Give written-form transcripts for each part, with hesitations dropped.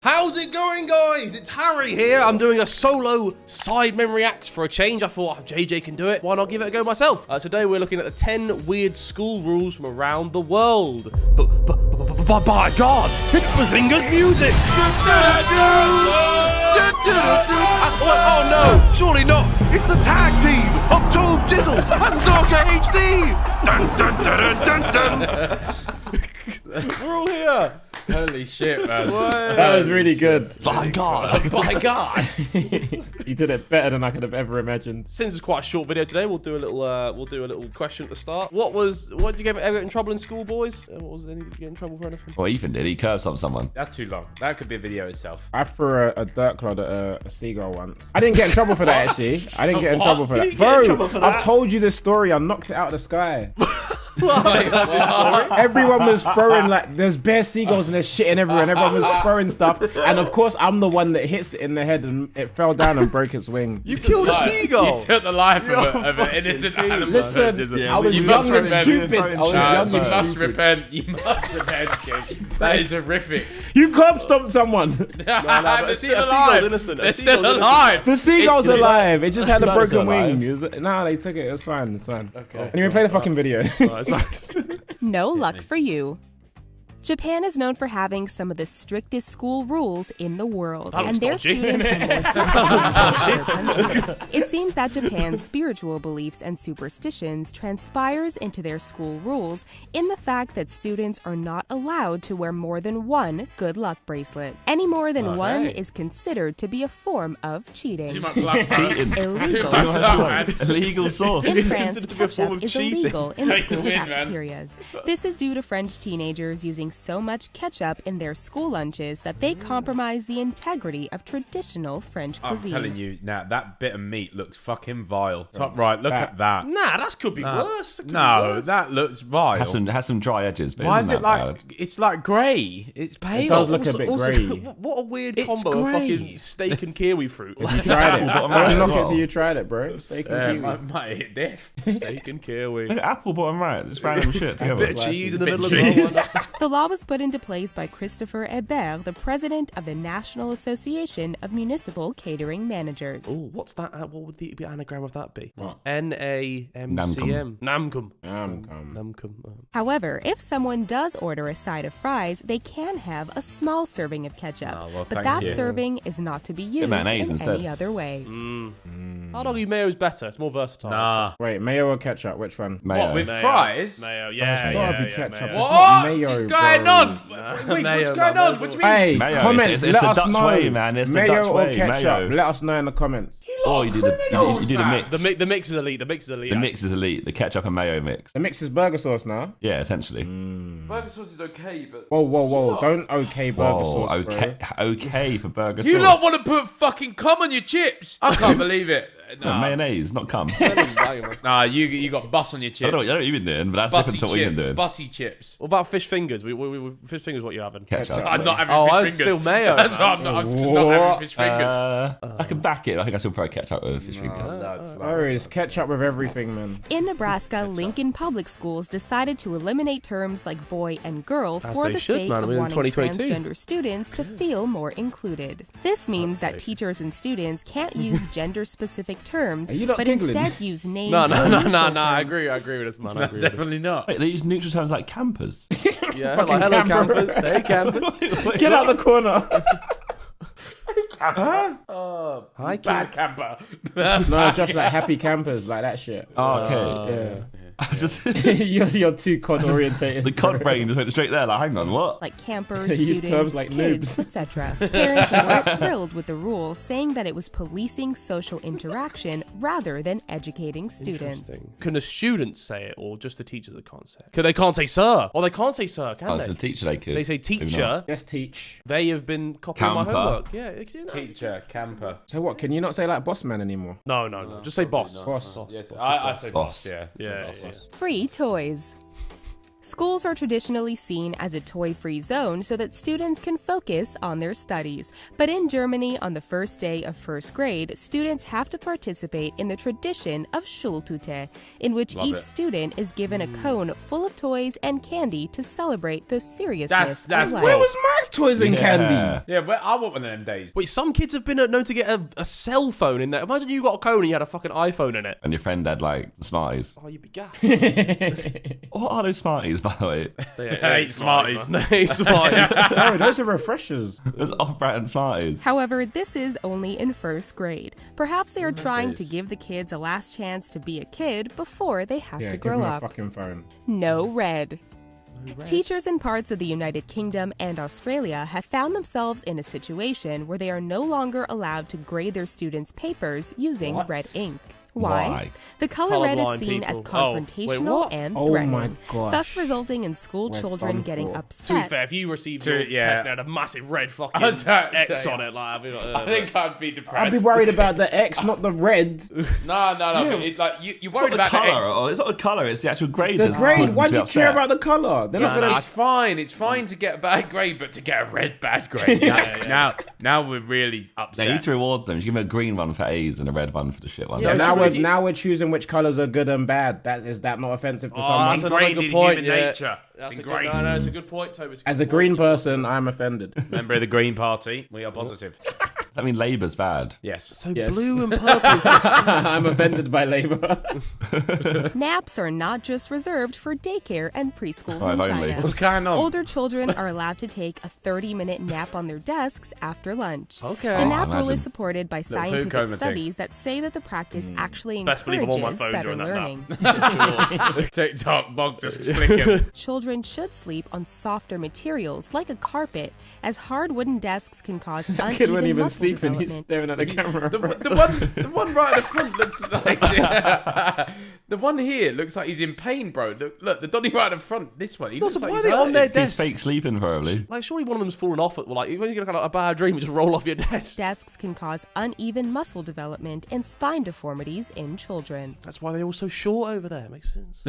How's it going, guys? It's Harry here. I'm doing a solo Sidemen reacts for a change. I thought JJ can do it. Why not give it a go myself? Today we're looking at the 10 weird school rules from around the world. But by God, it's Bazinga's music. Oh no, surely not. It's the tag team of Tobe Jizzle and Zorga HD. Dun, dun, dun, dun, dun. We're all here. Holy shit, man. That was really good. By God. By God. You did it better than I could have ever imagined. Since it's quite a short video today, we'll do a little question at the start. What did you ever get in trouble in school, boys? What was any did you get in trouble for anything? Well, Ethan did. He curbed someone. That's too long. That could be a video itself. I threw a dirt clod at a seagull once. I didn't get in trouble for that, actually. I didn't get in trouble for that. Bro, I've told you this story. I knocked it out of the sky. Everyone was throwing, like, there's bare seagulls and there's shit everywhere, and everyone was throwing stuff. And of course, I'm the one that hits it in the head and it fell down and broke its wing. You killed a seagull. You took the life of an innocent animal. Listen, Yeah, I was young and stupid. I was young You and must stupid. repent. You must repent, King. That is horrific. You curb stomped someone. They're still seagull's alive. innocent. They're still alive. The seagull's alive. It just had a No, it's broken alive. wing. Nah, they took it. It was fine. It's fine. Okay. Anyway, play the fucking video. No luck for you. Japan is known for having some of the strictest school rules in the world, That and looks their dodgy. students are more disciplined than other countries. It seems that Japan's spiritual beliefs and superstitions transpires into their school rules in the fact that students are not allowed to wear more than one good luck bracelet. Any more than one is considered to be a form of cheating. Too much luck, bro. Illegal. Too much luck, man. Illegal source. In It's France, considered to be a form ketchup of is cheating. illegal in Way to school win, man. cafeterias. This is due to French teenagers using so much ketchup in their school lunches that they compromise the integrity of traditional French I'm cuisine. telling you, now that bit of meat looks fucking vile. Top right, look at that. Nah, that could be worse. That could be No, worse. that looks vile. Has some dry edges, but Why isn't is it that like bad? it's like grey? It's pale. It does look a bit Also, grey. what a weird It's combo of grey. fucking steak and kiwi fruit. You tried it. bottom right Don't as knock well. it till you tried it, bro. Steak and Yeah, kiwi. might hit diff. Steak and kiwi. Look at apple bottom right. Just random shit together. Bit of cheese in the Bit middle of cheese. the whole. The law was put into place by Christopher Hébert, the president of the National Association of Municipal Catering Managers. Oh, what's that? What would the anagram of that be? What? NAMCM. Namcum. Come. Namcum. However, if someone does order a side of fries, they can have a small serving of ketchup. Oh, well, but thank that you. serving is not to be used mayonnaise in instead. any other way. Hard argue mayo's better. It's more versatile. Nah. Wait, mayo or ketchup? Which one? Mayo. What, with Mayo. fries? Mayo, It's yeah, gotta yeah, be yeah, ketchup. mayo. It's not What mayo, is going bro. on? Wait, Mayo, what's going man, on? What do you mean? Hey, Mayo, comments. it's let the us Dutch know. way, man. It's the mayo Dutch or way, ketchup? mayo. Let us know in the comments. Oh, you do the mix. The mix is elite. The mix is elite. The mix is elite. The ketchup and mayo mix. The mix is burger sauce now. Yeah, essentially. Burger sauce is okay, but Whoa. Don't okay burger Oh, sauce, okay, okay for burger you sauce. don't want to put fucking cum on your chips. I can't believe it. No, Nah, mayonnaise, not cum. nah, you got bus on your I chips. don't know what you've been doing, but that's Bussy different to what you've been doing. Bussy chips. What about fish fingers? Fish fingers, what you having? Ketchup. I'm not having Oh, fish that's fingers. still mayo, That's man. why I'm not having fish fingers. I can back it. I think I still prefer ketchup over fish fingers. Oh, it's ketchup with everything, man. In Nebraska, Lincoln Public Schools decided to eliminate terms like boy and girl As for they the should, sake man. of We're in wanting 2022. transgender students to feel more included. This means that teachers and students can't use gender-specific terms, Are you not but giggling? instead use names. No. or neutral I terms. agree with this, man. I agree with this. Definitely not. Wait, they use neutral terms like campers. Yeah, Fucking like, hello, camper. campers. Hey, campers. Get out the corner. Hi, Bad kids. camper. No, just like happy campers, like that shit. Oh, okay. Yeah. Just you're too cod orientated. the cod brain just went straight there. Like, hang on, what? Like campers, They use students, terms like kids, noobs. etc. Parents weren't thrilled with the rule, saying that it was policing social interaction rather than educating students. Interesting. Can the students say it, or just the teachers that can't say it? Because they can't say sir. Or they can't say sir, can Oh, they? it's the teacher they could. They say Maybe teacher. not. Yes, teach. They have been copying my Camper. homework. Yeah. You know. Teacher, camper. So what? Can you not say like boss man anymore? No. Just say boss. Boss. Yes, I say Boss. boss. Yeah. Yeah. Free toys. Schools are traditionally seen as a toy-free zone so that students can focus on their studies. But in Germany, on the first day of first grade, students have to participate in the tradition of Schultüte, in which each student is given a cone full of toys and candy to celebrate the seriousness That's of life. cool. Where was my toys and candy? Yeah, but I want one of them days. Wait, some kids have been known to get a cell phone in there. Imagine you got a cone and you had a fucking iPhone in it. And your friend had like Smarties. Oh, you'd be gassed. What are those Smarties, by the way? They ain't Smarties. Man. They ain't Smarties. Oh, those are refreshers. Those off-brand Smarties. However, this is only in first grade. Perhaps they are trying to give the kids a last chance to be a kid before they have Yeah, to give grow me a up. fucking phone. No red. Teachers in parts of the United Kingdom and Australia have found themselves in a situation where they are no longer allowed to grade their students' papers using red ink. Why? The color red is Colorblind seen as people. Oh, wait, confrontational what? and Oh threatening, my gosh. thus resulting in school We're children done getting for. To be upset. fair, if you received To- your yeah. test and had a massive red fucking I was about to X say, on it, like, I'd be like, I think I'd be depressed. I'd be worried about the X, not the red. No. But it, like you're It's worried not the about the colour. X. Oh, it's not the colour. It's the actual grade. The that's grade. causing Why them do to you be care upset. about the color? They're not gonna. It's fine. It's fine to get a bad grade, but to get a red bad grade. Now we're really upset. They need to reward them. You give them a green one for A's and a red one for the shit one. Yeah, Now we're choosing which colors are good and bad. Is that not offensive to someone? that's It's another ingrained good in point, human yeah. nature. That's It's a good, ingrained. no, it's a good point, Toby. It's a As good a green point. person, I'm offended. Member of the Green Party, we are positive. Does that mean Labour's bad? Yes. So Yes. blue and purple. I'm offended by Labour. Naps are not just reserved for daycare and preschools Oh, in if only. China. What's going on? Older children are allowed to take a 30-minute nap on their desks after lunch. Okay. The Oh, nap rule imagine. is supported by food scientific coma thing. studies that say that the practice actually Best believe I'm on my encourages phone better during that learning. TikTok bog just flicking. Children should sleep on softer materials like a carpet, as hard wooden desks can cause That kid wasn't uneven even muscle sleeping. He's development. staring at the camera. The one right at the front looks like the one here looks like he's in pain, bro. Look, the Donny right at the front. This one, he looks so like why are he's they on hurting. their He's desk? fake sleeping, probably. Like, surely one of them's fallen off. Like, when you get a bad dream, you just roll off your desk. Desks can cause uneven muscle development and spine deformities in children. That's why they're all so short over there. Makes sense.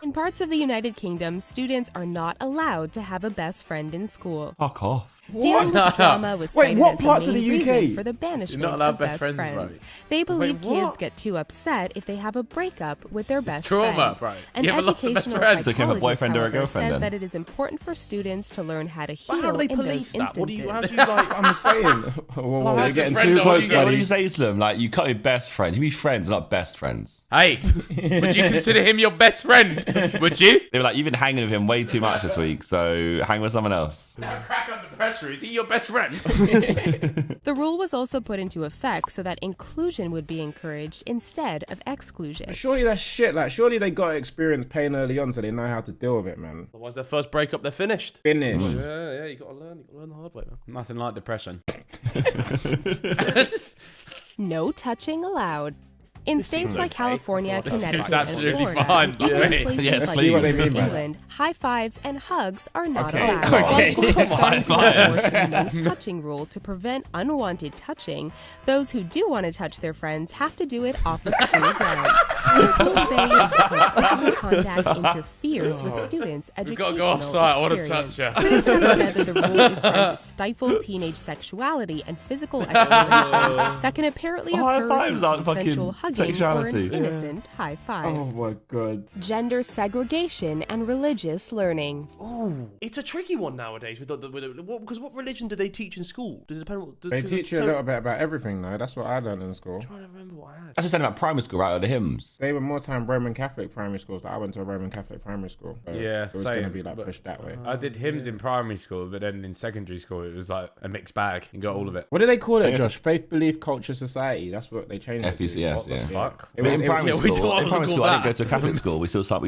In parts of the United Kingdom, students are not allowed to have a best friend in school. Fuck off. Dealing with drama was Wait, cited what as parts the of main the UK? reason for the banishment You're not allowed of best best friends, friends. right? They believe Wait, what? kids get too upset if they have a breakup with their best trauma, friend. right. An You ever lost a best educational friend? So you can have a psychologist, boyfriend or a however, girlfriend says then? that it is important for students to learn how to heal But how do they in police those that? What do you? How instances. do you like? I'm saying. Whoa, that's you're the getting friend too that close, you- What do buddy. you say to them? Like, you can't be best friends. You be friends, not best friends. Hey, would you consider him your best friend? Would you? They were like, you've been hanging with him way too much this week, so hang with someone else. Now crack under pressure. Is he your best friend? The rule was also put into effect so that inclusion would be encouraged instead of exclusion. Surely that's shit. Like, surely they got experience pain early on, so they know how to deal with it, man. Otherwise, their first breakup, they're finished. Finish. Yeah, you gotta learn. You gotta learn the hard way, man. Nothing like depression. No touching allowed. In states like California, This Connecticut, seems absolutely and Florida, fine and by even me. places Yes, like please. What they New mean by that. England, high fives and hugs are not Okay, allowed. okay. While schools are starting to High enforce fives. a no touching rule to prevent unwanted touching, those who do want to touch their friends have to do it off of school grounds. The schools say it is because physical contact interferes with students' We've educational got to go off-site. I want to experience. touch you. Critics have said that the rule is trying to stifle teenage sexuality and physical exploration that can apparently High occur fives through aren't fucking consensual hugging sexuality. or an innocent high five. Oh my god. Gender segregation and religious learning. Ooh, it's a tricky one nowadays. Because what religion do they teach in school? Does it depend? They teach you a little bit about everything, though. That's what I learned in school. I'm trying to remember what I had. That's just saying about primary school, right? Or the hymns. They were more time Roman Catholic primary schools. Like, I went to a Roman Catholic primary school. So Yeah, it was same, going to be like but- pushed that way. I did hymns in primary school, but then in secondary school it was like a mixed bag. You got all of it. What do they call it, Yeah, Josh? Faith, belief, culture, society. That's what they changed it to. FECS, What the yeah. fuck? It was, in it- primary yeah, we school, don't in primary call school, I that. didn't go to a Catholic school. We still sung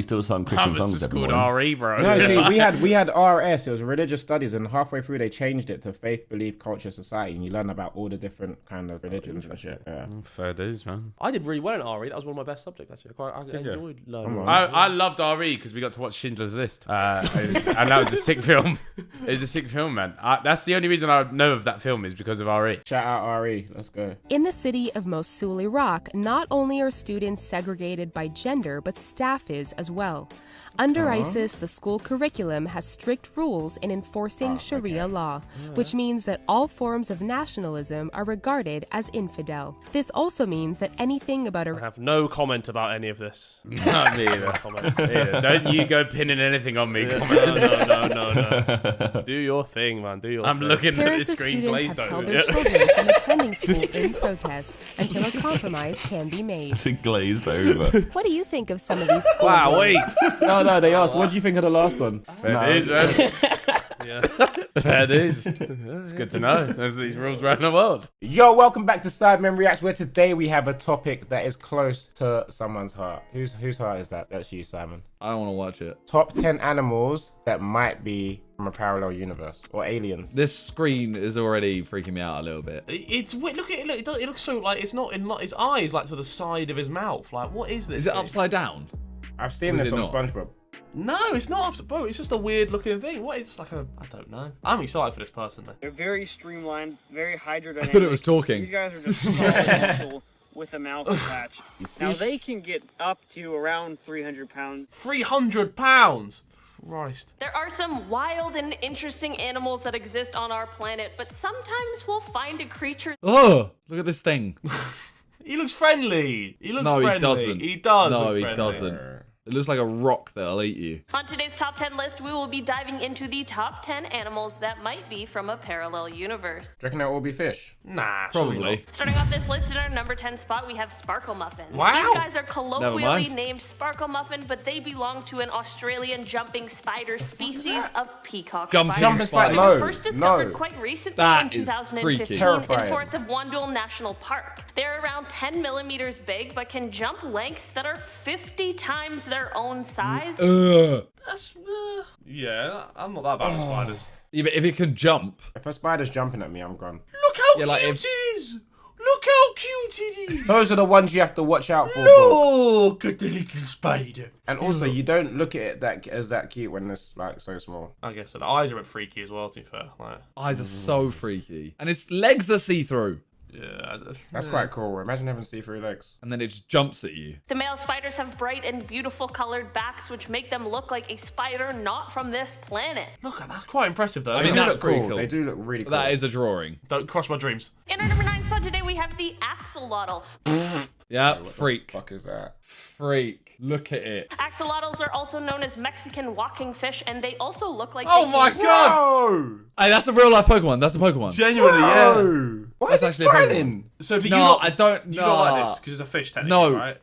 I Christian was songs just every called morning. RE, bro. No, see, we had RS. It was religious studies, and halfway through they changed it to faith, belief, culture, society, and you learn about all the different kind of religions and shit. Yeah. Fair dues, man. I did really well in RE. That was one of my best subjects, actually. I Did you? enjoyed learning. Come on. I loved RE because we got to watch Schindler's List, and that was a sick film. It was a sick film, man. That's the only reason I know of that film is because of RE. Shout out RE. Let's go. In the city of Mosul, Iraq, not Not only are students segregated by gender, but staff is as well. Under ISIS, the school curriculum has strict rules in enforcing Sharia law, which means that all forms of nationalism are regarded as infidel. This also means that anything about I have no comment about any of this. Not me either. Comment. Don't you go pinning anything on me. No. Do your thing, man. Do your I'm thing. looking at the Parents of screen students glazed have held over. their children from attending school in protest until a compromise can be made. It's glazed over. What do you think of some of these school Wow, rules? wait. No, they asked, what do you think of the last one? Fair dues, man. Yeah. Fair dues. It's good to know. There's these rules around the world. Yo, welcome back to Sidemen Reacts, where today we have a topic that is close to someone's heart. Whose heart is that? That's you, Simon. I don't want to watch it. Top 10 animals that might be from a parallel universe or aliens. This screen is already freaking me out a little bit. It's weird. Look at it. It looks so like it's not in his eyes, like to the side of his mouth. Like, what is this? Is it thing? upside down? I've seen Or is this it on not? SpongeBob. No, it's not. Bro, it's just a weird looking thing. What is this? Like a? I don't know. I'm excited for this person though. They're very streamlined, very hydrodynamic. I thought it was talking. These guys are just solid muscle with a mouth attached. Now they can get up to around 300 pounds. 300 pounds. Christ. There are some wild and interesting animals that exist on our planet, but sometimes we'll find a creature. Oh, look at this thing. He looks friendly. He looks No, friendly. he doesn't. He does. No, look he friendly. doesn't. It looks like a rock that'll eat you. On today's top 10 list, we will be diving into the top 10 animals that might be from a parallel universe. Do you reckon they'll all be fish? Nah, surely Probably. not. Starting off this list, in our number 10 spot, we have Sparkle Muffin. Wow. These guys are Never colloquially mind. named Sparkle Muffin, but they belong to an Australian jumping spider species of peacock Jumping spiders. Jumping spider. They No, were first discovered no. quite recently That in is 2015 freaky. in Terrifying. forests of Wandul National Park. They're around 10 millimeters big, but can jump lengths that are 50 times their own size. That's yeah. I'm not that bad at spiders. Yeah, but if it can jump, If a spider's jumping at me, I'm gone. Look how Yeah, like cute if- it is. Look how cute it is. Those are the ones you have to watch out for. bro. Look at the little spider. And also, you don't look at it that cute when it's like so small. I guess so. The eyes are a bit freaky as well. To be fair, like eyes are so freaky. And its legs are see-through. yeah. That's quite cool. Imagine having see-through legs. And then it just jumps at you. The male spiders have bright and beautiful colored backs, which make them look like a spider not from this planet. Look, that's quite impressive though. I They mean, do that's look pretty cool. cool. They do look really cool. That is a drawing. Don't crush my dreams. In our number 9 spot today, we have the axolotl. Yeah, freak. Fuck is that? Freak. Look at it. Axolotls are also known as Mexican walking fish, and they also look like Oh they my can- god! Oh! Hey, that's a real life Pokemon. That's a Pokemon. Genuinely, yeah. Oh! Why That's is actually he a Pokemon. smiling? So do you No, not? I don't. You don't like nah. this because it's a fish, technically, No. right?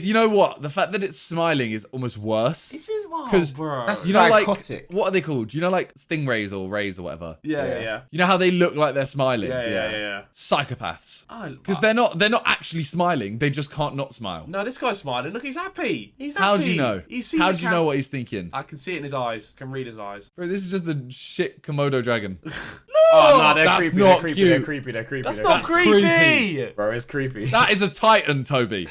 You know what? The fact that it's smiling is almost worse. This is wild, 'Cause bro. That's- You know, Psychotic. like, what are they called? You know, like stingrays or rays or whatever? yeah. You know how they look like they're smiling? Yeah. Psychopaths. Oh, Because they're not actually smiling. They just can't not smile. No, this guy's smiling. Look, he's happy. He's happy. How do you know? He's seen How the do you know what he's thinking? I can see it in his eyes. I can read his eyes. Bro, this is just a shit Komodo dragon. Oh, no, they're that's creepy. not They're creepy. They're cute. creepy. They're creepy. That's they're not creepy. creepy. Bro, it's creepy. That is a titan, Toby.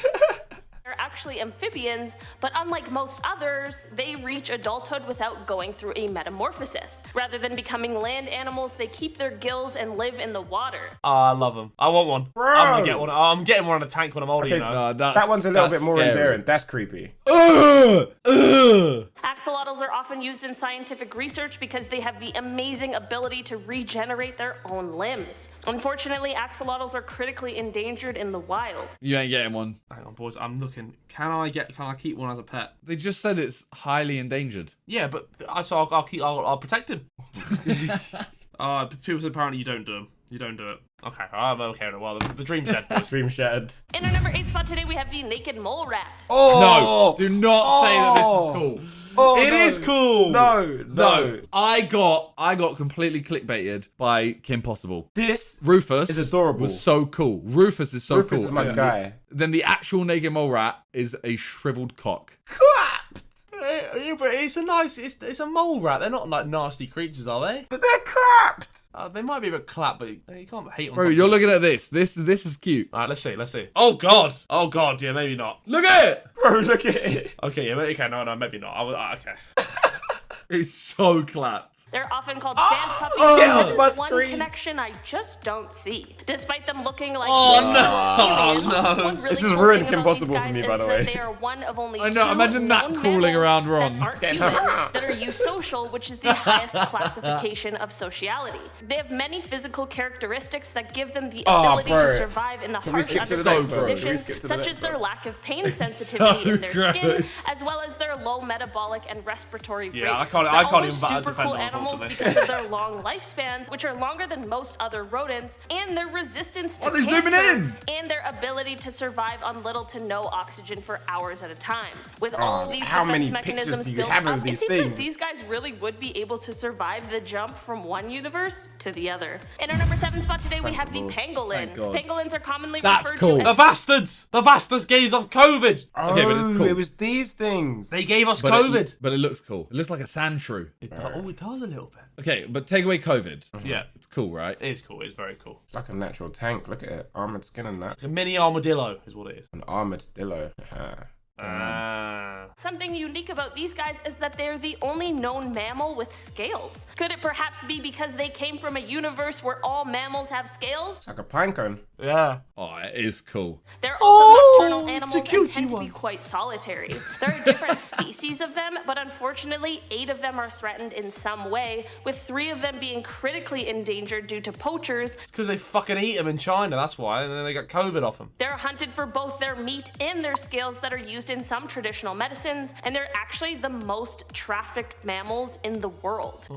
They're actually amphibians, but unlike most others, they reach adulthood without going through a metamorphosis. Rather than becoming land animals, they keep their gills and live in the water. Oh, I love him. I want one. Bro. I'm gonna get one. I'm getting one on a tank when I'm older, Okay, you know. No, That one's a little that's bit more scary. endearing. That's creepy. Axolotls are often used in scientific research because they have the amazing ability to regenerate their own limbs. Unfortunately, axolotls are critically endangered in the wild. You ain't getting one. Hang on, boys. I'm looking. Can I keep one as a pet? They just said it's highly endangered. Yeah, but I'll protect him. People say apparently you don't do them. You don't do it. Okay, I'm okay. Well, the dream's dead, boys. Dream shattered. In our number 8 spot today, we have the naked mole rat. No, do not say that this is cool. Oh, It is cool. No, I got completely clickbaited by Kim Possible. This Rufus is adorable. was so cool. Rufus is so Rufus cool. is my And guy. Then the actual naked mole rat is a shriveled cock. Clapped. Yeah, but it's a nice. It's a mole rat. They're not like nasty creatures, are they? But they're crapped. They might be a bit clapped, but you can't hate on. Bro, something. you're looking at this. This is cute. All right, let's see. Oh god. Yeah, maybe not. Look at it. Bro, look at it. Okay, yeah, okay, no, maybe not. Okay. It's so clapped. They're often called sand puppies, and my this is one screen. connection I just don't see. Despite them looking like Oh, no. one really This is cool ruined thing Kim about these Possible for guys me, is by the that way. they are one of only I know, two imagine that known crawling mammals around that Ron. aren't humans that are eusocial, which is the highest classification of sociality. They have many physical characteristics that give them the ability bro. to survive in the we harsh skip to the underground next one? Can we conditions, skip to the such next as their one? lack of pain sensitivity in their skin, gross. as well as their low metabolic and respiratory Yeah, I rates. can't- They're I can't also even super defend cool them, animals unfortunately. because of their long lifespans, which are longer than most other rodents, and their resistance to What are they zooming cancer, in? and their ability to survive on little to no oxygen for hours at a time. With all of these how defense many mechanisms pictures do you built have of up, it these seems like things? these guys really would be able to survive the jump from one universe to the other. In our number 7 spot today, we have the pangolin. Thank God. Pangolins are commonly That's referred cool. to The as bastards! The bastards gave us COVID! Okay, but it's cool. It was these things. They gave us But COVID! but it looks cool. It looks like a sand shrew. It does a little bit. Okay, but take away COVID. Yeah, It's cool, right? it is cool. It's very cool. It's like a natural tank. Look at it. Armored skin and that. A mini armadillo is what it is. An armored dillo. Something unique about these guys is that they're the only known mammal with scales. Could it perhaps be because they came from a universe where all mammals have scales? It's like a pine cone. Yeah. Oh, it is cool. They're also nocturnal it's a animals and cutie tend to one. be quite solitary. There are different species of them, but unfortunately 8 of them are threatened in some way, with 3 of them being critically endangered due to poachers. It's because they fucking eat them in China, that's why, and then they got COVID off them. They're hunted for both their meat and their scales that are used in some traditional medicines, and they're actually the most trafficked mammals in the world.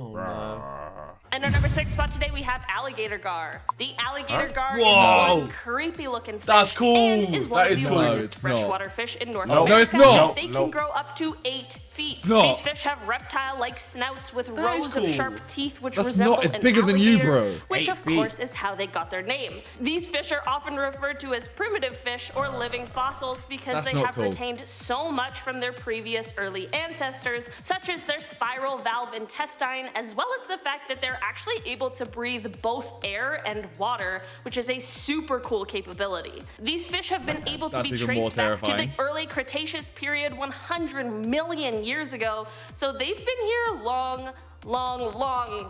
And our number 6 spot today, we have alligator gar. The alligator gar is Whoa. one creepy looking fish. That's cool. And is one That of is the cool. largest No, it's freshwater not. fish in North No. America. No, it's not. They can Nope. grow up to 8 feet. not. These fish have reptile-like snouts with rows cool. of sharp teeth which That's resemble not- it's an bigger than you, alligator, bro. Which 8 of feet. course is how they got their name. These fish are often referred to as primitive fish or living fossils because That's they not have cool. retained so much from their previous early ancestors, such as their spiral valve intestine, as well as the fact that they're actually able to breathe both air and water, which is a super cool capability. These fish have been able to That's be even more traced back to the terrifying. early Cretaceous period 100 million years ago, so they've been here long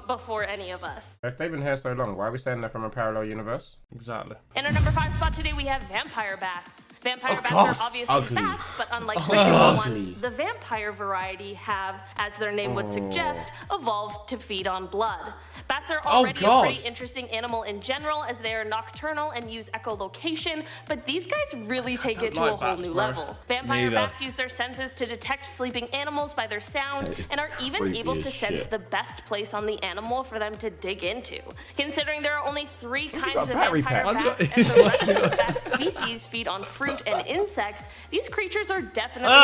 before any of us. If they've been here so long, why are we saying they're from a parallel universe? Exactly. In our number 5 spot today, we have vampire bats. Vampire bats course. are obviously Ugly. bats, but unlike regular ones, the vampire variety have, as their name would suggest, evolved to feed on blood. Bats are already a God. pretty interesting animal in general, as they are nocturnal and use echolocation, but these guys really take it to like a whole bats, new bro. level. Vampire Neither. bats use their senses to detect sleeping animals by their sound, That is and are even creepy able as to sense shit. the best place on the animal for them to dig into. Considering there are only 3 kinds of battery vampire pack? bats, and the rest of the bat species feed on fruit and insects, these creatures are definitely from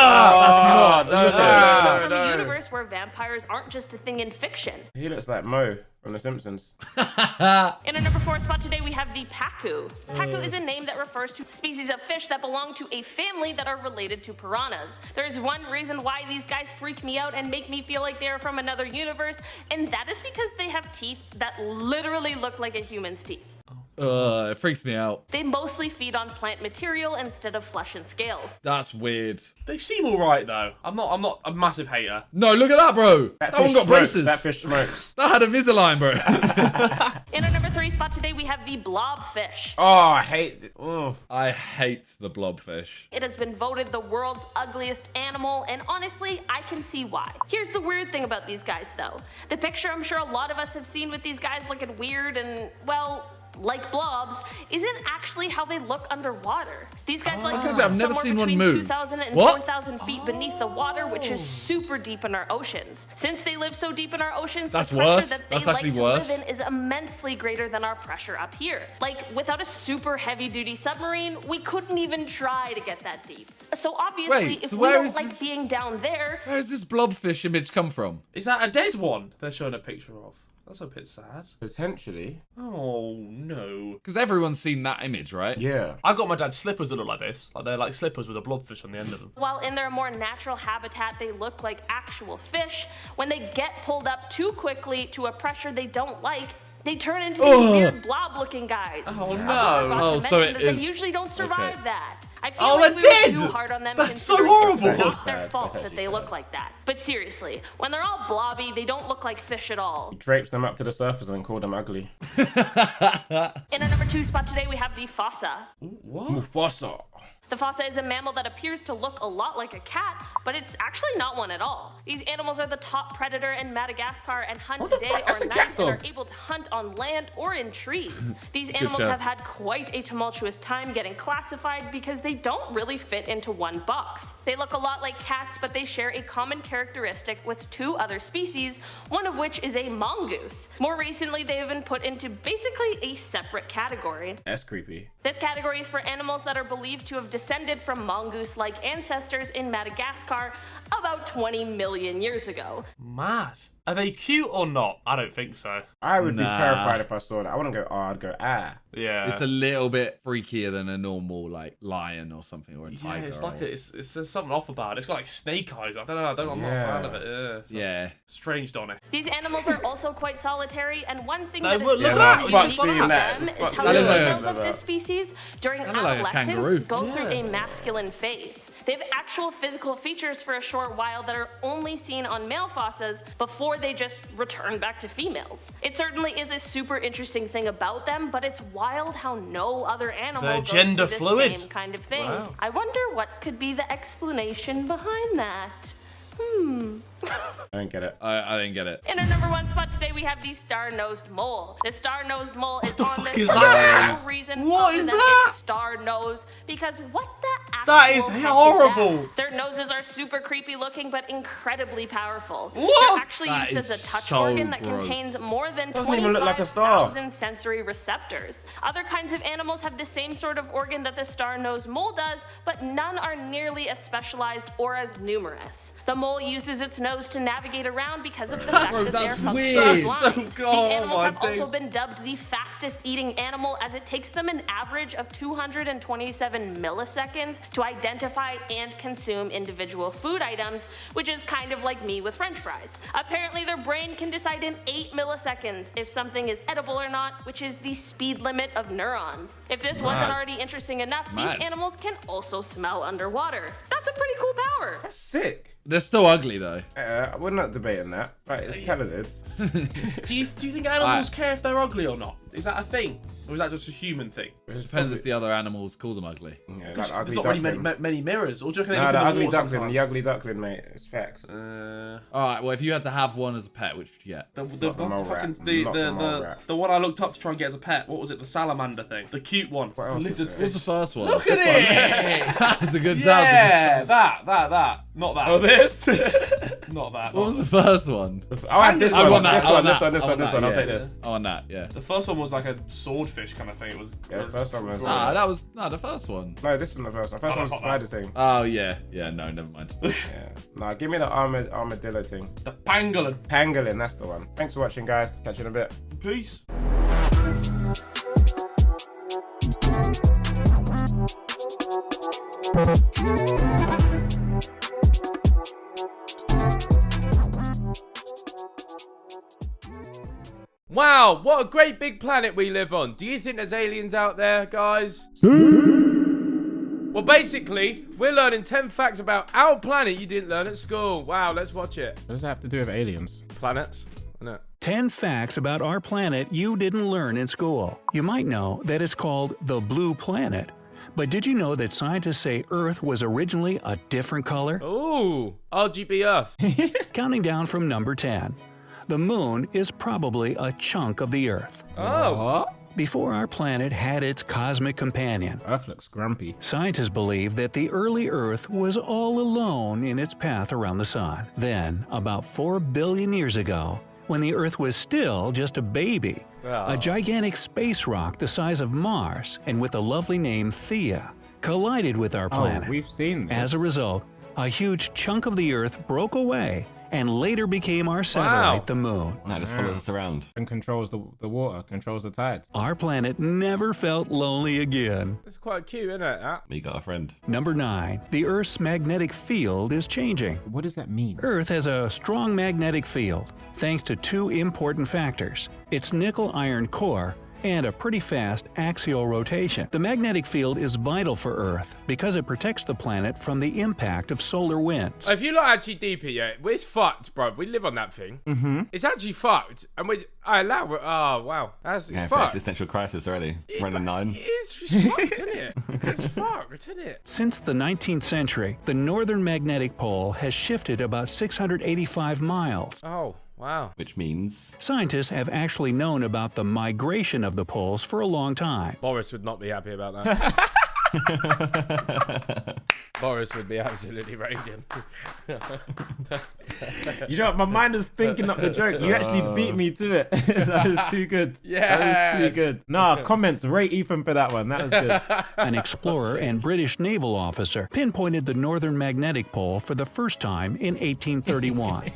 a universe where vampires aren't just a thing in fiction. He looks like Mo from The Simpsons. In our number 4 spot today, we have the pacu. Pacu is a name that refers to species of fish that belong to a family that are related to piranhas. There is one reason why these guys freak me out and make me feel like they are from another universe, and that is because they have teeth that literally look like a human's teeth. It freaks me out. They mostly feed on plant material instead of flesh and scales. That's weird. They seem alright though. I'm not a massive hater. No, look at that, bro. That one fish got smokes. braces. That fish smokes. That had a Visalign, bro. In our number 3 spot today, we have the blobfish. Oh, I hate it. Oh. I hate the blobfish. It has been voted the world's ugliest animal, and honestly, I can see why. Here's the weird thing about these guys, though. The picture I'm sure a lot of us have seen with these guys looking weird and, well, like blobs, isn't actually how they look underwater. These guys like to I've live never somewhere seen one between move. 2,000 and What? 4,000 feet beneath the water, which is super deep in our oceans. Since they live so deep in our oceans, That's the pressure worse. that they That's like actually to worse. live in is immensely greater than our pressure up here. Like, without a super heavy-duty submarine, we couldn't even try to get that deep. So obviously, Wait, if so we where don't is like this- being down there, Where does this blobfish image come from? Is that a dead one they're showing a picture of? That's a bit sad. Potentially. Oh no. Because everyone's seen that image, right? Yeah. I got my dad's slippers that look like this. Like they're like slippers with a blobfish on the end of them. while in their more natural habitat they look like actual fish, when they get pulled up too quickly to a pressure they don't like, they turn into these weird blob-looking guys. Oh, no. Also forgot Oh, to so mention it that is- they usually don't survive okay. that. I feel Oh, like they we were did! too hard on them. That's so considering it's horrible. not their fault that they look like that. But seriously, when they're all blobby, they don't look like fish at all. Drapes them up to the surface and called them ugly. In our number 2 spot today, we have the fossa. Mufasa. The fossa is a mammal that appears to look a lot like a cat, but it's actually not one at all. These animals are the top predator in Madagascar and hunt day That's or a night cat and dog. are able to hunt on land or in trees. These animals show. have had quite a tumultuous time getting classified because they don't really fit into one box. They look a lot like cats, but they share a common characteristic with 2 other species, one of which is a mongoose. More recently, they have been put into basically a separate category. That's creepy. This category is for animals that are believed to have descended from mongoose-like ancestors in Madagascar about 20 million years ago. Mad. Are they cute or not? I don't think so. I would be Nah. terrified if I saw that. I wouldn't go, oh, I'd go, ah. Yeah. It's a little bit freakier than a normal like lion or something or a yeah, tiger. it's like or... it's there's something off about it. It's got like snake eyes. I don't know. I'm not a fan of it. Yeah. It's Yeah. Strange, Donny. These animals are also quite solitary, and one thing No, that look is at really that. unique It's to like that. them It's is how that the is like females a- of this species during Kinda like a kangaroo. adolescence go through a masculine phase. They have actual physical features for a short while that are only seen on male fossas before they just return back to females. It certainly is a super interesting thing about them, but it's wild how no other animal They're goes gender through the fluid. same kind of thing. Wow. I wonder what could be the explanation behind that. I don't get it. I didn't get it. In our number 1 spot today, we have the star-nosed mole. The star-nosed mole is on fuck this is for that? no reason What other is than that? its star nose. Because what the That actual is heck horrible. that? Their noses are super creepy looking, but incredibly powerful. What? They're actually That used as is a touch so organ that gross. contains more than Doesn't even look like a star. 25,000 sensory receptors. Other kinds of animals have the same sort of organ that the star-nosed mole does, but none are nearly as specialized or as numerous. The mole uses its nose to navigate around because of the fact that they're that's functionally weird. blind. So These cool, animals my have also thing. been dubbed the fastest eating animal, as it takes them an average of 227 milliseconds to identify and consume individual food items, which is kind of like me with french fries. Apparently their brain can decide in 8 milliseconds if something is edible or not, which is the speed limit of neurons. If this wasn't already interesting enough, Mad. these animals can also smell underwater. That's a pretty cool power. Sick. They're still ugly though. We're not debating that. Right, it's talented. Do you think animals care if they're ugly or not? Is that a thing? Or is that just a human thing? It depends if the other animals call them ugly. Yeah, Because that ugly there's not really duckling. many mirrors. Or do you reckon they No, look the in the ugly water duckling, sometimes? the ugly duckling, mate. It's facts. Alright, well if you had to have one as a pet, which would you get? The mole fucking rat. Not the mole rat. the one I looked up to try and get as a pet. What was it? The salamander thing. The cute one. What The else lizard is What was the fish. first one? Look at it! That's a good Yeah, that. Not that. Oh, this? Not that. What was the first one? I had this I one. want that. This I want one. This that. one. This I one. want This one. that, I'll take yeah. this. I want that, yeah. The first one was like a swordfish kind of thing. It was. Yeah, the first one was. Ah, that was the first one. No, this isn't the first one. First one was the spider thing. Oh yeah, no, never mind. Yeah. Nah, give me the armadillo thing. The pangolin. Pangolin, that's the one. Thanks for watching, guys. Catch you in a bit. Peace. Wow, what a great big planet we live on. Do you think there's aliens out there, guys? Well, basically, we're learning 10 facts about our planet you didn't learn at school. Wow, let's watch it. What does that have to do with aliens? Planets? No. 10 facts about our planet you didn't learn in school. You might know that it's called the blue planet. But did you know that scientists say Earth was originally a different color? Ooh, RGB Earth. Counting down from number 10. The moon is probably a chunk of the Earth. Oh. Before our planet had its cosmic companion, Earth looks grumpy. scientists believe that the early Earth was all alone in its path around the sun. Then, about 4 billion years ago, when the Earth was still just a baby, a gigantic space rock the size of Mars and with the lovely name Theia collided with our planet. Oh, we've seen this. As a result, a huge chunk of the Earth broke away and later became our satellite, the moon. No, just follows us around. And controls the water, controls the tides. Our planet never felt lonely again. It's quite cute, isn't it? That? We got a friend. Number 9. The Earth's magnetic field is changing. What does that mean? Earth has a strong magnetic field thanks to 2 important factors, its nickel-iron core and a pretty fast axial rotation. The magnetic field is vital for Earth because it protects the planet from the impact of solar winds. If you lot actually deep it, yeah, it's fucked, bro. We live on that thing. It's actually fucked. And I allow it. Oh, wow. It's fucked. Existential crisis already. Running 9. It's fucked, isn't it? It's fucked, isn't it? Since the 19th century, the northern magnetic pole has shifted about 685 miles. Oh, wow. Which means... Scientists have actually known about the migration of the poles for a long time. Boris would not be happy about that. Boris would be absolutely raging. You know what? My mind is thinking up the joke. You actually beat me to it. That was too good. Yeah. That was too good. Nah, comments. Rate Ethan for that one. That was good. An explorer and British naval officer pinpointed the northern magnetic pole for the first time in 1831.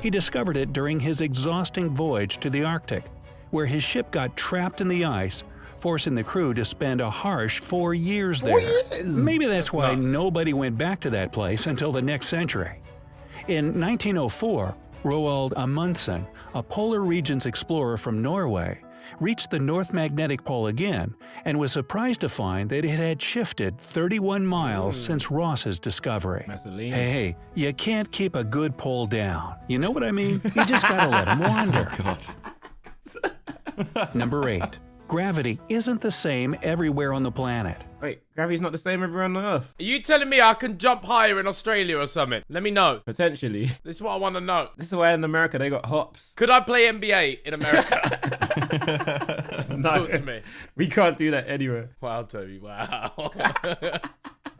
He discovered it during his exhausting voyage to the Arctic, where his ship got trapped in the ice, forcing the crew to spend a harsh 4 years there. 4 years? Maybe that's why nobody went back to that place until the next century. In 1904, Roald Amundsen, a polar regions explorer from Norway, reached the North Magnetic Pole again and was surprised to find that it had shifted 31 miles since Ross's discovery. Hey, you can't keep a good pole down. You know what I mean? You just gotta let him wander. Number 8. Gravity isn't the same everywhere on the planet. Wait, gravity's not the same everywhere on the Earth? Are you telling me I can jump higher in Australia or something? Let me know. Potentially. This is what I want to know. This is why in America they got hops. Could I play NBA in America? No, Talk to me. We can't do that anywhere. Wow, Toby, wow.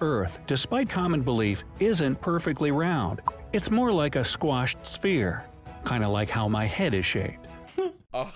Earth, despite common belief, isn't perfectly round. It's more like a squashed sphere, kind of like how my head is shaped. Oh.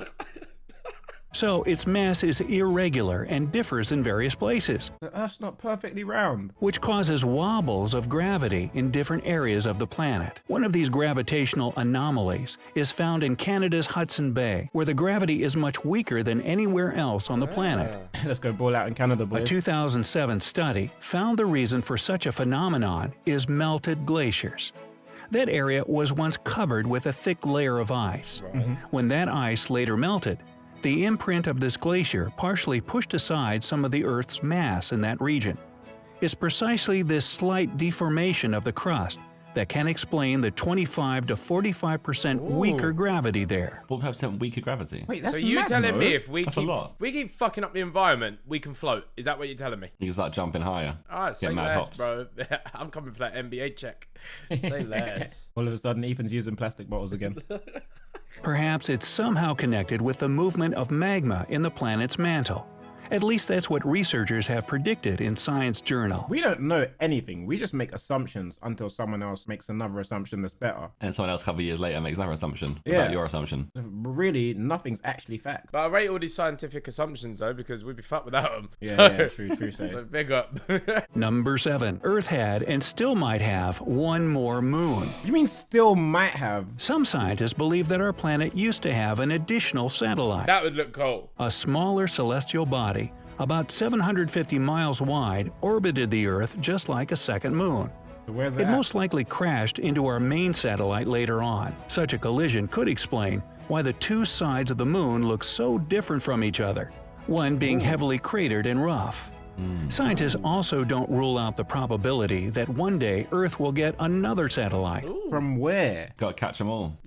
So its mass is irregular and differs in various places, The Earth's not perfectly round. which causes wobbles of gravity in different areas of the planet. One of these gravitational anomalies is found in Canada's Hudson Bay, where the gravity is much weaker than anywhere else on the planet. Let's go ball out in Canada, A boys. 2007 study found the reason for such a phenomenon is melted glaciers. That area was once covered with a thick layer of ice. When that ice later melted, the imprint of this glacier partially pushed aside some of the Earth's mass in that region. It's precisely this slight deformation of the crust that can explain the 25 to 45% weaker gravity there. 45% weaker gravity. Wait, that's So you mad, telling no? me if we That's a lot. keep fucking up the environment, we can float? Is that what you're telling me? You can start jumping higher. All right, say Get mad less, hops. bro. I'm coming for that NBA check. Say less. All of a sudden, Ethan's using plastic bottles again. Perhaps it's somehow connected with the movement of magma in the planet's mantle. At least that's what researchers have predicted in Science Journal. We don't know anything. We just make assumptions until someone else makes another assumption that's better. And someone else a couple of years later makes another assumption Yeah. about your assumption. Really, nothing's actually fact. But I rate all these scientific assumptions though, because we'd be fucked without them. Yeah, true. So big up. Number 7. Earth had and still might have one more moon. You mean still might have? Some scientists believe that our planet used to have an additional satellite, That would look cool. a smaller celestial body, about 750 miles wide, orbited the Earth just like a second moon. So where's It that? most likely crashed into our main satellite later on. Such a collision could explain why the two sides of the moon look so different from each other, one being heavily cratered and rough. Scientists also don't rule out the probability that one day Earth will get another satellite. From where? Gotta catch them all.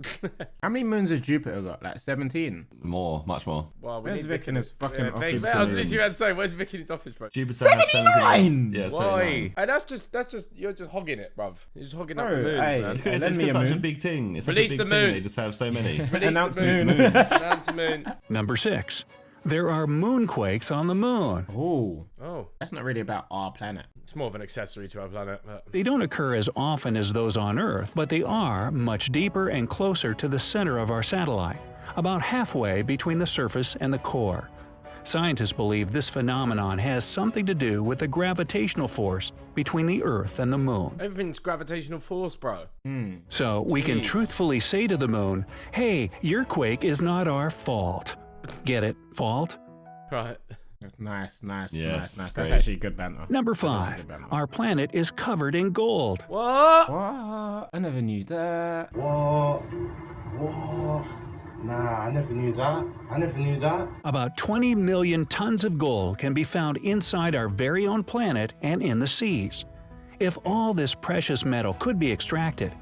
How many moons has Jupiter got? Like 17? More, much more. Well, we Where's need Vic in his fucking Yeah, office? I was literally about to say, where's Vic in his office, bro? Jupiter has 79! Yeah, Why? 79. Hey, that's just you're just hogging it, bruv. You're just hogging up Bro, the moons, hey. man. It's because Lend me it's a such a moon. big thing. It's Release such a big the thing. moon. They just have so many. Release Announce the the moon. moon. Announce the moon. Number 6. There are moonquakes on the moon. Oh, Oh, that's not really about our planet. it's more of an accessory to our planet. But... They don't occur as often as those on Earth, but they are much deeper and closer to the center of our satellite, about halfway between the surface and the core. Scientists believe this phenomenon has something to do with the gravitational force between the Earth and the moon. Everything's gravitational force, bro. So we can Jeez. truthfully say to the moon, hey, your quake is not our fault. Get it? Fault? Right. Nice. Yes, That's great. actually good banter. Number That's actually 5. good banter. Our planet is covered in gold. What? What? I never knew that. Nah, I never knew that. I never knew that. About 20 million tons of gold can be found inside our very own planet and in the seas. If all this precious metal could be extracted,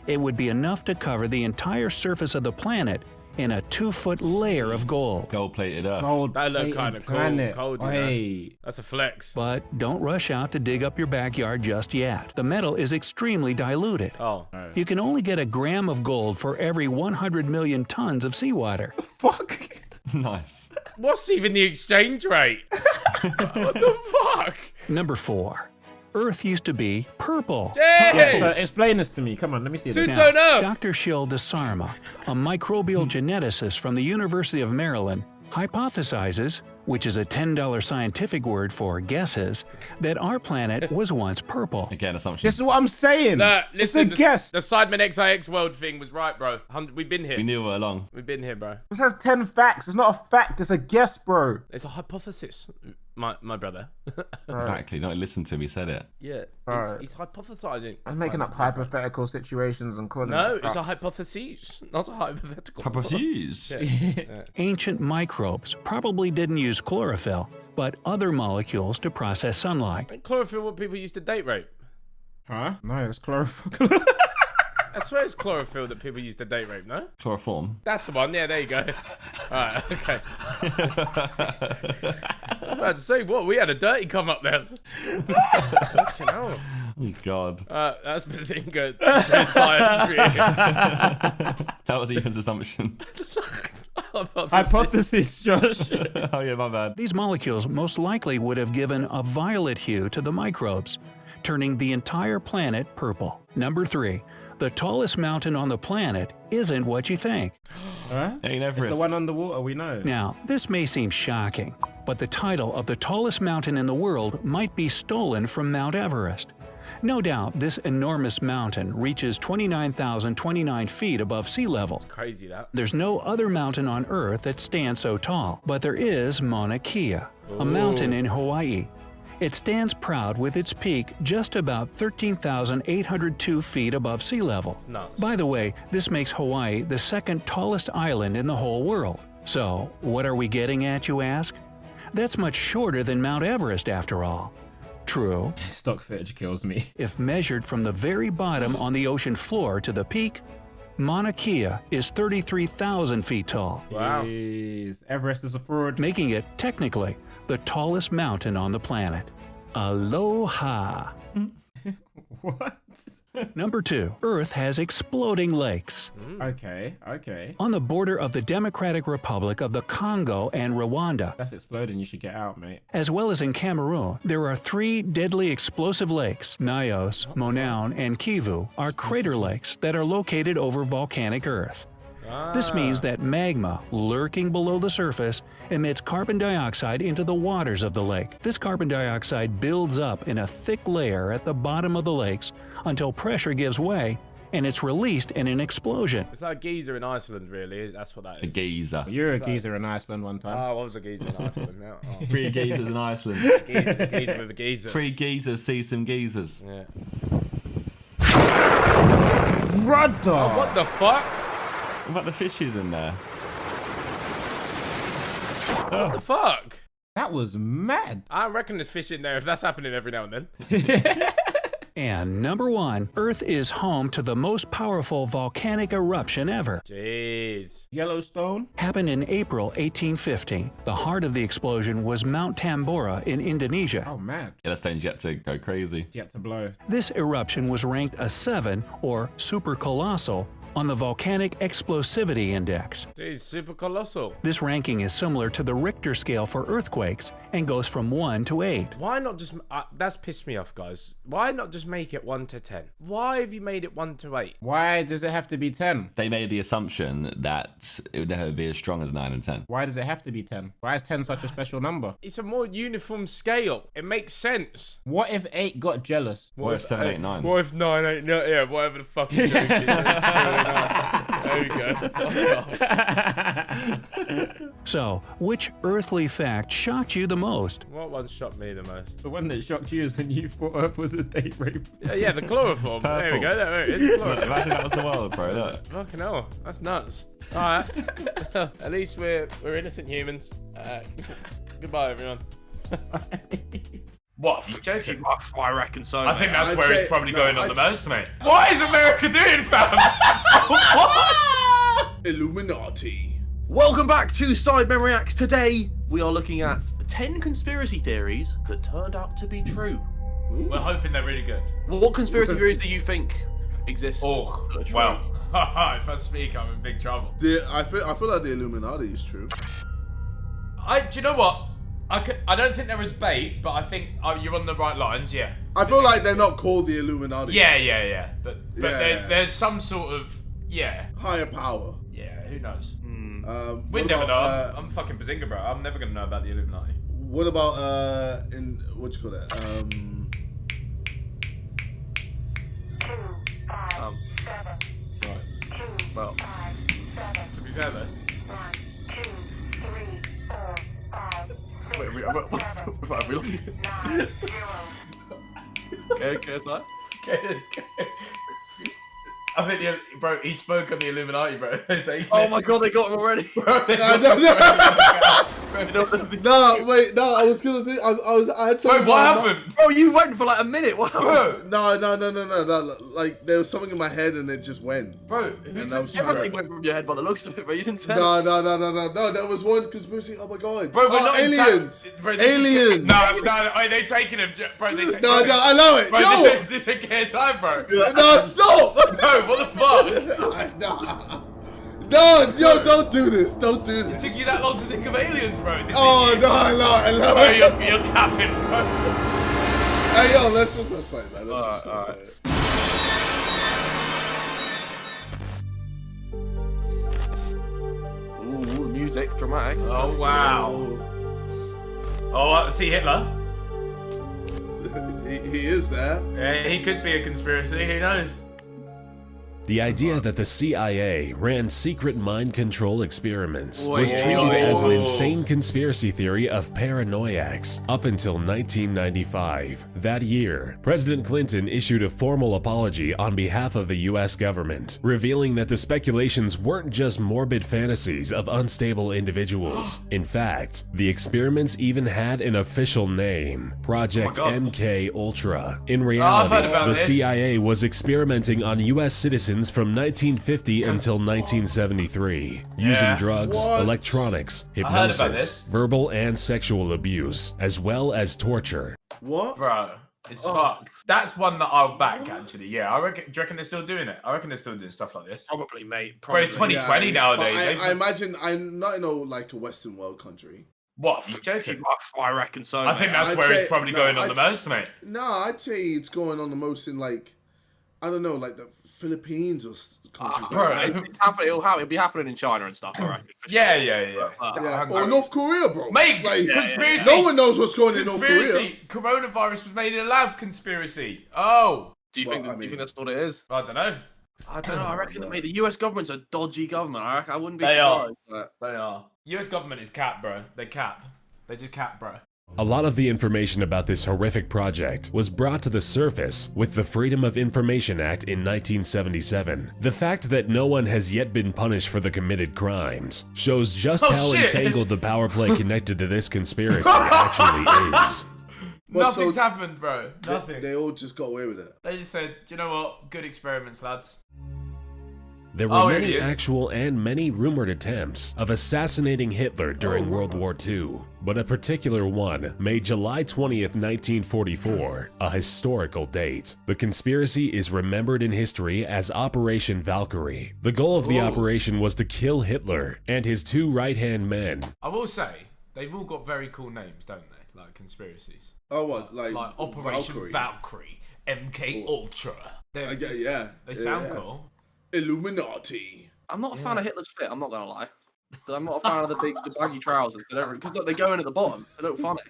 it would be enough to cover the entire surface of the planet in a 2-foot layer of gold. Gold-plated Earth. Gold That look kind of cool. planet. Cold, you know? Hey. That's a flex. But don't rush out to dig up your backyard just yet. The metal is extremely diluted. Oh. You can only get a gram of gold for every 100 million tons of seawater. Fuck. Nice. What's even the exchange rate? What the fuck? Number 4. Earth used to be purple. Dang! Yeah, so explain this to me. Come on, let me see this. Two-tone Earth. Dr. Shil DeSarma, a microbial geneticist from the University of Maryland, hypothesizes, which is a $10 scientific word for guesses, that our planet was once purple. Again, assumption. This is what I'm saying. Nah, listen, it's a guess. The Sidemen XIX world thing was right, bro. We've been here. We knew all along. We've been here, bro. This has 10 facts. It's not a fact. It's a guess, bro. It's a hypothesis, my brother. Exactly. No, listen to him. He said it. Yeah, Right. he's hypothesizing. I'm making up hypothetical situations and calling No, it it's a facts. hypothesis, not a hypothetical. Hypotheses. Ancient microbes probably didn't use chlorophyll, but other molecules to process sunlight. Ain't chlorophyll what people used to date rape? Huh? No, it's chlorophyll. I swear it's chlorophyll that people used to date rape, no? Chloroform. That's the one, yeah, there you go. Alright, okay. I'm about to say, what? We had a dirty come up there. Fucking hell. Oh, God. That's Bazinga science for you. That was Ethan's assumption. Hypothesis, Josh. Oh, yeah, my bad. These molecules most likely would have given a violet hue to the microbes, turning the entire planet purple. Number 3. The tallest mountain on the planet isn't what you think. Huh? Ain't It's Everest. the one underwater, we know. Now, this may seem shocking, but the title of the tallest mountain in the world might be stolen from Mount Everest. No doubt, this enormous mountain reaches 29,029 feet above sea level. Crazy, that. There's no other mountain on Earth that stands so tall, but there is Mauna Kea, a mountain in Hawaii. It stands proud with its peak just about 13,802 feet above sea level. Nuts. By the way, this makes Hawaii the second tallest island in the whole world. So, what are we getting at, you ask? That's much shorter than Mount Everest, after all. True, Stock footage kills me. if measured from the very bottom on the ocean floor to the peak, Mauna Kea is 33,000 feet tall, Wow. Jeez. Everest is a fraud. making it, technically, the tallest mountain on the planet. Aloha! What? Number 2. Earth has exploding lakes. Okay, okay. On the border of the Democratic Republic of the Congo and Rwanda, That's exploding. You should get out, mate. as well as in Cameroon, there are 3 deadly explosive lakes. Nyos, Monaun, and Kivu are crater lakes that are located over volcanic Earth. This means that magma, lurking below the surface, emits carbon dioxide into the waters of the lake. This carbon dioxide builds up in a thick layer at the bottom of the lakes until pressure gives way and it's released in an explosion. It's like a geezer in Iceland, really. That's what that is. A geezer. You were a geezer in Iceland one time. Oh, I was a geezer in Iceland now. Oh. 3 geezers in Iceland. Geezer with a geezer. 3 geezers see some geezers. Yeah. Brother! Oh, what the fuck? What about the fishes in there? What the fuck? That was mad. I reckon there's fish in there if that's happening every now and then. And number 1, Earth is home to the most powerful volcanic eruption ever. Jeez. Yellowstone? Happened in April 1850. The heart of the explosion was Mount Tambora in Indonesia. Oh, mad. Yellowstone's yet to go crazy. Yet to blow. This eruption was ranked a 7, or super colossal, on the Volcanic Explosivity Index. Jeez, super colossal. This ranking is similar to the Richter scale for earthquakes and goes from 1 to 8. Why not just... that's pissed me off, guys. Why not just make it 1 to 10? Why have you made it 1 to 8? Why does it have to be 10? They made the assumption that it would never be as strong as 9 and 10. Why does it have to be 10? Why is 10 such a special number? It's a more uniform scale. It makes sense. What if 8 got jealous? What if 7, 8, 9? What if 9, 8, 9? Yeah, whatever the fuck you're joking. That's silly enough. There we go. Fuck off. So, which earthly fact shocked you the most. What one shocked me the most? The one that shocked you is when you thought Earth was a date rape. Yeah, the chloroform. There we go. There it is. Chloroform. Imagine that was the world, bro. Look. Fucking hell, that's nuts. All right. At least we're innocent humans. Goodbye, everyone. What? Are you joking? I reckon so. I think that's I'd where say- it's probably no, going on I'd- the most, mate. What is America doing, fam? What? Illuminati. Welcome back to Sidemen Reacts. Today we are looking at 10 conspiracy theories that turned out to be true. We're hoping they're really good. What conspiracy theories do you think exist? Oh, that are true? well. If I speak, I'm in big trouble. I feel like the Illuminati is true. Do you know what? I don't think there is bait, but I think you're on the right lines, yeah. I feel like they're not called the Illuminati. Yeah. But Yeah. there's some sort of, Higher power. Yeah, who knows? What We never know. about, I'm fucking Bazinga, bro. I'm never going to know about the Illuminati. what about what you call it? Well, To be fair, though. wait, have we lost it? Okay, sorry. Okay. I think, bro, he spoke on the Illuminati, bro. Oh my god, they got him already. No, wait, no. I was gonna think. I had something. Wait, what happened? Bro, you went for like a minute. What happened? No. Like there was something in my head and it just went. Bro, And I was Everything went from your head by the looks of it, bro. You didn't say it. No. That was one conspiracy. Oh my god. Bro, we're oh, not aliens. Bro, this Aliens. No, they taking him, bro. They taking No, I know it. Bro, Yo. this ain't KSI, bro. No, stop. No, what the fuck? No, yo, don't do this. Don't do It this. took you that long to think of aliens, bro. This Oh ain't no, I know Bro, it. you're capping, bro. Hey, yo, let's play, man. Let's Alright. play. Ooh, music, dramatic. Oh, wow. Oh, see Hitler? He is there. Yeah, he could be a conspiracy, who knows? The idea that the CIA ran secret mind control experiments was Oi, treated oi, as an oi. insane conspiracy theory of paranoiacs up until 1995. That year, President Clinton issued a formal apology on behalf of the US government, revealing that the speculations weren't just morbid fantasies of unstable individuals. In fact, the experiments even had an official name, Project MK Ultra. In reality, heard about the this. CIA was experimenting on US citizens from 1950 until 1973, using drugs, What? electronics, I heard about hypnosis, this. verbal and sexual abuse, as well as torture. What? Bro, it's fucked. That's one that I'll back, actually. Yeah, do you reckon they're still doing it? I reckon they're still doing stuff like this. Probably, mate. Bro, it's Probably. 2020 Yeah, nowadays. but I imagine I'm not in a Western world country. What? Are you joking? I reckon so. I think mate. that's I'd where say- it's probably no, going on I'd- the most, mate. No, I'd say it's going on the most in like, I don't know, like the Philippines or countries bro, like that. It'll be happening in China and stuff, I reckon. for Yeah. sure. Yeah. Or North Korea, bro. Mate, like, conspiracy. no one knows what's going on in North Korea. Conspiracy. Coronavirus was made in a lab. Conspiracy. Oh. Do you Well, think? I Do you mean- think that's what it is? I don't know. I don't know. I reckon that, mate, the US government's a dodgy government. I wouldn't be They are. surprised. But... They are. US government is cap, bro. They cap. They just cap, bro. A lot of the information about this horrific project was brought to the surface with the Freedom of Information Act in 1977. The fact that no one has yet been punished for the committed crimes shows just Oh, how shit. entangled the power play connected to this conspiracy actually is. Well, Nothing's so happened, bro. Nothing. They all just got away with it. They just said, do you know what? Good experiments, lads. There Oh, were here many he is. actual and many rumored attempts of assassinating Hitler during World War II, but a particular one made July 20th, 1944, a historical date. The conspiracy is remembered in history as Operation Valkyrie. The goal of the Ooh. operation was to kill Hitler and his two right-hand men. I will say, they've all got very cool names, don't they? Like conspiracies. Oh, what? Like Operation Valkyrie, MK Ultra. They're just- yeah. They sound yeah. cool. Illuminati. I'm not a fan of Hitler's fit. I'm not gonna lie. I'm not a fan of the baggy trousers. Because look, they go in at the bottom. They look funny.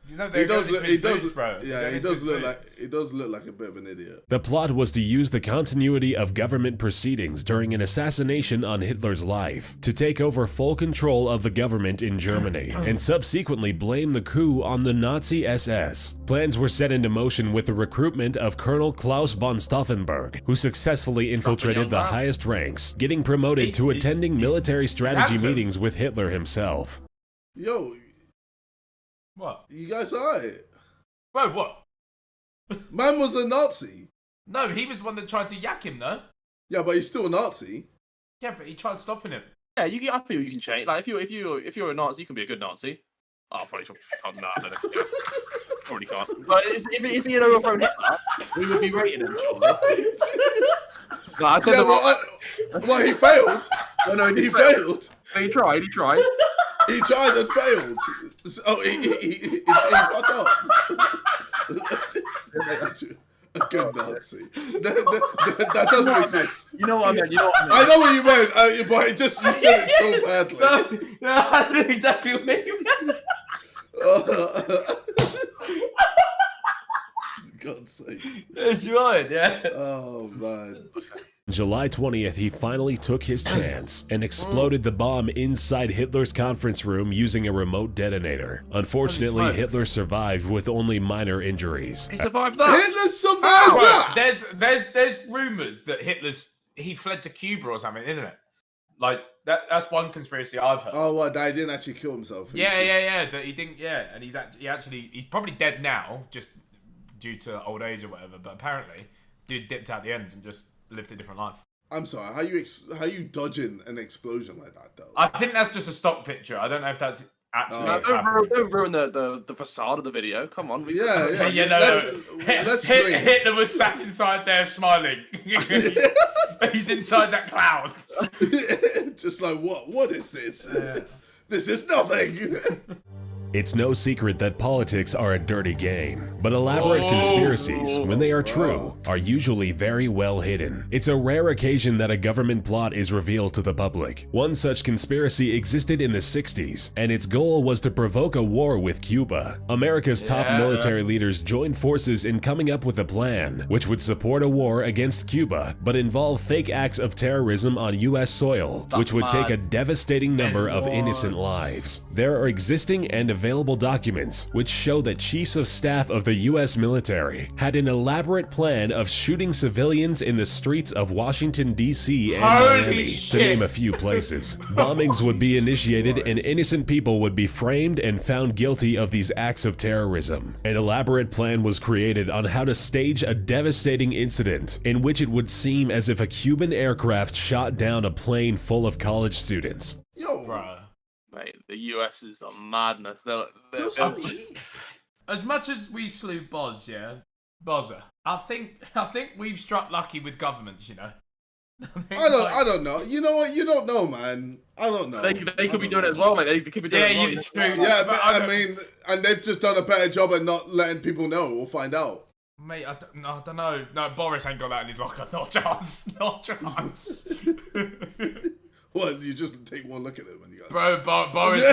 You know, He does look. bro. Yeah, he does look like. He does look like a bit of an idiot. The plot was to use the continuity of government proceedings during an assassination on Hitler's life to take over full control of the government in Germany and subsequently blame the coup on the Nazi SS. Plans were set into motion with the recruitment of Colonel Klaus von Stauffenberg, who successfully infiltrated the highest ranks, getting promoted to attending military strategy meetings with Hitler himself. Yo. What? You guys alright? Bro, what? Man was a Nazi. No, he was the one that tried to yak him, though. Yeah, but he's still a Nazi. Yeah, but he tried stopping him. Yeah, I feel you can change. Like if you're a Nazi, you can be a good Nazi. Oh, I probably can't. No, I don't know. Yeah. Probably can't. But if he had overthrown Hitler, we would be rating him. No, I said well, he failed. No, he failed. He tried. He tried and failed. So he fucked up. A good Nazi. That doesn't exist. You know what I meant. I know what you meant, but you said it so badly. No, I knew exactly what you meant. God's sake. That's right, yeah. Oh, man. July 20th, he finally took his chance and exploded the bomb inside Hitler's conference room using a remote detonator. Unfortunately, Hitler survived with only minor injuries. He survived that? Hitler survived that? There's rumors that he fled to Cuba or something, isn't it? Like, that's one conspiracy I've heard. Oh, what? That he didn't actually kill himself? Yeah. That he didn't, and he's probably dead now, just due to old age or whatever, but apparently, dude dipped out the ends and just lived a different life. I'm sorry, how you dodging an explosion like that, though? I think that's just a stock picture. I don't know if that's actually... Don't ruin the facade of the video. Come on. Let's drink. Hitler was sat inside there smiling. He's inside that cloud. Just like, what is this? This is nothing. It's no secret that politics are a dirty game, but elaborate conspiracies, when they are true, are usually very well hidden. It's a rare occasion that a government plot is revealed to the public. One such conspiracy existed in the 60s, and its goal was to provoke a war with Cuba. America's top military leaders joined forces in coming up with a plan, which would support a war against Cuba, but involve fake acts of terrorism on US soil, which would take a devastating number of innocent lives. There are existing and available documents which show that chiefs of staff of the US military had an elaborate plan of shooting civilians in the streets of Washington, D.C. and Miami, to name a few places. Bombings would be initiated and innocent people would be framed and found guilty of these acts of terrorism. An elaborate plan was created on how to stage a devastating incident in which it would seem as if a Cuban aircraft shot down a plane full of college students. Yo, bro. Mate, the US is a madness. As much as we slew Bozza, I think we've struck lucky with governments, you know. I don't know. You know what? You don't know, man. I don't know. They could be doing it as well, mate. They could be doing it as well. True. Yeah, but I mean, and they've just done a better job at not letting people know or find out. Mate, I don't know. No, Boris ain't got that in his locker. Not a chance. Not a chance. What, you just take one look at him and you go... Bro, Boris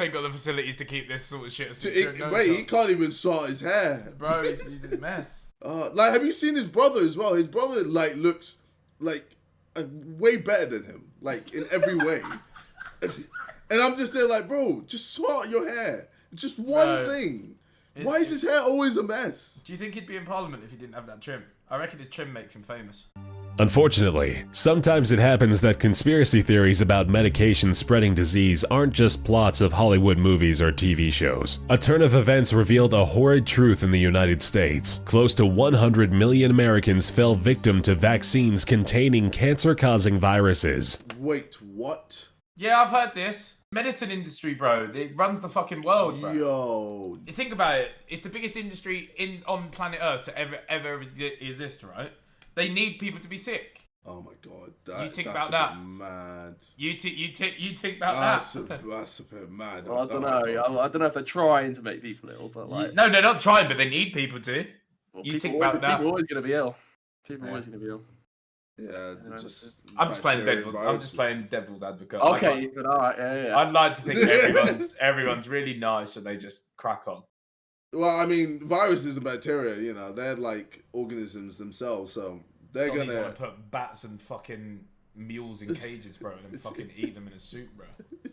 ain't got the facilities to keep this sort of shit. He can't even sort his hair. Bro, he's in a mess. Like, have you seen his brother as well? His brother, like, looks, like, way better than him. Like, in every way. And I'm just there like, bro, just sort your hair. Just one thing. Why is his hair always a mess? Do you think he'd be in Parliament if he didn't have that trim? I reckon his trim makes him famous. Unfortunately, sometimes it happens that conspiracy theories about medication spreading disease aren't just plots of Hollywood movies or TV shows. A turn of events revealed a horrid truth in the United States. Close to 100 million Americans fell victim to vaccines containing cancer-causing viruses. Wait, what? Yeah, I've heard this. Medicine industry, bro. It runs the fucking world, bro. Yo. Think about it. It's the biggest industry on planet Earth to ever exist, right? They need people to be sick. Oh my god, you think that's about that. Mad. You think about that. That's a bit mad. Well, I don't know. I don't know if they're trying to make people ill, but like. No, they're not trying, but they need people to. Well, you think about that. People are always going to be ill. People are always going to be ill. Yeah, I'm just playing devil's advocate. Okay, but all right, yeah. I'd like to think everyone's really nice and they just crack on. Well, I mean, viruses and bacteria, you know, they're like organisms themselves, so they're Donnie's gonna wanna put bats and fucking mules in cages, bro, and then fucking eat them in a soup, bro.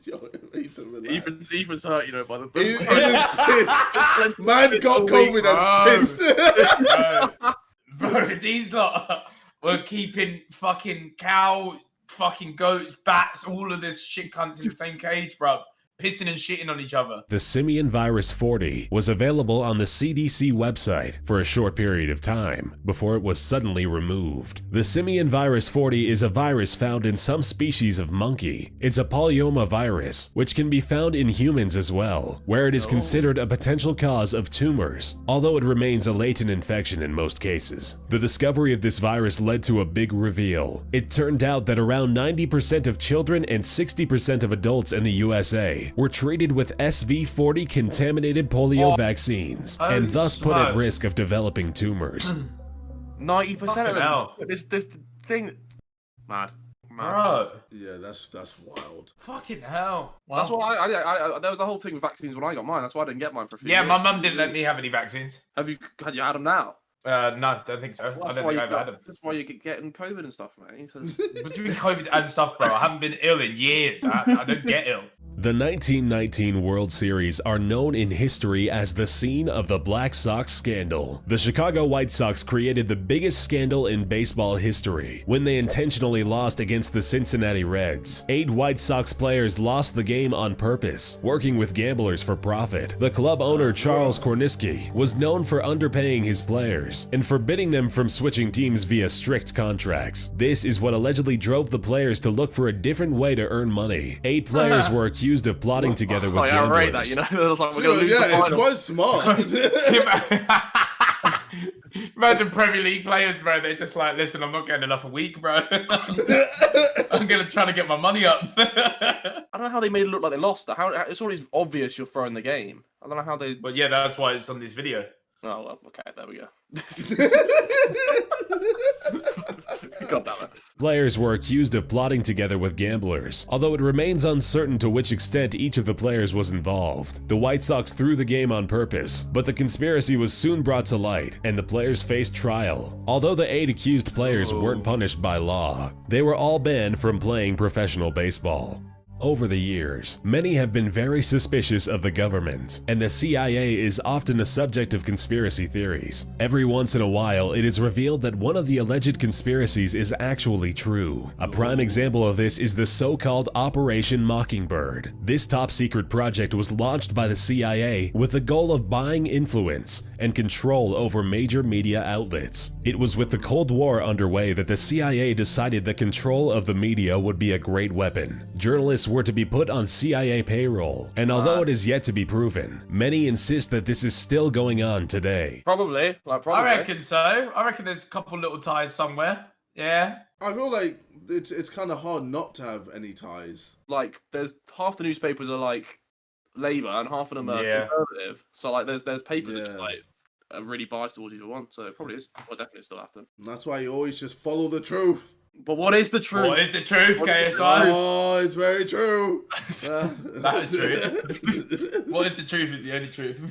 Yo, Ethan's hurt, you know, by the Ethan's pissed. Man got COVID that's pissed. Bro, these lot were keeping fucking cow, fucking goats, bats, all of this shit cunts in the same cage, bro. Pissing and shitting on each other. The simian virus 40 was available on the CDC website for a short period of time before it was suddenly removed. The simian virus 40 is a virus found in some species of monkey. It's a polyoma virus, which can be found in humans as well, where it is considered a potential cause of tumors, although it remains a latent infection in most cases. The discovery of this virus led to a big reveal. It turned out that around 90% of children and 60% of adults in the USA were treated with SV40 contaminated polio vaccines, and thus put at risk of developing tumors. 90% of them. This thing, mad. Bro. Yeah, that's wild. Fucking hell. Well, that's why I there was a whole thing with vaccines when I got mine. That's why I didn't get mine for a few years. Yeah, my mum didn't let me have any vaccines. Had you had them now? No, don't think so. Well, I don't think I've had them. That's why you're getting COVID and stuff, mate. So... What do you mean COVID and stuff, bro? I haven't been ill in years. I don't get ill. The 1919 World Series are known in history as the scene of the Black Sox scandal. The Chicago White Sox created the biggest scandal in baseball history when they intentionally lost against the Cincinnati Reds. 8 White Sox players lost the game on purpose, working with gamblers for profit. The club owner Charles Korniski was known for underpaying his players and forbidding them from switching teams via strict contracts. This is what allegedly drove the players to look for a different way to earn money. 8 players were accused of plotting together with gamblers. I rate that, you know. It was like, we're gonna lose the it's final. quite smart. Imagine Premier League players, bro. They're just like, listen, I'm not getting enough a week, bro. I'm gonna try to get my money up. I don't know how they made it look like they lost. It's always obvious you're throwing the game. I don't know how they. But yeah, that's why it's on this video. Oh, well, okay, there we go. God damn it. Players were accused of plotting together with gamblers, although it remains uncertain to which extent each of the players was involved. The White Sox threw the game on purpose, but the conspiracy was soon brought to light, and the players faced trial. Although the 8 accused players weren't punished by law, they were all banned from playing professional baseball. Over the years, many have been very suspicious of the government, and the CIA is often a subject of conspiracy theories. Every once in a while, it is revealed that one of the alleged conspiracies is actually true. A prime example of this is the so-called Operation Mockingbird. This top-secret project was launched by the CIA with the goal of buying influence and control over major media outlets. It was with the Cold War underway that the CIA decided that control of the media would be a great weapon. Journalists were to be put on CIA payroll, and although it is yet to be proven, many insist that this is still going on today. Probably. I reckon so. I reckon there's a couple little ties somewhere. Yeah. I feel like it's kind of hard not to have any ties. There's half the newspapers are like Labour and half of them are Conservative. So there's papers that just are really biased towards either one. So it probably is. Will definitely still happen. And that's why you always just follow the truth. But what is the truth? What is the truth, KSI? Oh, it's very true. That is true. What is the truth is the only truth.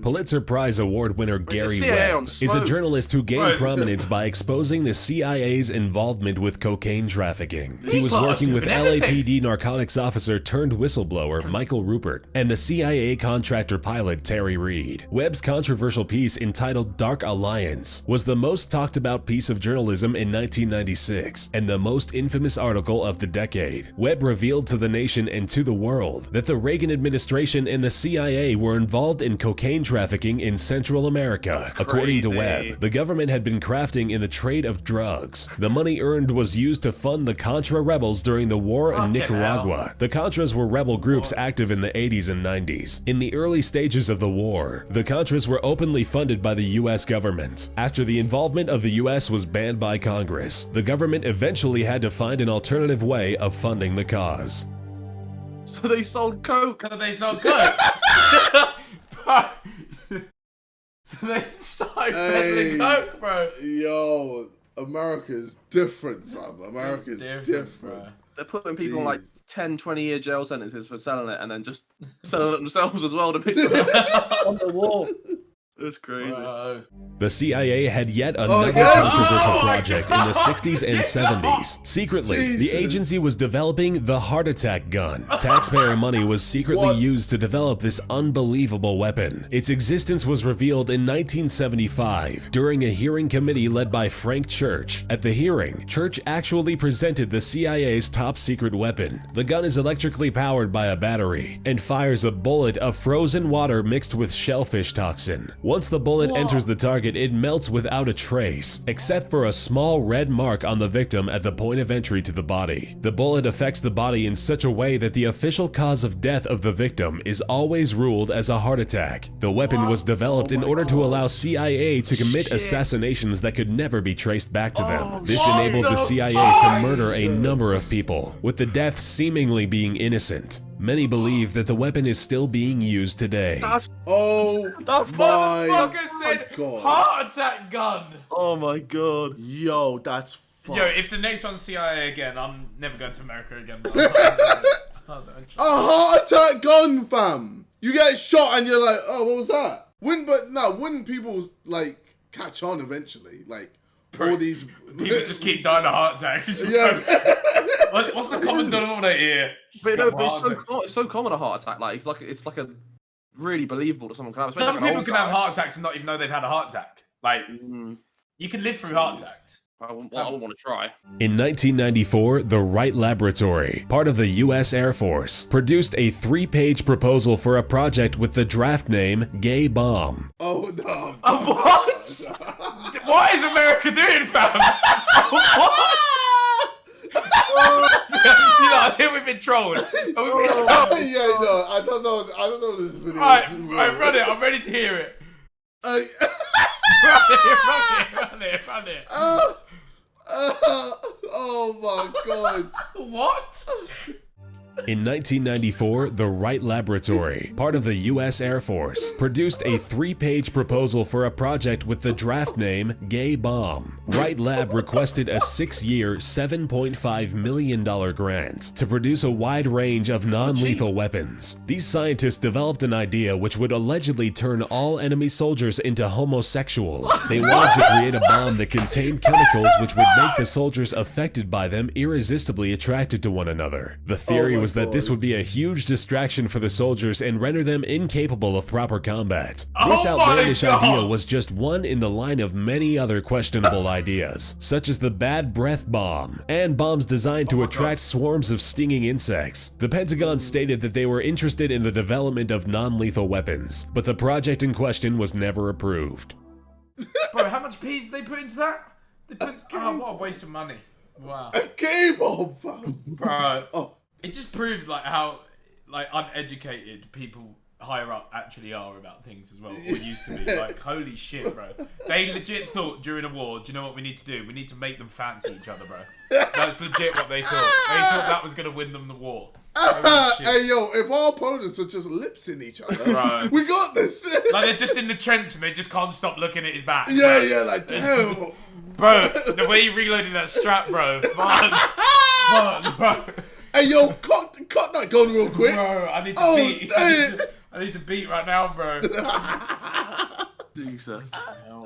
Pulitzer Prize Award winner Gary Webb is a journalist who gained prominence by exposing the CIA's involvement with cocaine trafficking. He was working with LAPD narcotics officer turned whistleblower Michael Rupert and the CIA contractor pilot Terry Reid. Webb's controversial piece entitled Dark Alliance was the most talked about piece of journalism in 1996 and the most infamous article of the decade. Webb revealed to the nation and to the world that the Reagan administration and the CIA were involved in cocaine trafficking in Central America. According to Webb, the government had been crafting in the trade of drugs. The money earned was used to fund the Contra rebels during the war in Nicaragua. The Contras were rebel groups active in the 80s and 90s. In the early stages of the war, the Contras were openly funded by the US government. After the involvement of the US was banned by Congress, the government eventually had to find an alternative way of funding the cause. So they sold coke. So they started peddling coke, bro. Yo, America's different, fam. America's different. They're putting people on 10, 20-year jail sentences for selling it and then just selling it themselves as well to people on the wall. That's crazy. The CIA had yet another controversial project in the 60s and 70s. Secretly, the agency was developing the heart attack gun. Taxpayer money was secretly used to develop this unbelievable weapon. Its existence was revealed in 1975 during a hearing committee led by Frank Church. At the hearing, Church actually presented the CIA's top secret weapon. The gun is electrically powered by a battery and fires a bullet of frozen water mixed with shellfish toxin. Once the bullet enters the target, it melts without a trace, except for a small red mark on the victim at the point of entry to the body. The bullet affects the body in such a way that the official cause of death of the victim is always ruled as a heart attack. The weapon was developed in order to allow CIA to commit assassinations that could never be traced back to them. This enabled the CIA to murder a number of people, with the deaths seemingly being innocent. Many believe that the weapon is still being used today. That's my motherfucker said God. heart attack gun. Oh my God. Yo, that's fucked. Yo, if the next one's CIA again, I'm never going to America again. A heart attack gun, fam. You get shot and you're like, oh, what was that? Wouldn't people like catch on eventually? Like all these people just keep dying of heart attacks. Yeah. What's the common denominator here? But no, but it's so common a heart attack. Like it's like a really believable that someone can have. Some people can have heart attacks and not even know they've had a heart attack. Like you can live through heart attacks. I wouldn't want to try. In 1994, the Wright Laboratory, part of the U.S. Air Force, produced a 3-page proposal for a project with the draft name Gay Bomb. Oh no! What? What is America doing, fam? What? You know, I think we've been trolled. Yeah, no, I don't know this video. Right, run it. I'm ready to hear it. Run it. Oh my God. What? In 1994, the Wright Laboratory, part of the U.S. Air Force, produced a 3-page proposal for a project with the draft name Gay Bomb. Wright Lab requested a 6-year, $7.5 million grant to produce a wide range of non-lethal weapons. These scientists developed an idea which would allegedly turn all enemy soldiers into homosexuals. They wanted to create a bomb that contained chemicals which would make the soldiers affected by them irresistibly attracted to one another. The theory was that this would be a huge distraction for the soldiers and render them incapable of proper combat. This outlandish idea was just one in the line of many other questionable ideas, such as the bad breath bomb, and bombs designed to attract swarms of stinging insects. The Pentagon stated that they were interested in the development of non-lethal weapons, but the project in question was never approved. Bro, how much peas did they put into that? What a waste of money. Wow. A gay bomb, fam. Bro. It just proves like how uneducated people higher up actually are about things as well, or used to be. Like, holy shit, bro. They legit thought during a war, do you know what we need to do? We need to make them fancy each other, bro. That's legit what they thought. They thought that was going to win them the war. Hey, yo, if our opponents are just lips in each other, bro, we got this. Like, they're just in the trench and they just can't stop looking at his back. Yeah, like, damn. Bro, the way he reloaded that strap, bro. Fun, bro. Hey, yo, cut that gun real quick. Bro, I need to beat. I need to beat right now, bro. Jesus. I'm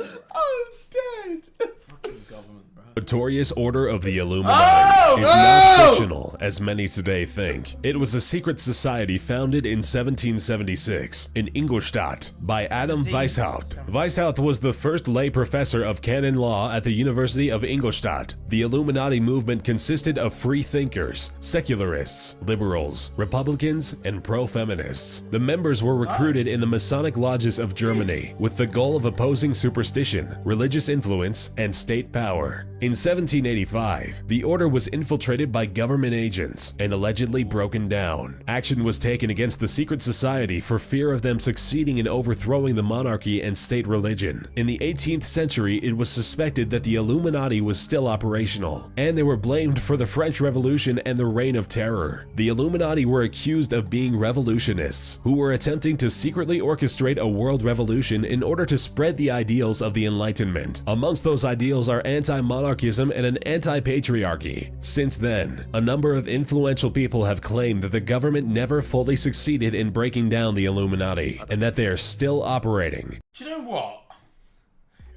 dead. Fucking government, bro. Notorious Order of the Illuminati is not fictional, as many today think. It was a secret society founded in 1776 in Ingolstadt by Adam Weishaupt. Weishaupt was the first lay professor of canon law at the University of Ingolstadt. The Illuminati movement consisted of free thinkers, secularists, liberals, Republicans, and pro-feminists. The members were recruited in the Masonic lodges of Germany with the goal of opposing superstition, religious influence, and state power. In 1785, the order was infiltrated by government agents and allegedly broken down. Action was taken against the secret society for fear of them succeeding in overthrowing the monarchy and state religion. In the 18th century, it was suspected that the Illuminati was still operational, and they were blamed for the French Revolution and the Reign of Terror. The Illuminati were accused of being revolutionists who were attempting to secretly orchestrate a world revolution in order to spread the ideals of the Enlightenment. Amongst those ideals are anti-monarchy anarchism and an anti-patriarchy. Since then, a number of influential people have claimed that the government never fully succeeded in breaking down the Illuminati, and that they are still operating. Do you know what?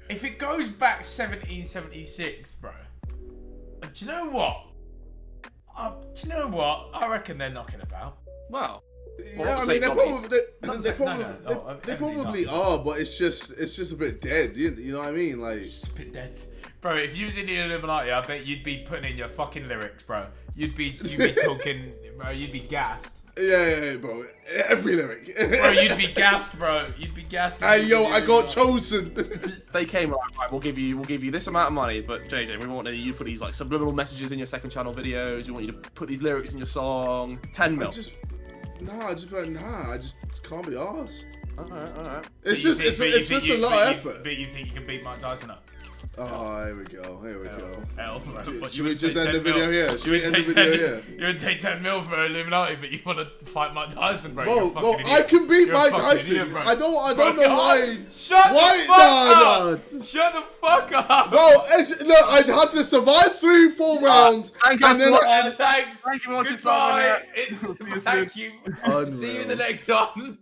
If it goes back 1776, bro, do you know what? I reckon they're knocking about. Wow. Yeah, I mean, they probably are, but it's just a bit dead. You know what I mean? Like, it's a bit dead, bro. If you was in the Illuminati, I bet you'd be putting in your fucking lyrics, bro. You'd be talking, bro. You'd be gassed. Yeah, bro. Every lyric. Bro, you'd be gassed, bro. You'd be gassed. Hey, yo, I got chosen. They came right. We'll give you this amount of money, but JJ, we want you to put these like subliminal messages in your second channel videos. We want you to put these lyrics in your song. 10 mil. I just can't be arsed. Alright. It's just a lot of effort. But you think you can beat Mike Tyson up? Oh, here we go. Should we just end the video here? You would take 10 mil for Illuminati, but you want to fight Mike Tyson, bro? Bro, I can beat Mike Tyson. Idiot, I don't know why. Shut the fuck up! Shut the fuck up! Bro, look, I had to survive 3-4 rounds. Thank you for watching. Goodbye. Thank you. See you in the next one.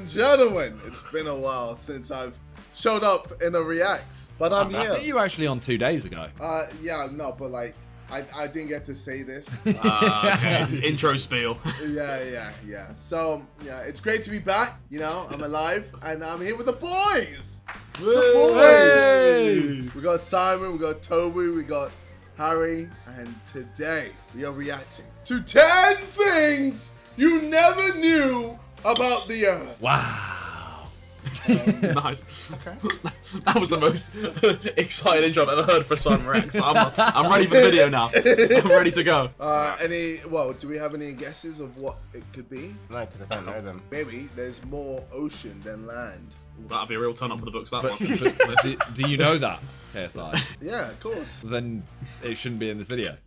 Gentlemen, it's been a while since I've showed up in a Reacts, but I'm here. I think you were actually on 2 days ago. Yeah, no, but like, I didn't get to say this. Okay, this is intro spiel. Yeah. So, yeah, it's great to be back. You know, I'm alive, and I'm here with the boys. We got Simon, we got Toby, we got Harry, and today we are reacting to 10 things you never knew about the Earth. Wow. Nice. Okay. That was the most exciting intro I've ever heard for Simon Rex. But I'm ready for the video now. I'm ready to go. Do we have any guesses of what it could be? No, because I don't know them. Maybe there's more ocean than land. That'd be a real turn up for the books, that one. But do you know that, KSI? Yeah, of course. Then it shouldn't be in this video.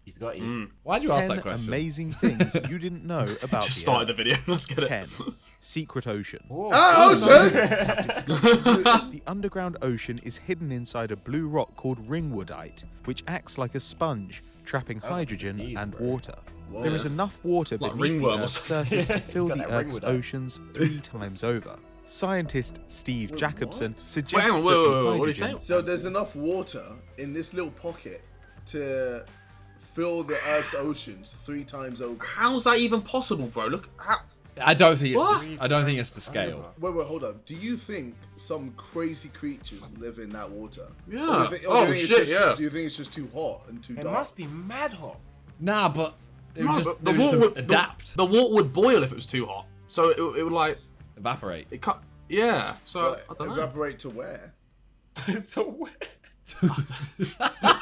He's got you. Why'd you ask that question? Amazing things you didn't know about Just started the video. Let's get it. 10. Secret ocean. Ocean! The underground ocean is hidden inside a blue rock called ringwoodite, which acts like a sponge, trapping hydrogen and water. Whoa. There is enough water Like beneath the ringworm or Earth's something. surface to fill the Got that Earth's ringwoodite. oceans 3 times over. Scientist Steve Jacobson suggests Wait, that the what did he hydrogen... say? So there's enough water in this little pocket to fill the Earth's oceans 3 times over. How's that even possible, bro? Look, how... I don't think it's to scale. Wait, hold on. Do you think some crazy creatures live in that water? Yeah. Or do you think Oh, Do you think it's just too hot and too It dark? must be mad hot. Nah, but it No, would but just, it would just adapt. The water would boil if it was too hot. So it would like... Evaporate. It cut... Yeah, so But I don't know. evaporate to where?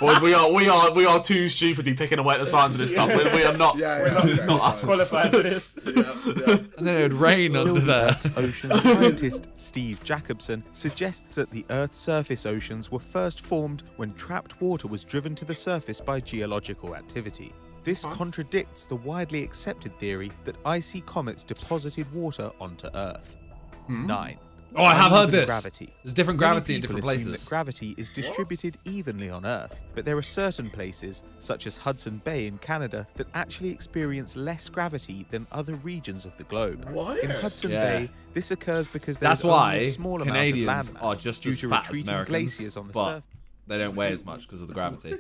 Boys, we are too stupid to be picking away at the science of this stuff. We are not. It's not us. Qualified for this. And then it would rain under Building there. Earth's ocean, scientist Steve Jacobson suggests that the Earth's surface oceans were first formed when trapped water was driven to the surface by geological activity. This contradicts the widely accepted theory that icy comets deposited water onto Earth. 9. Oh, I have heard Uneven this. Gravity. There's different Many gravity in people different assume places. that gravity is distributed evenly on Earth, but there are certain places, such as Hudson Bay in Canada, that actually experience less gravity than other regions of the globe. What? In Hudson Yeah. Bay, this occurs because there That's is only why a small Canadians amount of landmass are just due as to fat as retreating Americans, glaciers on the but surface. they don't weigh as much because of the gravity.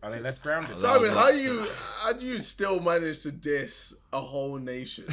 Are they less grounded? Simon, how do you still manage to diss a whole nation?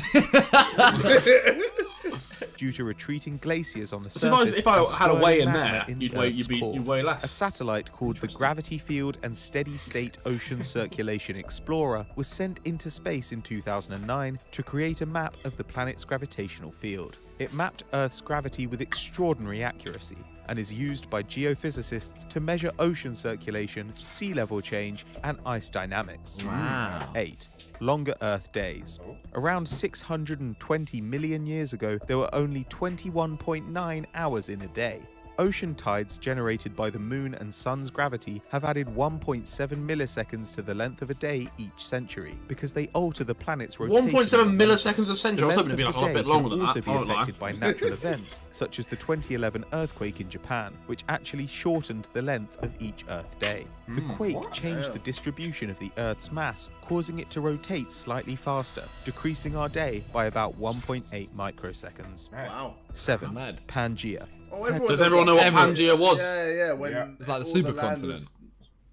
Due due to retreating glaciers on the So surface. if I and had a weigh in swirling there, magma in the Earth's core. you'd weigh A less. satellite called the Gravity Field and Steady State Ocean Circulation Explorer was sent into space in 2009 to create a map of the planet's gravitational field. It mapped Earth's gravity with extraordinary accuracy and is used by geophysicists to measure ocean circulation, sea level change, and ice dynamics. Wow. 8. Longer Earth days. Around 620 million years ago, there were only 21.9 hours in a day. Ocean tides generated by the moon and sun's gravity have added 1.7 milliseconds to the length of a day each century because they alter the planet's rotation. 1.7 milliseconds a century. I was The hoping to be length like of a the bit day longer can than also that. be I won't lie. affected by natural events, such as the 2011 earthquake in Japan, which actually shortened the length of each Earth day. The quake changed the distribution of the Earth's mass, causing it to rotate slightly faster, decreasing our day by about 1.8 microseconds. Wow. 7. Mad. Pangaea. Oh, everyone Does everyone know what Pangaea was? Yeah. When It's like the all land supercontinent. was-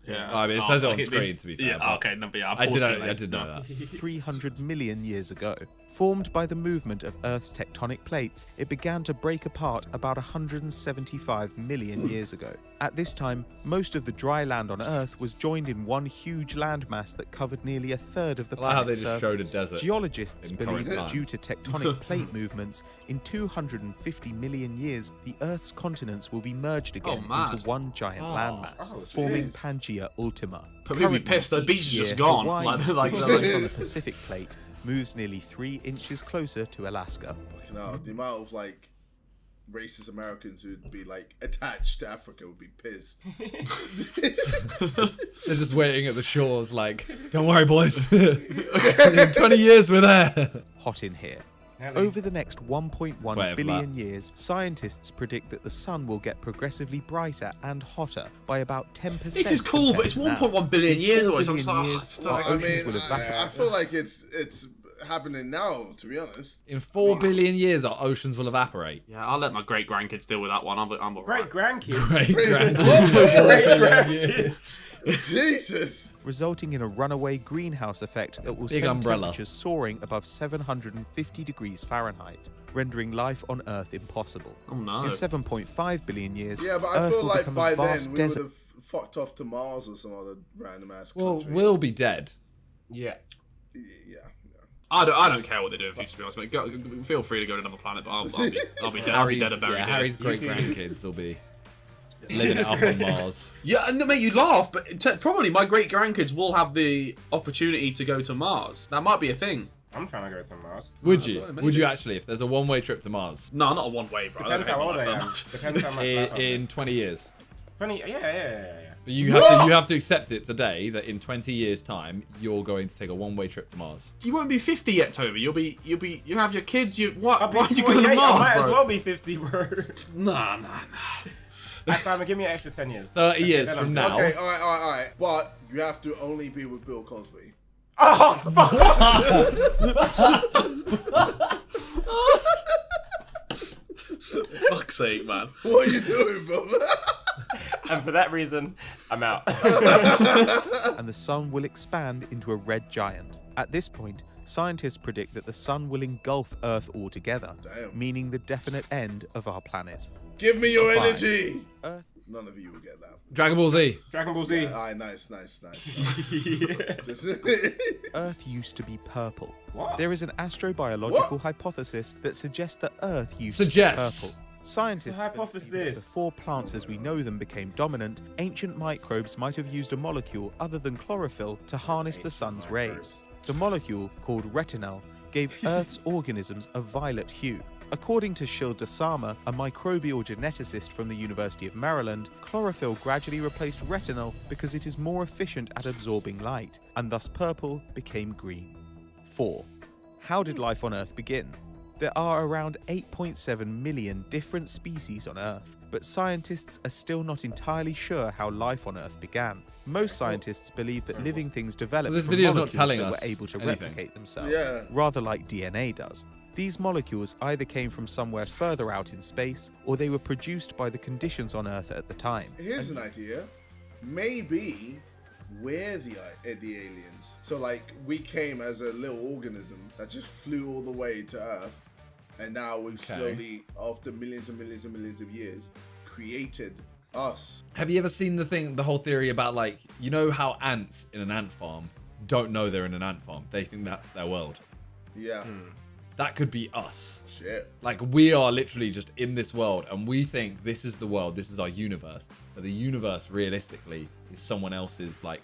Yeah. I mean, it says it on screen, to be fair. Yeah, but okay, no, but yeah, I did paused know, it I did know that. 300 million years ago. Formed by the movement of Earth's tectonic plates, it began to break apart about 175 million years ago. At this time, most of the dry land on Earth was joined in one huge landmass that covered nearly a third of the I like how planet's they just showed a surface. desert Geologists in believe current that time. due to tectonic plate movements, in 250 million years, the Earth's continents will be merged again mad. into one giant landmass, oh, forming jeez. Pangaea Ultima. But we'd be Currently, pissed, the each beach is just year, gone. Hawaii, Like, which sits on the Pacific plate, moves nearly 3 inches closer to Alaska. Fucking hell, the amount of like racist Americans who'd be like attached to Africa would be pissed. They're just waiting at the shores like, don't worry, boys. In 20 years, we're there. Hot in here. Over the next 1.1 Swear for billion years, scientists predict that the sun will get progressively brighter and hotter by about 10%. This is cool, but it's 1.1 billion years away. So I'm just like, oh, it's Well, like, I oceans mean, will evaporate. I feel like it's happening now, to be honest. In 4 billion years, our oceans will evaporate. yeah, I'll let my great grandkids deal with that one. I'm all right. Great-grandkids. Great-grandkids. Jesus. resulting in a runaway greenhouse effect that will Big send umbrella. temperatures soaring above 750 degrees Fahrenheit, rendering life on Earth impossible. Oh no. In 7.5 billion years, Yeah, but I Earth feel will like become by a then vast we would desert. have fucked off to Mars or some other random ass Well, country. we'll be dead. Yeah. Yeah. I don't care what they do in the future, to be honest, mate. Feel free to go to another planet, but I'll be dead. I'll be dead and buried. Yeah, here. Harry's great grandkids will be living it up on Mars. Yeah, and mate, you laugh, but probably my great grandkids will have the opportunity to go to Mars. That might be a thing. I'm trying to go to Mars. Would you? Would you actually, if there's a one-way trip to Mars? No, not a one-way, bro. Depends how old I am. Depends how much life I've In 20 years. 20. Yeah. But you have to accept it today that in 20 years' time you're going to take a one-way trip to Mars. You won't be 50 yet, Toby. You have your kids. Why I'll be are you going to 48, Mars, I might bro? as well be 50, bro. Nah. Simon, give me an extra 10 years. 30 years then from I'm now. Okay, all right. But you have to only be with Bill Cosby. Oh, fuck! Fuck's sake, man. What are you doing, brother? And for that reason, I'm out. And the sun will expand into a red giant. At this point, scientists predict that the sun will engulf Earth altogether, Damn. meaning the definite end of our planet. Give me your Fine. energy. Earth. None of you will get that. Dragon Ball Z. Dragon Ball Z. Yeah, all right, nice. Just- Earth used to be purple. What? There is an astrobiological hypothesis that suggests that Earth used Suggests. to be purple. Scientists It's a hypothesis. believe that before plants as we know them became dominant, ancient microbes might have used a molecule other than chlorophyll to harness the sun's rays. The molecule, called retinal, gave Earth's organisms a violet hue. According to Shil Dasama, a microbial geneticist from the University of Maryland, chlorophyll gradually replaced retinal because it is more efficient at absorbing light, and thus purple became green. 4. How did life on Earth begin? There are around 8.7 million different species on Earth, but scientists are still not entirely sure how life on Earth began. Most scientists believe that living things developed So this from video's not molecules telling that were us able to anything. replicate themselves, Yeah. rather like DNA does. These molecules either came from somewhere further out in space, or they were produced by the conditions on Earth at the time. Here's an idea. Maybe we're the aliens. So like we came as a little organism that just flew all the way to Earth, And now we've slowly, after millions and millions and millions of years, created us. Have you ever seen the whole theory about, like, you know how ants in an ant farm don't know they're in an ant farm? They think that's their world. Yeah. That could be us. Shit. Like, we are literally just in this world, and we think this is the world, this is our universe. But the universe, realistically, is someone else's, like,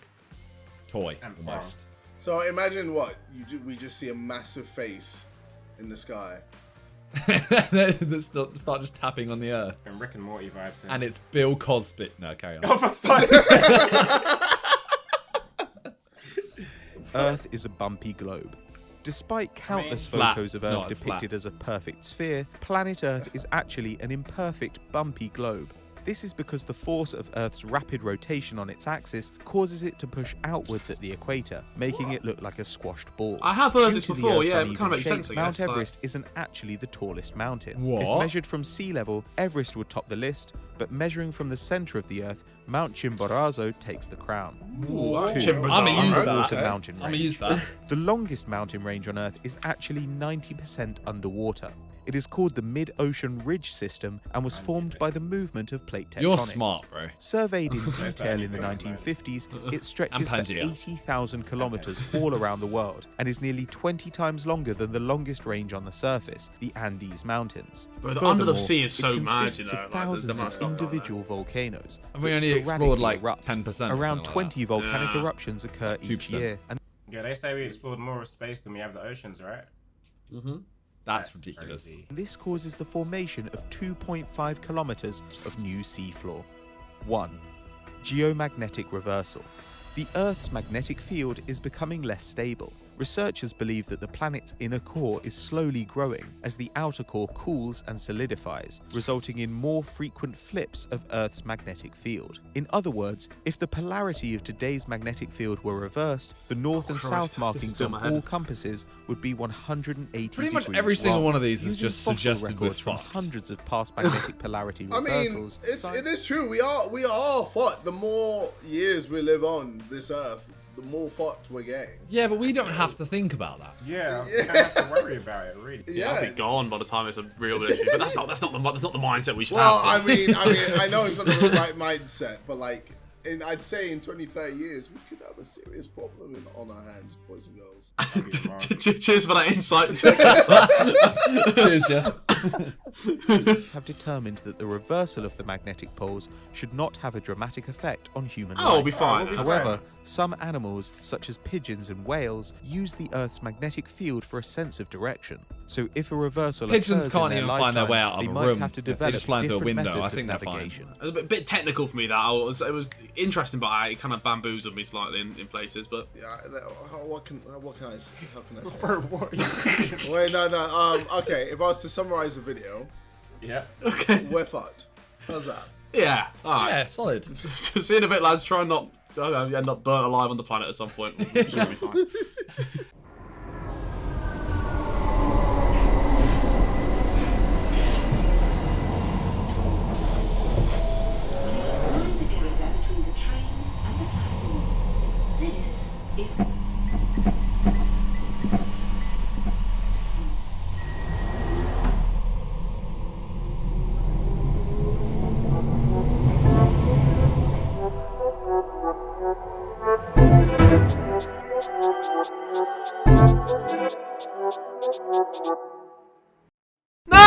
toy, almost. So imagine what? We just see a massive face in the sky. They start just tapping on the earth. And Rick and Morty vibes. And it's Bill Cosby. No, carry on. Oh, for fuck's Earth is a bumpy globe. Despite countless photos of Earth depicted as a perfect sphere, planet Earth is actually an imperfect, bumpy globe. This is because the force of Earth's rapid rotation on its axis causes it to push outwards at the equator, making it look like a squashed ball. I have heard Due this to the before, Earth's yeah, it uneven kind of makes shape, sense, I Mount guess, Everest isn't actually the tallest mountain. What? If measured from sea level, Everest would top the list, but measuring from the center of the Earth, Mount Chimborazo takes the crown. Ooh, I'm gonna use that. Mountain range. I'm gonna use that. The longest mountain range on Earth is actually 90% underwater. It is called the Mid-Ocean Ridge System and was formed by the movement of plate tectonics. You're smart, bro. Surveyed in detail in the 1950s, it stretches for 80,000 kilometers all around the world and is nearly 20 times longer than the longest range on the surface, the Andes Mountains. Bro, the under the Furthermore, sea is so it mad, consists you know. of thousands of individual volcanoes. And we that only explored like sporadically erupt. 10%. Around 20 volcanic Yeah. eruptions occur each 2%. year. And Yeah, they say we explored more of space than we have the oceans, right? Mm-hmm. That's ridiculous. Crazy. this causes the formation of 2.5 kilometers of new seafloor. 1. Geomagnetic reversal. The Earth's magnetic field is becoming less stable. Researchers believe that the planet's inner core is slowly growing as the outer core cools and solidifies, resulting in more frequent flips of Earth's magnetic field. In other words, if the polarity of today's magnetic field were reversed, the north and Christ, south this is markings still of in my head. all compasses would be 180 Pretty much degrees every single wrong. one of these is Using just fossil suggested records we're from fucked. hundreds of past magnetic polarity I mean, reversals. it is true. We are fucked. The more years we live on this earth, the more fucked we're getting. Yeah, but we don't have to think about that. Yeah, I don't have to worry about it, really. Yeah, I'll be gone by the time it's a real issue. But that's not the mindset we should Well, have. I mean, I know it's not the right mindset, but like, I'd say in 20, 30 years, we could have a serious problem on our hands, boys and girls. Cheers for that insight. Cheers, yeah. Scientists have determined that the reversal of the magnetic poles should not have a dramatic effect on human life. We'll be fine. However, some animals, such as pigeons and whales, use the Earth's magnetic field for a sense of direction. So if a reversal Pigeons occurs can't in even their find their lifetime, way out of they a might room. have to They develop just fly into a different window. methods I think of they're fine. navigation. It was a bit technical for me. It was interesting, but it kind of bamboozled me slightly in places. But Yeah, what can I say? How can I say? Bro, what are you Wait, no. Okay, if I was to summarize the video, Yeah. okay, we're fucked. How's that? yeah, all right. Yeah, solid. See you in a bit, lads. Try and not end up burnt alive on the planet at some point. We'll be fine. No!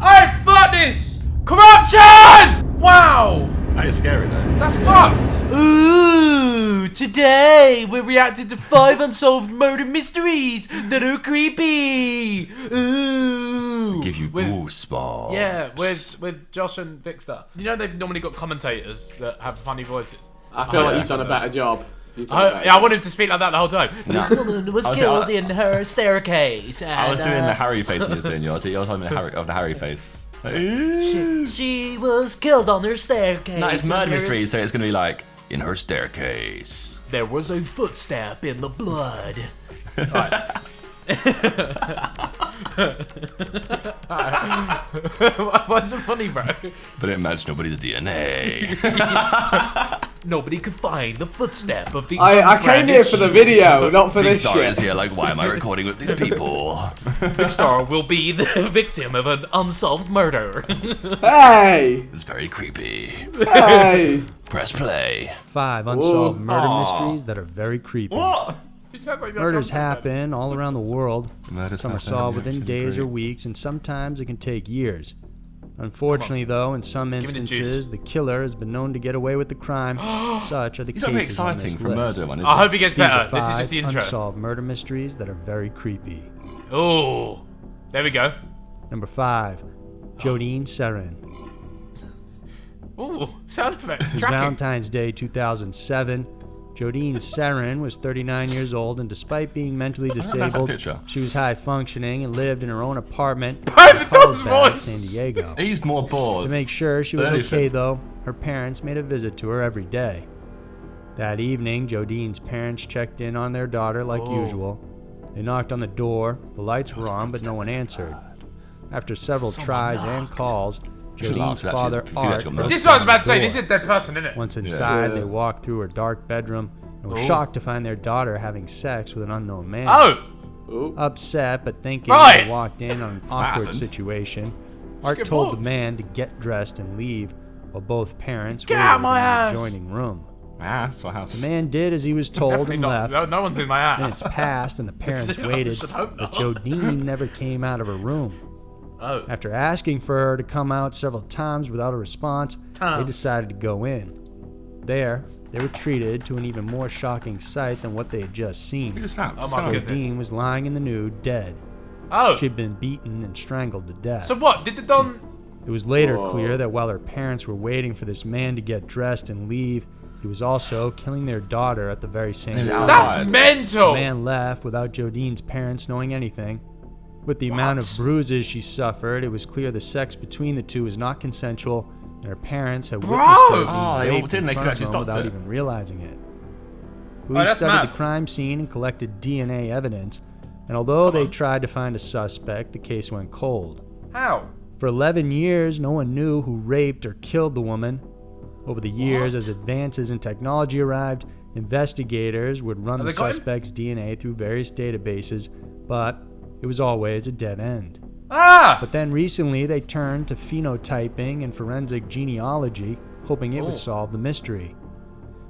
I fuck this! Corruption! Wow! That is scary though. That's fucked! Ooh, today we're reacting to 5 unsolved murder mysteries that are creepy. Ooh. Give you goosebumps. Yeah, with Josh and Victor. You know they've normally got commentators that have funny voices. I feel like you've done a better job. I want him to speak like that the whole time. This woman was killed in her staircase. I was and, doing the Harry face when you was doing yours. You was having the Harry face. She was killed on her staircase. No, it's and murder there's- mystery, so it's gonna be like in her staircase. There was a footstep in the blood. What's so funny, bro? But it matched nobody's DNA. Nobody could find the footstep of the I came here for the video, not for Big this Star shit. is here, like, why am I recording with these people? Big Star will be the victim of an unsolved murder. Hey! It's very creepy. Hey! Press play. 5 unsolved Whoa. murder Aw. mysteries that are very creepy. What? Murders happen all around the world. Murders Some are happen, solved yeah, within actually days or great. weeks, and sometimes it can take years. Unfortunately, though, in some Give me the instances, the killer has been known to get away with the crime. Such are the He's cases not very exciting on this for list. murder one, is I it? hope he gets These are better. This is 5 just the intro. unsolved murder mysteries that are very creepy. Oh, there we go. Number 5, Jodine Seren. Ooh, sound effects. It was Tracking. Valentine's Day 2007. Jodine Seren was 39 years old, and despite being mentally recognize that disabled, picture. she was high functioning and lived in her own apartment in Private Dogs Carlsbad, voice. San Diego. He's more bored. To make sure she was than okay, anything. though, her parents made a visit to her every day. That evening, Jodine's parents checked in on their daughter like usual. They knocked on the door, the lights were on, but no one answered. After several tries and calls, should laugh, Jodine's actually, father, if you Art, actually got broke This is what I was down about the to say. door. This is a dead person, isn't it? Once inside, Yeah. they walked through her dark bedroom and were Oh. shocked to find their daughter having sex with an unknown man. Oh! Upset, but thinking Right. they walked in on an awkward happened? situation, Art get told booked. the man to get dressed and leave, while both parents Get waited out my in the house. adjoining room. My ass or house? The man did as he was told Definitely and not. left. No, no one's in my Minutes ass. passed and the parents I waited, should hope but not. Jodine never came out of her room. Oh. After asking for her to come out several times without a response, they decided to go in. There, they were treated to an even more shocking sight than what they had just seen. Who just found? Oh my goodness. Jodine was lying in the nude, dead. Oh. She had been beaten and strangled to death. So what? Did the Don... It was later clear that while her parents were waiting for this man to get dressed and leave, he was also killing their daughter at the very same time. That's mental! The man left without Jodine's parents knowing anything. With the amount of bruises she suffered, it was clear the sex between the two was not consensual, and her parents had witnessed her being Oh, they raped walked in, in they could front of actually them stopped without it. even realizing it. Police that's studied mad. the crime scene and collected DNA evidence, and although they tried to find a suspect, the case went cold. How? For 11 years, no one knew who raped or killed the woman. Over the years, as advances in technology arrived, investigators would run Have the they got him? suspect's DNA through various databases, but it was always a dead end. Ah! But then recently, they turned to phenotyping and forensic genealogy, hoping it would solve the mystery.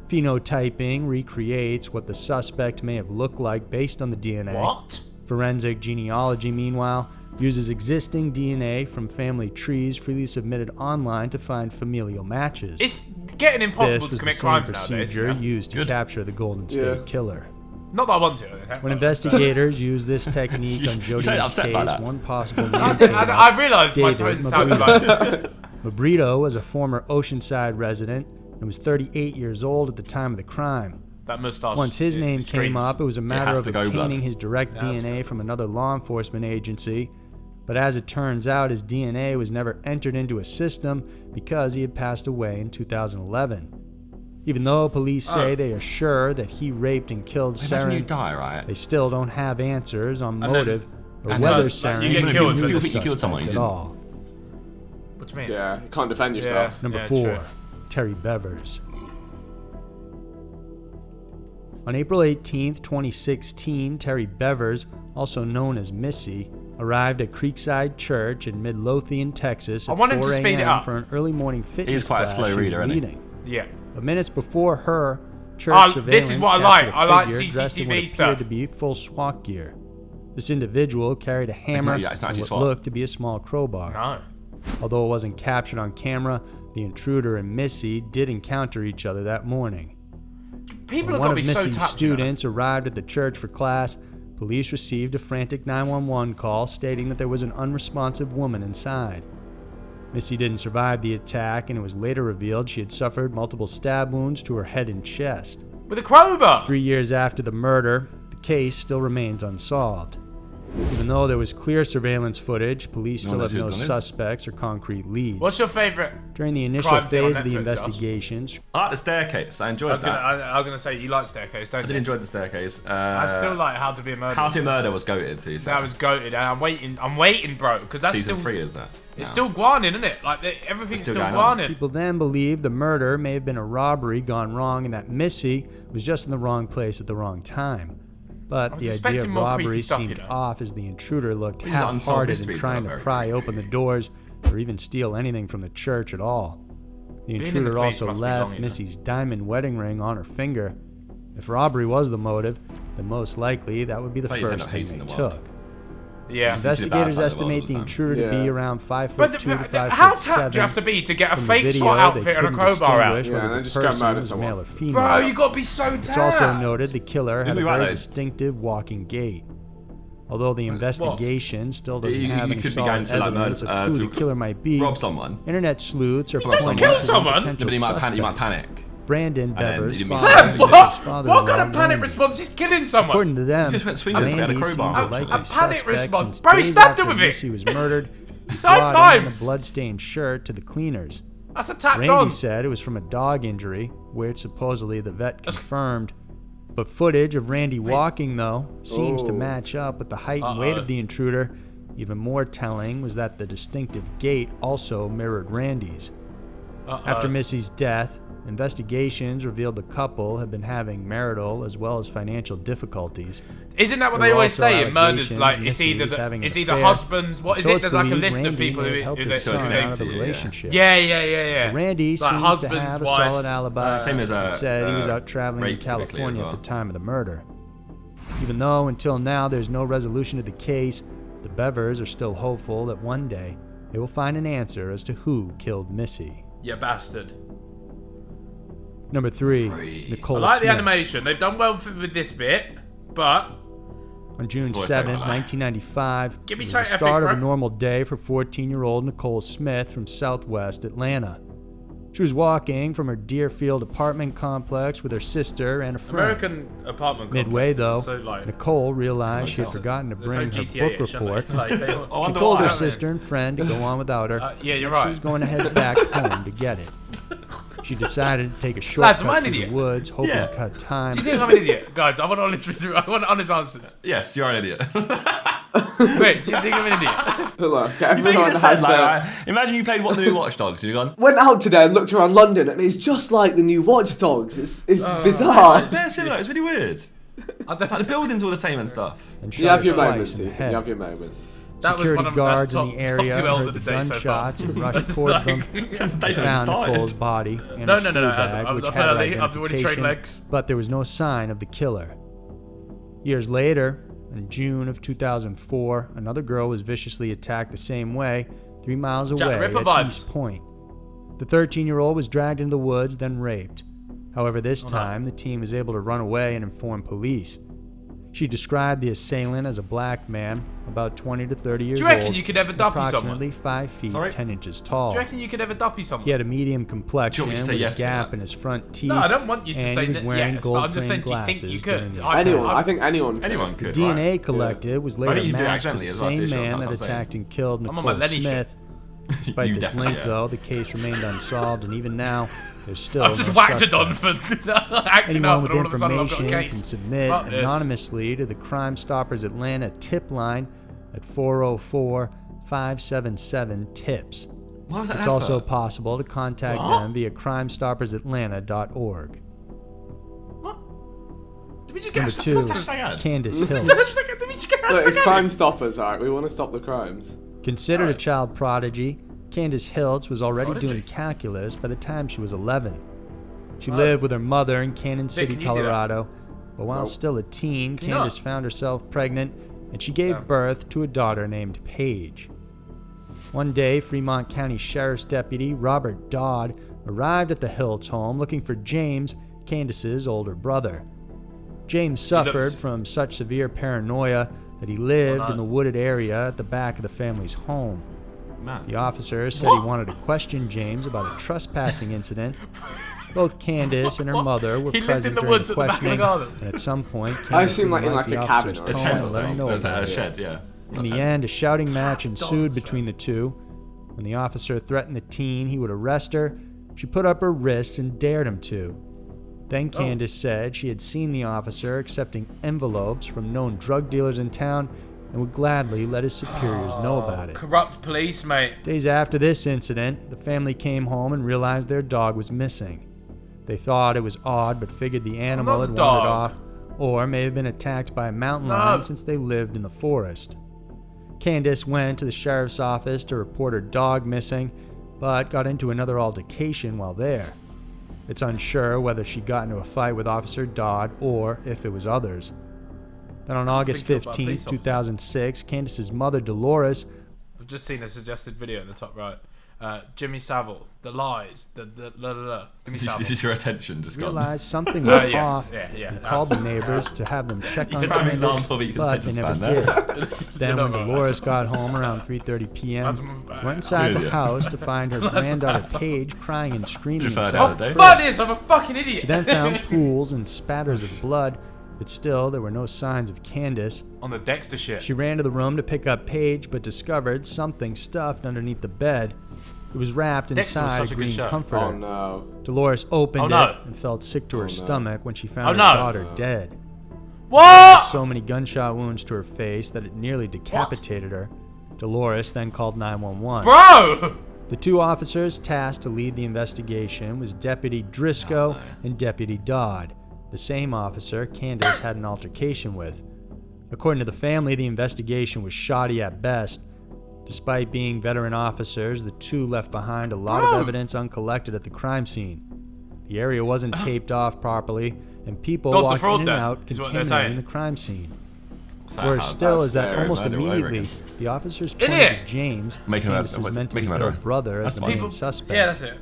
Phenotyping recreates what the suspect may have looked like based on the DNA. What? Forensic genealogy, meanwhile, uses existing DNA from family trees freely submitted online to find familial matches. It's getting impossible This to was commit the crimes same nowadays. procedure You know? used to capture the Golden State Killer. Not that I want to. Okay? When investigators used this technique on You sound Jodine's upset by case, that. one possible I name did- came I up, realised my David tone sounded Mabrito. like... Mabrito was a former Oceanside resident and was 38 years old at the time of the crime. That moustache. Once his name came screams. up, it was a matter has of to go, obtaining blood. his direct DNA from another law enforcement agency. But as it turns out, his DNA was never entered into a system because he had passed away in 2011. Even though police say they are sure that he raped and killed Imagine you Seren, die, right? they still don't have answers on And motive or and whether then, Seren you get knew killed, the but you think you killed suspect someone, you at didn't. all. What do you mean? Yeah, you can't defend yourself. Number Yeah, 4, true. Terry Bevers. On April 18th, 2016, Terry Bevers, also known as Missy, arrived at Creekside Church in Midlothian, Texas I at want him 4 to speed it a.m. up. for an early morning fitness He's quite a class slow she was reader, isn't he? leading. Yeah. But minutes before her, church Oh, surveillance this is what I captured like. a I like figure dressed in what CCTV appeared stuff. to be full SWAT gear. This individual carried a hammer it's not and actually what SWAT. looked to be a small crowbar. No. Although it wasn't captured on camera, the intruder and Missy did encounter each other that morning. People When have got one to of be so Missy's touched. You know? students arrived at the church for class, police received a frantic 911 call stating that there was an unresponsive woman inside. Missy didn't survive the attack, and it was later revealed she had suffered multiple stab wounds to her head and chest. With a crowbar. 3 years after the murder, the case still remains unsolved. Even though there was clear surveillance footage, police still knows have who no done this? suspects or concrete leads. What's your favourite? During the initial crime thing on phase of the Netflix, Josh? investigations, I like the staircase. I enjoyed that. I was gonna say you like Staircase, don't I you? did enjoy the staircase. I still like How to Be a Murderer. How to Murder was goated too. That was goated, and I'm waiting, bro, because that's Season still 3 is that? It's still guaning, isn't it? Like everything's still guaning. people then believed the murder may have been a robbery gone wrong and that Missy was just in the wrong place at the wrong time. But the idea of robbery seemed off as the intruder looked These are unsolved half-hearted in mysteries trying that to are pry open the doors or even steal anything from the church at all. The Being in the intruder police also must be left long, you know. Missy's diamond wedding ring on her finger. If robbery was the motive, then most likely that would be the But you'd end first up thing hating they the world. took. Yeah. Investigators estimate the intruder to be around 5'2" But to 5'7". how tapped do you have to be to get a From the fake video, SWAT they outfit and a couldn't crowbar out? distinguish whether the person was male or female. Bro, you gotta be so tapped. It's also noted the killer had a Who are very they? distinctive walking gait. Although the investigation still doesn't You have any could be going solid to, like, evidence murder- of who to the killer might be, rob someone. internet sleuths are Rob pointing someone. to the Kill someone? potential But you might panic. You might suspect. panic. Brandon And then Devers, you didn't father mean of to- Missy's What kind of panic Randy. response is killing someone? According to them, You just went swingers, we had a Randy crowbar. seems the likely A panic suspect response. since Bro, he days stabbed him after with it. Missy was murdered. He 9 brought in times. a blood-stained shirt to the cleaners. That's a tap Randy gun. said it was from a dog injury, which supposedly the vet confirmed. But footage of Randy walking, though, seems to match up with the height and weight of the intruder. Even more telling was that the distinctive gait also mirrored Randy's. After Missy's death, investigations revealed the couple had been having marital as well as financial difficulties. Isn't that what There they were always also say in murders? allegations Like Missy was having an it's either affair. husbands. What is it? Sources There's like a believe list of Randy people may who have helped who his son out of the relationship. Yeah. Randy Like seems to husbands, have a wives, solid alibi. Same as, and said he was out traveling in rapes typically as California well. at the time of the murder. Even though until now there's no resolution to the case, the Bevers are still hopeful that one day they will find an answer as to who killed Missy. You bastard. Number 3, Nicole I like Smith. the animation. They've done well with this bit, but On June Voice 7, over. 1995, Give me it was something the epic, start of a bro. normal day for 14-year-old Nicole Smith from Southwest Atlanta. She was walking from her Deerfield apartment complex with her sister and a friend. American apartment Midway, complexes though, are so, like, Nicole realized she had hotel. forgotten to They're so bring her GTA-ish, book aren't they? report. Like, they- I She wonder told why. her sister and friend to go on without her. Yeah, you're and right. She was going to head back home to get it. She decided to take a Lads, shortcut am I an through the idiot? woods, hoping Yeah. to cut time. Do you think I'm an idiot? Guys, I want honest answers. Yes, you're an idiot. Wait, do you think I'm an idiot? Look, You everyone just has said, like, their... imagine you played one of the new Watch Dogs and you've gone, Went out today and looked around London and it's just like the new Watch Dogs. It's Oh, bizarre. they're similar, it's really weird. Like, the building's all the same and stuff. And You have your shot her moments, twice in the Steve. head. You have your moments. That was Security one of guards that's in the top area 2 L's heard of the the day so far. gunshots and rushed It's towards like- them. They They found started. Nicole's body and No, a no, school no, bag, I've which I've had her already trained identification, legs. but there was no sign of the killer. Years later, in June of 2004, another girl was viciously attacked the same way, 3 miles Jack away Ripper at vibes. East Point. The 13-year-old was dragged into the woods, then raped. However, this Oh, no. time, the team was able to run away and inform police. She described the assailant as a black man, about 20 to 30 years Do you reckon old, you could ever and duppy someone? approximately 5 feet Sorry? 10 inches tall. Do you reckon you could ever duppy someone? He had a medium complexion Do you want me to with say yes a to gap that? in his front teeth. No, I don't want you to and say he was that wearing yes, but I'm just saying, gold-framed do you think you glasses could? during I- the Anyone. I- I think anyone. Anyone could. DNA right? collected was I later think you do matched to accidentally the as well, so same sure, man that's that what I'm saying. attacked and killed I'm on my Nicole Lenny Smith. Despite You this definitely, link, yeah. though, the case remained unsolved, and even now, there's still I've just no whacked it on suspect. for acting Anyone up, with and all of a sudden I've got a information case. can submit Fuck this. anonymously to the Crime Stoppers Atlanta tip line at 404-577-TIPS. Why was that It's an also advert? possible to contact What? them via crimestoppersatlanta.org. Did we just Number get 2, hashtag ad? Candace Did Hills. we just get Look, it's hashtag Crime ad? Stoppers, alright? We want to stop the crimes. Considered a Alright. child prodigy, Candace Hiltz was already Prodigy? doing calculus by the time she was 11. She Oh. lived with her mother in Cannon Vic, City, can you do that? Colorado. But while Nope. still a teen, Can you Candace not? found herself pregnant, and she gave Damn. birth to a daughter named Paige. One day, Fremont County Sheriff's Deputy Robert Dodd arrived at the Hiltz home looking for James, Candace's older brother. James suffered looks- from such severe paranoia that he lived Oh, no. in the wooded area at the back of the family's home. Man. The officer said he wanted to question James about a trespassing incident, Both Candace and her mother were He lived present in the during woods the at the back of the questioning, garden. and at some point, I Candace assume, didn't like, in, like like, the a cabin officer's or a tone tent and or let her something. know There's about a it. shed, yeah. In the end, a shouting match ensued between the two. When the officer threatened the teen he would arrest her, she put up her wrists and dared him to. Then Candace said she had seen the officer accepting envelopes from known drug dealers in town and would gladly let his superiors know about it. Corrupt police, mate. Days after this incident, the family came home and realized their dog was missing. They thought it was odd, but figured the animal not had the wandered dog. off or may have been attacked by a mountain No. lion since they lived in the forest. Candace went to the sheriff's office to report her dog missing, but got into another altercation while there. It's unsure whether she got into a fight with Officer Dodd or if it was others. Then on August Big talk about police 15, officer. 2006, Candace's mother, Dolores, I've just seen a suggested video in the top right. Jimmy Savile, the lies, the Jimmy Savile. This is your attention just gone. realized something was Yes. off Yeah, and called the neighbors to have them check on You can have an Candace, example that you can but they send never us back did. Then when Dolores got home around 3:30 p.m., went inside the Idiot. house to find her granddaughter Paige crying and screaming Just found inside out, the Dave. crib. Fuck this, I'm a fucking idiot. She then found pools and spatters of blood, but still there were no signs of Candace. On the Dexter shit. She ran to the room to pick up Paige, but discovered something stuffed underneath the bed. It was wrapped Dexter was inside such a a good green show. comforter. Oh no. Dolores opened Oh, no. it and felt sick to her no. stomach when she found Oh, her no. daughter dead. What? With so many gunshot wounds to her face that it nearly decapitated her. Dolores then called 911. Bro! The two officers tasked to lead the investigation was Deputy Driscoll and Deputy Dodd, the same officer Candace had an altercation with. According to the family, the investigation was shoddy at best. Despite being veteran officers, the two left behind a lot of evidence uncollected at the crime scene. The area wasn't taped off properly, and people Dod's a walked fraud in and then, out, is what they're contaminating saying. the crime scene. So Worse how- still that's is that scary. almost Murder all over immediately, again. the officers In pointed it. to James, Make him a- Candace's what's- mentally make him a ill murderer. brother, as That's the fine. main suspect. Yeah, that's it.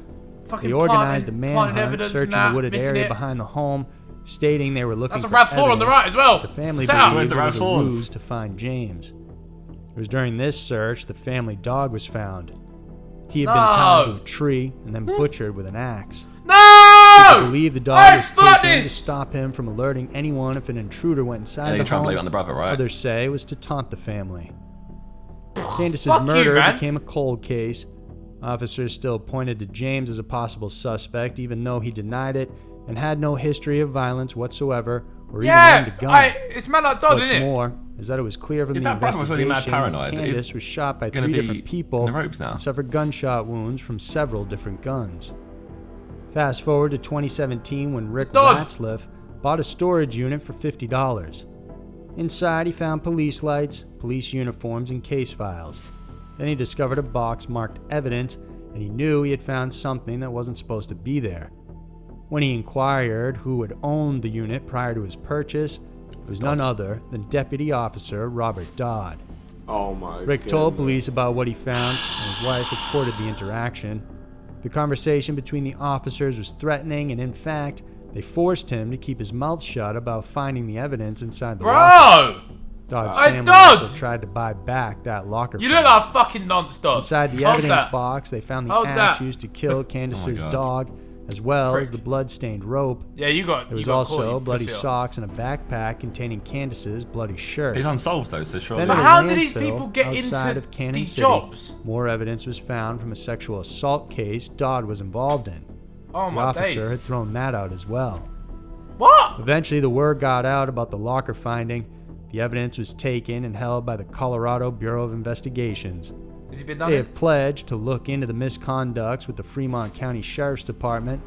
Fucking They organized a planting manhunt, evidence and searching that, the wooded missing area it. behind the home, stating they were looking That's a for RAV4 on the right as well. The family Set up. believed Where's the it was a RAV4s? ruse to find James. It was during this search the family dog was found. He had been tied to a tree and then butchered with an axe. No! People believe the dog Hey, was fuck taken to this! stop him from alerting anyone if an intruder went inside And the you try and home. blame it on the brother, right? Others say it was to taunt the family. Candace's Fuck you, murder man. became a cold case. Officers still pointed to James as a possible suspect, even though he denied it and had no history of violence whatsoever or even owned a gun. It's mad like Dodd, What's isn't it? more is that it was clear from If the that brother was really mad investigation paranoid, Candace is was shot by gonna 3 be different people in the ropes now. and suffered gunshot wounds from several different guns. Fast forward to 2017 when Rick Dodd. Ratzliff bought a storage unit for $50. Inside, he found police lights, police uniforms, and case files. Then he discovered a box marked evidence, and he knew he had found something that wasn't supposed to be there. When he inquired who had owned the unit prior to his purchase, it was none other than Deputy Officer Robert Dodd. Oh my god. Rick told police about what he found, and his wife reported the interaction. The conversation between the officers was threatening, and in fact, they forced him to keep his mouth shut about finding the evidence inside the locker. Bro! Dodd's Hey, family Dodd! also tried to buy back that locker. You from look him. like a fucking nonce, Dodd. Inside the Hold evidence that. box, they found the Hold axe that. used to kill Candace's God. dog, as well as Prick. the blood-stained rope. Yeah, you got. There you was got also caught, you bloody pussy. socks and a backpack containing Candace's bloody shirt. It's unsolved though, so surely. Then But at a how did these landfill people get outside into of Cannon these City, jobs? More evidence was found from a sexual assault case Dodd was involved in. Oh The my officer days. had thrown that out as well. What? Eventually, the word got out about the locker finding. The evidence was taken and held by the Colorado Bureau of Investigations. Has he been done They it? have pledged to look into the misconducts with the Fremont County Sheriff's Department.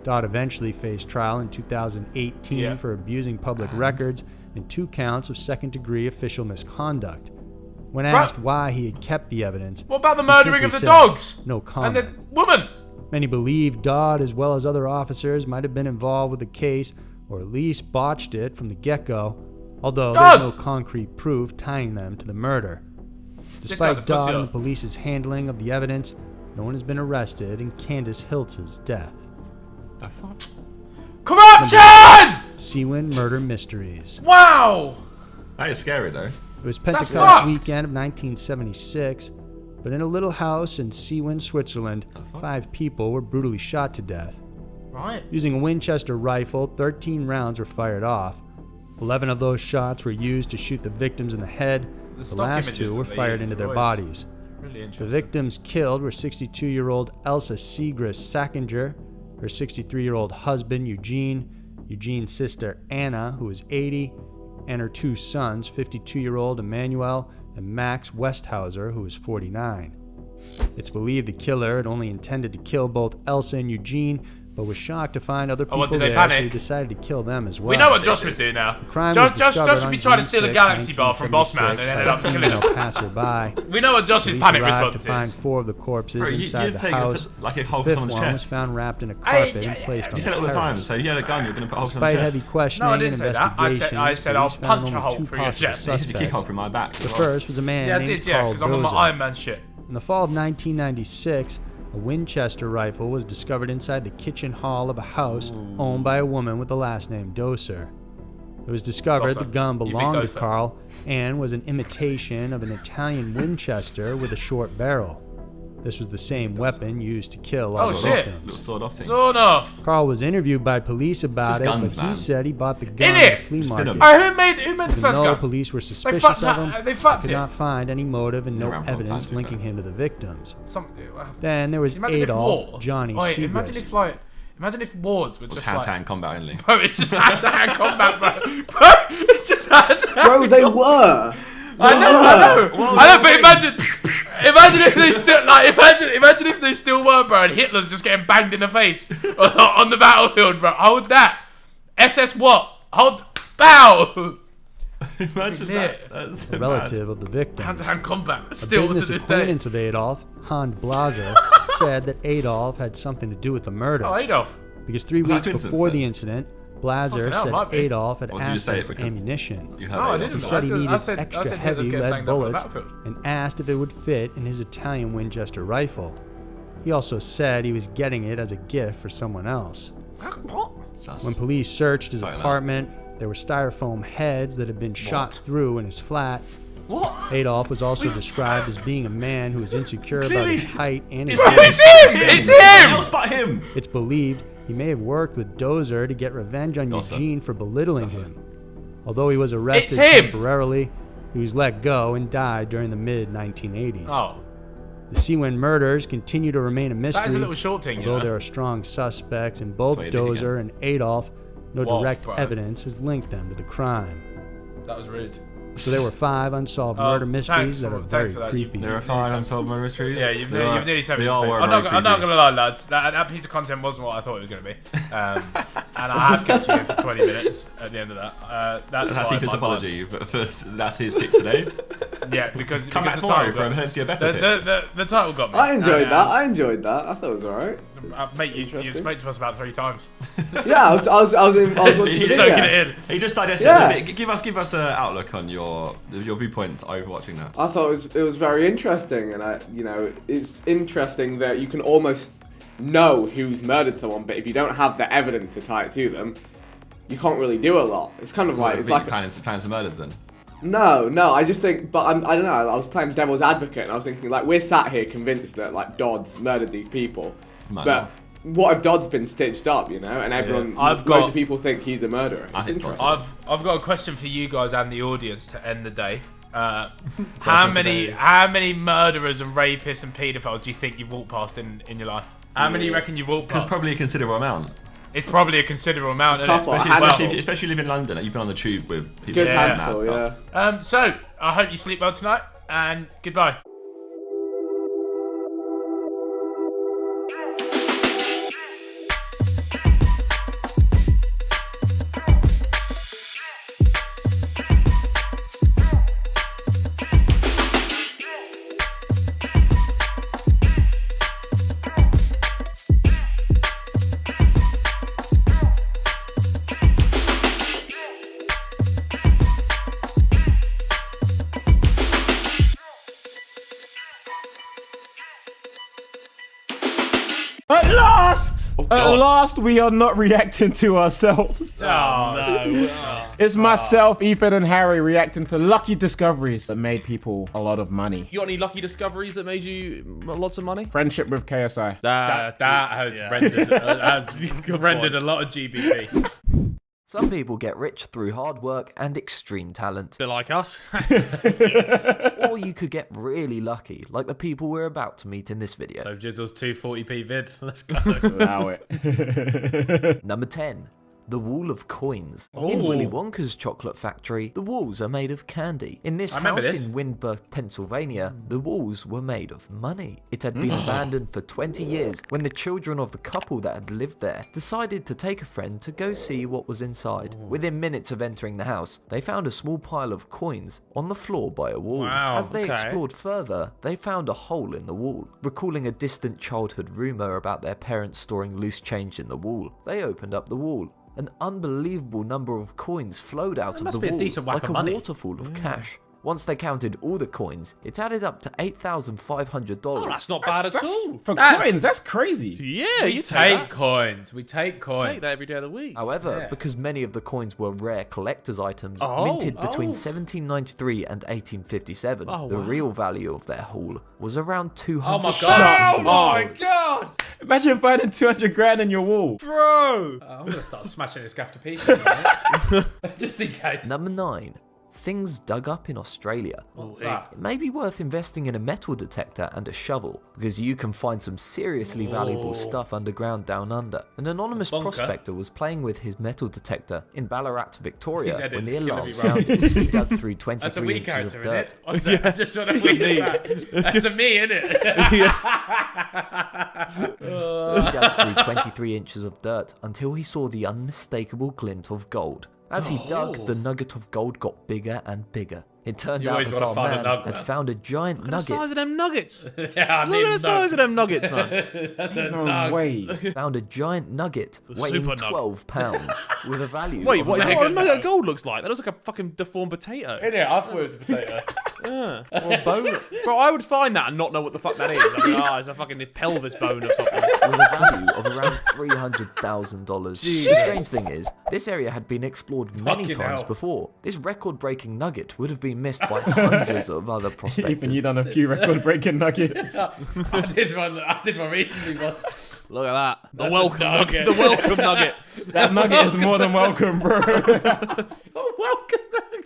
Dodd eventually faced trial in 2018 Yeah. for abusing public records and 2 counts of second-degree official misconduct. When Bru- asked why he had kept the evidence, What about the he murdering simply of the said, dogs? No And comment. the woman? Many believe Dodd, as well as other officers, might have been involved with the case or at least botched it from the get-go, although Dodd! there's no concrete proof tying them to the murder. This guy's a Despite pussy Dodd and up. the police's handling of the evidence, no one has been arrested in Candace Hiltz's death. The fuck? Corruption! Seawin Murder Mysteries. Wow! That is scary though. It was That's Pentecost fucked. weekend of 1976, but in a little house in Seawin, Switzerland, 5 people were brutally shot to death. Right. Using a Winchester rifle, 13 rounds were fired off. 11 of those shots were used to shoot the victims in the head. The stock last images 2 were that they fired use into are their always bodies. really The interesting. victims killed were 62-year-old Elsa Segrist Sackinger, her 63-year-old husband Eugene, Eugene's sister Anna, who was 80, and her 2 sons, 52-year-old Emmanuel and Max Westhauser, who was 49. It's believed the killer had only intended to kill both Elsa and Eugene, but was shocked to find other people what, did they there, so he panic? decided to kill them as well. We know what Josh would do now. The crime Josh was discovered should be on trying to June steal a 6, Galaxy bar from Bossman and 1976 ended up by a killing him. female passerby. We know what Josh's Police panic arrived response to find is. 4 of the corpses Bro, inside you'd the take house. like a hole The for 5th someone's one was chest. found wrapped in a carpet and placed on You said it all the time, so if you had a gun, you're going to put a hole for Despite someone's heavy chest. questioning No, I didn't and say that. I said I'll investigations, police punch found a only hole 2 through your possible chest. You said you kick a suspects. hole through my back. The first was a man Yeah, I named did, yeah, Carl because I'm on my Dozer. Iron Man shit. In the fall of 1996, a Winchester rifle was discovered inside the kitchen hall of a house owned by a woman with the last name Dozer. It was discovered the gun You big belonged to Dozer. Carl and was an imitation of an Italian Winchester with a short barrel. This was the same weapon used to kill all Oh, the shit. victims. Little sword off thing. Sort of. Carl was interviewed by police about Just it, guns, but he man. said he bought the gun In at it! a flea Just spin 'em. market. Who made the Even first though gun? police were They suspicious fucked, of him, they fucked could it. not find any motive and Been no around for a long time, evidence to be linking him to the victims. Well, Then there was imagine if Adolf war. Johnny Wait, imagine Segrist. if like, imagine if wars were It was just hand-to-hand combat only. Bro, it's just hand-to-hand combat, bro. Bro, it's just hand-to-hand. Bro, they were. I know. But imagine if they still imagine if they still were, bro, and Hitler's just getting banged in the face on the battlefield, bro. Hold that. SS what? Hold. Bow. Imagine that. That's so A relative of the victims. Hand-to-hand combat. A Still to business this day. acquaintance of Adolf, Hans Blaser, said that Adolf had something to do with the murder. Oh, Adolf. Because 3 Was that weeks coincidence before then? the incident, Blaser Fucking hell, said might be. Adolf had Or did you asked say it him for because ammunition. You heard No, I Adolf. didn't. He said he I needed said extra Hitler's heavy getting lead banged up on the bullets battlefield. and asked if it would fit in his Italian Winchester rifle. He also said he was getting it as a gift for someone else. Sus. When police searched his Sorry, man. apartment, there were styrofoam heads that had been shot through in his flat. What? Adolf was also described as being a man who was insecure about Clearly- his height and his It's weight. him! It's Who him! else but him? It's believed he may have worked with Dozer to get revenge on Dozer. Eugene for belittling him. Although he was arrested him! temporarily, he was let go and died during the mid-1980s. Oh. The Sidemen murders continue to remain a mystery. That is a little short thing, you although know. there are strong suspects in both That's what you did Dozer and Adolf, no Whoa, direct bro. evidence has linked them to the crime. That was rude. So there were 5 unsolved Oh, murder mysteries thanks that for- are very thanks for that. creepy. There are 5 unsolved murder mysteries. Yeah, you've They are- nearly said They it. all were I'm very not creepy. gonna lie, lads. That piece of content wasn't what I thought it was gonna be. And I have kept you here for 20 minutes at the end of that. That's That's why Ethan's my apology, but first, that's his pick today. Yeah, because Come back the tomorrow title for got- potentially a better the title got me. I enjoyed And, that. I enjoyed that. I thought it was alright. Mate, you spoke to us about 3 times. Yeah, I was watching He's the soaking video. it in. He just digested Yeah. it. Give us an outlook on your viewpoints over watching that. I thought it was very interesting, and it's interesting that you can almost know who's murdered someone, but if you don't have the evidence to tie it to them, you can't really do a lot. It's kind of So like it's like plans some murders then. no. I just think, but I don't know. I was playing devil's advocate, and I was thinking like we're sat here convinced that like Dodds murdered these people, Might but have. what if Dodds been stitched up? And everyone, I've loads got- of people think he's a murderer. It's interesting. I've got a question for you guys and the audience to end the day. How Question many today. murderers and rapists and paedophiles do you think you've walked past in your life? How many you reckon you've walked Because past? probably a considerable amount. It's probably a considerable amount, isn't couple, it? a handful. Especially if you live in London, you've been on the tube with people Good doing mad handful, stuff. yeah. So I hope you sleep well tonight, and goodbye. At last, we are not reacting to ourselves. Oh, no. It's myself, Ethan, and Harry reacting to lucky discoveries that made people a lot of money. You got any lucky discoveries that made you lots of money? Friendship with KSI. That has rendered a lot of GBP. Some people get rich through hard work and extreme talent. Bit like us. Or you could get really lucky, like the people we're about to meet in this video. So Jizzle's 240p vid. Let's go. Allow it. Number 10. The Wall of Coins. Oh. In Willy Wonka's chocolate factory, the walls are made of candy. In this house in Windber, Pennsylvania, the walls were made of money. It had been abandoned for 20 years when the children of the couple that had lived there decided to take a friend to go see what was inside. Within minutes of entering the house, they found a small pile of coins on the floor by a wall. Wow, As they explored further, they found a hole in the wall. Recalling a distant childhood rumor about their parents storing loose change in the wall, they opened up the wall. An unbelievable number of coins flowed out of the wall, like a waterfall of cash. Once they counted all the coins, it added up to $8,500. Oh, that's not bad at all. For coins, that's crazy. Yeah, we take coins. We take coins. Take that every day of the week. However, because many of the coins were rare collector's items minted between 1793 and 1857, the real value of their haul was around $200. Oh my god! Oh my god! Imagine finding 200 grand in your wall. Bro! I'm going to start smashing this gaff to pieces, right? Just in case. Number 9. Things dug up in Australia. What's that? It may be worth investing in a metal detector and a shovel, because you can find some seriously valuable stuff underground down under. An anonymous prospector was playing with his metal detector in Ballarat, Victoria, when the alarm sounded. He dug through 23 inches of dirt. I just want to That's a me, isn't it? He dug through 23 inches of dirt until he saw the unmistakable glint of gold. As he dug, the nugget of gold got bigger and bigger. It turned out that our man had found a giant nugget. Look at the size of them nuggets. Yeah, Look at the size of them nuggets, man. That's a No way. Found a giant nugget weighing 12 pounds with a value. Wait, of what? Is that what a $100. nugget of gold looks like? That looks like a fucking deformed potato. Isn't it? I thought it was a potato. Yeah. Or a bone. Bro, I would find that and not know what the fuck that is. I'd be like, it's a fucking pelvis bone or something. With a value of around $300,000. The strange thing is, this area had been explored many Fucking times hell. before. This record-breaking nugget would have been missed by hundreds of other prospectors. Even you done a few record-breaking nuggets. I did one recently, boss. Look at that. The That's a welcome nugget. The welcome nugget. That nugget is more than welcome, bro. Oh, welcome.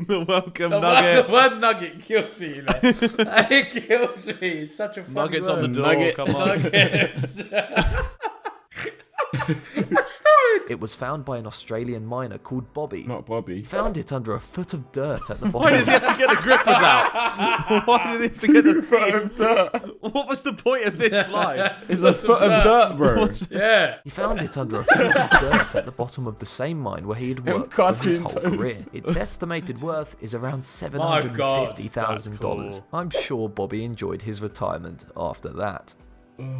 The welcome The nugget. word nugget kills me, you know. It kills me. It's such a funny Nuggets word. on the door. Nugget. Come on. Nuggets. It was found by an Australian miner called Bobby. Not Bobby. He found it under a foot of dirt at the bottom. Why does he have to get the grippers out? Why did he have to get the foot of dirt? What was the point of this slide? It's a foot of dirt, bro. Yeah. He found it under a foot of dirt at the bottom of the same mine where he had worked for his cartoon whole toes. career. Its estimated worth is around God, $750,000. cool. I'm sure Bobby enjoyed his retirement after that.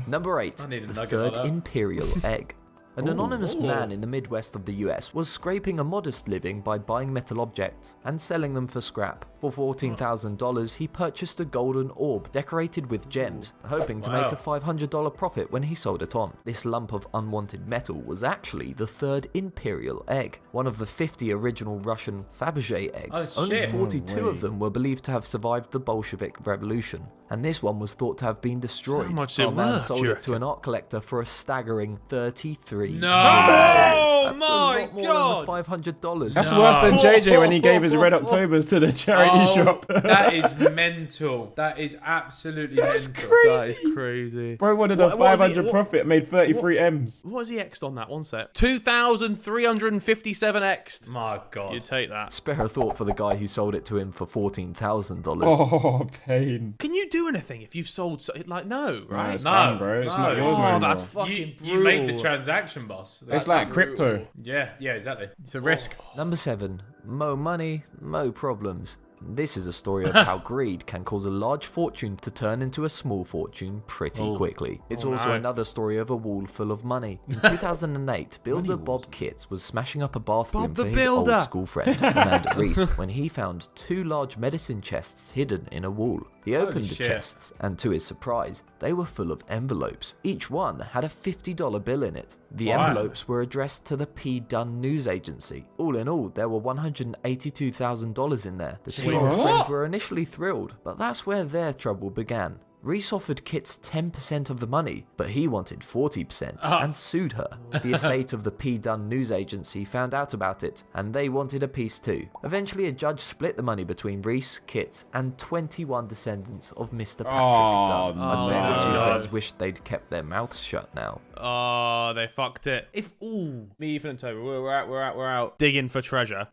Number 8. I need a The nugget third like that. imperial egg. An anonymous man in the Midwest of the US was scraping a modest living by buying metal objects and selling them for scrap. For $14,000, he purchased a golden orb decorated with gems, hoping to make a $500 profit when he sold it on. This lump of unwanted metal was actually the third imperial egg, one of the 50 original Russian Fabergé eggs. Oh, Only shit. 42 No of them were believed to have survived the Bolshevik Revolution, and this one was thought to have been destroyed. How much is Our it man worth, sold do you it to an art collector for a staggering $33 No! Oh That's a my lot more god! than the $500. That's No. worse than JJ when he gave his Red Octobers to the charity shop. That is mental. That is absolutely mental. That is crazy. Bro wanted a What was 500 he- profit, made 33 M's. What was he X'd on that? One set. 2,357 X'd. My God. You take that. Spare a thought for the guy who sold it to him for $14,000. Oh, pain. Can you do anything if you've sold? Like no, Nah, right? it's No, done, bro. It's no. not yours Oh, no more. that's fucking You made the brutal. transaction, boss. It's like crypto. Yeah, exactly. It's a risk. Number 7. Mo money, mo problems. This is a story of how greed can cause a large fortune to turn into a small fortune pretty quickly. It's also another story of a wall full of money. In 2008, builder Bob Kitts was smashing up a bathroom Bob the for his Builder. old school friend, Amanda Reese, when he found 2 large medicine chests hidden in a wall. He Holy opened the shit. chests, and to his surprise, they were full of envelopes. Each one had a $50 bill in it. The Wow. envelopes were addressed to the P. Dunn News Agency. All in all, there were $182,000 in there. The two Jesus. old friends What? were initially thrilled, but that's where their trouble began. Reese offered Kitts 10% of the money, but he wanted 40% and sued her. The estate of the P. Dunn News Agency found out about it, and they wanted a piece too. Eventually, a judge split the money between Reese, Kitts, and 21 descendants of Mr. Patrick Dunn. I bet the two no. friends wished they'd kept their mouths shut now. Oh, they fucked it. If me, Ethan, and Toby, we're out digging for treasure.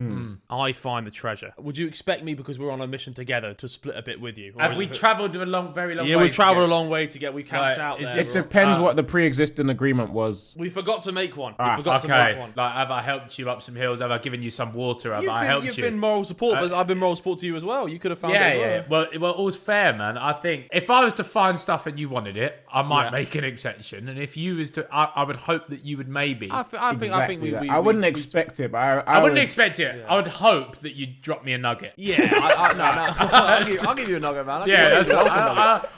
I find the treasure. Would you expect me, because we're on a mission together, to split a bit with you? Have we travelled a very long way? Yeah, we travelled a long way to get. We camped out there. It depends what the pre-existing agreement was. We forgot to make one. We Ah, forgot to make one. Like, have I helped you up some hills? Have I given you some water? Have I helped You've you? been moral support, but I've been moral support to you as well. You could have found it as well. Well, all's fair, man. I think if I was to find stuff and you wanted it, I might make an exception. And if you was to, I would hope that you would maybe. I think we I wouldn't expect it, but I wouldn't expect it. Yeah. I would hope that you'd drop me a nugget. Yeah, I'll give you a nugget, man.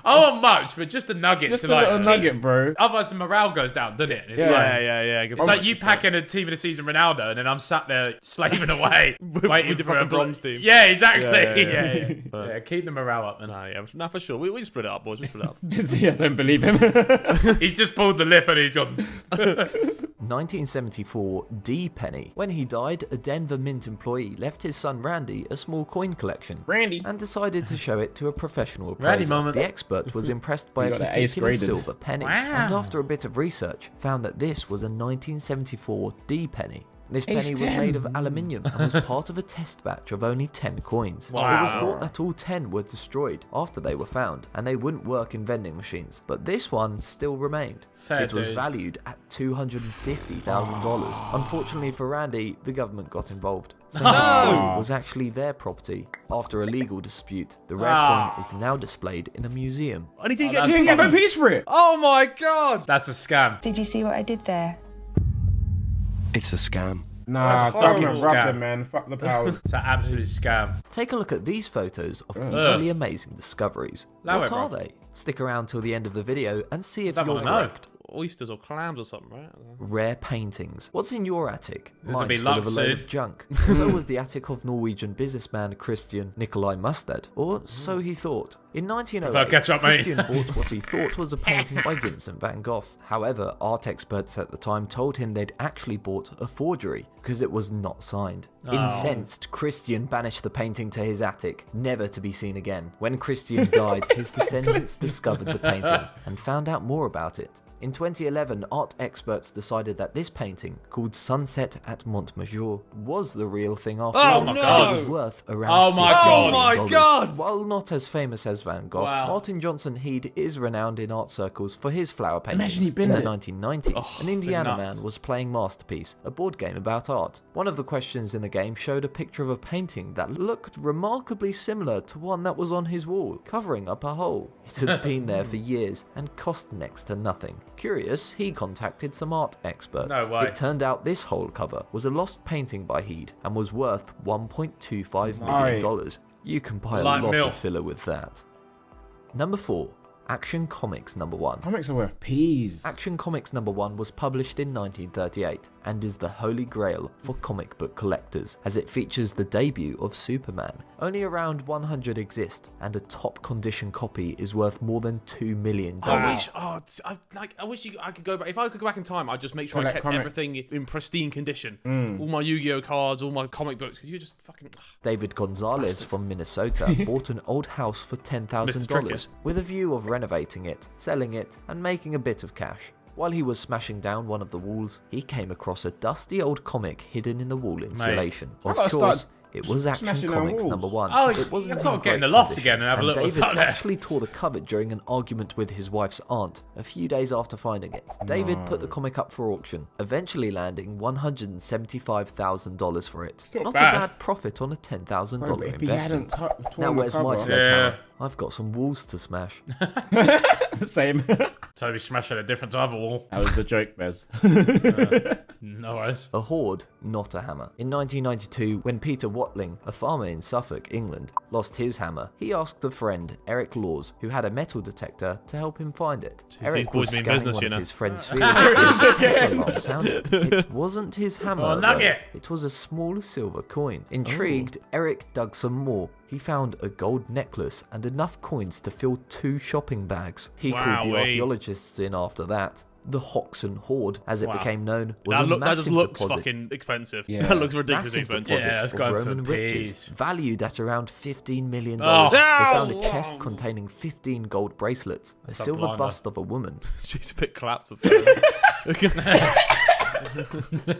I want much, but just a nugget. Just to a like little nugget, bro. Otherwise, the morale goes down, doesn't it? It's Yeah. It's like you packing a team of the season Ronaldo, and then I'm sat there slaving away, waiting with the for a fucking bronze team. Yeah, exactly. Yeah. Yeah, keep the morale up, man. No, for sure. We split it up, boys. We split it up. Yeah, don't believe him. He's just pulled the lip and he's gone. 1974, D. Penny. When he died, a Denver Mint employee left his son Randy a small coin collection. Randy. And decided to show it to a professional appraiser. Randy moment. The expert was impressed by You a got that ace particular graded. silver penny. Wow. And after a bit of research, found that this was a 1974 D. Penny. This Ace penny was 10. made of aluminium and was part of a test batch of only 10 coins. Wow. It was thought that all 10 were destroyed after they were found, and they wouldn't work in vending machines. But this one still remained. Fair It was dues. valued at $250,000. Unfortunately for Randy, the government got involved. So the coin was actually their property. After a legal dispute, the rare coin is now displayed in a museum. And he didn't get no piece for it. Oh my god! That's a scam. Did you see what I did there? It's a scam. Nah, That's government horrible. robbed Scam. them, man. Fuck the powers. It's an absolute scam. Take a look at these photos of equally amazing discoveries. Allow What it, are bro. they? Stick around till the end of the video and see if Don't you're wanna know. correct. Oysters or clams or something, right? Rare paintings. What's in your attic? This'll Mine's be full of a luck load soon. of junk. So was the attic of Norwegian businessman Christian Nikolai Mustad, or so he thought. In 1908, catch up, mate. Christian bought what he thought was a painting by Vincent van Gogh. However, art experts at the time told him they'd actually bought a forgery because it was not signed. Incensed, Christian banished the painting to his attic, never to be seen again. When Christian died, his descendants discovered the painting and found out more about it. In 2011, art experts decided that this painting, called Sunset at Montmajour, was the real thing after all. my God. It was worth around Oh my $50 God. Oh my million. God. While not as famous as Van Gogh, Wow. Martin Johnson Heade is renowned in art circles for his flower paintings. Imagine he'd been in the there. 1990s, an Indiana nuts. man was playing Masterpiece, a board game about art. One of the questions in the game showed a picture of a painting that looked remarkably similar to one that was on his wall, covering up a hole. It had been there for years and cost next to nothing. Curious, he contacted some art experts. No way. It turned out this hole cover was a lost painting by Heade and was worth $1.25 million. You can buy a Like lot milk. of filler with that. Number 4. Action Comics number 1. Comics are worth peas. Action Comics number 1 was published in 1938 and is the holy grail for comic book collectors, as it features the debut of Superman. Only around 100 exist, and a top condition copy is worth more than $2 million. I wish I could go back. If I could go back in time, I'd just make sure I Collect kept comic. everything in pristine condition. All my Yu-Gi-Oh cards, all my comic books, because you just fucking. David Gonzalez from Minnesota bought an old house for $10,000 Trickers. with a view of renovating it, selling it, and making a bit of cash. While he was smashing down one of the walls, he came across a dusty old comic hidden in the wall insulation. I Of gotta course, start it was Action smashing down Comics walls. number 1. Oh, it wasn't you've got to in get in great the loft condition, again and have a look what's David out there. actually tore the cover during an argument with his wife's aunt a few days after finding it. David put the comic up for auction, eventually landing $175,000 for it. Not Not bad. a bad profit on a $10,000 If he hadn't investment. torn Now the where's my cover. sledgehammer? Yeah. I've got some walls to smash. Same. Toby smashing a different type of wall. That was the joke, Bez. No worries. A hoard, not a hammer. In 1992, when Peter Watson Watling, a farmer in Suffolk, England, lost his hammer, he asked a friend, Eric Laws, who had a metal detector, to help him find it. Eric was scanning one of his friend's fields when the alarm sounded. It wasn't his hammer, though. It was a small silver coin. Intrigued, Eric dug some more. He found a gold necklace and enough coins to fill 2 shopping bags. He called the archaeologists in after that. The Hoxton Hoard, as it became known, was a massive that just looks deposit. fucking expensive. Yeah. That looks ridiculously expensive. Yeah, that's of going Roman for riches, valued at around $15 million. Oh. They found a chest containing 15 gold bracelets, a silver blinder. bust of a woman. She's a bit clapped before.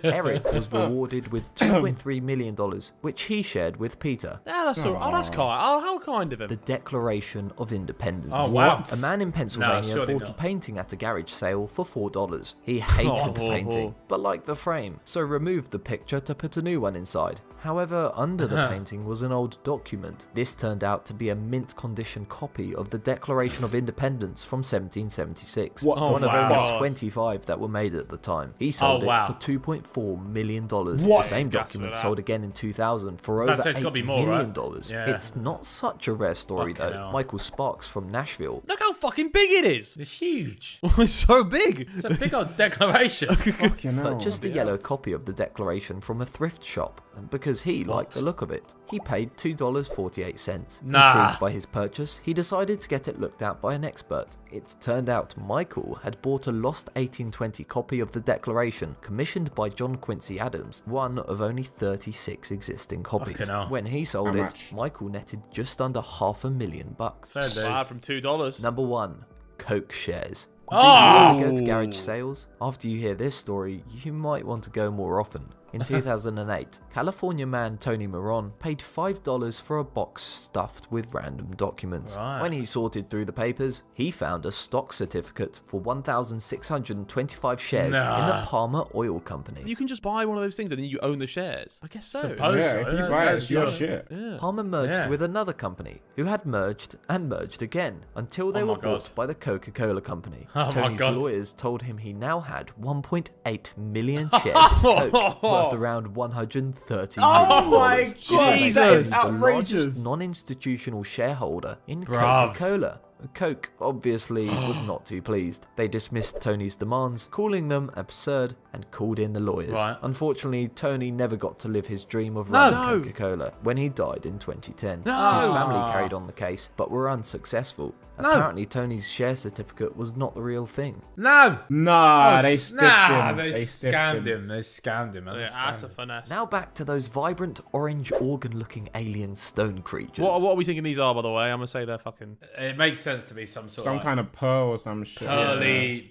Eric was rewarded with $2.3 million, which he shared with Peter. That's kind. Oh, how kind of him. The Declaration of Independence. Oh, wow. A man in Pennsylvania bought a painting at a garage sale for $4. He hated the painting, but liked the frame, so removed the picture to put a new one inside. However, under the painting was an old document. This turned out to be a mint condition copy of the Declaration of Independence from 1776. One of only 25 that were made at the time. He sold it for $2.4 million. The same document sold again in 2000 for over $8 million. Yeah. It's not such a rare story though. hell. Michael Sparks from Nashville. Look how fucking big it is. It's huge. It's so big. It's a big old declaration. Purchased a yellow copy of the Declaration from a thrift shop, and because he liked the look of it, he paid $2.48. Nah. Intrigued by his purchase, he decided to get it looked at by an expert. It turned out Michael had bought a lost 1820 copy of the Declaration, commissioned by John Quincy Adams, one of only 36 existing copies. Fucking hell. When he sold How it, much? Michael netted just under $500,000. Fair dues. Bad from $2. Number 1. Coke shares. Do Oh! you really go to garage sales? After you hear this story, you might want to go more often. In 2008, California man Tony Moron paid $5 for a box stuffed with random documents. Right. When he sorted through the papers, he found a stock certificate for 1,625 shares in the Palmer Oil Company. You can just buy one of those things and then you own the shares. I guess so. Suppose so. If you buy it, it's your shit. Yeah. Palmer merged with another company, who had merged and merged again, until they were bought by the Coca-Cola Company. Oh my Tony's God. lawyers told him he now had 1.8 million shares of Coke, worth around $130 million. my God, that is The outrageous. largest non-institutional shareholder in Bruv. Coca-Cola. Coke obviously was not too pleased. They dismissed Tony's demands, calling them absurd, and called in the lawyers. Right. Unfortunately, Tony never got to live his dream of No. running Coca-Cola when he died in 2010. No. His family carried on the case, but were unsuccessful. No. Apparently, Tony's share certificate was not the real thing. No. Nah, they stiffed him. They stiffed scammed him. They scammed him. Yeah, that's a finesse. Now back to those vibrant orange organ-looking alien stone creatures. What are we thinking these are, by the way? I'm going to say they're fucking... It makes sense to be some sort Some of kind of pearl or some shit.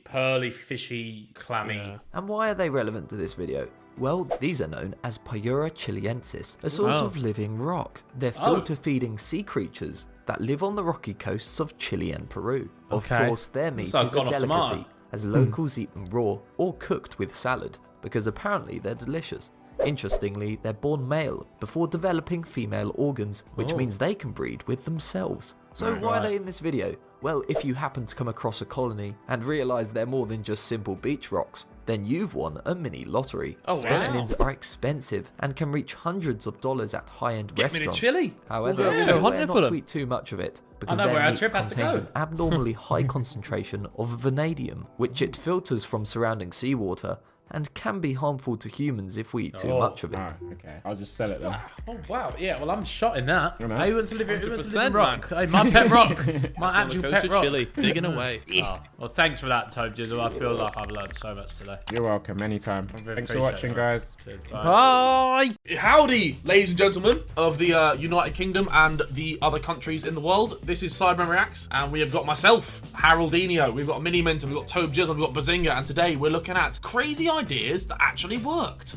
pearly, fishy, clammy. And why are they relevant to this video? Well, these are known as Pyrrha chiliensis, a sort of living rock. They're filter-feeding sea creatures that live on the rocky coasts of Chile and Peru. Of course, their meat So I've is a gone off delicacy, tomato. as locals eat them raw or cooked with salad, because apparently they're delicious. Interestingly, they're born male before developing female organs, which means they can breed with themselves. So why are they in this video? Well, if you happen to come across a colony and realise they're more than just simple beach rocks, then you've won a mini lottery. Oh, wow. Specimens are expensive and can reach hundreds of dollars at high-end Get me to restaurants. Chile. However, We'll go hunting beware for not them. to eat too much of it, because know where their our meat trip has to contains go. an abnormally high concentration of vanadium, which it filters from surrounding seawater and can be harmful to humans if we eat too much of it. Okay, I'll just sell it then. Oh wow, yeah. Well, I'm shot in that. You know? Who wants to live in 100%, rock? Hey, my pet rock, my On the actual coast pet of rock. Chile, digging away. Oh, well, thanks for that, Tobe Jizzle. I feel like I've learned so much today. You're welcome, anytime. Thanks for appreciate watching, it, guys. Cheers, bye. Bye! Howdy, ladies and gentlemen of the United Kingdom and the other countries in the world. This is Sidemen Reacts, and we have got myself, Haroldinho, we've got Mini Minton, we've got Tobe Jizzle, we've got Bazinga, and today we're looking at crazy ideas that actually worked.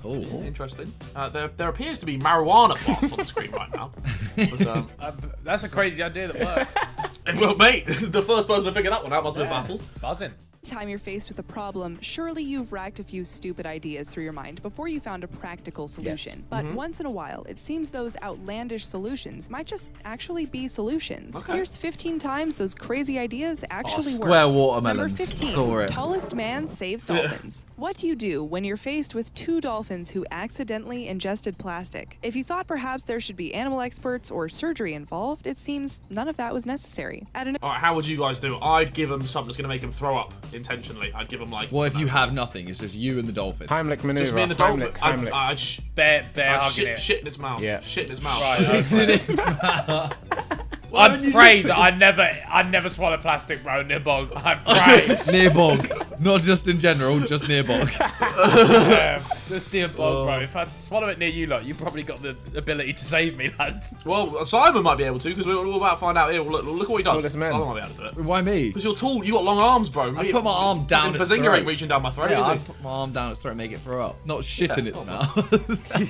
Interesting. There appears to be marijuana plants on the screen right now. But, That's a crazy idea that worked. well, mate, the first person to figure that one out must have been baffled. Buzzing. Time you're faced with a problem, surely you've racked a few stupid ideas through your mind before you found a practical solution. But once in a while, it seems those outlandish solutions might just actually be solutions. Here's 15 times those crazy ideas actually work. Square watermelon. Number 15, Saw it. tallest man saves dolphins. What do you do when you're faced with 2 dolphins who accidentally ingested plastic? If you thought perhaps there should be animal experts or surgery involved, it seems none of that was necessary. Alright, how would you guys do? I'd give them something that's going to make them throw up intentionally. I'd give them like... What if you have nothing? It's just you and the dolphin. Heimlich maneuver. Just me and the dolphin. Heimlich. I'd bear hugging it. shit in its mouth. Yeah. Shit in its mouth. I pray that I never swallow plastic, bro. Nibog. I pray. Near bog. Not just in general, just near bog. Just near bog, bro. If I swallow it near you lot, you probably got the ability to save me, lads. Well, Simon might be able to, because we're all about to find out here. Look what he does. Tallest man. Simon might be able to do it. Why me? Because you're tall. You got long arms, bro. I put my arm down its Bazinga throat. ain't reaching down my throat, Yeah, is I he? put my arm down its throat and make it throw up. Not shit in its mouth.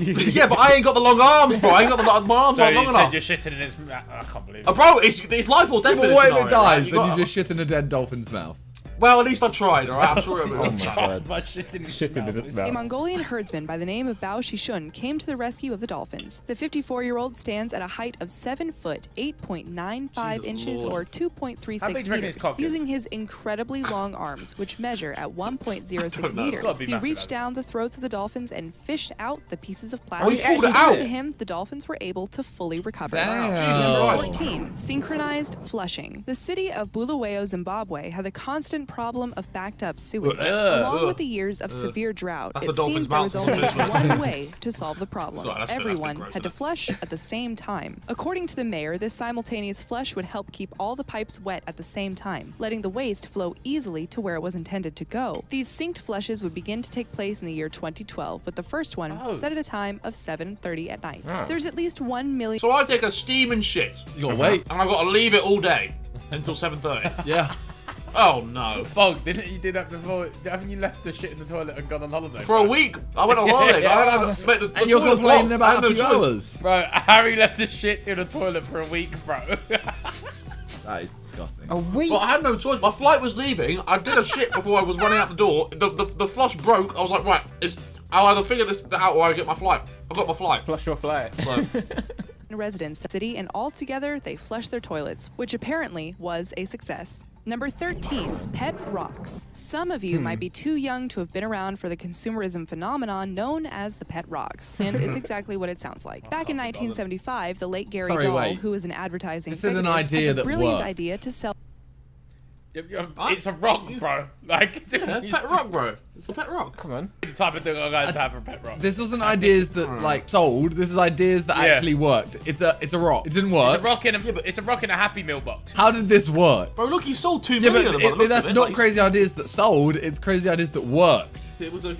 Yeah, but I ain't got the long arms, bro. I ain't got my arms So aren't long you enough. said you're shitting in his mouth. I can't believe it. Bro, it's life or death. But in what this if it scenario, dies? right? Then you just shit in a dead dolphin's mouth. Well, at least I tried, alright? I'm sure it'll be A Mongolian herdsman by the name of Bao Shishun came to the rescue of the dolphins. The 54-year-old stands at a height of 7 foot, 8.95 inches, Lord. or How big do 2.36 you reckon his meters, cock is? using his incredibly long arms, which measure at 1.06 It's gotta meters. be He massive, reached hasn't down the throats of the dolphins and fished out the pieces of he plastic. pulled it Thanks out? to him, the dolphins were able to fully recover. Damn. Number Jesus 14, synchronized flushing. The city of Bulawayo, Zimbabwe, had the constant problem of backed up sewage. Along with the years of severe drought, That's it a dolphin's seemed there was mouth. only one way to solve the problem. Sorry, that's a bit Everyone gross, had to isn't it? flush at the same time. According to the mayor, this simultaneous flush would help keep all the pipes wet at the same time, letting the waste flow easily to where it was intended to go. These synced flushes would begin to take place in the year 2012, with the first one set at a time of 7:30 at night. There's at least 1 million... So I take a steaming shit. You gotta wait. And I've got to leave it all day until 7:30. Yeah. Oh no. Bog, didn't you do that before? Haven't you left the shit in the toilet and gone on holiday? For a week, I went on holiday. Mate, the And you're toilet complaining blocked. I about had a no few choice. hours. Bro, Harry left his shit in the toilet for a week, bro. That is disgusting. A week? But I had no choice. My flight was leaving. I did a shit before I was running out the door. The flush broke. I was like, right, I'll either figure this out or I get my flight. I got my flight. Flush your flight. So, residents of the city, and all together they flushed their toilets, which apparently was a success. Number 13, pet rocks. Some of you might be too young to have been around for the consumerism phenomenon known as the pet rocks, and it's exactly what it sounds like. Back in 1975, the late Gary Sorry, Dahl, wait. who was an advertising This is an executive, idea had the that brilliant worked. idea to sell... It's a rock, bro. Like, pet rock, bro. It's a pet rock. Come on. The type of thing I'm going to have for a pet rock. This wasn't ideas that like sold. This is ideas that actually worked. It's a rock. It didn't work. It's a rock in a Happy Meal box. How did this work? Bro, look, he sold 2 Yeah, million but of them. by the looks that's of it. not Like, crazy ideas that sold. It's crazy ideas that worked. It was a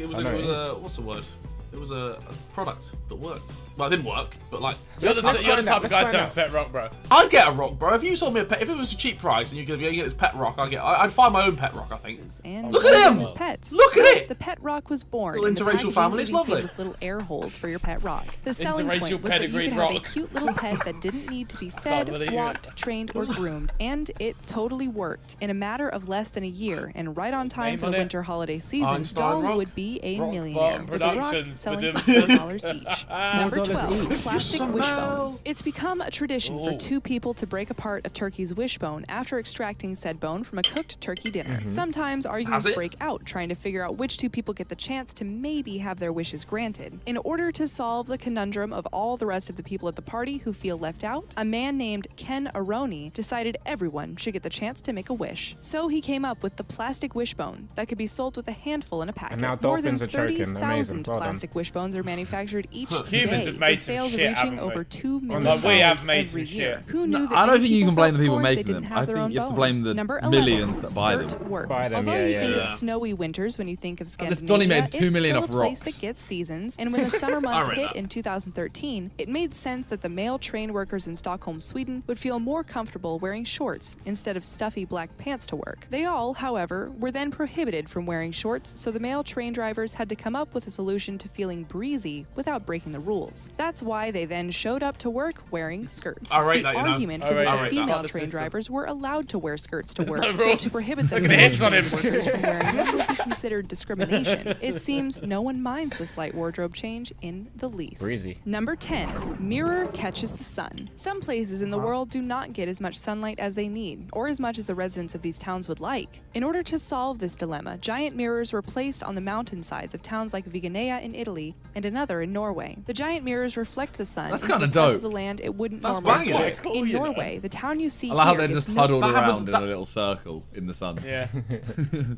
what's the word? It was a product that worked. Well, it didn't work, but like... You're the type of guy to have a pet rock, bro. I'd get a rock, bro. If you sold me a pet, if it was a cheap price and you could get this pet rock, I'd find my own pet rock, I think. And Look at him! his pets. Look at Yes, it! The pet rock was born. Little in the interracial packaging family, it's would be filled lovely. with little air holes for your pet rock. The selling Interracial point was that you could pedigreed have a rock. cute little pet that didn't need to be fed, believe it. walked, trained, or groomed, and it totally worked. In a matter of less than a year, and right on time name for on the it? winter holiday season, Einstein Dahl rock. would be a Rock millionaire, Bottom with the rocks Productions, selling for ba-dum. $4 each. Number 12, plastic wishbones. It's become a tradition for two people to break apart a turkey's wishbone after extracting said bone from a cooked turkey dinner. Sometimes arguments Has it? break out trying to figure out which two people get the chance to maybe have their wishes granted. In order to solve the conundrum of all the rest of the people at the party who feel left out, a man named Ken Aroni decided everyone should get the chance to make a wish. So he came up with the plastic wishbone that could be sold with a handful in a packet. And now More than dolphins are choking. 30,000 Amazing. Well done. plastic wishbones are manufactured each Humans day, have made with some sales shit, reaching haven't we? over $2 million Like, we have made every some year. shit. Who knew that I don't many think you can blame the people felt scorned making they them. didn't have I their think own you have to bone? blame the Number 11, millions that buy skirt them. Work. Buy them, Although yeah, you yeah, think yeah. of snowy winters when you think of this Scandinavia, Donny made 2 it's million still off a place rocks. that gets seasons. And when the summer months read hit that. in 2013, it made sense that the male train workers in Stockholm, Sweden would feel more comfortable wearing shorts instead of stuffy black pants to work. They all, however, were then prohibited from wearing shorts, so the male train drivers had to come up with a solution to feeling breezy without breaking the rules. skirts. That's why they then showed up to work wearing skirts. I rate the that, you know. argument I was rate that that. female The train system. drivers were allowed to wear skirts to work, no so rules. to prohibit the Look at the male hips on train him. workers from wearing them would be considered discrimination. It seems no one minds the slight wardrobe change in the least. Breezy. Number 10. Mirror catches the sun. Some places in the world do not get as much sunlight as they need, or as much as the residents of these towns would like. In order to solve this dilemma, giant mirrors were placed on the mountainsides of towns like Viganea in Italy and another in Norway. The giant mirrors reflect the sun That's into kinda the parts dope. of the land it wouldn't That's normally banging. hit. Cool, In you know. Norway, the town you see I like how here they're gets just no- huddled That happens- around in that- a little circle in the sun. Yeah.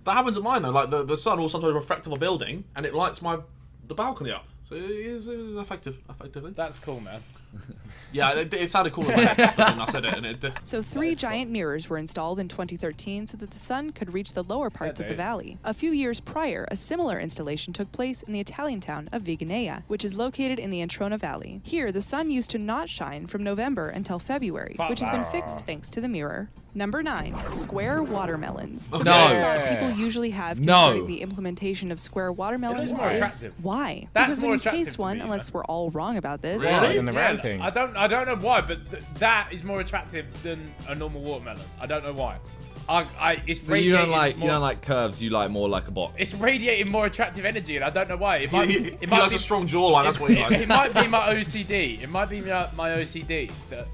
That happens at mine though. Like the sun will sometimes reflect off a building, and it lights the balcony up. So it is effective, effectively. That's cool, man. Yeah, it sounded cool in my head, but then I said it, and it. So 3 giant mirrors were installed in 2013 so that the sun could reach the lower parts of the days. valley. A few years prior, a similar installation took place in the Italian town of Viganea, which is located in the Antrona Valley. Here, the sun used to not shine from November until February, which has been fixed thanks to the mirror. Number 9. Square watermelons. The No. first thought people usually have No. concerning the implementation of square watermelons more is attractive. why? That's because more when you attractive taste to one, me, unless we're all wrong about this, Really? In the round thing. I don't know why, but that is more attractive than a normal watermelon. I don't know why. It's So you don't radiating like curves. You like more like a box. It's radiating more attractive energy, and I don't know why. It might, He has a strong jawline. That's what he likes. It might be my OCD. It might be my OCD that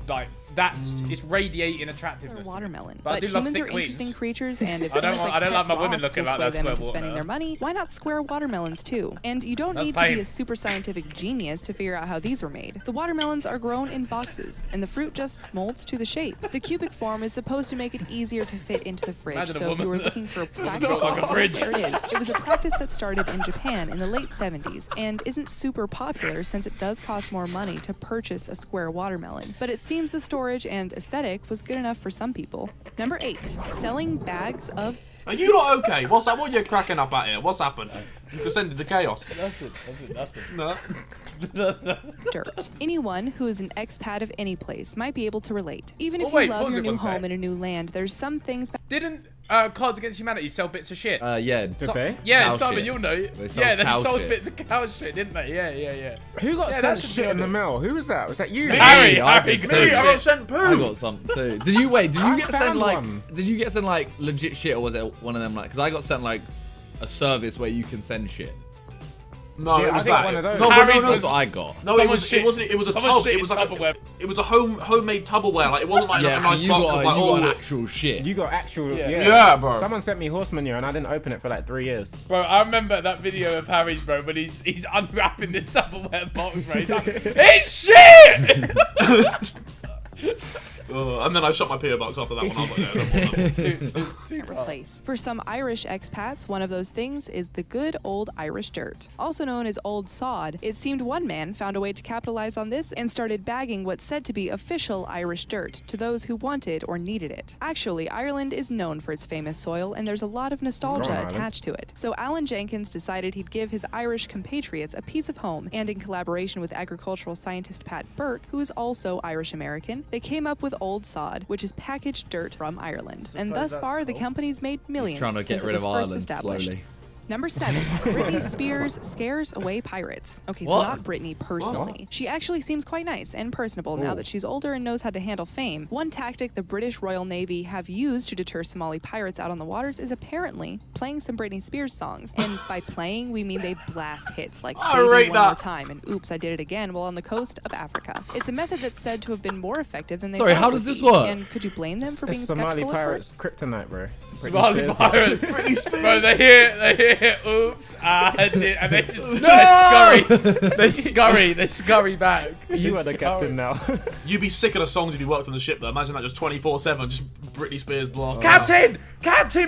that's it's radiating attractiveness. Watermelon. But I But do love humans thick are queens. interesting creatures, and if I don't things want- like I don't like my pet women rocks looking will like sway that them square into spending watermelon. their money, why not square watermelons too? And you don't That's need to be pain. a super scientific genius to figure out how these were made. The watermelons are grown in boxes, and the fruit just molds to the shape. The cubic form is supposed to make it easier to fit into the fridge. Imagine a So if you woman were looking for a that practical, looked like a fridge. there it is. It was a practice that started in Japan in the late 70s and isn't super popular since it does cost more money to purchase a square watermelon. But it seems the storage and aesthetic was good enough for some people. Number 8. Selling bags of Are you not okay? What's up? What are you cracking up at here? What's happened? You descended to chaos. Nothing. No. dirt. Anyone who is an expat of any place might be able to relate. Even if Oh, wait, you love pause your it new one sec. home in a new land, there's some things. Didn't Cards Against Humanity sell bits of shit? Yeah. Did they? Yeah, Cow Simon, shit. you'll know. They sold Yeah, they cow sold shit. bits of cow shit, didn't they? Yeah. Who got Yeah, sent that should shit be in the on it. mail? Who was that? Was that you? Harry I got did sent too. shit. I got sent poo. I got some too. Did you wait? Did you I get sent found like? one. Did you get sent like legit shit, or was it one of them like? Because I got sent like a service where you can send shit. No, Yeah, it I was think that. one of those. No, Harry's That's what I got. No, it wasn't. It was a someone tub. shit It was in like Tupperware. it was a homemade Tupperware. Like it wasn't like, Yeah, a so nice you box got, of like you got oh. actual shit. You got actual. Yeah. Yeah, bro. Someone sent me horseman and I didn't open it for like 3 years. Bro, I remember that video of Harry's, bro, when he's unwrapping this Tupperware box, bro. He's like, it's shit! And then I shot my PO box after that one. I was like, no, no, Too place. For some Irish expats, one of those things is the good old Irish dirt. Also known as old sod, it seemed one man found a way to capitalize on this and started bagging what's said to be official Irish dirt to those who wanted or needed it. Actually, Ireland is known for its famous soil, and there's a lot of nostalgia Ireland. attached to it. So Alan Jenkins decided he'd give his Irish compatriots a piece of home, and in collaboration with agricultural scientist Pat Burke, who is also Irish American, they came up with old sod, which is packaged dirt from Ireland. And thus far, the company's made millions trying to since get rid it was of first Ireland established. slowly. Number 7. Britney Spears scares away pirates. Okay, so What? not Britney personally. She actually seems quite nice and personable now that she's older and knows how to handle fame. One tactic the British Royal Navy have used to deter Somali pirates out on the waters is apparently playing some Britney Spears songs. And by playing, we mean they blast hits like I Baby rate One that. More Time and Oops, I Did It Again while on the coast of Africa. It's a method that's said to have been more effective than they Sorry, thought how it does would this be. work? And could you blame them for being Somali skeptical at pirates kryptonite, bro. Somali Britney Spears. pirates. Britney Spears. Bro, they hear, oops, I did, and they just, they scurry back. You are They the captain now. You'd be sick of the songs if you worked on the ship though. Imagine that just 24/7, just Britney Spears blast. Captain,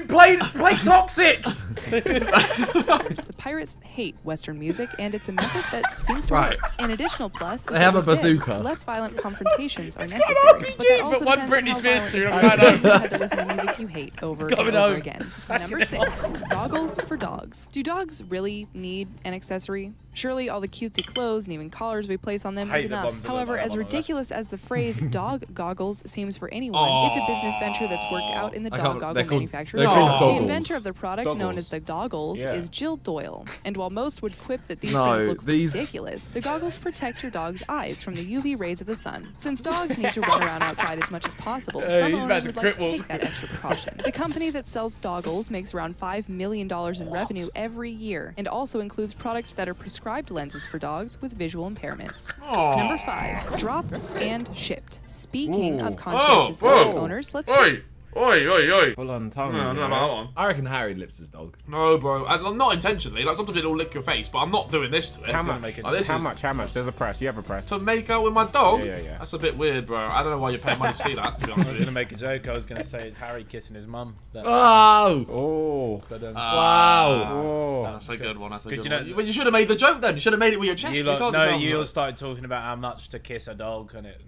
play Toxic. The pirates hate Western music, and it's a method that seems to Right. work. An additional plus is They that have a with this, bazooka. less violent confrontations are necessary. RPG, but that also but one depends Britney on Spears how tune, violent I'm going you had to listen to music you hate over Coming and over home. again. Number 6. Goggles for dogs. Do dogs really need an accessory? Surely all the cutesy clothes and even collars we place on them I is hate the enough. ones that look However, like as I'm on the left. ridiculous as the phrase dog goggles seems for anyone, it's a business venture that's worked out in the dog goggle manufacturer's market. The inventor of the product known as the goggles is Jill Doyle. And while most would quip that these things look ridiculous, the goggles protect your dog's eyes from the UV rays of the sun. Since dogs need to run around outside as much as possible, some owners would like to take that extra precaution. The company that sells doggles makes around $5 million in revenue every year, and also includes products that are prescribed lenses for dogs with visual impairments. Number 5, dropped and shipped. Speaking of conscientious dog owners, let's take... Oi. Full on tongue. No, I don't know about that one. I reckon Harry lips his dog. No, bro. Not intentionally. Like, sometimes it'll lick your face, but I'm not doing this to it. How much? Like, How much? There's a price. You have a price. To make out with my dog? Yeah. That's a bit weird, bro. I don't know why you're paying money to see that, to be honest I was with going to make a joke. I was going to say it's Harry kissing his mum. Oh. But, Wow. That's a good one. That's a Good, good you know- one. But you should have made the joke then. You should have made it with your chest. You You can't no, sound you all like- started talking about how much to kiss a dog, and it.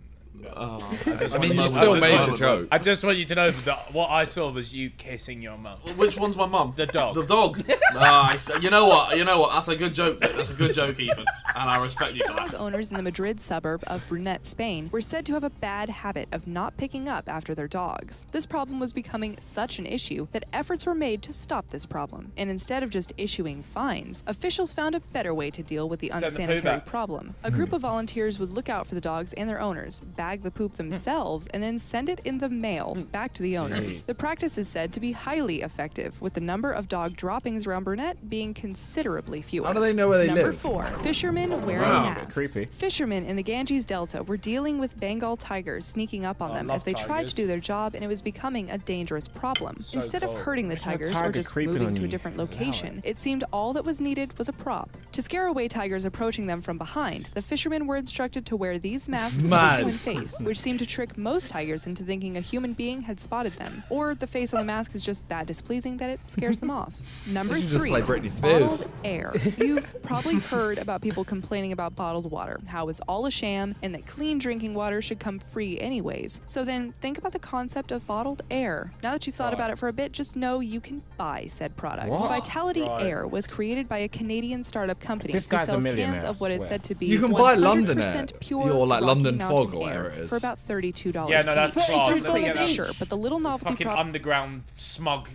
I mean, you still made the joke. I just want you to know that what I saw was you kissing your mum. Which one's my mum? The dog. The dog. Nice. You know what? That's a good joke. That's a good joke, Ethan. And I respect you for that. Dog owners in the Madrid suburb of Brunet, Spain, were said to have a bad habit of not picking up after their dogs. This problem was becoming such an issue that efforts were made to stop this problem. And instead of just issuing fines, officials found a better way to deal with the Send the poo unsanitary back. problem. A group of volunteers would look out for the dogs and their owners, bag the poop themselves, and then send it in the mail back to the owners. The practice is said to be highly effective, with the number of dog droppings around Brunet being considerably fewer. How do they know where they Number live? 4, fishermen wearing Wow. masks. Creepy. Fishermen in the Ganges Delta were dealing with Bengal tigers sneaking up on them love as they tried tigers. to do their job, and it was becoming a dangerous problem. So Instead of cool. hurting the Imagine a tigers or tiger just creeping moving on to a you. different location, it seemed all that was needed was a prop. To scare away tigers approaching them from behind, the fishermen were instructed to wear these masks with a human face, which seemed to trick most tigers into thinking a human being had spotted them. Or the face on the mask is just that displeasing that it scares them off. Number You should just 3, play Britney Spears. bottled air. You've probably heard about people complaining about bottled water, how it's all a sham, and that clean drinking water should come free anyways. So then think about the concept of bottled air. Now that you've thought about it for a bit, just know you can buy said product. What? Vitality Right. Air was created by a Canadian startup company This who guy's a sells millionaire, cans of what I is swear. said to be You can buy 100% London Air, pure or like Rocky London Mountain Fog or air whatever it is. for about $32. Yeah, no, that's each. class. Sounds Let me get crazy, that. sure, but the little novelty Fucking underground smog.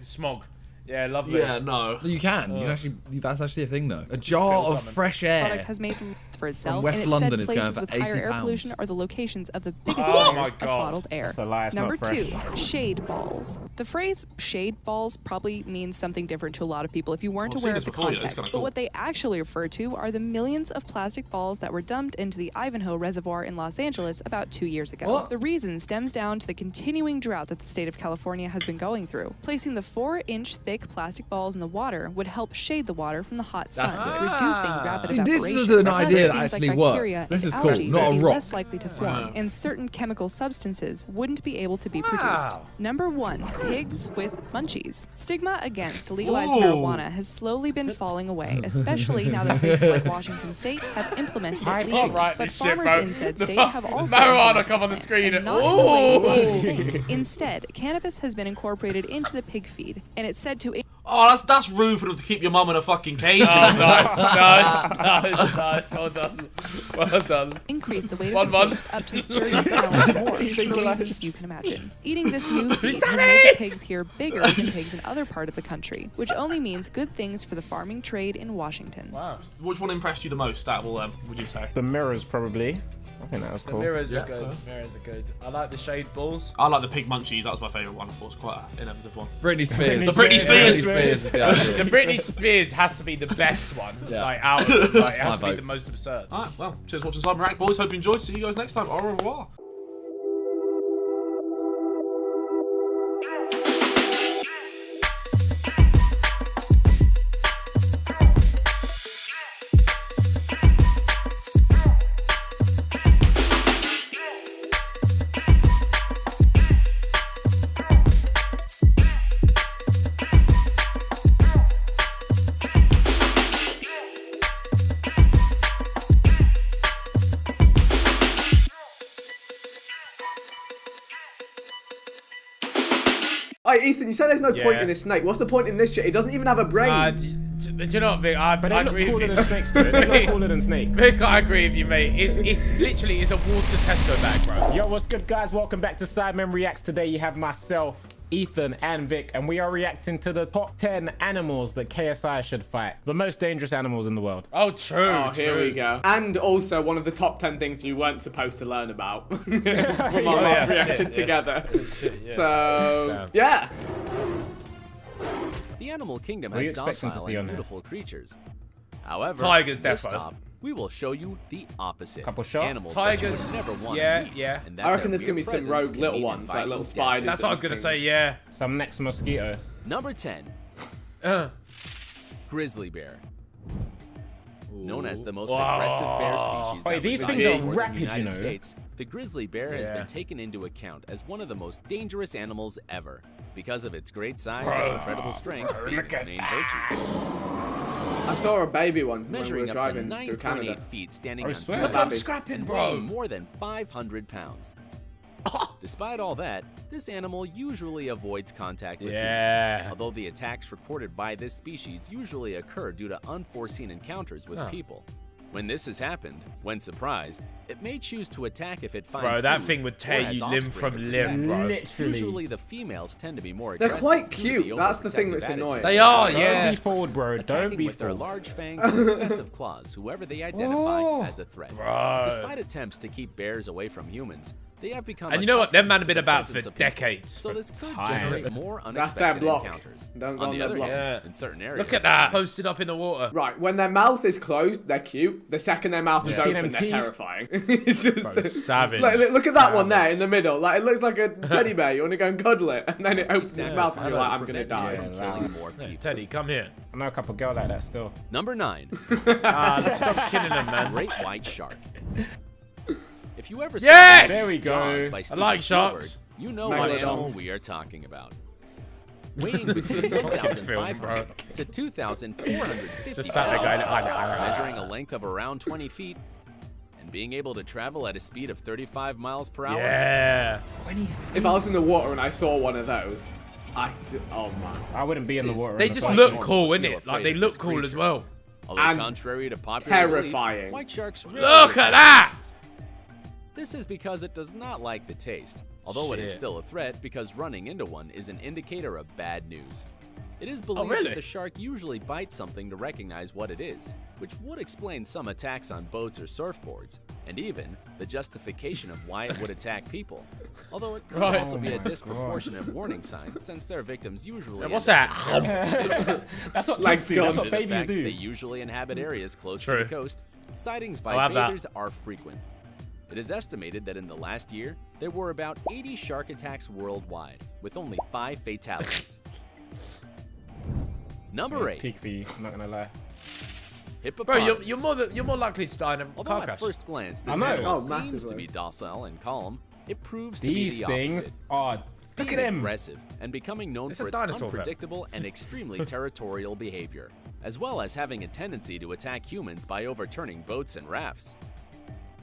Yeah, lovely. Yeah, no. You can. You can actually. That's actually a thing, though. A jar of something. fresh Product air. has made for itself, West and it's London said is going places for with higher air £80. pollution are the locations of the biggest Oh buyers my of God. bottled air. That's a lie, it's Number not fresh. 2, shade balls. The phrase shade balls probably means something different to a lot of people if you weren't I've aware seen of this the before, yeah, it's context. kinda But cool. what they actually refer to are the millions of plastic balls that were dumped into the Ivanhoe Reservoir in Los Angeles about 2 years ago. What? The reason stems down to the continuing drought that the state of California has been going through. Placing the 4-inch thick plastic balls in the water would help shade the water from the hot sun, That's it. reducing rapid See, evaporation. this is an Thus, idea that things like actually bacteria works. This and is cool, algae not would a be rock. less likely to form, and certain chemical substances wouldn't be able to be produced. Wow. Number 1, pigs with munchies. Stigma against legalized Ooh. marijuana has slowly been falling away, especially now that places like Washington State have implemented it legally. Right, But this shit, farmers bro. in said The state have also marijuana implemented come on the it, screen. and not in the way you Ooh. might think. Instead, cannabis has been incorporated into the pig feed, and it's said to Oh, that's rude for them to keep your mum in a fucking cage. Oh, nice. Well done. Well done. increase the weight 1-1. of the pigs up to 30 pounds more, if you can imagine. Eating this new feed has made the pigs here bigger than pigs in other part of the country, which only means good things for the farming trade in Washington. Wow. Which one impressed you the most out of all them, would you say? The mirrors, probably. I think that was The cool. mirrors Yeah. are good. Mirrors are good. I like the shade balls. I like the pig munchies. That was my favourite one. I thought it was quite an innovative one. Britney Spears. The Britney Spears. is the idea. The Britney Spears has to be the best one. Yeah. Like out of them. Like, That's it has my to be vote. the most absurd. Alright, well, cheers for watching Sidemen React, boys. Hope you enjoyed. See you guys next time. Au revoir. Hey, Ethan, you said there's no point Yeah. in this snake. What's the point in this shit? It doesn't even have a brain. Do you know what, Vic? I But they look agree with cooler you. than snakes, though. They look cooler than snakes. Vic, I agree with you, mate. It's literally a water Tesco bag, bro. Yo, what's good, guys? Welcome back to Sidemen Reacts. Today you have myself, Ethan, and Vic, and we are reacting to the top 10 animals that KSI should fight. The most dangerous animals in the world. Oh, true. Oh, here we go. And also one of the top 10 things you weren't supposed to learn about from our last reaction together. So, yeah. The animal kingdom What are you has expecting to docile see on and there? beautiful creatures. However, Tigers, this defo. top, we will show you the opposite. Couple shots? Animals Tigers, that you would never want yeah, to meet, yeah. and that I reckon their there's going to be mere some presence rogue can little mean ones, like inviting little death. spiders. That's what I was going to say, yeah. Some next mosquito. Number 10, grizzly bear. Known as the most aggressive bear species Wait, that these resides things are in the rapid, you United know. States, the grizzly bear has Yeah. been taken into account as one of the most dangerous animals ever because of its great size and incredible strength being its main virtues. I saw a baby one when we Measuring were up to driving through Canada. 9.8 feet, standing I on swear. two Look, I'm legs scrapping, and bro. weighing more than 500 pounds. Despite all that, this animal usually avoids contact with humans, although the attacks recorded by this species usually occur due to unforeseen encounters with people. When this has happened, when surprised, it may choose to attack if it finds Bro, that food thing would or tear has you limb offspring from to limb, protect. bro. Literally. Usually the females tend to be more They're aggressive. quite due to cute. the That's the thing overprotective that's attitude. annoying. They are, Don't yeah. be forward, bro. Don't Attacking be with their forward. large fangs and excessive claws whoever they identify as a threat. Bro. Despite attempts to keep bears away from humans, they have become And you know what? Them man have accustomed been to the about for presence of people. decades. So this could Time. generate more That's their unexpected block. encounters. Don't go on on the their other block. hand, in certain areas, Look at that. Posted up in the water. Right, when their mouth is closed, they're cute. The second their mouth is See open, them they're teeth? terrifying. It's just Bro, savage. Look at that one there in the middle. Like it looks like a teddy bear. You want to go and cuddle it, and then it opens its mouth, and you're like, I'm gonna die. from killing more people. Teddy, come here. I know a couple girls like that still. Number 9, Let's stop killing them, man. great white shark. If you ever Yes! saw There we go. Jaws by I Steven like Spielberg, sharks. you know what Megalodons. animal we are talking about. Weighing between 1,500 to 2,450 Just sat there going, pounds, measuring a length of around 20 feet, and being able to travel at a speed of 35 miles per hour. Yeah. If I was in the water and I saw one of those, oh man. I wouldn't be in the water. They in the just first look place. cool, Feel innit? Like, afraid they of look this cool as creature. well. Although And contrary to popular terrifying. belief, white sharks really Look at that! This is because it does not like the taste, although it is Shit. still a threat because running into one is an indicator of bad news. It is believed really? that the shark usually bites something to recognize what it is, which would explain some attacks on boats or surfboards, and even the justification of why it would attack people. Although it could Right. also be Oh a my disproportionate warning sign, since their victims usually What's end that? That's what Legs kids do. gone. That's Due what to the babies fact do. They usually inhabit areas close True. to the coast. Sightings by I'll have that. bathers are frequent. It is estimated that in the last year, there were about 80 shark attacks worldwide, with only 5 fatalities. Number It's 8, peak for you. I'm not gonna lie. Bro, hippopotamus. you're more likely to die in a Although car at crash. first glance I this know. animal Oh, seems massively. to be docile and calm, it proves to be These the things opposite. are. Look Being at them. aggressive and becoming known It's a for its dinosaur, fam. unpredictable and extremely territorial behavior, as well as having a tendency to attack humans by overturning boats and rafts.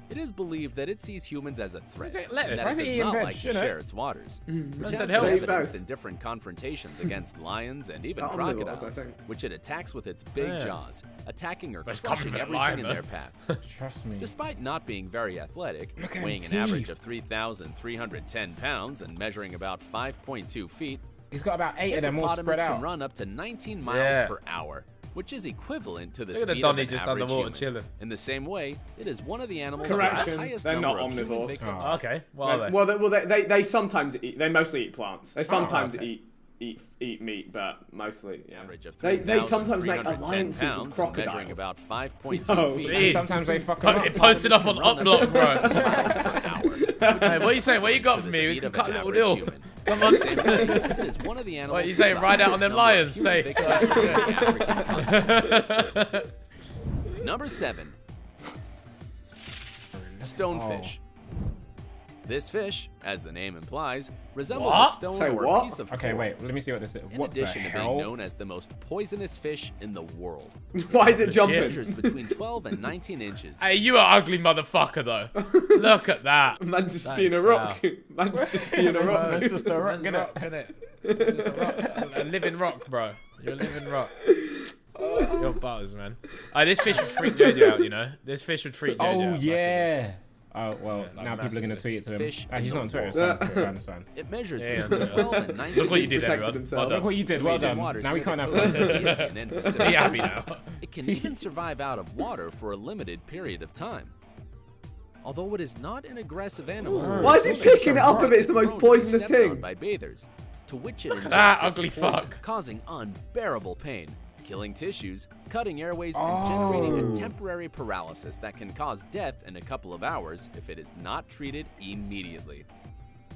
It is believed that it sees humans as a threat, it lettuce? and Why that is it it does eating not veg, like to you know? share its waters, which That's has healthy. been Both. evidenced in different confrontations against lions and even Omnivores, I crocodiles, think. which it attacks with its big Yeah. jaws, attacking or But it's coming crushing from a everything lion, in though. their path. Trust me. Despite not being very athletic, Look at weighing him an average teeth. of 3,310 pounds and measuring about 5.2 feet, He's got about 8 of them all hippopotamus spread can out. run up to 19 miles Yeah. per hour, which is equivalent to the Look at the speed of Donny an just average underwater human. chilling. In the same way, it is one of the animals Correction, with the highest they're number not of human omnivores. victims. Oh, okay. What are they? Well, they sometimes eat. They mostly eat plants. They sometimes okay. eat meat, but mostly yeah. Average of They sometimes make 3,310 alliances with pounds and crocodiles. measuring about 5.2 No. feet. Jeez. Sometimes they fuck 'em up. It posted up on Run Uplock, up to bro. 19 miles per hour, which Hey, is what are you saying? What you got to for the me? We speed can of cut an a little average deal. human. Come In on. the same way, it is one of the animals What, you with saying the ride out on highest them number of lions? human Say. victims within the African continent. Number 7. Stonefish. This fish, as the name implies, resembles What? a stone Say or what? a piece of Okay, coral. wait, let me see what this is. In What the addition to being hell? known as the most poisonous fish in the world. Why is it jumping? Measures between 12 and 19 inches. Hey, you are ugly motherfucker, though. Look at that. Man's just That being is a rock. foul. Man's just being a rock. It's just a rock, Man's innit? rock, innit? Just a rock. A living rock, bro. You're a living rock. Your butters, man. This fish would freak JJ out, you know. This fish would freak JJ out. Oh yeah. Oh well, Yeah, like now people are gonna tweet it to him. Fish He's not on Twitter. It's fine. It measures Yeah, between 12 and 19 Look what you did, feet. everyone. Well Look what you did. Well done. Now we can't have fun. Be happy now. It can even survive out of water for a limited period of time. Although it is not an aggressive animal. Why is he picking it up if it's the most poisonous stepped on thing? by bathers, to which it Look at injects that its ugly poison, fuck. causing unbearable pain, killing tissues, cutting airways, and generating a temporary paralysis that can cause death in a couple of hours if it is not treated immediately.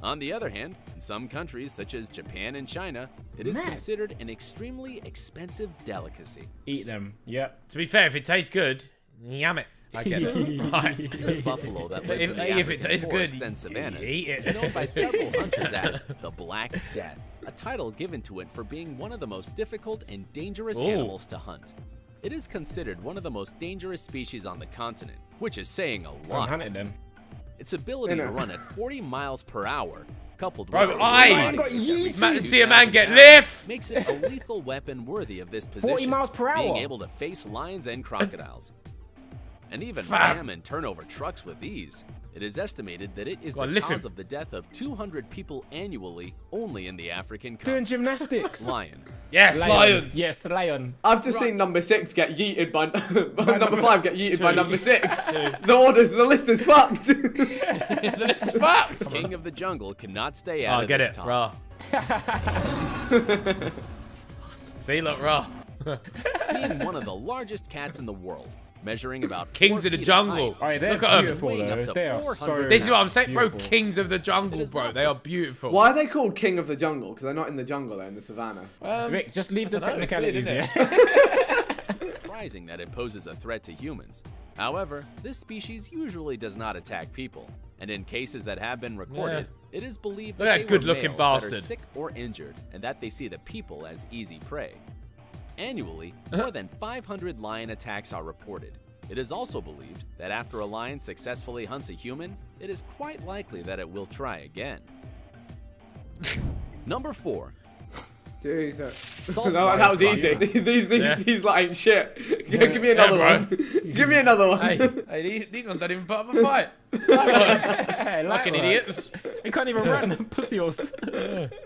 On the other hand, in some countries such as Japan and China, it is considered an extremely expensive delicacy. Eat them. Yep. To be fair, if it tastes good, yum it. I get it. Right. This buffalo that lives in the African forests and savannas is known by several hunters as the Black Death, a title given to it for being one of the most difficult and dangerous animals to hunt. It is considered one of the most dangerous species on the continent, which is saying a lot. Hunt it then. Its ability to run at 40 miles per hour, coupled Bro, with see a man get lift, makes it a lethal weapon worthy of this position, 40 miles per hour. being able to face lions and crocodiles. And even Fam. ram and turn over trucks with ease. It is estimated that it is Go on, the lift cause him. of the death of 200 people annually only in the African Doing continent. gymnastics. Lion. Yes, lions. Yes, lion. I've just seen number 6 get yeeted by number 5 get yeeted by Two. number 6. The list is fucked. The list is fucked. King of the jungle cannot stay out I of get this it, top. raw. See, look, raw. Being one of the largest cats in the world, measuring about Kings 4 of the feet in jungle. height, they're Look at 'em. beautiful weighing though. up to They are 400 so This is what I'm saying, bro. beautiful. Kings of the jungle, is bro. not They so- are beautiful. Why are they called King of the Jungle? Because they're not in the jungle, they're in the savannah. Rick, just leave the I don't know, it's weird, technicalities. isn't Yeah. surprising that it poses a threat to humans. However, this species usually does not attack people, and in cases that have been recorded, it is believed Look that at they that good-looking were males that are bastard. sick or injured, and that they see the people as easy prey. Annually, more than 500 lion attacks are reported. It is also believed that after a lion successfully hunts a human, it is quite likely that it will try again. Number 4. Jesus. Salt No, water that was crocodile. easy. These like ain't shit. Give me Yeah, another bro. one. Give me another one. Hey, these ones don't even put up a fight. Fucking idiots. He can't even run. Pussy horse.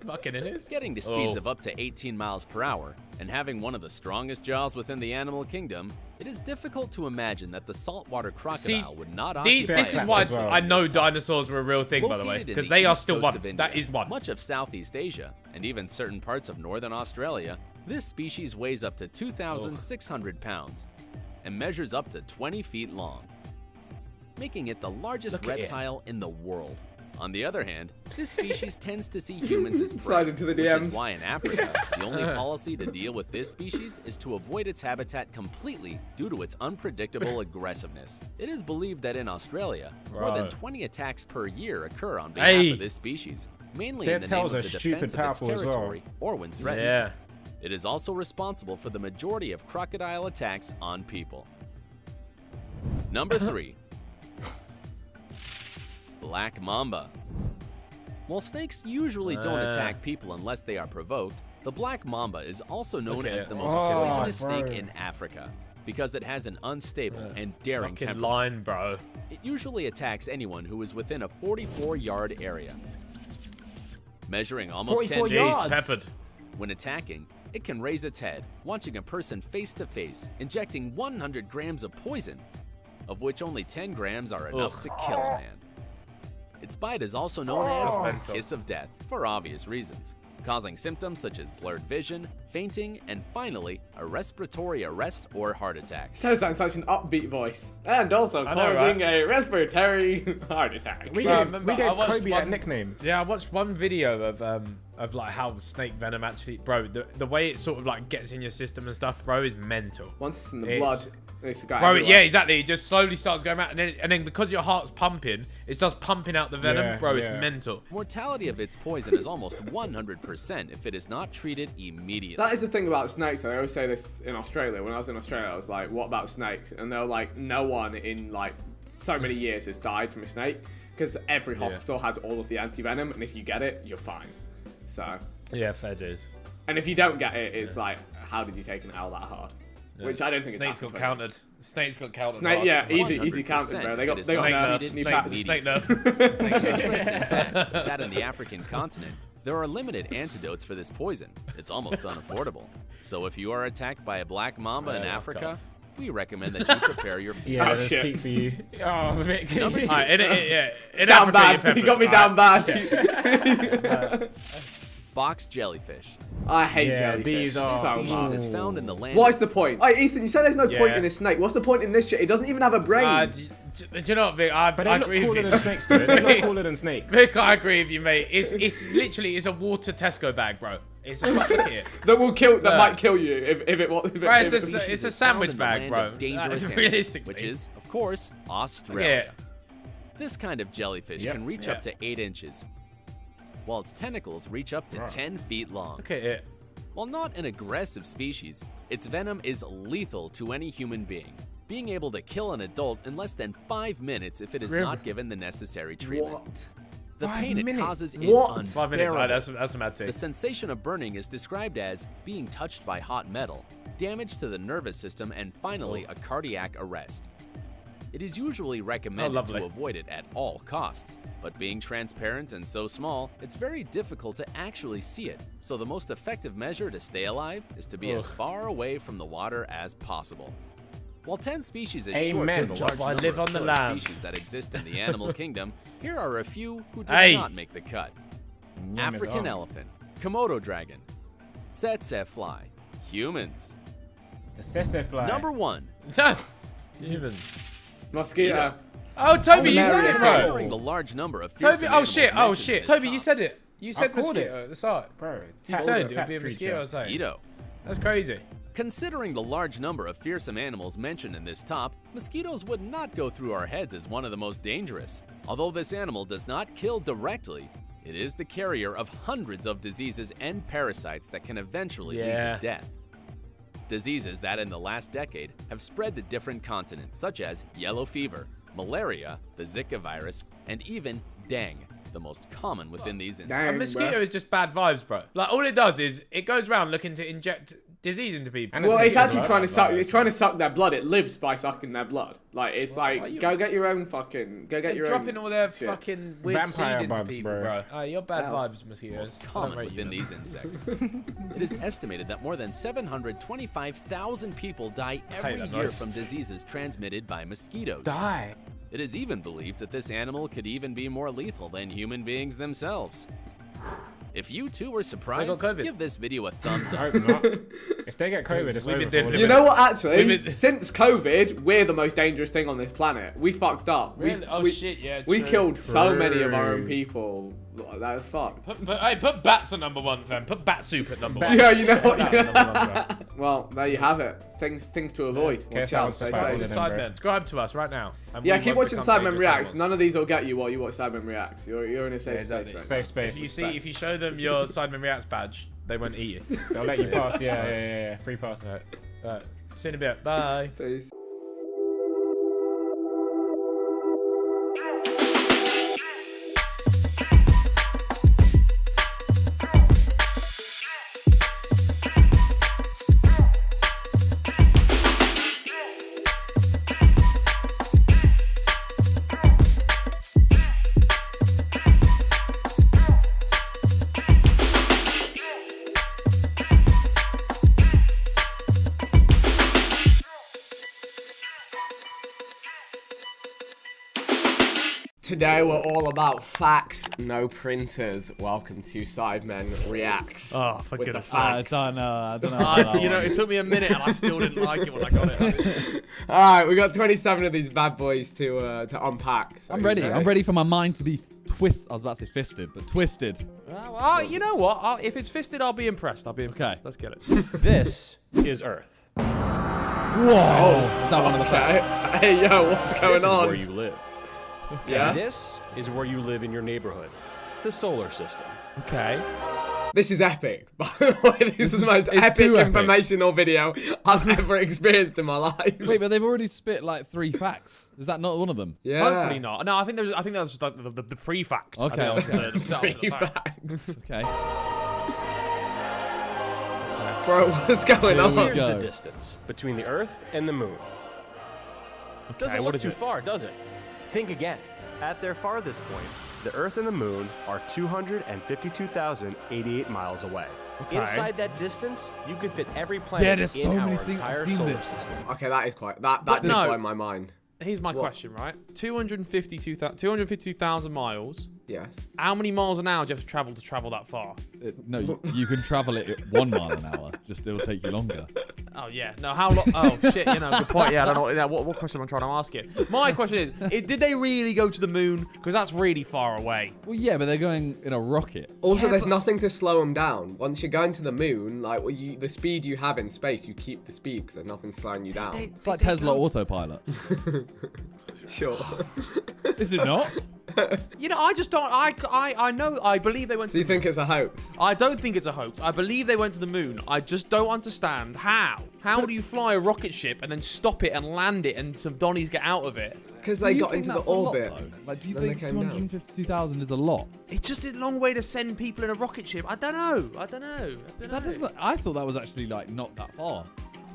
Fucking idiots. Getting to speeds of up to 18 miles per hour and having one of the strongest jaws within the animal kingdom, it is difficult to imagine that the saltwater crocodile would not occupy This is a why position I know this time. dinosaurs were a real thing, by the way, Located in because the they are east still coast one. of India, That is one. Much of Southeast Asia, and even certain parts of northern Australia, this species weighs up to 2,600 pounds and measures up to 20 feet long, making it the largest Look at it. reptile in the world. On the other hand, this species tends to see humans as prey, Slide into the which DMs. is why in Africa, the only policy to deal with this species is to avoid its habitat completely due to its unpredictable aggressiveness. It is believed that in Australia, more than Right. 20 attacks per year occur on behalf Hey. of this species, mainly Their in the name of tails the are stupid defense of its powerful as well. territory or when threatened. Yeah. It is also responsible for the majority of crocodile attacks on people. Number 3. Black mamba. While snakes usually don't attack people unless they are provoked, the black mamba is also known Look at as it. the most Oh, poisonous bro. snake in Africa because it has an unstable and daring Fucking temperament. line, bro. It usually attacks anyone who is within a 44-yard area. Measuring almost 10 44 feet, yards. Peppered. when attacking, it can raise its head, launching a person face to face, injecting 100 grams of poison, of which only 10 grams are enough to kill a man. Its bite is also known as mental. kiss of death for obvious reasons, causing symptoms such as blurred vision, fainting, and finally, a respiratory arrest or heart attack. Sounds like such an upbeat voice. And also I know, causing right? a respiratory heart attack. We Bro, I gave, remember we gave I watched Kobe one- that nickname. Yeah, I watched one video of like how snake venom actually, bro. The way it sort of like gets in your system and stuff, bro, is mental. Once it's in the It's- blood, it's got Bro, everywhere. yeah, exactly. It just slowly starts going out, and then because your heart's pumping, it starts pumping out the venom, Yeah, bro. It's yeah. mental. Mortality of its poison is almost 100% if it is not treated immediately. That is the thing about snakes. I always say this in Australia. When I was in Australia, I was like, what about snakes? And they were like, no one in like so many years has died from a snake because every hospital has all of the anti-venom, and if you get it, you're fine. So, Yeah, fair dues. and if you don't get it, it's like, how did you take an L that hard? which I don't think Snake's got counted. Snake's got counted. Snake, yeah, easy counted, bro. They got Snake nerf. Interesting fact is that in the African continent, there are limited antidotes for this poison. It's almost unaffordable. So if you are attacked by a black mamba in Africa, we recommend that you prepare your food. Yeah, there's peak for you. Oh, Vic. Number two. In down Africa, bad. He got me down bad. Box jellyfish. I hate jellyfish. These are so Species much. is found in the land. What's the point? Hey, Ethan, you said there's no point in a snake. What's the point in this shit? It doesn't even have a brain. Do you know what, Vic? I agree with you. Than snakes, dude. They look cooler than snakes. Vic, I agree with you, mate. It's literally a water Tesco bag, bro. It's a fuck here. That might kill you if it was. Bro, it's a sandwich bag, bro. Dangerous Realistically, which is, of course, Australia. This kind of jellyfish can reach up to 8 inches, while its tentacles reach up to 10 feet long. Look at it. While not an aggressive species, its venom is lethal to any human being, being able to kill an adult in less than 5 minutes if it is not given the necessary treatment. What? The pain it causes is unbearable. 5 minutes, that's a mad thing. The sensation of burning is described as being touched by hot metal, damage to the nervous system, and finally a cardiac arrest. It is usually recommended to avoid it at all costs, but being transparent and so small, it's very difficult to actually see it, so the most effective measure to stay alive is to be as far away from the water as possible. While 10 species is short to the large number of killer species that exist in the animal kingdom, here are a few who did not make the cut. African elephant, Komodo dragon, tsetse fly, humans. The tsetse fly. Number 1. Humans. Mosquito. Oh, Toby, you said it, bro. Considering the large number of Toby, oh shit. Toby, you said it. You said mosquito at the start. Bro, you said it would be a mosquito. Mosquito. That's crazy. Considering the large number of fearsome animals mentioned in this top, mosquitoes would not go through our heads as one of the most dangerous. Although this animal does not kill directly, it is the carrier of hundreds of diseases and parasites that can eventually lead to death. Diseases that in the last decade have spread to different continents, such as yellow fever, malaria, the Zika virus, and even dengue, the most common within these insects. A mosquito is just bad vibes, bro. Like, all it does is it goes around looking to inject disease into people. Well, it's actually trying to suck. It's trying to suck their blood. It lives by sucking their blood. Like it's go get your own fucking. Go get your own. Dropping all their fucking weird Vampire seed into vibes, people, bro. You're bad vibes, mosquitoes. Most common within these insects. It is estimated that more than 725,000 people die every year from diseases transmitted by mosquitoes. It is even believed that this animal could even be more lethal than human beings themselves. If you too were surprised, give this video a thumbs up. I hope not. If they get COVID, it's over. You know what, actually? Since COVID, we're the most dangerous thing on this planet. We fucked up. Really? Oh, shit, yeah, We true. killed so many of our own people. That was fucked. Put bats at number 1, fam. Put bat soup at number 1. Yeah, you know what? Well, there you have it. Things to avoid. Watch out. Stay safe. Sidemen, subscribe to us right now. Yeah, keep watching Sidemen Reacts. None of these will get you while you watch Sidemen Reacts. You're in a safe space right now. Safe space. If you show them your Sidemen Reacts badge, they won't eat you. They'll let you pass. Yeah. Free pass. Right. See you in a bit. Bye. Peace. Today we're all about facts, no printers. Welcome to Sidemen Reacts. Oh, for with goodness the facts. I don't know. You know, it took me a minute and I still didn't like it when I got it. All right, we got 27 of these bad boys to unpack. So I'm ready. I'm ready for my mind to be twist. I was about to say fisted, but twisted. You know what? If it's fisted, I'll be impressed. I'll be impressed. Let's get it. This is Earth. Whoa! Is that one of the facts? Hey, yo, what's going This on? is where you live. Yeah? This is where you live in your neighborhood. The solar system. Okay. This is epic. By the way, this is the most epic informational video I've ever experienced in my life. Wait, but they've already spit like 3 facts. Is that not one of them? Yeah. Hopefully not. No, I think that was just like the pre-fact. Okay. Pre-facts. Okay. Bro, what's going on? Here's the distance between the Earth and the Moon. Doesn't what look is too it? far, does it? Think again. At their farthest points, the Earth and the Moon are 252,088 miles away. Okay. Inside that distance, you could fit every planet Yeah, there's in so our many things. entire I've seen solar this. system. Okay, that is quite that But does no. blow my mind. Here's my What? question, right? 252,000 miles. Yes. How many miles an hour do you have to travel that far? No, you can travel it at 1 mile an hour. Just it'll take you longer. Oh yeah. No, how long? Oh shit. Good point. Yeah, I don't know what question I'm trying to ask you. My question is, did they really go to the moon? Because that's really far away. Well, yeah, but they're going in a rocket. Also, there's nothing to slow them down. Once you're going to the moon, like the speed you have in space, you keep the speed because there's nothing slowing you down. It's like Tesla autopilot. Sure. Is it not? I just don't. I know. I believe they went. So you think it's a hoax? I don't think it's a hoax. I believe they went to the moon. I just don't understand how. How do you fly a rocket ship and then stop it and land it and some Donnies get out of it? Because they got into the orbit. Like, do you then think they came down. 252,000 is a lot? It's just a long way to send people in a rocket ship. I don't know. I thought that was actually like not that far.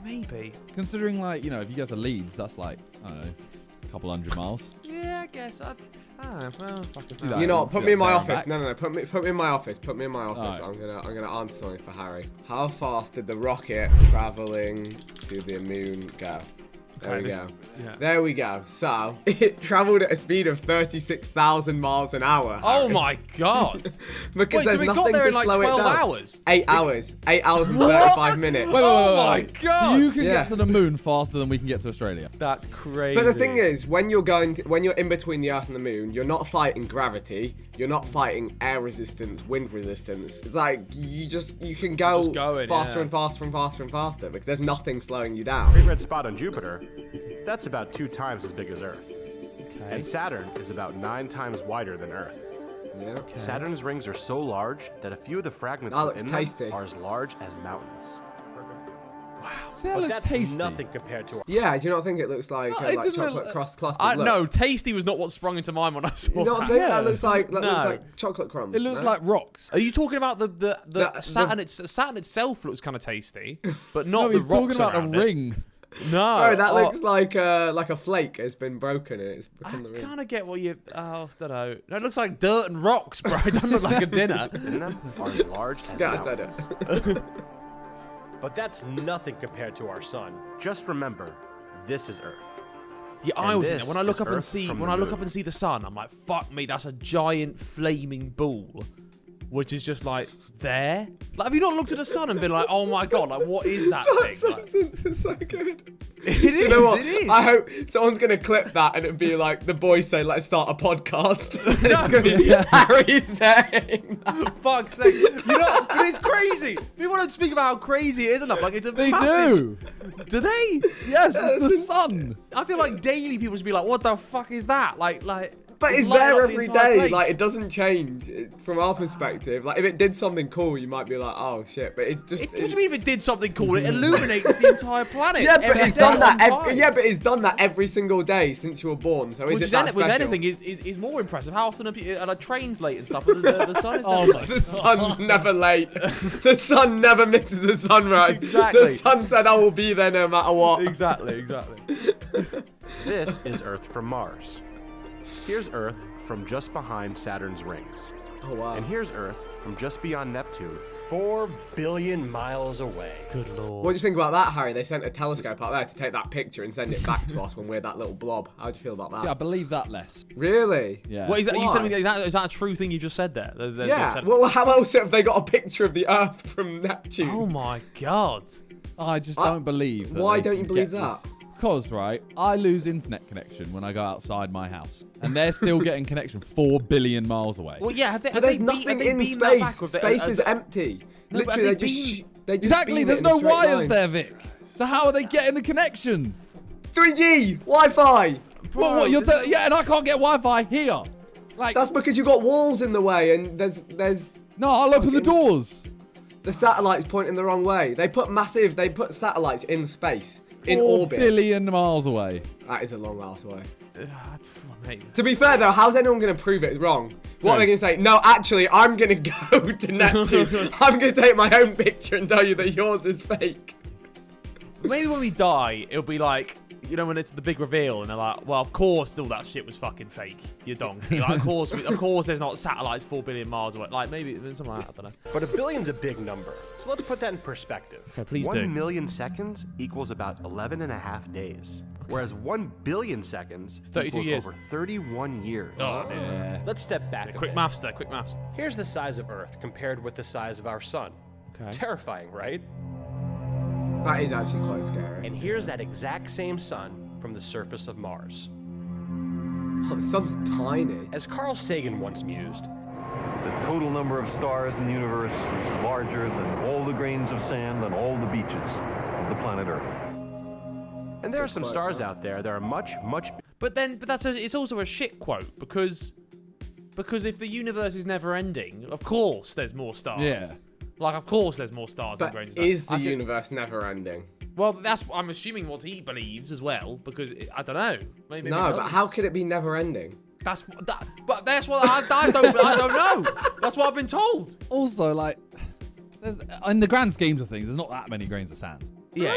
Maybe. Considering like, if you go to Leeds, that's like, I don't know, a couple hundred miles. Yeah, I guess. I don't know. Well, fucking that. You know what? Put me in my There and office. back. No. Put me in my office. Put me in my office. Alright. I'm gonna answer something for Harry. How fast did the rocket traveling to the moon go? There we go. Yeah. There we go. So it traveled at a speed of 36,000 miles an hour. Oh Harry. my god! Because Wait, so there's we got nothing there to in like slow it 12 down. hours? 8 hours. 8 hours and 35 minutes. Wait, Oh my god! So you can Yeah. get to the moon faster than we can get to Australia. That's crazy. But the thing is, when you're in between the Earth and the Moon, you're not fighting gravity. You're not fighting air resistance, wind resistance. It's like you can go Just going, faster yeah. and faster and faster and faster because there's nothing slowing you down. Great red spot on Jupiter, that's about 2 times as big as Earth. And Saturn is about 9 times wider than Earth. Yeah. Saturn's rings are so large that a few of the fragments That looks within tasty. them are as large as mountains. See, that But looks that's tasty. nothing compared to our... Yeah, do you not think it looks like, No, it like doesn't chocolate look- crust clustered? Look. No, tasty was not what sprung into mind when I saw You don't that. think that looks like No. chocolate crumbs? It looks no? like rocks. Are you talking about the Saturn? Saturn itself looks kind of tasty, but not No, the he's rocks talking about a around it. ring. No, Bro, that looks like a flake has been broken and it's become the I ring. kind of get what you. Oh, I don't know. No, it looks like dirt and rocks, bro. It doesn't look like a dinner. within them are as large as Yeah, I said mountains. it. But that's nothing compared to our sun. Just remember, this is Earth. Yeah, I And always think this that when I look is up and Earth see from when the I look moon. up and see the sun, I'm like, fuck me, that's a giant flaming ball, which is just like there. Like, have you not looked at the sun and been like, oh my god, like what is that That thing? Like, sentence is so good. it Do is. you know what? It is. I hope someone's gonna clip that and it'd be like the boys say, "Let's start a podcast." And it's gonna be Harry saying that. Fuck's sake. You know, but it's crazy. People don't speak about how crazy it is enough. Like, it's a They massive... do. Do they? Yes, it's the sun. I feel like daily people should be like, what the fuck is that? Like. But it's lighting there up the every entire day. place. Like it doesn't change from our perspective. Like if it did something cool, you might be like, "Oh shit!" But it's just. What do you mean if it did something cool? It illuminates the entire planet. Yeah, but every it's day done that. on time. Yeah, but it's done that every single day since you were born. So is Which it is that which special? anything is more impressive. How often are like trains late and stuff? The sun is Oh never my late. The sun's never late. The sun never misses the sunrise. Exactly. The sun said, "I will be there no matter what." Exactly. This is Earth from Mars. Here's Earth from just behind Saturn's rings. Oh wow. And here's Earth from just beyond Neptune, 4 billion miles away. Good lord. What do you think about that, Harry? They sent a telescope out there to take that picture and send it back to us when we're that little blob. How do you feel about that? See, I believe that less. Really? Yeah. What is that? You Why? said me. Is that a true thing you just said there? They Yeah. said- Well, how else have they got a picture of the Earth from Neptune? Oh my god. I just don't believe that. Why they don't can you believe get that? this. Because, right, I lose internet connection when I go outside my house. And they're still getting connection 4 billion miles away. Well, yeah. Have they, But have there's they nothing have they in beamed that space. back with it? Space is empty. No, but Literally, have they they just Exactly, beam it there's in a no straight wires line. there, Vic. So how are they getting the connection? 3G, Wi-Fi. Well, what, yeah, and I can't get Wi-Fi here. Like, That's because you've got walls in the way, and there's. No, I'll open the doors. The satellite's pointing the wrong way. They put satellites in space in 4 orbit. billion miles away. That is a long ass way. Mate. To be fair though, how's anyone going to prove it's wrong? What are they going to say? No, actually, I'm going to go to Neptune. I'm going to take my own picture and tell you that yours is fake. Maybe when we die, it'll be like, you know, when it's the big reveal, and they're like, well, of course, all that shit was fucking fake. You donkey. Like, of course, there's not satellites 4 billion miles away. Like, maybe something like that. I don't know. But a billion's a big number. So let's put that in perspective. Okay, please 1 do. million seconds equals about 11.5 days. Whereas 1 billion seconds 32 equals years. over 31 years. Oh, yeah. Let's step back. Quick maths there, quick maths. Here's the size of Earth compared with the size of our sun. Okay. Terrifying, right? That is actually quite scary. And here's that exact same sun from the surface of Mars. Oh, the sun's tiny. As Carl Sagan once mused, the total number of stars in the universe is larger than all the grains of sand on all the beaches of the planet Earth. and there are some stars out there that are much But it's also a shit quote because if the universe is never ending, of course there's more stars. Yeah. Like, of course there's more stars than But grains of is sand. the universe never ending? Well, that's I'm assuming what he believes as well, because I don't know. Maybe No, but how could it be never ending? That's what I don't know. That's what I've been told. Also, like, there's in the grand schemes of things, there's not that many grains of sand. Yeah,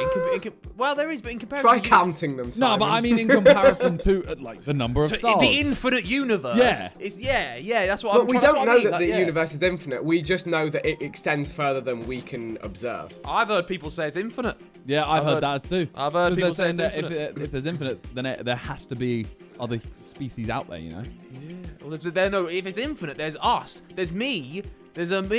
well, there is, but in comparison, Try counting them. No, but I mean in comparison to like the number of stars. The infinite universe. Yeah. Yeah. That's what. But I'm we trying- don't that's what I know mean, that like, the yeah. universe is infinite. We just know that it extends further than we can observe. I've heard people say it's infinite. Yeah, I've heard that too. I've heard 'Cause people they're say saying it's that infinite. if there's infinite, then there has to be other species out there, you know? Yeah. Well, if it's infinite, there's us. There's me. There's an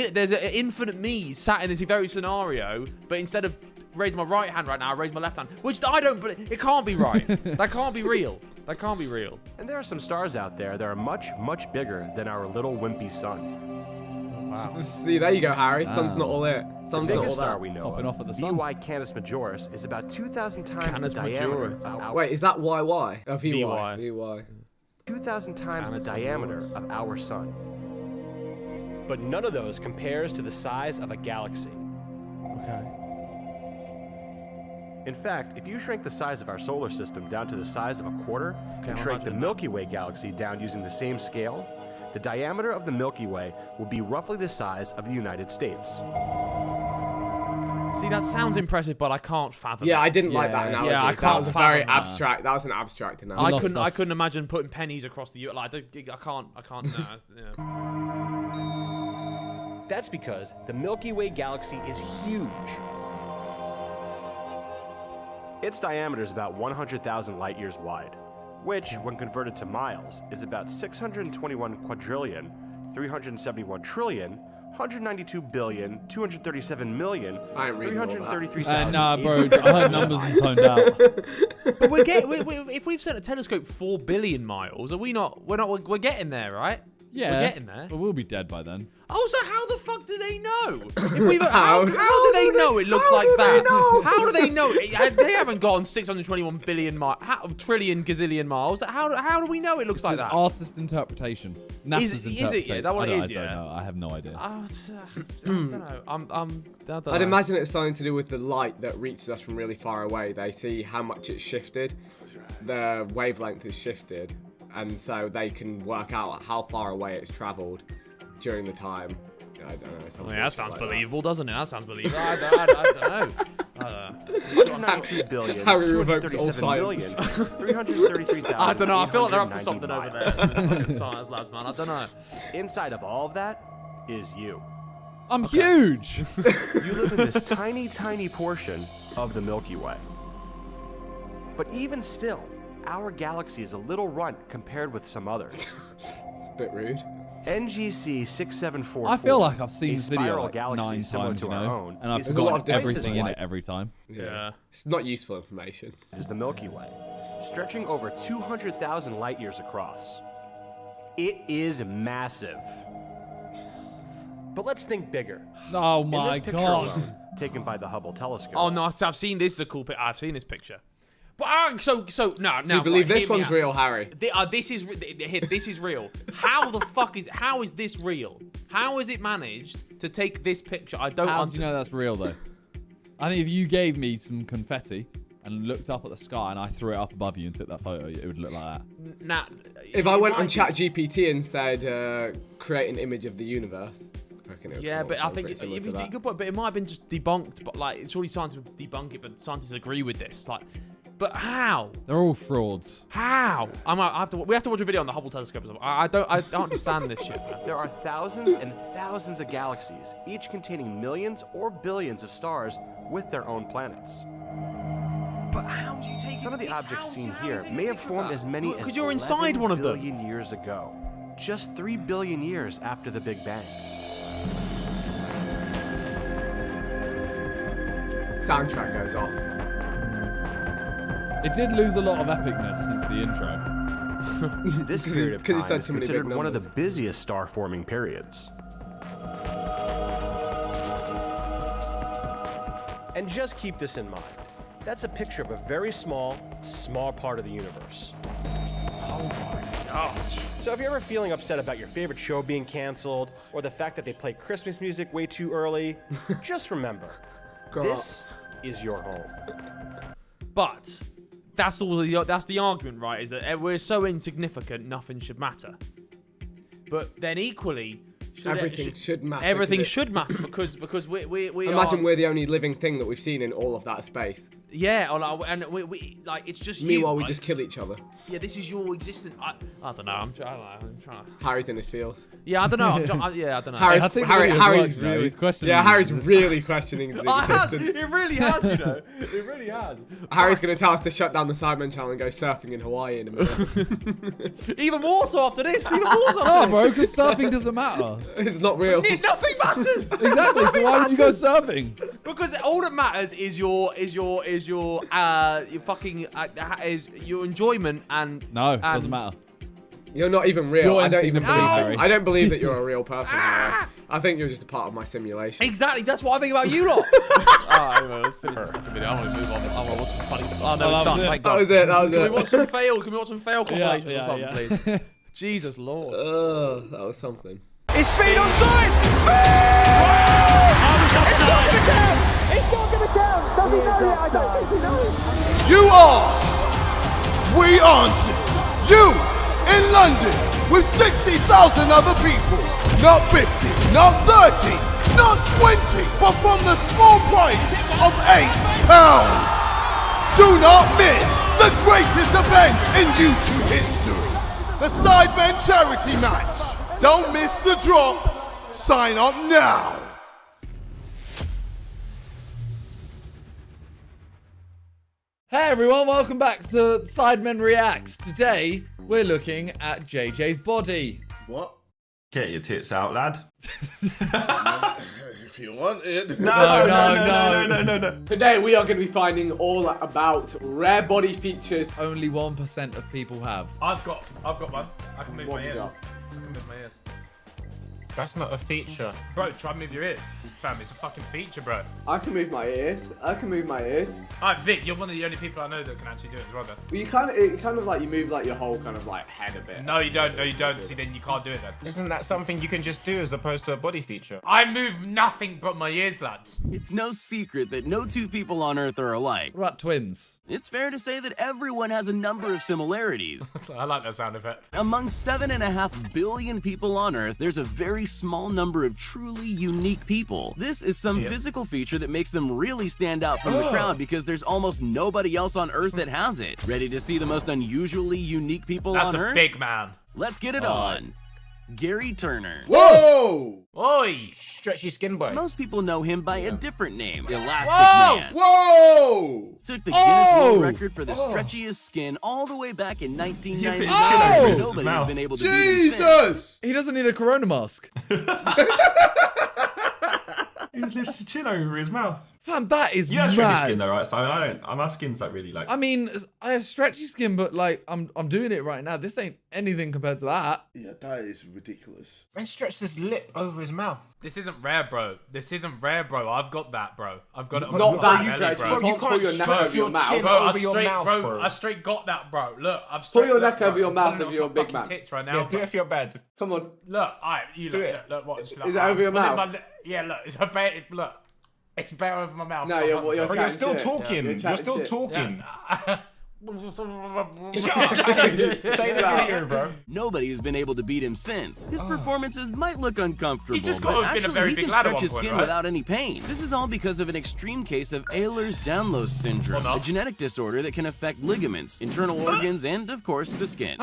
infinite me sat in this very scenario, but instead of raising my right hand right now, I raise my left hand, which I don't. But it can't be right. That can't be real. That can't be real. And there are some stars out there that are much bigger than our little wimpy sun. Wow. See, there you go, Harry. Sun's not all it. The Sun's not biggest all star that. we know Popping off at the sun. VY Canis Majoris is about 2,000 times Canis the diameter. Majoris. Wait, is that YY? Oh, VY. VY. 2,000 times the Canis diameter Majoris. of our sun. But none of those compares to the size of a galaxy. Okay. In fact, if you shrink the size of our solar system down to the size of a quarter, and I'll shrink the imagine Milky Way galaxy down using the same scale, the diameter of the Milky Way will be roughly the size of the United States. See, that sounds impressive, but I can't fathom. Yeah, it. I didn't like that analogy. Yeah, I That can't was a fathom very that. abstract. That was an abstract analogy. I couldn't imagine putting pennies across the like. I can't. No, yeah. That's because the Milky Way galaxy is huge. Its diameter is about 100,000 light years wide, which, when converted to miles, is about 621 quadrillion, 371 trillion, 192 billion, 237 million, I ain't reading all that. 333,000. Nah, bro, I heard numbers and zoned out. But if we've sent a telescope 4 billion miles, are we not? We're getting there, right? Yeah, we're getting there. but we'll be dead by then. Oh, so how the fuck do they know? How do they know it looks like that? How do they know? They haven't gone 621 billion trillion gazillion miles. How do we know it looks like that? Artist interpretation. NASA's Is interpretation. it? Yeah, that what it is. I don't Yeah. know. I have no idea. I don't know. I don't I'd know. imagine it's something to do with the light that reaches us from really far away. They see how much it's shifted. The wavelength is shifted. And so they can work out how far away it's traveled during the time. I don't know. Well, yeah, that sounds believable, doesn't it? That sounds believable. I don't know. 192 billion, Harry revokes all 333,000. I don't know. I feel like they're up to something over there. Science labs, man. I don't know. Inside of all of that is you. I'm huge. You live in this tiny, tiny portion of the Milky Way. But even still, our galaxy is a little runt compared with some others. It's a bit rude. NGC 6744. I feel like I've seen a this video spiral like galaxy 9 similar times, to you our know, own, and I've is a lot forgotten of places everything in like it every time. Yeah. It's not useful information. is the Milky Way, stretching over 200,000 light years across. It is massive. But let's think bigger. Oh In my this picture god. alone, taken by the Hubble telescope. Oh no, I've seen this. Is a cool picture. I've seen this picture. But so no. Do you believe right, this hear me one's out. real, Harry? This is real. How the fuck how is this real? How is it managed to take this picture? I don't How do understand. you know that's real though? I think if you gave me some confetti and looked up at the sky and I threw it up above you and took that photo, it would look like that. Nah. If I went on ChatGPT and said, create an image of the universe, I reckon it would Yeah, come up but I something think pretty it's similar to a that. good point. But it might have been just debunked. But like, surely scientists would debunk it, but scientists agree with this. Like, but how? They're all frauds. How? We have to watch a video on the Hubble telescope. I don't understand this shit, man. There are thousands and thousands of galaxies, each containing millions or billions of stars with their own planets. But how do you take Some of the objects seen here may have formed as many as 'Cause you're inside one of them. 11 billion years ago, just 3 billion years after the Big Bang. Soundtrack goes off. It did lose a lot of epicness since the intro. This period of time said is too many big considered one of the numbers. busiest star-forming periods. And just keep this in mind. That's a picture of a very small part of the universe. Oh my gosh. So if you're ever feeling upset about your favorite show being canceled, or the fact that they play Christmas music way too early, just remember, this is your home. But that's the argument, right? Is that we're so insignificant, nothing should matter. But then equally, Everything should matter. Everything should matter because we Imagine are, we're the only living thing that we've seen in all of that space. Yeah, and we like it's just Meanwhile, you, we right? just kill each other. Yeah, this is your existence. I don't know. I'm trying to. Harry's in his feels. Yeah, I don't know. I don't know. Harry's really, he's questioning. Yeah, Harry's really questioning the existence. It really has, you know. It really has. Harry's going to tell us to shut down the Sidemen channel and go surfing in Hawaii in a minute. Even more so after this. Even more so. No, bro, because surfing doesn't matter. It's not real. Nothing matters. Exactly. So why would you go surfing? Because all that matters is your fucking is your enjoyment and No, doesn't matter. You're not even real. You're I don't even believe insignificant, I don't believe that you're a real person, Harry. I think you're just a part of my simulation. Exactly. That's what I think about you lot. Anyway, let's finish this fucking video. I want to move on. I want to watch some funny. Oh no, it's done. Thank God. That was it. That was Can we it. watch some fail? Can we watch some fail compilations or something, yeah. please? Jesus Lord. That was something. It's speed on side! It's not gonna count! It's not gonna count! Does he know yet? I don't think he knows. You asked, we answered. You in London with 60,000 other people. Not 50, not 30, not 20, but from the small price of £8. Do not miss the greatest event in YouTube history. The Sidemen charity match. Don't miss the drop. Sign up now. Hey everyone, welcome back to Sidemen Reacts. Today, we're looking at JJ's body. What? Get your tits out, lad. If you want it. No. Today we are going to be finding all about rare body features. Only 1% of people have. I've got one. I can move What my have you ears. got? I can move my ears. That's not a feature. Bro, try and move your ears. Fam, it's a fucking feature, bro. I can move my ears. Alright, Vic, you're one of the only people I know that can actually do it as well, then. Well, it kind of like you move like your whole kind of like head a bit. No, you don't. No, you don't. See, then you can't do it then. Isn't that something you can just do as opposed to a body feature? I move nothing but my ears, lads. It's no secret that no two people on Earth are alike. What about twins? It's fair to say that everyone has a number of similarities. I like that sound effect. Among 7.5 billion people on Earth, there's a very small number of truly unique people. This is some physical feature that makes them really stand out from the crowd because there's almost nobody else on Earth that has it. Ready to see the most unusually unique people on Earth? That's a big man. Let's get it on. Gary Turner. Whoa! Oi! Stretchy skin boy. Most people know him by a different name, Elastic Man. Whoa! Took the Guinness World Record for the stretchiest skin all the way back in 1999. Nobody has been able to beat him since. Jesus! He doesn't need a corona mask. He just lifts his chin over his mouth. Fam, that is You have mad. stretchy skin though, right? So I don't. My skin's like really like. I mean, I have stretchy skin, but like I'm doing it right now. This ain't anything compared to that. Yeah, that is ridiculous. Man stretched his lip over his mouth. This isn't rare, bro. This isn't rare, bro. I've got that, bro. I've got it on Not my that belly, stretchy. bro. You can't pull your neck over your mouth. Bro, over your mouth, bro. I straight got that, bro. Look, I've Pull straight your got neck that, over your bro. mouth I'm pulling if you're a my big fucking man. tits right now, Yeah, do bro. it for your bed. Come on. Look, alright, you Do look, it. look, watch. Is it over your mouth? Yeah, look, it's a bit. Look. It's better over my mouth. No, you're Bro, you're still talking. You're still talking. Play the video, bro. Nobody has been able to beat him since. His performances might look uncomfortable, He's just but got to have been a actually very he big can lad at stretch one his point, skin right? without any pain. This is all because of an extreme case of Ehlers-Danlos syndrome, a genetic disorder that can affect ligaments, internal organs, and, of course, the skin.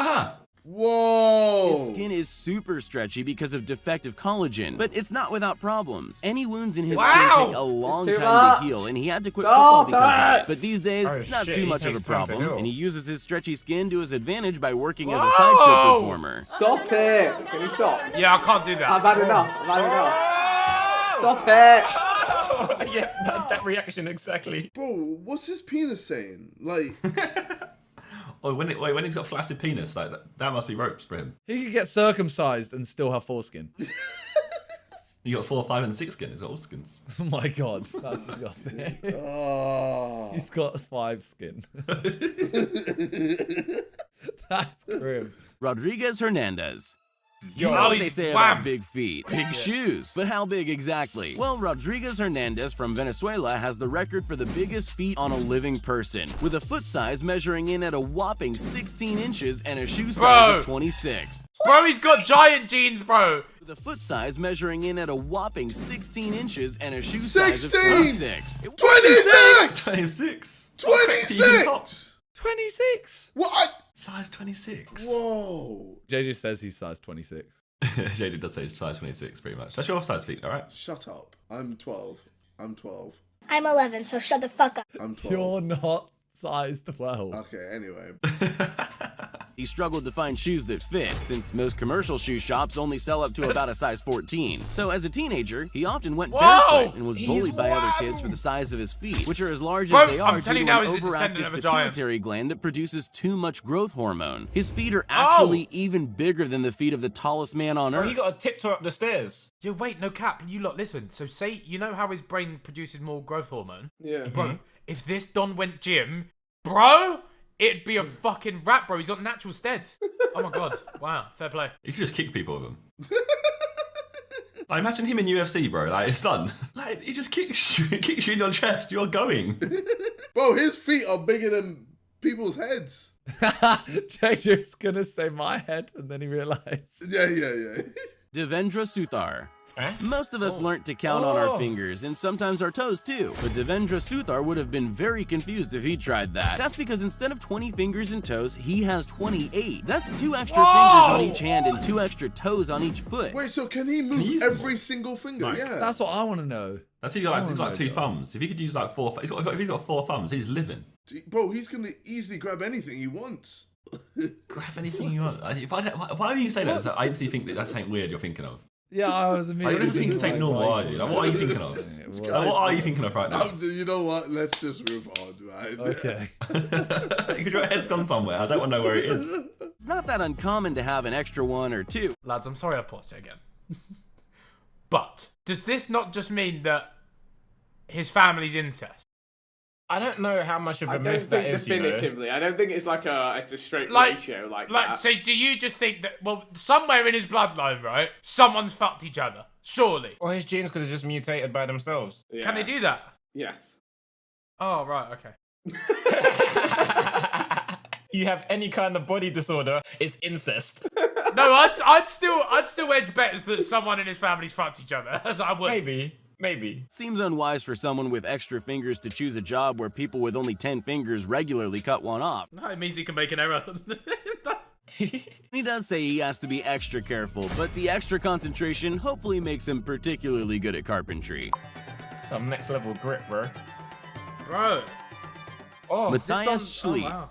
Whoa! His skin is super stretchy because of defective collagen, but it's not without problems. Any wounds in his skin take a long time to heal, and he had to quit football because of it. But these days, it's not too much of a problem, and he uses his stretchy skin to his advantage by working as a sideshow performer. Stop it! Can you stop? Yeah, I can't do that. I've had enough. Stop it! Yeah, that reaction exactly. Bro, what's his penis saying? Like, Oh, when he's got flaccid penis, like that must be ropes for him. He could get circumcised and still have foreskin. You got 4, 5, and 6 skin. He's got all skins. Oh my god, that's disgusting. He's got 5 skin. That's grim. Rodriguez Hernandez. You Yo, know what they say wham. about big feet, big shoes. But how big exactly? Well, Rodriguez Hernandez from Venezuela has the record for the biggest feet on a living person, with a foot size measuring in at a whopping 16 inches and a shoe size of 26. Bro, he's got giant jeans, bro. With a foot size measuring in at a whopping 16 inches and a shoe size of 26. 26! 26. 26! 26? What? Size 26. Whoa. JJ says he's size 26. JJ does say he's size 26, pretty much. That's your size feet, all right? Shut up. I'm 12. I'm 12. I'm 11, so shut the fuck up. I'm 12. You're not size 12. Okay, anyway. He struggled to find shoes that fit, since most commercial shoe shops only sell up to about a size 14. So as a teenager, he often went barefoot and was bullied by other kids for the size of his feet, which are as large as they are due to an overactive pituitary gland that produces too much growth hormone. His feet are actually even bigger than the feet of the tallest man on earth. He got a tiptoe up the stairs. Yo, wait, no cap. You lot, listen. So say, you know how his brain produces more growth hormone? Yeah. Bro, if this Don went gym, bro, it'd be a fucking rap, bro. He's got natural steads. Oh my god. Wow, fair play. You could just kick people with them. Like, imagine him in UFC, bro. Like, it's done. Like, he just kicks you in your chest. You're going. Bro, his feet are bigger than people's heads. JJ's gonna say my head, and then he realized. Yeah. Devendra Suthar. Most of us learnt to count on our fingers and sometimes our toes too, but Devendra Suthar would have been very confused if he tried that. That's because instead of 20 fingers and toes, he has 28. That's 2 extra fingers on each hand and 2 extra toes on each foot. Wait, so can he move every single finger? Like, yeah. That's what I want to know. That's he's got like 2 thumbs. If he could use like 4, if he's got 4 thumbs, he's living. Bro, he's going to easily grab anything he wants. Grab anything you want. Why do you say that? I instantly think that's something weird you're thinking of. Yeah, I was immediately. I don't think it's normal, are you? Like, what are you thinking of? Like, what are you thinking of right now? You know what? Let's just move on, right? Okay. Because your head's gone somewhere. I don't want to know where it is. It's not that uncommon to have an extra 1 or 2. Lads, I'm sorry I've paused it again. But does this not just mean that his family's incest? I don't know how much of a I myth don't that think is. definitively. I don't think it's like it's a straight Like- ratio like Like, that. so do you just think that, well, somewhere in his bloodline, right, someone's fucked each other? Surely. Or his genes could have just mutated by themselves. Can they do that? Yes. Oh, right, okay. You have any kind of body disorder, it's incest. No, I'd still edge bets that someone in his family's fucked each other. As I would. Maybe. Seems unwise for someone with extra fingers to choose a job where people with only 10 fingers regularly cut one off. No, it means he can make an error. He does say he has to be extra careful, but the extra concentration hopefully makes him particularly good at carpentry. Some next level grip, bro. Bro. Oh, Matthias Schlitt. Oh, wow.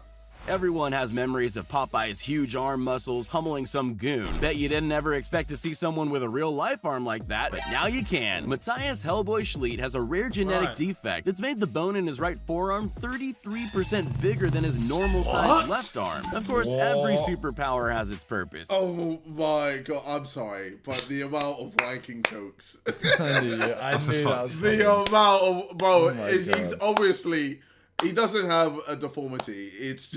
Everyone has memories of Popeye's huge arm muscles pummeling some goon. Bet you didn't ever expect to see someone with a real-life arm like that, but now you can. Matthias Hellboy Schlitt has a rare genetic defect that's made the bone in his right forearm 33% bigger than his normal-sized left arm. Of course, every superpower has its purpose. Oh my god, I'm sorry, but the amount of wanking jokes. I knew that was the amount of, bro, Oh my he's God. obviously, he doesn't have a deformity. It's,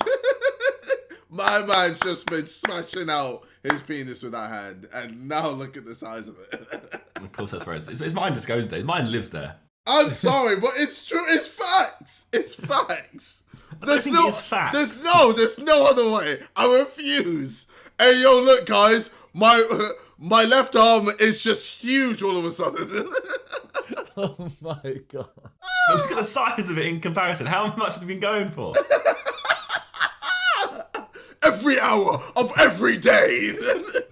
my man's just been smashing out his penis with that hand, and now look at the size of it. Of course, that's where his mind just goes there. His mind lives there. I'm sorry, but it's true. It's facts. It's facts. There's no other way. I refuse. Hey, yo, look, guys. My left arm is just huge all of a sudden. Oh my god. But look at the size of it in comparison. How much has it been going for? Every hour of every day.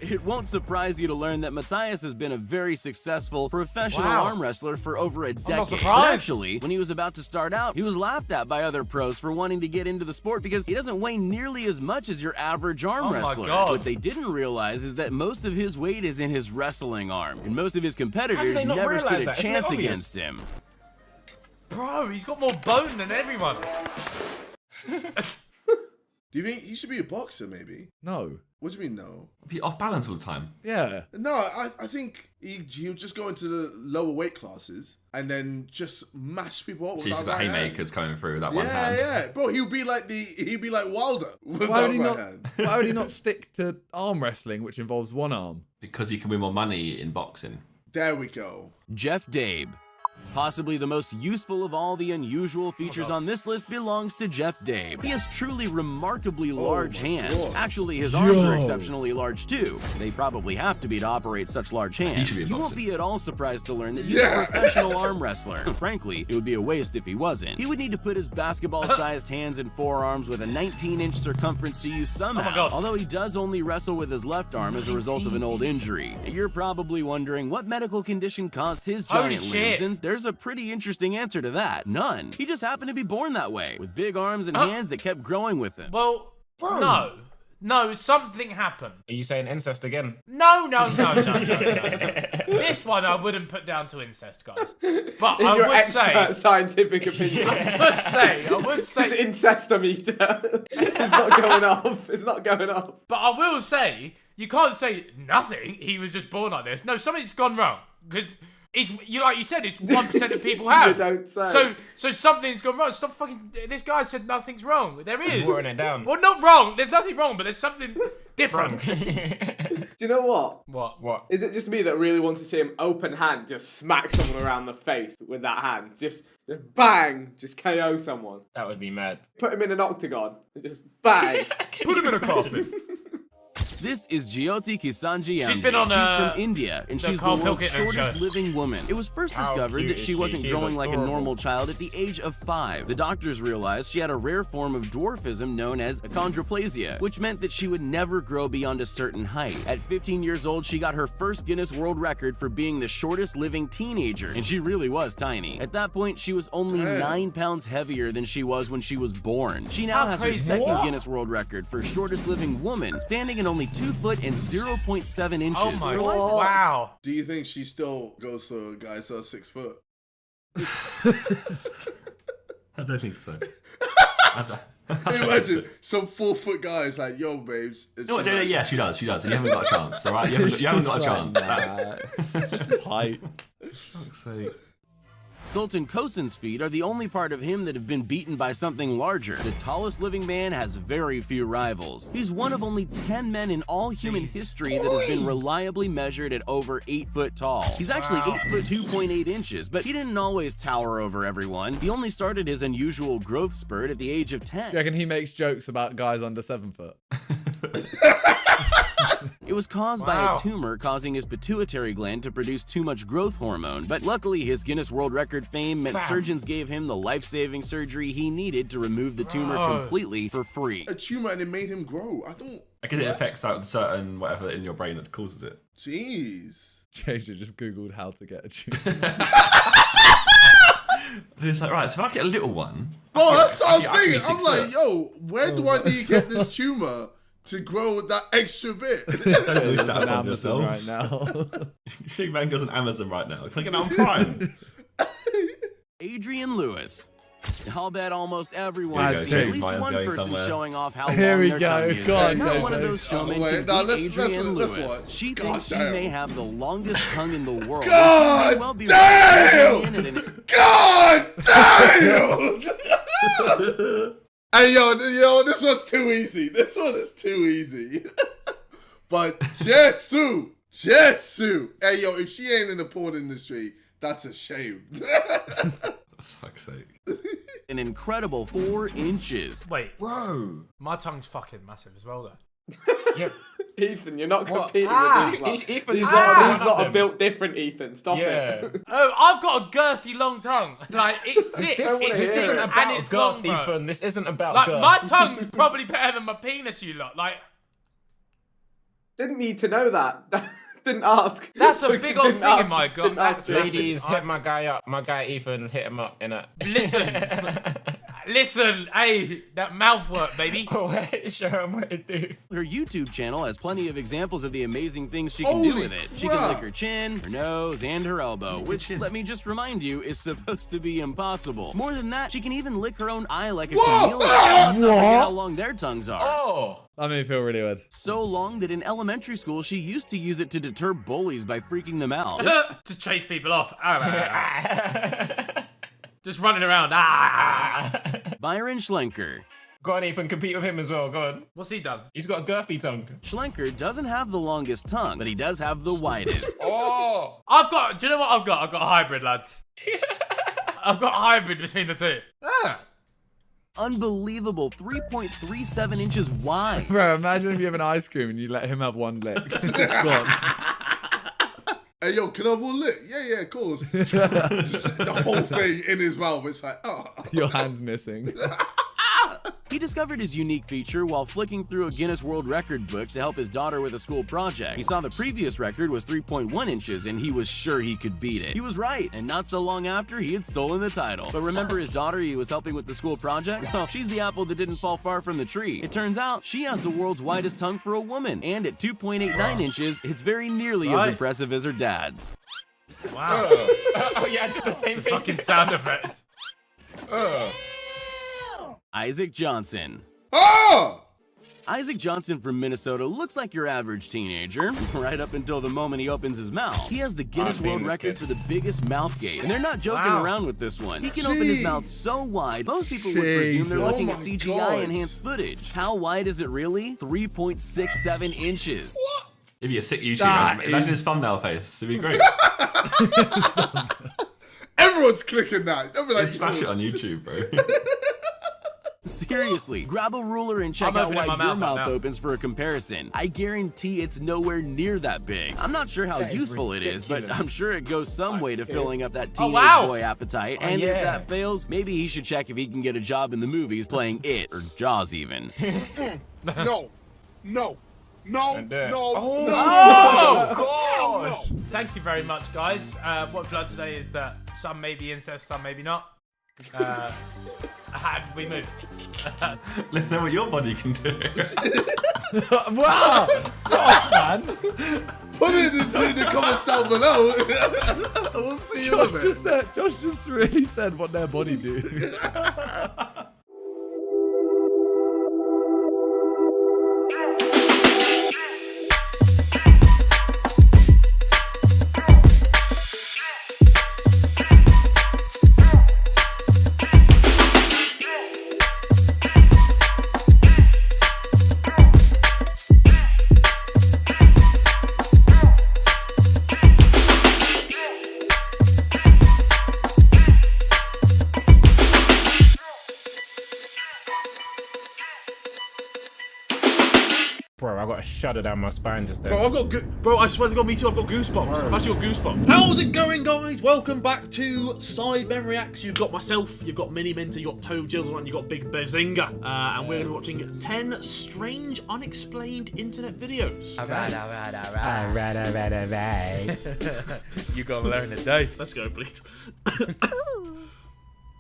It won't surprise you to learn that Matthias has been a very successful professional arm wrestler for over a decade. But actually, when he was about to start out, he was laughed at by other pros for wanting to get into the sport because he doesn't weigh nearly as much as your average arm wrestler. What they didn't realize is that most of his weight is in his wrestling arm, and most of his competitors never stood a chance against him. Bro, he's got more bone than everyone. Do you think he should be a boxer, maybe? No. What do you mean, no? Be off balance all the time. Yeah. No, I think he'll just go into the lower weight classes and then just mash people up with So he's that got right haymakers hand. coming through with that one hand. Yeah, bro, he'd be like Wilder with Why that would, he right not, hand. why would he not stick to arm wrestling, which involves one arm? Because he can win more money in boxing. There we go. Jeff Dabe. Possibly the most useful of all the unusual features on this list belongs to Jeff Dabe. He has truly remarkably large hands. God. Actually, his arms are exceptionally large too. They probably have to be to operate such large hands. You won't be at all surprised to learn that he's a professional arm wrestler. Frankly, it would be a waste if he wasn't. He would need to put his basketball-sized hands and forearms with a 19-inch circumference to use somehow. Although he does only wrestle with his left arm as a result of an old injury. You're probably wondering what medical condition caused his giant limbs, and there's a pretty interesting answer to that. None. He just happened to be born that way, with big arms and hands that kept growing with him. Well, no, something happened. Are you saying incest again? No. This one I wouldn't put down to incest, guys. But In I your would expert say, scientific opinion. I would say, This incestometer. It's not going off. It's not going off. But I will say, you can't say nothing. He was just born like this. No, something's gone wrong because. Like you said, it's 1% of people have. You don't say. So something's gone wrong. Stop fucking. This guy said nothing's wrong. There is. Watering it down. Well, not wrong. There's nothing wrong, but there's something different. Do you know what? What? Is it just me that really wants to see him open hand just smack someone around the face with that hand? Just bang, just KO someone. That would be mad. Put him in an octagon and just bang. Put him in a coffin. This is Jyoti Kisanji She's Amdi. been on, She's from India, and the she's the Carl world's Pilkington shortest show. living woman. It was first How discovered cute that is she wasn't She's growing like a adorable. normal child at the age of 5. The doctors realized she had a rare form of dwarfism known as achondroplasia, which meant that she would never grow beyond a certain height. At 15 years old, she got her first Guinness World Record for being the shortest living teenager, and she really was tiny. At that point, she was only 9 pounds heavier than she was when she was born. She now has her crazy. second Guinness World Record for shortest living woman, standing at only 2 foot and 0.7 inches. Oh my god! Wow. Do you think she still goes for guys that are 6 foot? I don't think so. Imagine some 4 foot guys like, yo, babes. You know what, Jada? Yeah, she does. You haven't got a chance, all right? You haven't got a chance. That's height. Fuck's sake. Sultan Kosin's feet are the only part of him that have been beaten by something larger. The tallest living man has very few rivals. He's one of only 10 men in all human history that has been reliably measured at over 8 foot tall. He's actually 8 foot 2.8 inches, but he didn't always tower over everyone. He only started his unusual growth spurt at the age of 10. Do you reckon he makes jokes about guys under 7 foot? It was caused by a tumor causing his pituitary gland to produce too much growth hormone, but luckily his Guinness World Record fame meant surgeons gave him the life-saving surgery he needed to remove the tumor completely for free. A tumor and it made him grow. I guess it affects out certain whatever in your brain that causes it. Jeez. JJ just googled how to get a tumor. It's like, right, so if I get a little one... Oh, that's what I'm thinking. 6 I'm like, foot. yo, where do I need to get this tumor to grow that extra bit? Don't wish that on upon Amazon yourself. right now. Shigman goes on Amazon right now. Can I get that on Prime? Adrian Lewis. I'll bet almost everyone Here has we seen go, at James least Ryan's one going person somewhere. showing off how Here long we their go. tongue is. Go on, Not JJ. one of those showmen wait, can now beat let's Adrian watch. Lewis. She God thinks she damn. may have the longest tongue in the world. God She may well be damn! God damn! Hey, yo, this one's too easy. This one is too easy. But Jetsu, Jesu! Hey, yo, if she ain't in the porn industry, that's a shame. Fuck's sake. An incredible 4 inches. Wait. Bro. My tongue's fucking massive as well, though. Yeah. Ethan, you're not competing Ah! with this. Like, Ethan, these ah! lot are built different, Ethan. Stop it. Oh, I've got a girthy long tongue. Like, it's thick. This isn't and about it's girth, long, bro. Ethan. This isn't about Like, girth. my tongue's probably better than my penis, you lot. Like, Didn't need to know that. Didn't ask. that's a big old Didn't thing in ask. my gut. Didn't ask That's you. Ladies, hit my guy up. My guy Ethan, hit him up in a. Listen, hey, that mouth work, baby. Show him what to do. Her YouTube channel has plenty of examples of the amazing things she can Holy do with it. She can crap. lick her chin, her nose, and her elbow, which, let me just remind you, is supposed to be impossible. More than that, she can even lick her own eye like a chameleon. Let's not forget how long their tongues are. Oh. That made me feel really weird. So long that in elementary school, she used to use it to deter bullies by freaking them out. To chase people off. Just running around. Byron Schlenker. Go on, Ethan, compete with him as well. Go on. What's he done? He's got a girthy tongue. Schlenker doesn't have the longest tongue, but he does have the widest. Oh. Do you know what I've got? I've got a hybrid, lads. I've got a hybrid between the two. Unbelievable, 3.37 inches wide. Bro, imagine if you have an ice cream and you let him have one lick. Go on. Hey, yo, can I have one lick? Yeah, of course. Just the whole thing in his mouth. It's like, oh. Your hand's missing. He discovered his unique feature while flicking through a Guinness World Record book to help his daughter with a school project. He saw the previous record was 3.1 inches and he was sure he could beat it. He was right, and not so long after, he had stolen the title. But remember his daughter he was helping with the school project? Well, she's the apple that didn't fall far from the tree. It turns out she has the world's widest tongue for a woman, and at 2.89 inches, it's very nearly as impressive as her dad's. Wow. Oh, yeah, I did the same thing. Fucking sound effect. Isaac Johnson. Oh! Isaac Johnson from Minnesota looks like your average teenager, right up until the moment he opens his mouth. He has the Guinness World Record for the biggest mouth gape, and they're not joking around with this one. He can open his mouth so wide, most people would presume they're looking at CGI-enhanced footage. How wide is it really? 3.67 inches. What? If you're a sick YouTuber, imagine his thumbnail face. It'd be great. Everyone's clicking that. They'll be like, Smash it on YouTube, bro. Seriously, grab a ruler and check I'm out opening why my your mouth mouth now. opens for a comparison. I guarantee it's nowhere near that big. I'm not sure how useful it is, but I'm sure it goes some way to filling up that teenage boy appetite. And if that fails, maybe he should check if he can get a job in the movies playing It, or Jaws even. Oh, gosh! Thank you very much, guys. What we've learned today is that some may be incest, some maybe not. How did we move? Let me know what your body can do. Wow! Gosh, man. Put it in the comments down below. We'll see you in a bit. Josh just really said what their body do. Bro, I got a shudder down my spine just then. Bro, bro, I swear to God, me too. I've got goosebumps. I've actually got goosebumps. How's it going, guys? Welcome back to Sidemen Reacts. You've got myself, you've got Mini Minter, you've got Toe Jills, and you've got Big Bazinga. And we're going to be watching 10 strange, unexplained internet videos. Alright. You gotta learn today. Let's go, please.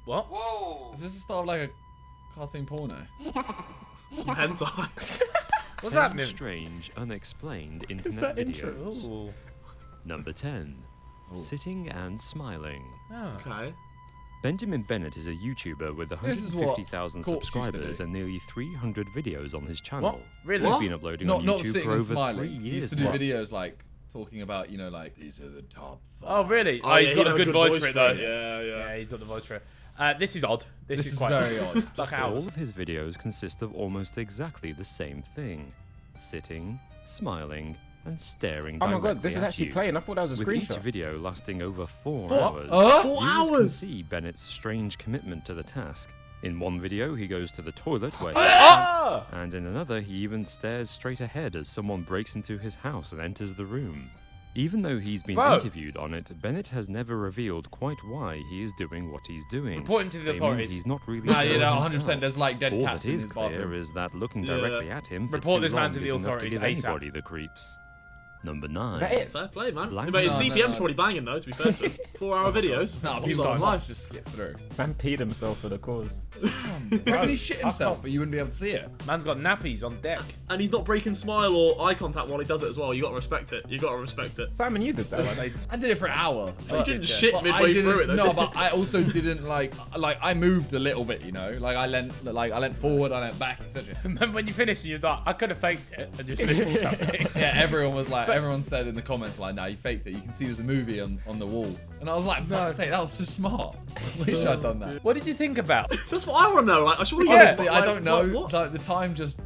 What? Whoa! Is this the start of like a cartoon porno? Some hentai. What's happening? Strange, unexplained internet videos. Number 10. Sitting and smiling. Oh. Okay. Benjamin Bennett is a YouTuber with 150,000 subscribers and nearly 300 videos on his channel. What? Really? He's been uploading on Not YouTube sitting for and over smiling. 3 He years. used to do videos like talking about, you know, like these are the top 5. Oh, really? Oh, he's got a good voice for it, though. Yeah, he's got the voice for it. This is odd. This is quite very odd. Like All ours. of his videos consist of almost exactly the same thing. Sitting, smiling, and staring Oh my directly god, this is at actually you. playing. I thought that was a With each screenshot. video lasting over 4 Four- hours, 4 users hours? can see Bennett's strange commitment to the task. In one video, he goes to the toilet where Ah! and in another, he even stares straight ahead as someone breaks into his house and enters the room. Even though he's been Whoa. interviewed on it, Bennett has never revealed quite why he is doing what he's doing. Report him to the Claiming authorities. He's not really Nah, sure you know, himself. 100% there's, like, dead All cats that in is his clear bathroom. is that looking Yeah. directly at him for Report too this man long to the is enough authorities give ASAP. anybody the creeps. Number 9. Is that it? Fair play, man. Blank But his no, CPM's no. probably banging though, to be fair to him. 4-hour videos. Nah, He's people on don't live. just skip through. Man peed himself for the cause. Reckon he shit himself, but you wouldn't be able to see it. Man's got nappies on deck. And he's not breaking smile or eye contact while he does it as well. You gotta respect it. You gotta respect it. Simon, you did that. I did it for an hour. You didn't shit but midway I didn't- through it though. No, but I also didn't like I moved a little bit, you know. Like I leant forward, I leant back, etc. Remember when you finished, you was like, I could have faked it and just finished something. Yeah, everyone said in the comments like, "No, you faked it. You can see there's a movie on the wall." And I was like, "No, say that was so smart. I wish I'd done that." What did you think about? That's what I want to know. Like, surely Honestly, you I don't know. What? Like the time just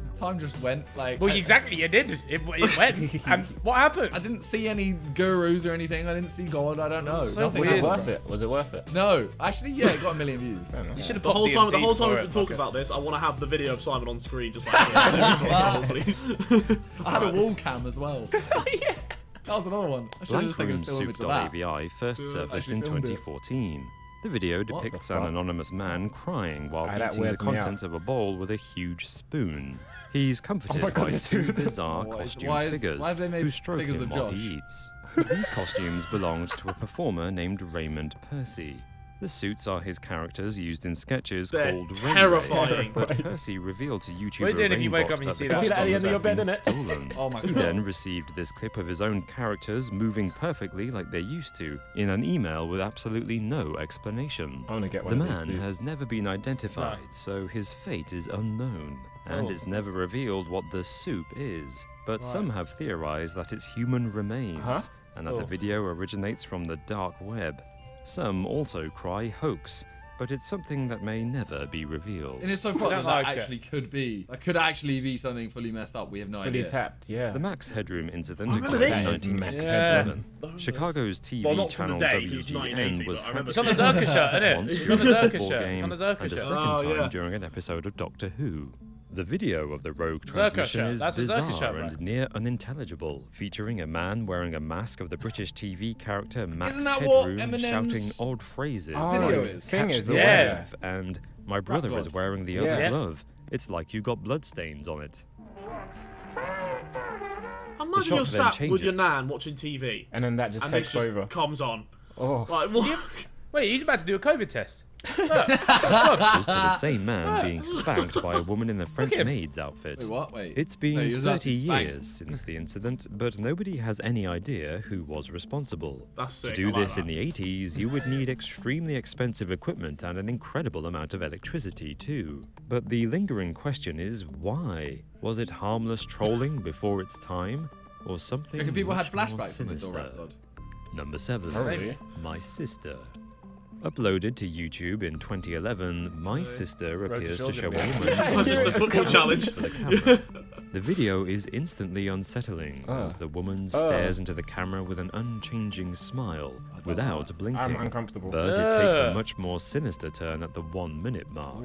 went. Like, Well, exactly, you did. It went. And what happened? I didn't see any gurus or anything. I didn't see God. I don't know. So Nothing weird. happened. Was it worth it? No, actually, yeah, it got 1 million views. You should have The whole time we've been talking about this, I want to have the video of Simon on screen, just like, please. I had a wall cam as well. Yeah. That was another one. I should have just taken a still image of that. Soup.avi first surfaced in 2014. The video depicts an anonymous man crying while that eating the weirds me out. contents of a bowl with a huge spoon. He's comforted my God, by it's two true. bizarre Why costume figures have they made who stroke figures him of while Josh? he eats. These costumes belonged to a performer named Raymond Percy. The suits are his characters used in sketches They're called terrifying. Rainbow, but Percy revealed to YouTuber What are you doing if you wake Rainbot up and you that see the that? See that at the end of your costumes bed, had been innit? stolen. Oh my He God. then received this clip of his own characters moving perfectly like they used to in an email with absolutely no explanation. I want to get The one of man these. has never been identified, so his fate is unknown, and it's never revealed what the soup is. But some have theorized that it's human remains, and that the video originates from the dark web. Some also cry hoax, but it's something that may never be revealed. And it's so funny don't that like it. actually could be. That could actually be something fully messed up. We have no Fully idea. tapped, yeah. The Max Headroom incident I remember occurred this. in 1987. Chicago's TV Well, not from the channel day, 'cause it was WGN 1980, was but I remember It's on the seeing Zerka shirt, isn't it? once It's during on the a Zerka football shirt. It's game on the Zerka and a shirt. second Oh, time yeah. during an episode of Doctor Who. The video of the rogue Zerka transmission shirt. is That's a Zerka bizarre shirt, and right? near unintelligible, featuring a man wearing a mask of the British TV character Max Isn't that what Headroom Eminem's shouting odd phrases video like is? Thing "Catch is, the yeah. wave" and "My brother is God. wearing the Yeah. other glove. It's like you got bloodstains on it." Imagine shot you're then sat changes. with your nan watching TV, And then that just and takes this just over. comes on. Oh. Like, what? Wait, he's about to do a COVID test. Is to the same man being spanked by a woman in a French him. maid's outfit. Wait, what? Wait. It's been No, he was about 30 to spank. years since the incident, but nobody has any idea who was responsible. That's sick, To do I like this that. in the 80s, you would need extremely expensive equipment and an incredible amount of electricity too. But the lingering question is why? Was it harmless trolling before its time, or something Reckon people had much more flashbacks from this all right, sinister? blood. Number 7. Probably. My Sister. Uploaded to YouTube in 2011, My Sister appears to show a woman My Sister football challenge. for the camera. The video is instantly unsettling as the woman stares into the camera with an unchanging smile without blinking. I'm uncomfortable. But it takes a much more sinister turn at the 1 minute mark.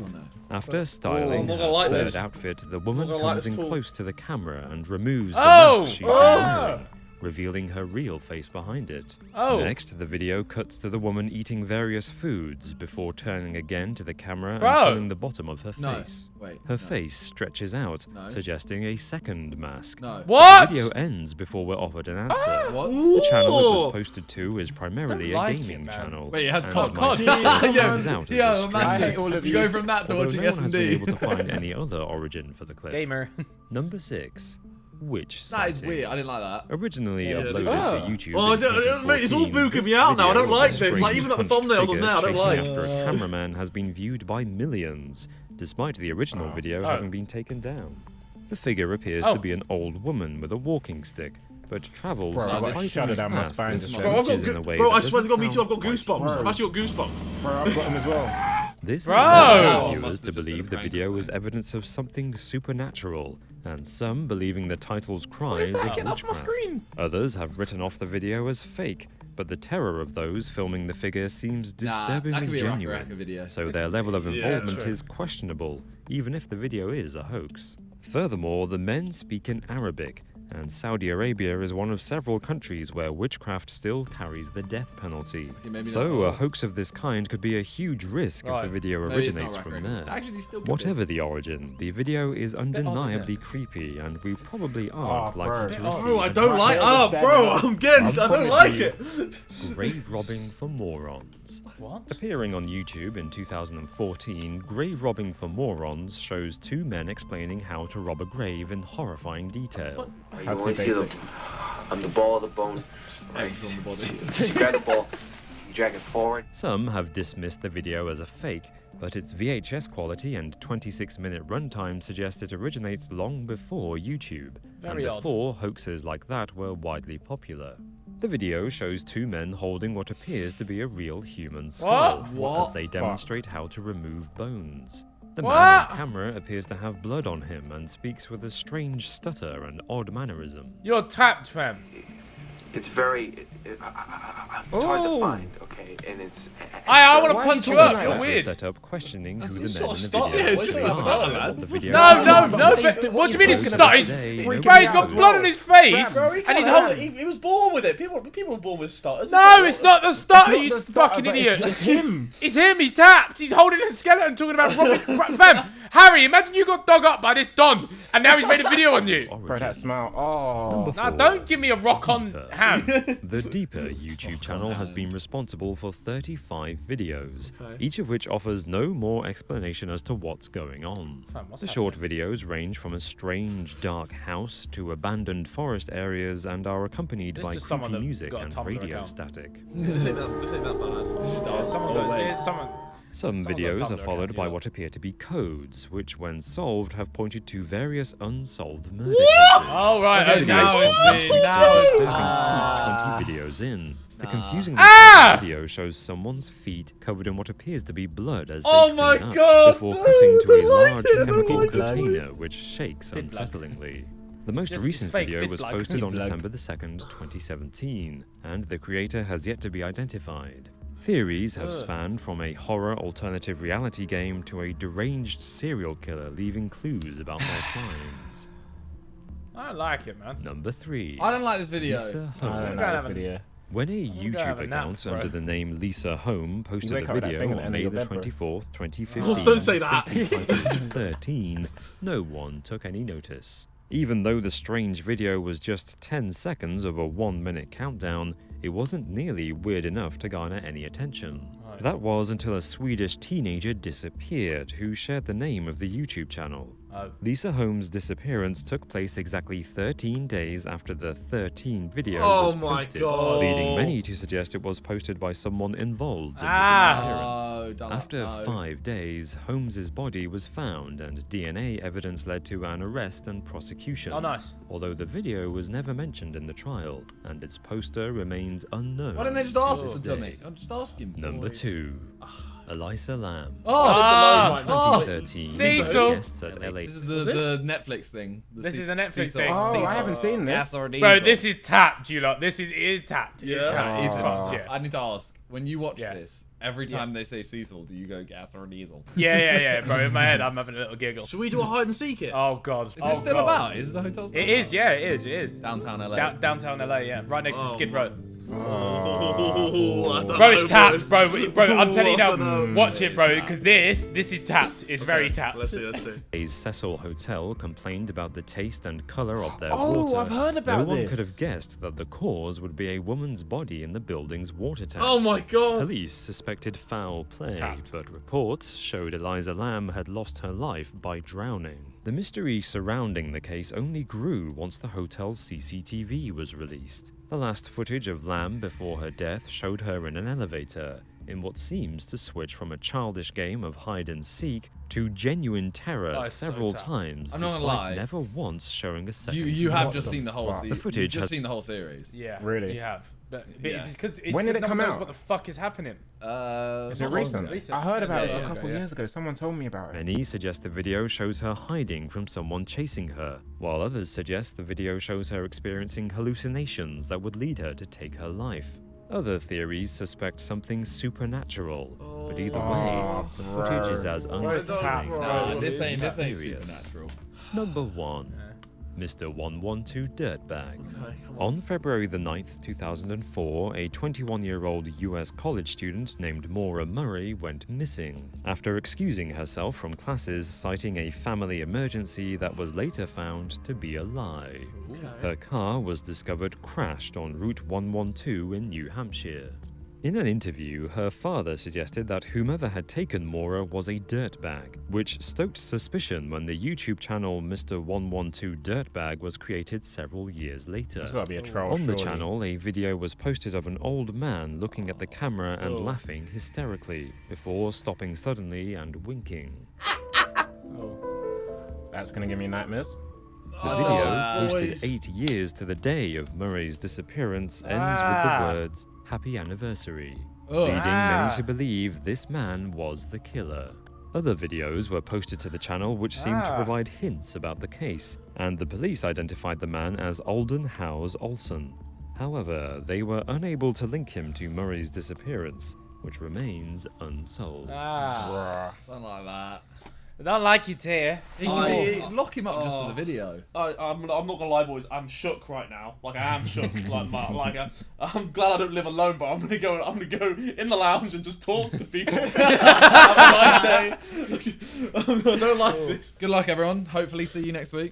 After styling I'm not her gonna like third this. outfit, the woman gonna like comes this in at all. close to the camera and removes the Oh! mask she's been wearing, revealing her real face behind it. Oh. Next, the video cuts to the woman eating various foods before turning again to the camera Bro. and pulling the bottom of her No. face. Wait, Her no. face stretches out, No. suggesting a second mask. No. What? The video ends before we're offered an answer. What? The channel it was posted to is primarily Don't like a it, gaming man. channel. Wait, it has and COD. My Sister Yeah, stands out as yeah, a strange I hate all of You exception, go from that to although watching no one has been S&D. able to find any other origin for the clip. Gamer. Number 6. Witch That is sighting. weird. I didn't like that. Originally uploaded this to is- YouTube. Oh, in mate, it's all 2014, booking this me out now. I video don't like of a this. Like, strange even the hunched thumbnails on figure there, I don't chasing like. after a cameraman has been viewed by millions, despite the original video having been taken down. The figure appears to be an old woman with a walking stick, but travels Bro, I got surprisingly shudder down my fast spine and just stretches Bro, in a way bro, that I swear to God, doesn't me too. I've got sound quite goosebumps. Bro. I've actually got goosebumps. Bro, I've got him as well. This Bro! led viewers to believe the video was evidence of something supernatural, and some believing the title's cries of witchcraft. Others have written off the video as fake, but the terror of those filming the figure seems disturbingly genuine, so their level of involvement is questionable, even if the video is a hoax. Furthermore, the men speak in Arabic, and Saudi Arabia is one of several countries where witchcraft still carries the death penalty. So a hoax of this kind could be a huge risk if the video originates from there. Whatever the origin, the video is undeniably creepy, and we probably aren't likely to receive. Bro, I don't like. I'm getting. I don't like it. Grave robbing for morons. What? Appearing on YouTube in 2014, Grave Robbing for Morons shows two men explaining how to rob a grave in horrifying detail. You only see the on the ball of the bone. Right. You grab the ball, you drag it forward. Some have dismissed the video as a fake, but its VHS quality and 26-minute runtime suggest it originates long before YouTube, and before hoaxes like that were widely popular. The video shows two men holding what appears to be a real human skull as they demonstrate how to remove bones. The man on camera appears to have blood on him and speaks with a strange stutter and odd mannerisms. You're tapped, fam. It's very. It's hard to find, okay? And it's. I want to punch you up. You're weird. Set up questioning who the men in the video No, but what do you mean he's stuttering? He's got blood on his face, and he's holding. He was born with it. People are born with stutters. No, it's not the stutter, you fucking idiot. It's him. It's him. He's tapped. He's holding a skeleton, talking about robbing. Fam, Harry, imagine you got dug up by this Don, and now he's made a video on you. Bro, that smell. Oh. Now don't give me a rock on ham. The Deeper YouTube channel has been responsible for 35 videos, each of which offers no more explanation as to what's going on. The short videos range from a strange dark house to abandoned forest areas and are accompanied by creepy music and radio static. This ain't that bad. Some videos are followed by what appear to be codes, which when solved have pointed to various unsolved murder cases. Oh, right, The now videos it's me. now 20 videos in. The confusingly video shows someone's feet covered in what appears to be blood as they clean up before cutting to a large chemical container which shakes unsettlingly. The most recent video was posted on December the 2nd, 2017, and the creator has yet to be identified. Theories have spanned from a horror alternative reality game to a deranged serial killer leaving clues about their crimes. I don't like it, man. Number 3. I don't like this video. Lisa I Home. don't like this video. When a YouTube account under the name Lisa Home posted a video on May the 24th, 2015, don't say that. simply titled 13, no one took any notice. Even though the strange video was just 10 seconds of a 1-minute countdown, it wasn't nearly weird enough to garner any attention. That was until a Swedish teenager disappeared who shared the name of the YouTube channel. Lisa Holmes' disappearance took place exactly 13 days after the 13 video was posted, leading many to suggest it was posted by someone involved in the disappearance. After 5 days, Holmes' body was found and DNA evidence led to an arrest and prosecution. Oh, nice. Although the video was never mentioned in the trial, and its poster remains unknown. Why didn't they just ask him to tell me? I'm just asking. Number 2. Elisa Lamb. 2013. Cecil. Guests at LA. This is the Netflix thing. This is a Netflix thing. Oh, I haven't seen this. Bro, this is tapped, you lot. It is tapped. It is tapped. It's fucked, yeah. I need to ask, when you watch this, every time they say Cecil, do you go gas or diesel? Yeah, bro. In my head, I'm having a little giggle. Should we do a hide and seek it? Oh, god. Is it still about? Is the hotel still It is, yeah, it is. Downtown LA. Downtown LA, yeah. Right next to Skid Row. Oh, bro, it's tapped, bro. I'm telling you now, watch it, bro, because this is tapped. It's very tapped. Let's see. A Cecil Hotel complained about the taste and color of their Oh, water. I've heard about No one this. could have guessed that the cause would be a woman's body in the building's water tank. Oh my god. Police suspected foul play, but reports showed Eliza Lamb had lost her life by drowning. The mystery surrounding the case only grew once the hotel's CCTV was released. The last footage of Lamb before her death showed her in an elevator, in what seems to switch from a childish game of hide and seek to genuine terror several times, I'm not gonna despite lie. never once showing a second. You have just seen the whole series. The footage You've just has seen the whole series. Yeah, Really? You have. But Yeah. because When did it no one come knows out? what the fuck is happening. Is it recent? I heard about it a couple years ago. Someone told me about it. Many suggest the video shows her hiding from someone chasing her, while others suggest the video shows her experiencing hallucinations that would lead her to take her life. Other theories suspect something supernatural, but either way, the footage is as unsettling as it this is ain't mysterious. supernatural. Number 1. Mr. 112 Dirtbag. On February the 9th, 2004, a 21-year-old US college student named Maura Murray went missing after excusing herself from classes, citing a family emergency that was later found to be a lie. Her car was discovered crashed on Route 112 in New Hampshire. In an interview, her father suggested that whomever had taken Maura was a dirtbag, which stoked suspicion when the YouTube channel Mr. 112 Dirtbag was created several years later. It's gotta be a troll, On the surely. channel, a video was posted of an old man looking at the camera and laughing hysterically, before stopping suddenly and winking. That's gonna give me nightmares. The video, posted 8 years to the day of Murray's disappearance, ends with the words, "Happy Anniversary," leading many to believe this man was the killer. Other videos were posted to the channel which seemed to provide hints about the case, and the police identified the man as Alden Howes Olson. However, they were unable to link him to Murray's disappearance, which remains unsolved. Don't like that. I don't like it here. Lock him up just for the video. I'm not gonna lie, boys. I'm shook right now. Like I am shook. I'm glad I don't live alone, but I'm gonna go in the lounge and just talk to people. Have a nice day. I don't like this. Good luck, everyone. Hopefully, see you next week.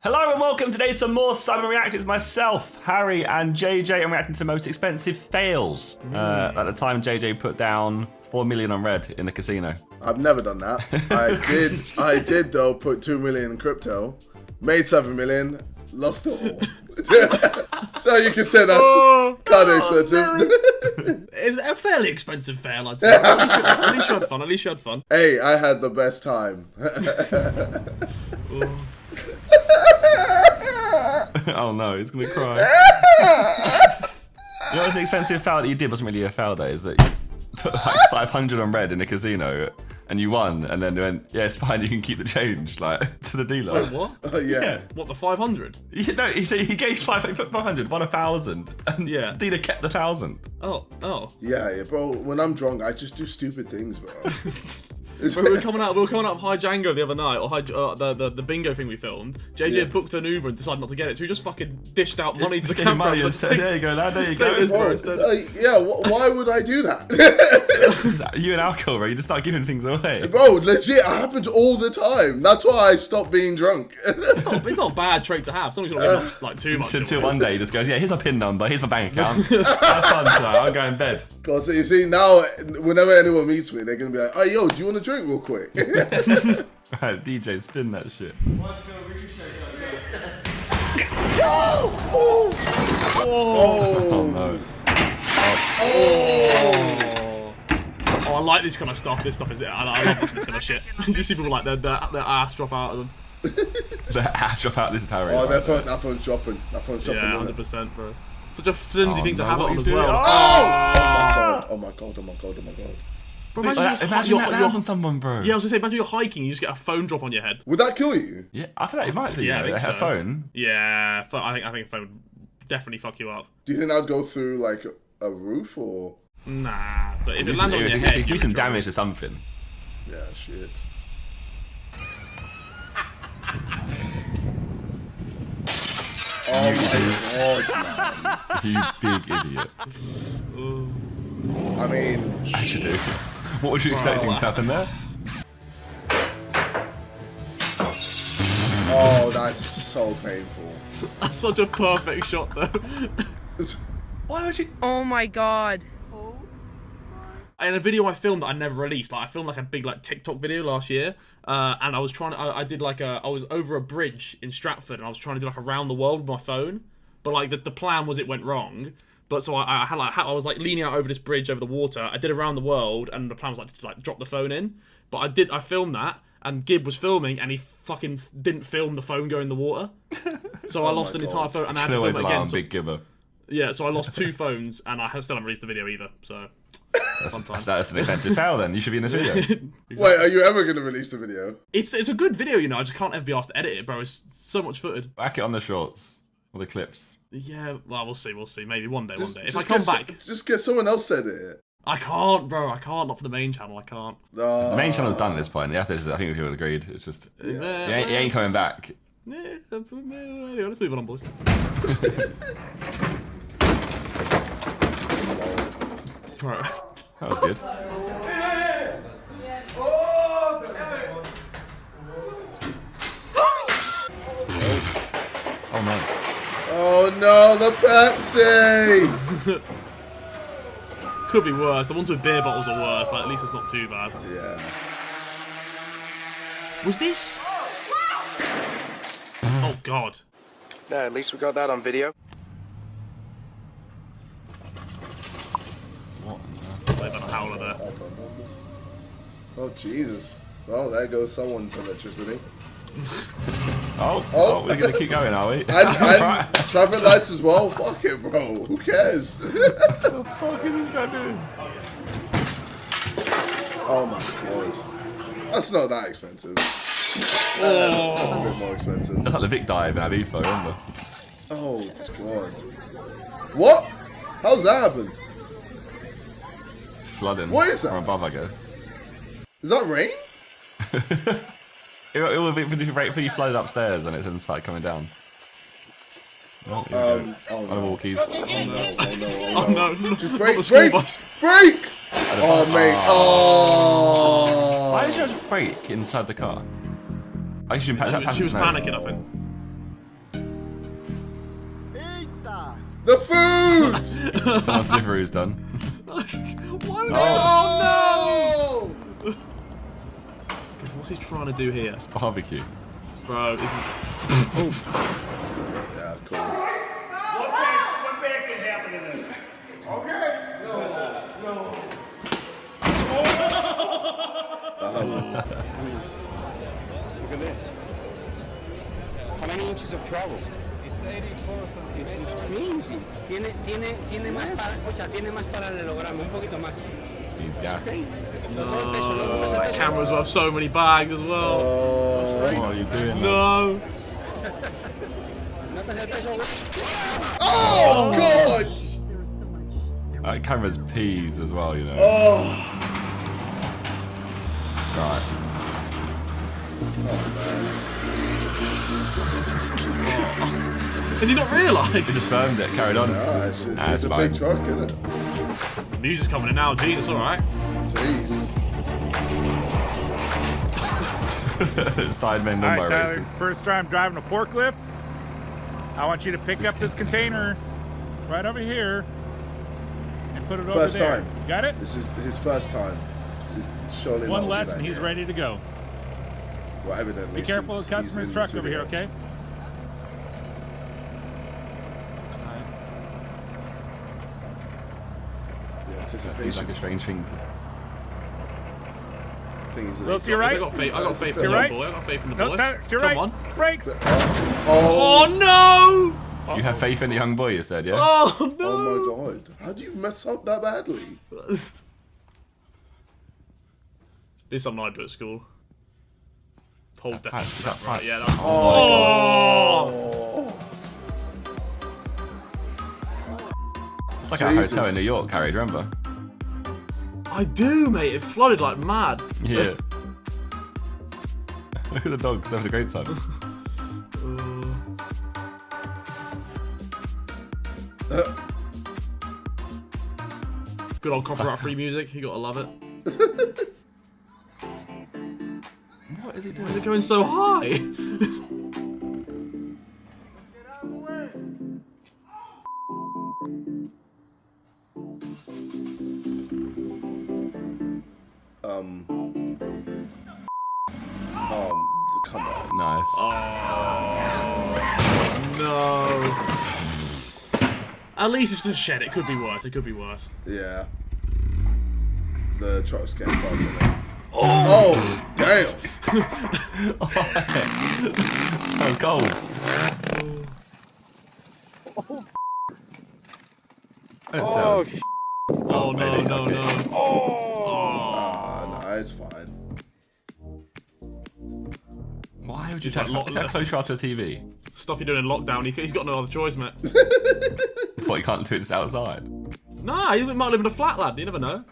Hello and welcome today to more Sidemen Reacts. It's myself, Harry, and JJ. I'm reacting to most expensive fails. At the time, JJ put down 4 million on red in the casino. I've never done that. I did though put 2 million in crypto, made 7 million, lost it all. So you can say that's kind of expensive. It's a fairly expensive fail, I'd say. At least you had fun. At least you had fun. Hey, I had the best time. Oh no, he's gonna cry. You know what's an expensive foul that you did wasn't really a foul though, is that you put like 500 on red in a casino and you won, and then went, yeah, it's fine, you can keep the change, like, to the dealer. Wait, what? Yeah. What, the 500? No, he gave 500, won 1,000, and yeah, dealer kept the 1,000. Oh. Yeah, bro. When I'm drunk, I just do stupid things, bro. We were coming out of High Django the other night, or the bingo thing we filmed. JJ had booked an Uber and decided not to get it, so he just fucking dished out money to the camera. Money instead. There you go, lad. There you go. Yeah, why would I do that? You and alcohol, bro. You just start giving things away. Bro, legit, it happens all the time. That's why I stopped being drunk. It's not a bad trait to have. As long as you're not giving like too much. Until one day he just goes, yeah, here's my PIN number, here's my bank account. Have fun tonight, I'll go in bed. God, so you see, now, whenever anyone meets me, they're going to be like, oh, yo, do you want a drink real quick? Right, DJ, spin that shit. Oh no. Oh, I like this kind of stuff. This stuff is it. I love watching this kind of shit. You see people like their ass drop out of them. Their ass drop out. This is Harry. Oh, that phone's dropping. That phone's dropping. Yeah, 100%, bro. Such a flimsy thing to have what on you as do? well. Oh my god. Bro, imagine that lands on someone, bro. Yeah, I was gonna say, imagine you're hiking, you just get a phone drop on your head. Would that kill you? Yeah, I feel like it might do. Yeah, you know, I think a so. phone. Yeah, I think a phone would definitely fuck you up. Do you think that'd go through like a roof or? Nah, but if it landed on your head, you do some damage to something. Yeah, shit. Oh my god, You big idiot. I mean, I should do. What was you expecting to happen there? Oh, that's so painful. That's such a perfect shot, though. Why would you? Oh my god. In a video I filmed that I never released, like I filmed like a big like TikTok video last year, and I was trying to, I did like I was over a bridge in Stratford, and I was trying to do like around the world with my phone, but like the plan was it went wrong, but so I had like I was like leaning out over this bridge over the water. I did around the world, and the plan was like to like drop the phone in, but I filmed that, and Gib was filming, and he fucking didn't film the phone going in the water, so I lost an entire phone, and I had to film it again. Big Gibber. Yeah, so I lost 2 phones, and I still haven't released the video either. So. That's an expensive fail then. You should be in this video. Wait, are you ever going to release the video? It's a good video, you know. I just can't ever be asked to edit it, bro. It's so much footage. Whack it on the shorts or the clips. Yeah, well, we'll see. Maybe one day. If I come back... Just get someone else to edit it. I can't, bro. I can't. Not for the main channel. I can't. The main channel's done at this point. I think we could have agreed. It's just... He ain't coming back. Yeah, let's move on, boys. Bro. That was good. Oh no. Oh no, the Pepsi! Could be worse. The ones with beer bottles are worse. Like, at least it's not too bad. Yeah. Was this? Oh god. Yeah, at least we got that on video. Like a howler there. Oh Jesus! Well, there goes someone's electricity. We're gonna keep going, are we? And traffic lights as well. Fuck it, bro. Who cares? What the fuck is this guy doing? Oh my god. That's not that expensive. That's a bit more expensive. That's like the Vic dive in Ibiza, remember? Oh god. What? How's that happened? It's flooding. What is that? From above, I guess. Is that rain? It will be fully flooded upstairs and it then start coming down. Oh, no. On the walkies. Oh no. Just break, Not the school bus. break! Oh, mate. Oh. Why did you just break inside the car? I should She was panicking, I think. The food! Someone's Deliveroo's done. Why would Oh no! What's he trying to do here? It's barbecue. Bro, this is... Yeah, cool. What bad could happen in this? Okay. No. Look at this. How many inches of travel? It's 84 something. This is crazy. Tiene más paralelogramo, un poquito más. He's gas. No, that cameras will have so many bags as well. What are you doing? No. Oh god! That camera's peas as well, you know. Oh. Right. Has he not realised? He just filmed it, carried on. No, it's a big truck, isn't it? The music's coming in now. Jesus, alright. Jeez. Sidemen All right, number Tyler, races. first time driving a forklift. I want you to pick up this container right over here and put it over there. First time. Got it? This is his first time. This is surely One not less a good and he's idea. ready to go. Well, evidently. Be careful of since the he's customer's in truck this over here, video. okay? Yeah, That seems like a strange thing to... Look, you're right. I got faith in You're the right. boy. I got faith in the No, boy. Tyler, you're Come right. on. Brakes. Oh no! You have faith in the young boy, you said, yeah? Oh no! Oh my god. How do you mess up that badly? This is something I do at school. Hold down. Right, yeah, that's... Oh. It's like our hotel in New York, Harry, do you remember? I do, mate. It flooded like mad. Yeah. Look at the dogs having a great time. Good old copyright-free music. You gotta love it. What is he doing? Why is it going so high? Come on. Nice. No. At least it's just a shed. It could be worse. It could be worse. Yeah. The truck's getting far to me. Oh, damn. That was gold. Oh, no, baby, no, okay. no. No, it's fine. Why would you try to close your eyes to the TV? Stuff you're doing in lockdown. He's got no other choice, mate. What, you can't do it just outside? Nah, you might live in a flat, lad. You never know.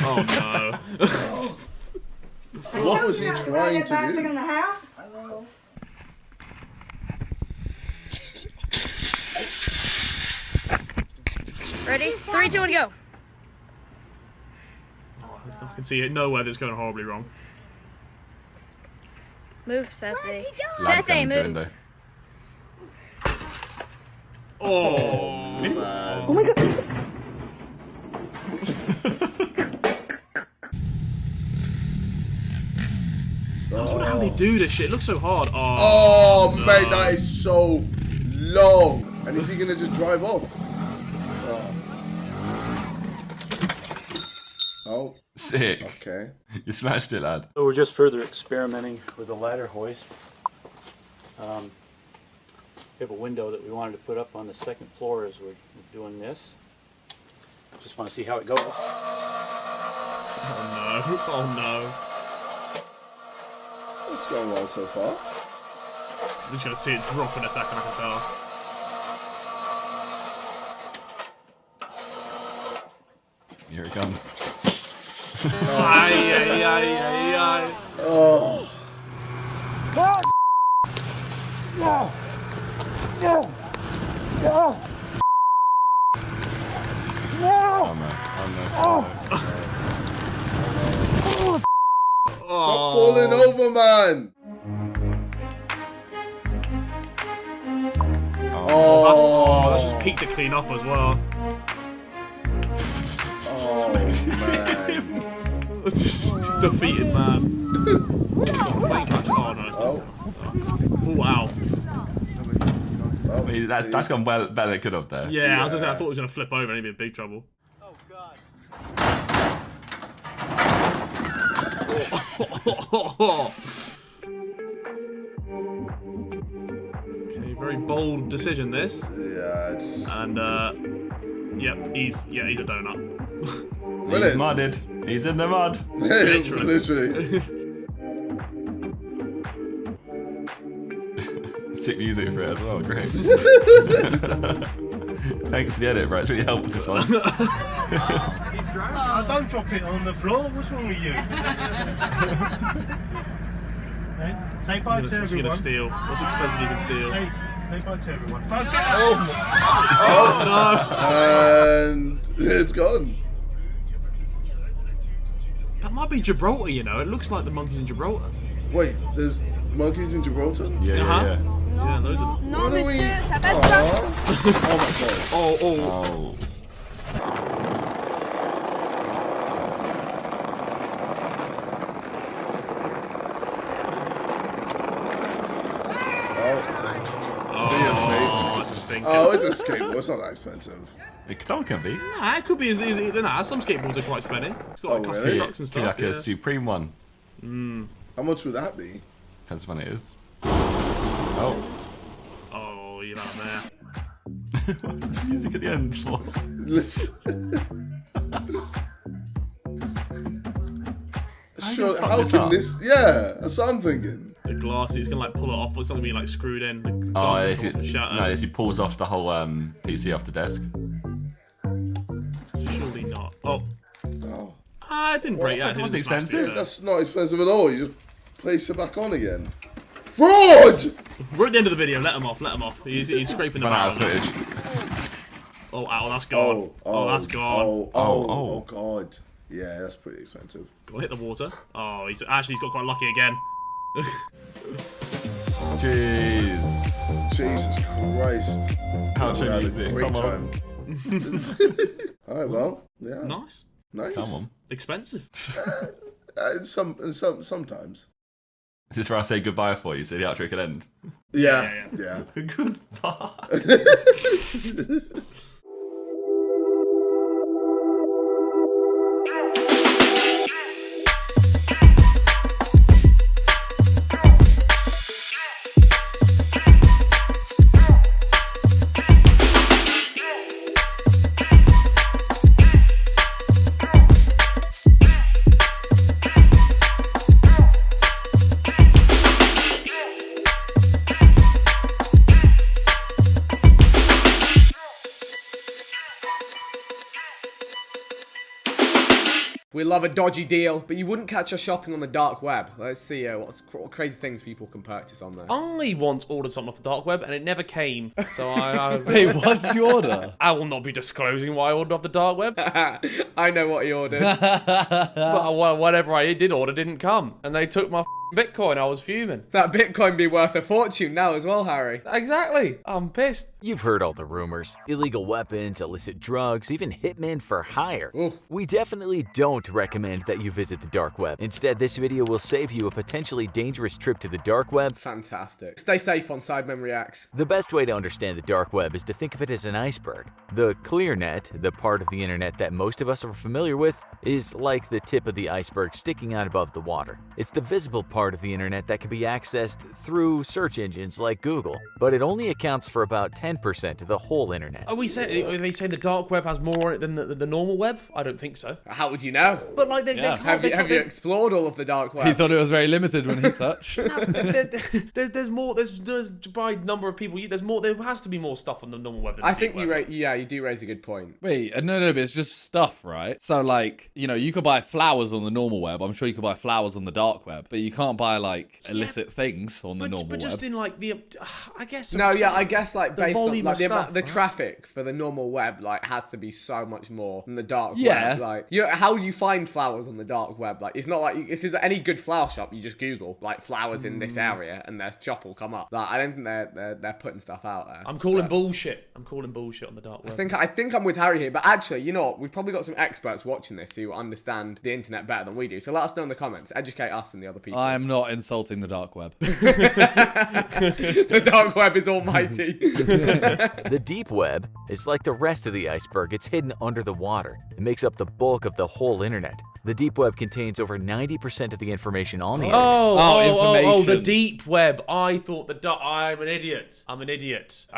Oh no. What was he trying to do? In the house? Hello. Ready? 3, 2, 1, go. I can see it. Nowhere that's going horribly wrong. Move, Sethe. Lad's Sethe, going into the move. window. Oh, man. Oh my god. That's how they do this shit. It looks so hard. Oh, no. mate, that is so long. And is he gonna just drive off? Oh. Sick. Okay. You smashed it, lad. So we're just further experimenting with the ladder hoist. We have a window that we wanted to put up on the second floor as we're doing this. Just want to see how it goes. Oh no. Oh no. It's going well so far. I'm just gonna see it drop in a second, I can tell. Here it comes. Ay, ay, ay, ay, ay. Oh. No! No! No! No! Oh no. Oh no. Stop falling over, man. That's just peak to clean up as well. Oh, man. Defeated, man. Plane crash. Oh, no, it's not. Oh, wow. I mean, that's gone well better than it could have there. Yeah, I was gonna say, I thought it was going to flip over and he'd be in big trouble. Oh, God. Okay, very bold decision this. Yeah, it's... And, yep, he's a donut. He's mudded. He's in the mud. Literally. Sick music for it as well, great. Thanks for the edit, bro. It's really helped this one. Oh, don't drop it on the floor. What's wrong with you? Hey, say bye to everyone. What's he gonna steal? What's expensive you can steal? Hey, say bye to everyone. And it's gone. That might be Gibraltar, you know. It looks like the monkeys in Gibraltar. Wait, there's monkeys in Gibraltar? Yeah, Yeah, loads of them. Non, Why don't we- monsieur, ça passe pas. Oh my god. Oh. Oh, it's a skateboard. It's not that expensive. Some can be. Nah, it could be as easy. Nah, some skateboards are quite spenny. It's got like custom really? trucks and Could be stuff. like a Supreme one. How much would that be? Depends when it is. Oh. Oh, you're not there. What's the music at the end for? Sure, how can this... Yeah, that's what I'm thinking. The glass, he's gonna like pull it off or something being like screwed in. The Oh, glass yes, will shatter. no, he pulls off the whole PC off the desk. Surely not. Oh. Oh. Ah, it didn't break. That wasn't expensive. Yeah, that's not expensive at all. You just place it back on again. Fraud! We're at the end of the video. Let him off. Let him off. He's scraping the Run out of barrel. footage. Oh, ow, that's gone. Oh, that's gone. Oh, god. Yeah, that's pretty expensive. Go on, hit the water. Oh, he's got quite lucky again. Jeez. Jesus Christ. How We had a music? great Come on. time. Alright, well, yeah. Nice. Nice. Come on. Expensive. Sometimes. Is this where I say goodbye for you so the outro can end? Yeah. Goodbye. We love a dodgy deal, but you wouldn't catch us shopping on the dark web. Let's see what crazy things people can purchase on there. I once ordered something off the dark web and it never came. So I Wait, what's the order? I will not be disclosing what I ordered off the dark web. I know what he ordered. But whatever I did order didn't come. And they took my Bitcoin. I was fuming. That Bitcoin be worth a fortune now as well, Harry. Exactly. I'm pissed. You've heard all the rumors. Illegal weapons, illicit drugs, even hitmen for hire. Oof. We definitely don't recommend that you visit the dark web. Instead, this video will save you a potentially dangerous trip to the dark web. Fantastic. Stay safe on Sidemen Reacts. The best way to understand the dark web is to think of it as an iceberg. The clear net, the part of the internet that most of us are familiar with, is like the tip of the iceberg sticking out above the water. It's the visible part of the internet that can be accessed through search engines like Google, but it only accounts for about 10% of the whole internet. Are they saying the dark web has more on it than the normal web? I don't think so. How would you know? But like they Have you explored all of the dark web? He thought it was very limited when he searched. There's more. There's by number of people. There's more. There has to be more stuff on the normal web. Than I think you do raise a good point. Wait, no, but it's just stuff, right? So like, you could buy flowers on the normal web. I'm sure you could buy flowers on the dark web, but you can't buy like illicit things on the normal web. But just in like I guess. I guess like based on like the right? traffic for the normal web like has to be so much more than the dark Yeah. web. Like how you find flowers on the dark web, like it's not like if there's any good flower shop, you just Google like flowers in this area and their shop will come up. Like I don't think they're putting stuff out there. I'm calling bullshit. I'm calling bullshit on the dark web. I think I'm with Harry here, but actually, you know what? We've probably got some experts watching this who understand the internet better than we do. So let us know in the comments. Educate us and the other people. I'm not insulting the dark web. The dark web is almighty. The deep web is like the rest of the iceberg. It's hidden under the water. It makes up the bulk of the whole internet. The deep web contains over 90% of the information on the internet. Oh, the deep web. I thought I'm an idiot. I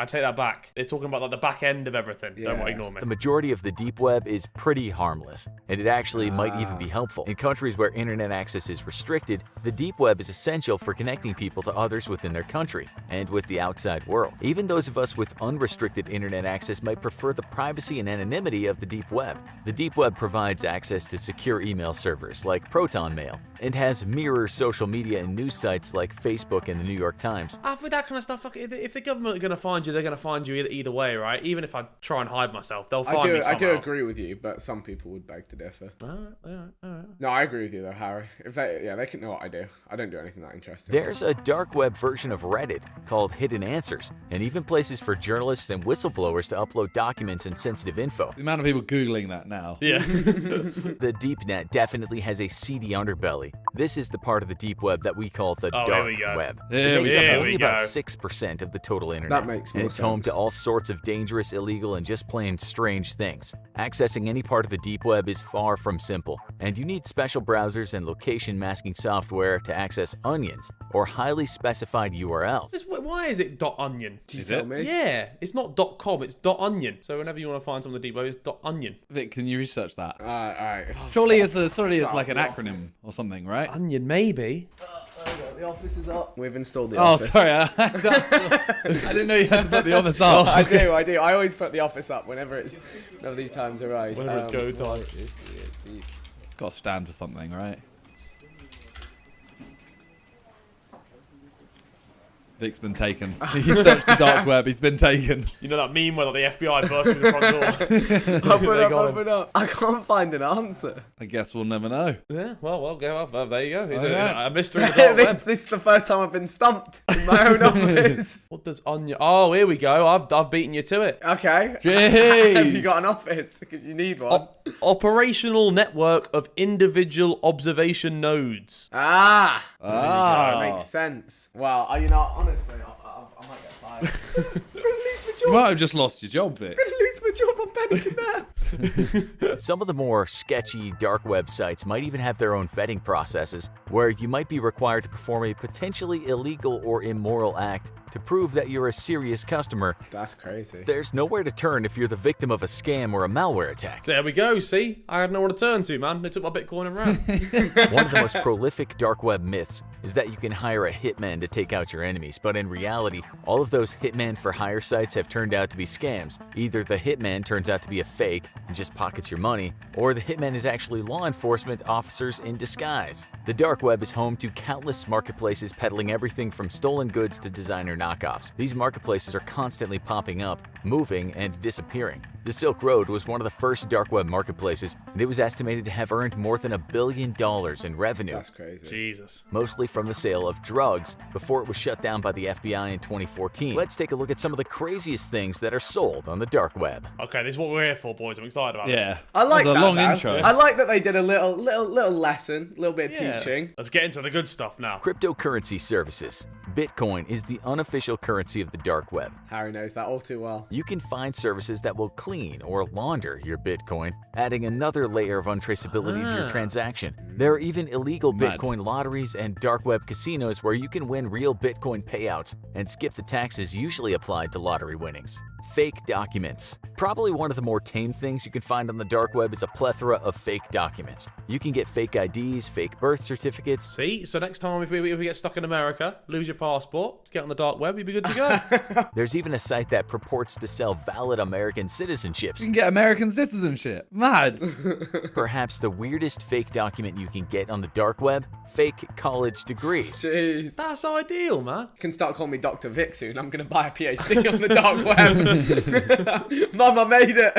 take that back. They're talking about like the back end of everything. Yeah. Don't ignore me. The majority of the deep web is pretty harmless, and it actually might even be helpful. In countries where internet access is restricted, the deep web is essential for connecting people to others within their country and with the outside world. Even those of us with unrestricted internet access might prefer the privacy and anonymity of the deep web. The deep web provides access to secure email servers like Proton Mail and has mirror social media and news sites like Facebook and the New York Times. With that kind of stuff, if the government are going to find you, they're going to find you either way, right? Even if I try and hide myself, they'll find me somehow. I do agree with you, but some people would beg to differ. All right. No, I agree with you though, Harry. If they can know what I do. I don't do anything that interesting. There's a dark web version of Reddit called Hidden Answers, and even places for journalists and whistleblowers to upload documents and sensitive info. The amount of people Googling that now. Yeah. The deep net definitely has a seedy underbelly. This is the part of the deep web that we call the dark web. It makes up only about 6% of the total internet. That makes more and it's sense. home to all sorts of dangerous, illegal, and just plain strange things. Accessing any part of the deep web is far from simple, and you need special browsers and location masking software to access onions or highly specified URLs. Why is it .onion? Is it? Yeah, it's not .com, it's .onion. So whenever you want to find something on the deep web, it's .onion. Vic, can you research that? Alright. Surely it's like an acronym or something, right? Onion, maybe. The office is up. We've installed the Oh, office. sorry. I didn't know you had to put the office up. I do. I always put the office up whenever these times arise. Whenever it's go time. Got to stand for something, right? Vic's been taken. He searched the dark web. He's been taken. You know that meme where the FBI burst through the front door? Open up. I can't find an answer. I guess we'll never know. Yeah, well, go off. There you go. It's Okay. a mystery in the dark web. This is the first time I've been stumped in my own office. What does onion? Oh, here we go. I've beaten you to it. Okay. Jeez. Have you got an office? You need one. Operational network of individual observation nodes. There we go. Makes sense. Well, you know, honestly, I might get fired. I'm gonna lose my job. You might have just lost your job, Vic. I'm gonna lose my job. I'm panicking now. Some of the more sketchy dark web sites might even have their own vetting processes, where you might be required to perform a potentially illegal or immoral act to prove that you're a serious customer. That's crazy. There's nowhere to turn if you're the victim of a scam or a malware attack. So there we go. See, I had nowhere to turn to, man. They took my Bitcoin and ran. One of the most prolific dark web myths is that you can hire a hitman to take out your enemies, but in reality, all of those hitman for hire sites have turned out to be scams. Either the hitman turns out to be a fake and just pockets your money, or the hitman is actually law enforcement officers in disguise. The dark web is home to countless marketplaces peddling everything from stolen goods to designer knockoffs. These marketplaces are constantly popping up, moving, and disappearing. The Silk Road was one of the first dark web marketplaces, and it was estimated to have earned more than $1 billion in revenue. That's crazy. Jesus. Mostly from the sale of drugs, before it was shut down by the FBI in 2014. Let's take a look at some of the craziest things that are sold on the dark web. Okay, this is what we're here for, boys. I'm excited about this. I like That was that. a long man. intro. I like that they did a little lesson, a little bit of Yeah. teaching. Let's get into the good stuff now. Cryptocurrency services. Bitcoin is the unofficial currency of the dark web. Harry knows that all too well. You can find services that will clean or launder your Bitcoin, adding another layer of untraceability to your transaction. There are even illegal Mad. Bitcoin lotteries and dark web casinos where you can win real Bitcoin payouts and skip the taxes usually applied to lottery winnings. Fake documents. Probably one of the more tame things you can find on the dark web is a plethora of fake documents. You can get fake IDs, fake birth certificates. See, so next time if we get stuck in America, lose your passport, get on the dark web, you'll be good to go. There's even a site that purports to sell valid American citizenships. You can get American citizenship. Mad. Perhaps the weirdest fake document you can get on the dark web? Fake college degrees. Jeez. That's ideal, man. You can start calling me Dr. Vic soon. I'm going to buy a PhD on the dark web. Mama made it.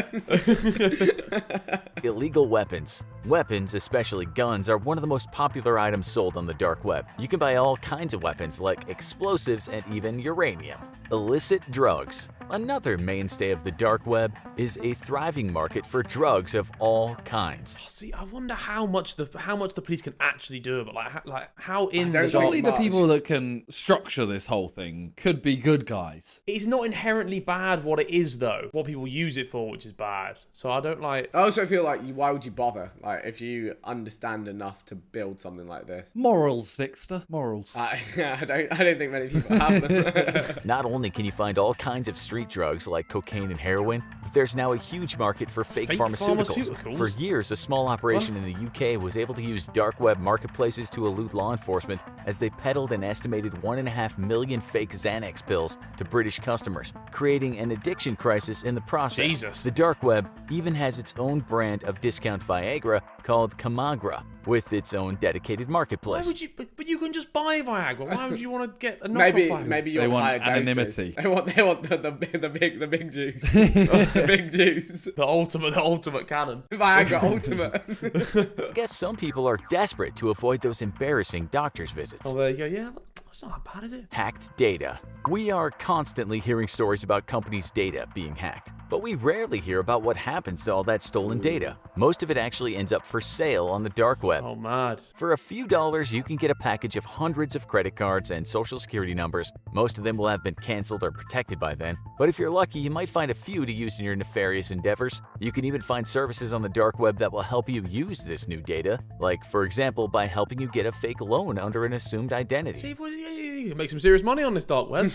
Illegal weapons. Weapons, especially guns, are one of the most popular items sold on the dark web. You can buy all kinds of weapons like explosives and even uranium. Illicit drugs. Another mainstay of the dark web is a thriving market for drugs of all kinds. See, I wonder how much the police can actually do it, but like how in the don't dark. Surely the people that can structure this whole thing could be good guys. It's not inherently bad what it is though. What people use it for, which is bad. So I don't like. I also feel like, why would you bother? Like, if you understand enough to build something like this. Morals, Vixter. Morals. I don't think many people have them. Not only can you find all kinds of street drugs like cocaine and heroin, but there's now a huge market for fake pharmaceuticals. For years, a small operation in the UK was able to use dark web marketplaces to elude law enforcement as they peddled an estimated 1.5 million fake Xanax pills to British customers, creating an addiction crisis in the process. Jesus. The dark web even has its own brand of discount Viagra called Camagra, with its own dedicated marketplace. Why would you? But you can just buy Viagra. Why would you want to get a knockoff Viagra? Maybe you They want want higher anonymity. doses. They want the big juice. The big juice. The ultimate cannon. Viagra ultimate. I guess some people are desperate to avoid those embarrassing doctor's visits. Oh, there you go. Yeah, it's not that bad, is it? Hacked data. We are constantly hearing stories about companies' data being hacked, but we rarely hear about what happens to all that stolen data. Most of it actually ends up for sale on the dark web. Oh, mad. For a few dollars, you can get a package of hundreds of credit cards and social security numbers. Most of them will have been canceled or protected by then, but if you're lucky, you might find a few to use in your nefarious endeavors. You can even find services on the dark web that will help you use this new data, like, for example, by helping you get a fake loan under an assumed identity. See, well, you can make some serious money on this dark web.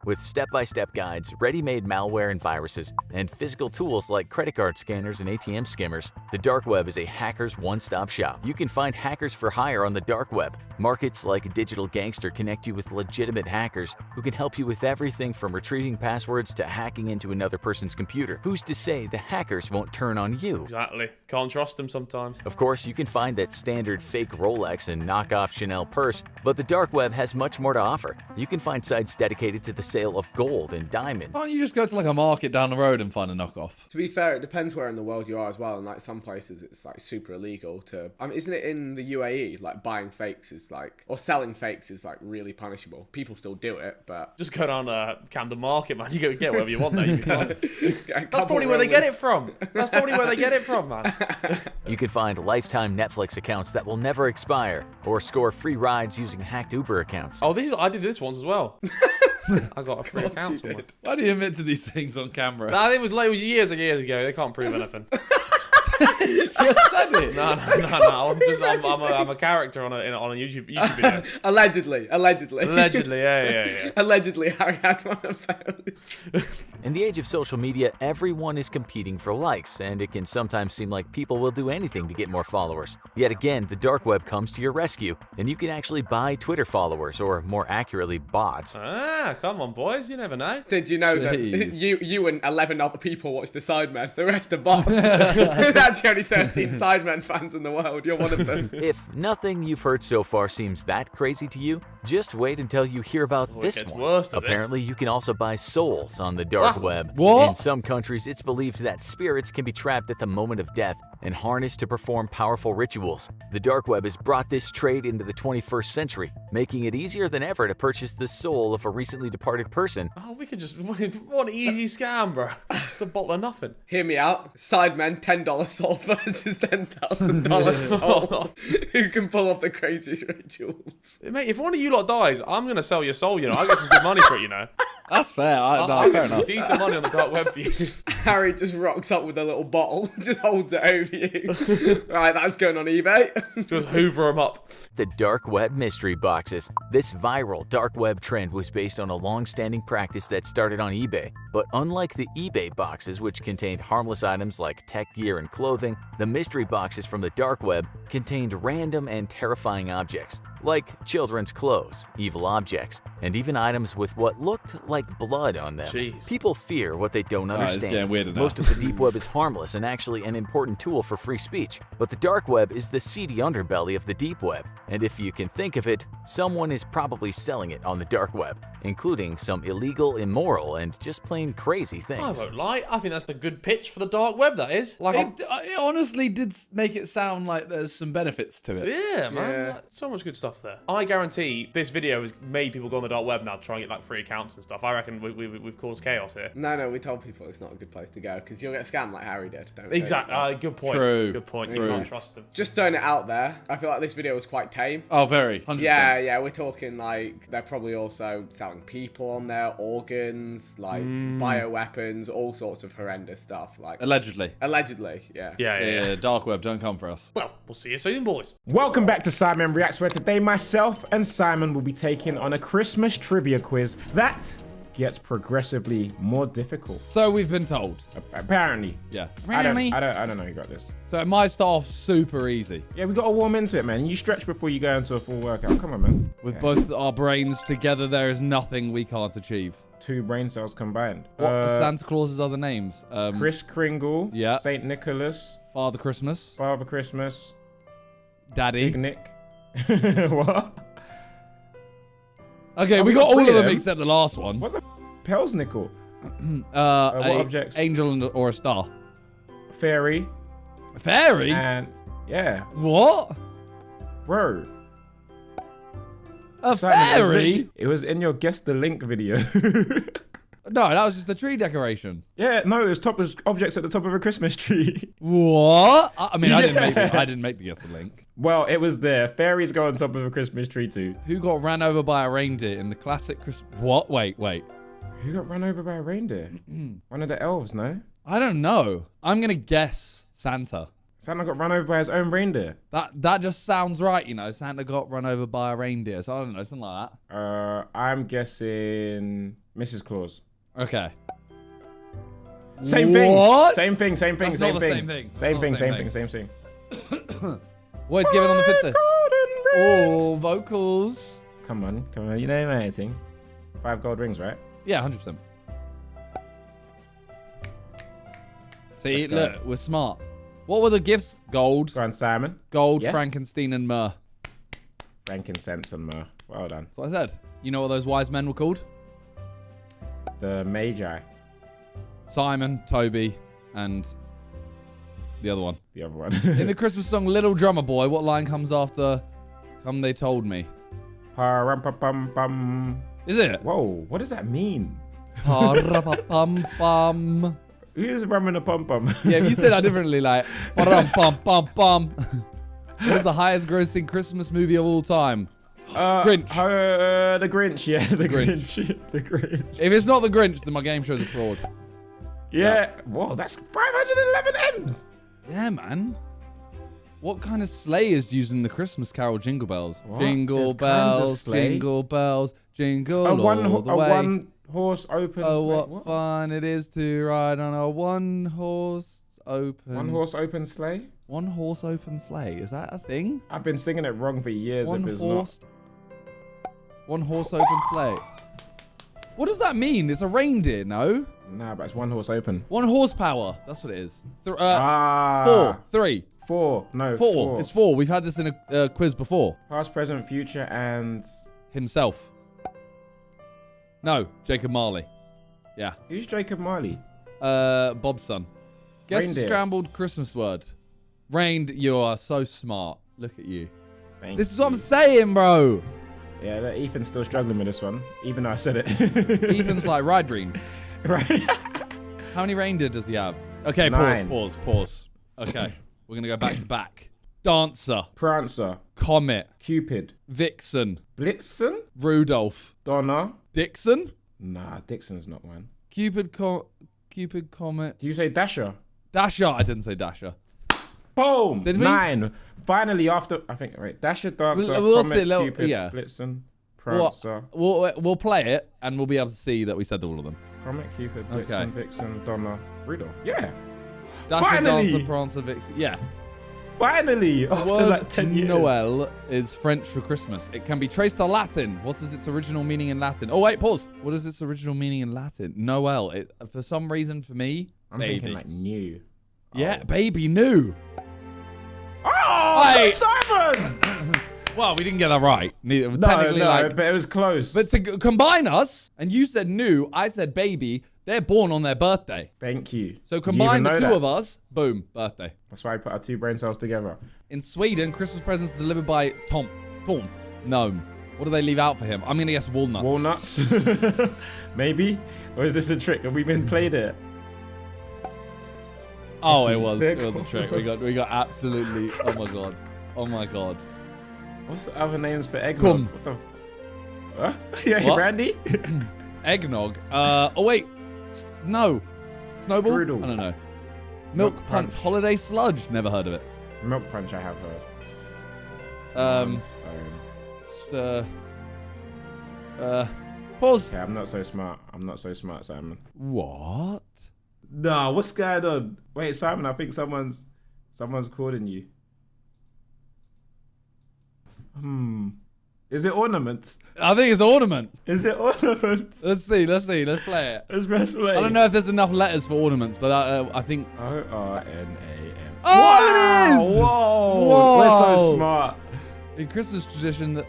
With step-by-step guides, ready-made malware and viruses, and physical tools like credit card scanners and ATM skimmers, the dark web is a hacker's one-stop shop. You can find hackers for hire on the dark web. Markets like Digital Gangster connect you with legitimate hackers who can help you with everything from retrieving passwords to hacking into another person's computer. Who's to say the hackers won't turn on you? Exactly. Can't trust them sometimes. Of course, you can find that standard fake Rolex and knockoff Chanel purse, but But the dark web has much more to offer. You can find sites dedicated to the sale of gold and diamonds. Why don't you just go to like a market down the road and find a knockoff? To be fair, it depends where in the world you are as well. And like some places, it's like super illegal to. I mean, isn't it in the UAE? Like buying fakes is like, or selling fakes is like really punishable. People still do it, but just go down Camden Market, man. You go get whatever you want there. You can That's probably where they get it from. That's probably where they get it from, man. You can find lifetime Netflix accounts that will never expire, or score free rides using hacked Uber accounts. Oh, I did this once as well. I got a free account somewhere. Why do you admit to these things on camera? Nah, it was years and years ago. They can't prove anything. You just said it. No. I'm a character on a YouTube video. Allegedly, yeah. Allegedly, Harry had one of those. In the age of social media, everyone is competing for likes, and it can sometimes seem like people will do anything to get more followers. Yet again, the dark web comes to your rescue, and you can actually buy Twitter followers, or more accurately, bots. Ah, come on, boys. You never know. Did you know that you and 11 other people watch the Sidemen? The rest are bots. There's actually only 13 Sidemen fans in the world. You're one of them. If nothing you've heard so far seems that crazy to you, just wait until you hear about this one. Worse, Apparently, you can also buy souls on the dark web. What? In some countries, it's believed that spirits can be trapped at the moment of death and harnessed to perform powerful rituals. The dark web has brought this trade into the 21st century, making it easier than ever to purchase the soul of a recently departed person. Oh, we could just... What an easy scam, bro. Just a bottle of nothing. Hear me out. Sidemen, $10 soul versus $10,000 soul. Who can pull off the craziest rituals? Mate, if one of you lot dies, I'm going to sell your soul, you know. I got some good money for it, you know. That's fair. I'll fair get some enough. decent money on the dark web for you. Harry just rocks up with a little bottle, just holds it over you. Right, that's going on eBay. Just hoover them up. The dark web mystery boxes. This viral dark web trend was based on a long-standing practice that started on eBay. But unlike the eBay boxes, which contained harmless items like tech gear and clothing, the mystery boxes from the dark web contained random and terrifying objects, like children's clothes, evil objects, and even items with what looked like blood on them. Jeez. People fear what they don't It's understand. getting weirder now. Most of the deep web is harmless and actually an important tool for free speech, but the dark web is the seedy underbelly of the deep web. And if you can think of it, someone is probably selling it on the dark web, including some illegal, immoral, and just plain crazy I things. won't lie. I think that's a good pitch for the dark web, that is. Like, It honestly did make it sound like there's some benefits to it. yeah, man. Like, so much good stuff there. I guarantee this video has made people go on the dark web now to try and get like free accounts and stuff. I reckon we've caused chaos here. No, we told people it's not a good place to go because you'll get scammed like Harry did. Exactly. Good point. True. Good point. True. You can't trust them. Just throwing it out there. I feel like this video was quite tame. Oh, very. 100%. Yeah, we're talking like they're probably also selling people on there, organs, like bioweapons, all sorts of horrendous stuff. Like Allegedly. Yeah. Yeah. Dark web, don't come for us. Well, we'll see you soon, boys. Welcome back to Sidemen Reacts, where today myself and Simon will be taking on a Christmas trivia quiz that gets progressively more difficult. So we've been told. Apparently. Yeah. I don't know who got this. So it might start off super easy. Yeah, we got to warm into it, man. You stretch before you go into a full workout. Come on, man. With both our brains together, there is nothing we can't achieve. 2 brain cells combined. What are Santa Claus's other names? Kris Kringle. Yeah. Saint Nicholas. Father Christmas. Father Christmas. Daddy. Big Nick. What? Okay, we we got got all of three of them them? except the last one. What the hell's nickel? What objects? Angel or a star. Fairy. A fairy? And yeah. What? Bro. A Simon, fairy? It was in your Guess the Link video. No, that was just a tree decoration. Yeah, no, it was objects at the top of a Christmas tree. What? I mean, I Yeah. didn't make the Guess the Link. Well, it was there. Fairies go on top of a Christmas tree too. Who got ran over by a reindeer in the classic What? Wait. Who got run over by a reindeer? One of the elves, no? I don't know. I'm gonna guess Santa. Santa got run over by his own reindeer. That just sounds right, you know. Santa got run over by a reindeer. So I don't know, something like that. I'm Mrs. Claus. Okay. Same thing. What? Same thing. That's not the same thing. Same It's thing. not the Same thing. What is given on the 5th? Oh, vocals. Come on. You know my thing. 5 gold rings, right? Yeah, 100%. See, Let's go. look, we're smart. What were the gifts? Gold. Go on, Simon. Gold, Yeah. Frankenstein, and myrrh. Frankincense and myrrh. Well done. That's what I said. You know what those wise men were called? The Magi. Simon, Toby, and the other one. The other one. In the Christmas song Little Drummer Boy, what line comes after Come They Told Me? Pa-rum-pa-pum-pum. Is it? Whoa, what does that mean? Pa-ra-pa-pum-pum. Who's rumming a pum-pum? Yeah, if you said that differently, like, pa-rum-pum-pum-pum. What is the highest grossing Christmas movie of all time? Grinch. The Grinch, yeah. The Grinch. The Grinch. If it's not the Grinch, then my game show's a fraud. Yeah. Whoa, that's 511 M's. Yeah, man. What kind of sleigh is used in the Christmas Carol Jingle Bells? What? Jingle There's kinds of bells, sleigh? jingle bells, jingle all the way. one horse open Oh, sleigh. what fun it is to ride on a one horse open. One horse open sleigh? One horse open sleigh. Is that a thing? I've been singing it wrong for years. One if it's horse. One horse open sleigh. What does that mean? It's a reindeer, no? Nah, but it's one horse open. 1 horsepower. That's what it is. 4. 3. 4. No, 4. It's 4. We've had this in a quiz before. Past, present, future, and... Himself. No, Jacob Marley. Yeah. Who's Jacob Marley? Bob's son. Guess the Reindeer. scrambled Christmas word. Rained. You are so smart. Look at you. Thank This is what I'm saying, bro. Yeah, look, Ethan's still struggling with this one, even though I said it. Ethan's like ride green. Right. How many reindeer does he have? Okay, 9. pause. Okay, we're gonna go back to back. Dancer. Prancer. Comet. Cupid. Vixen. Blitzen. Rudolph. Donna. Dixon. Nah, Dixon's not one. Cupid, Comet. Do you say Dasher? Dasher. I didn't say Dasher. Boom! Did we? 9. Finally, after... I think, right. Dasher, Dancer, We'll Comet, see, Cupid, yeah. Blitzen, Prancer. We'll play it, and we'll be able to see that we said all of them. Comet, Cupid, Blitzen, Okay. Vixen, Donna, Rudolph. Yeah. Dasher, Finally! Dancer, Prancer, Vixen. Yeah. Finally! The After word like 10 years. Noel is French for Christmas. It can be traced to Latin. What is its original meaning in Latin? Oh, wait, pause. What is its original meaning in Latin? Noel. For some reason, for me, I'm baby. thinking like new. Yeah, baby new. Oh, Wait. Simon! Well, we didn't get that right. No, Technically, but it was close. But to combine us, and you said new, I said baby, they're born on their birthday. Thank you. So You combine even the know two that. of us, boom, birthday. That's why I put our 2 brain cells together. In Sweden, Christmas presents delivered by Tomt. Gnome. What do they leave out for him? I'm going to guess walnuts. Walnuts? Maybe? Or is this a trick? Have we been played it? Oh, it was a trick. We got absolutely. Oh my god. Oh my god. What's the other names for eggnog? Cum. What the? Huh? Yeah, What? Randy? Eggnog. Oh wait. No. Snowball. Strudel. I don't know. Milk punch. Holiday sludge. Never heard of it. Milk punch, I have heard. Pause. Okay, I'm not so smart. I'm not so smart, Simon. What? Nah, what's going on? Wait, Simon, I think someone's calling you. Is it ornaments? I think it's ornaments. Is it ornaments? Let's see. Let's play it. Let's press play. I don't know if there's enough letters for ornaments, but I think. O-R-N-A-M. Oh, it is! Whoa! We're so smart. In Christmas tradition, the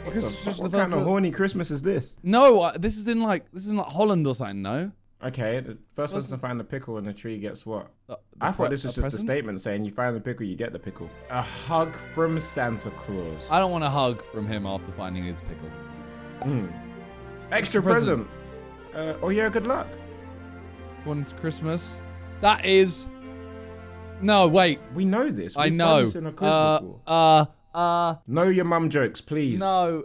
Christmas tradition, What the first kind of horny Christmas is this? No, this is in like Holland or something. No. Okay, the first person to find the pickle in the tree gets what? The I thought this a was just present? a statement saying you find the pickle, you get the pickle. A hug from Santa Claus. I don't want a hug from him after finding his pickle. Extra present. Oh yeah, good luck. One to Christmas. That is. No, wait. We know this. I We've know. done this in a quiz before. Know your mum jokes, please. No,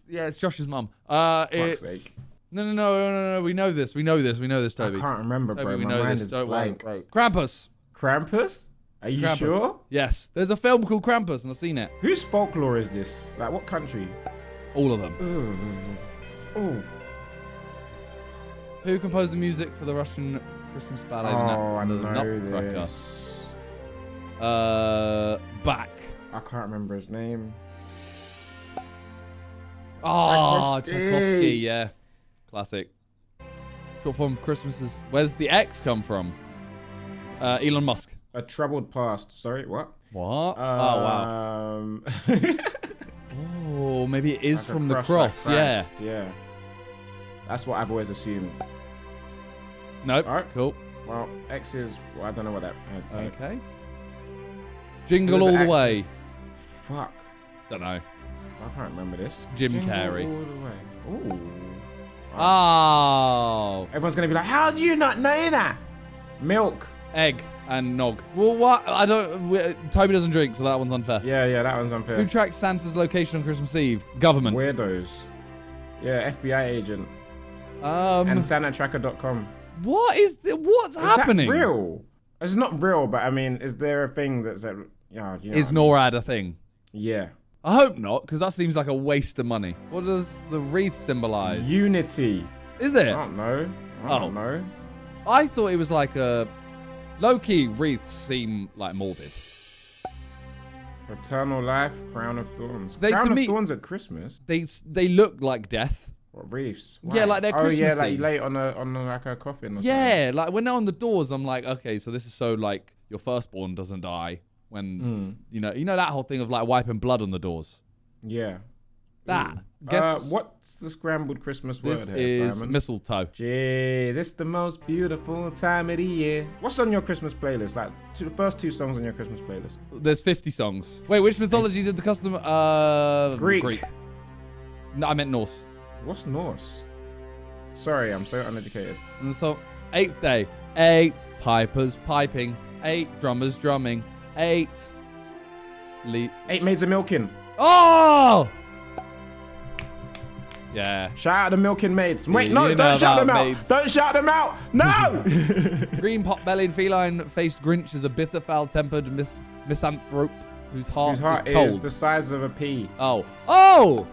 it's Josh's mum. It's. sake. No. We know this, Toby. I can't remember, Toby, bro. we My know mind this. is Don't worry, blank. bro. Krampus. Krampus? Are you Krampus. sure? Yes. There's a film called Krampus, and I've seen it. Whose folklore is this? Like, what country? All of them. Oh. Who composed the music for the Russian Christmas ballet? I The know Nutcracker. this. Bach. I can't remember his name. Oh, Tchaikovsky. Tchaikovsky, yeah. Classic. Short form of Christmas is... Where's the X come from? Elon Musk. A troubled past. Sorry, what? What? Oh, wow. Oh, maybe it is Like a from the like cross. Yeah. Christ, yeah. That's what I've always assumed. Nope. All right. Cool. Well, X is. Well, I don't know what that. Okay. Jingle all the way. Fuck. Don't know. I can't remember this. Jim Jingle Carrey. all the way. Ooh. Oh. Everyone's gonna be like, how do you not know that? Milk. Egg and nog. Well, what? I don't. Toby doesn't drink, so that one's unfair. Yeah, that one's unfair. Who tracks Santa's location on Christmas Eve? Government. Weirdos. Yeah, FBI agent. And SantaTracker.com. What's happening? That real? It's not real, but I mean, is there a thing that's you know? Is NORAD a thing? Yeah. I hope not, because that seems like a waste of money. What does the wreath symbolize? Unity. Is it? I don't know. I don't know. I thought it was like a low-key wreaths seem like morbid. Eternal life, crown of thorns. To Crown me, of thorns at Christmas. They look like death. What, wreaths? Yeah, like they're Christmassy. Oh yeah, like you lay it on like a coffin or Yeah, like when they're on the doors, I'm like, okay, so this is so like your firstborn doesn't die when you know that whole thing of like wiping blood on the doors. Yeah. That. What's the scrambled Christmas word This here, is Simon? mistletoe. Jeez, it's the most beautiful time of the year. What's on your Christmas playlist? Like the first 2 songs on your Christmas playlist. There's 50 songs. Wait, which mythology did the custom? Greek. No, I meant Norse. What's Norse? Sorry, I'm so uneducated. And so, 8th day, 8 pipers piping, 8 drummers drumming, 8 maids a milking. Oh! Yeah. Shout out the milking maids. Wait, Yeah, no, you know don't shout about them out. maids. Don't shout them out. No! Green pot-bellied feline-faced Grinch is a bitter, foul-tempered misanthrope whose heart is cold. is the size of a pea. Oh. Oh!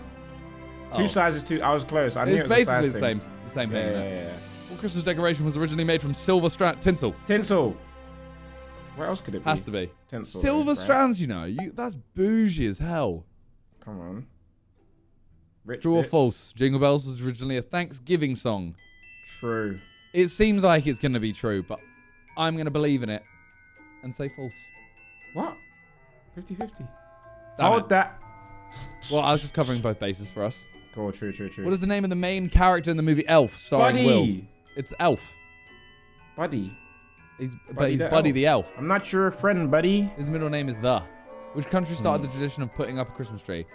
Two sizes, two. I was close. I knew It's it was a basically size the same thing. Yeah. What Christmas decoration was originally made from silver strand tinsel? Tinsel. What else could it be? Has to be. Tinsel. Silver right? strands, you know. That's bougie as hell. Come on. Rich True or bit. false? Jingle Bells was originally a Thanksgiving song. True. It seems like it's going to be true, but I'm going to believe in it and say false. What? 50-50. Damn Hold it. that. Well, I was just covering both bases for us. Cool, true. What is the name of the main character in the movie Elf starring Buddy. Will? It's Elf. Buddy. He's Buddy Buddy the the Elf. I'm not your friend, buddy. His middle name is The. Which country started the tradition of putting up a Christmas tree?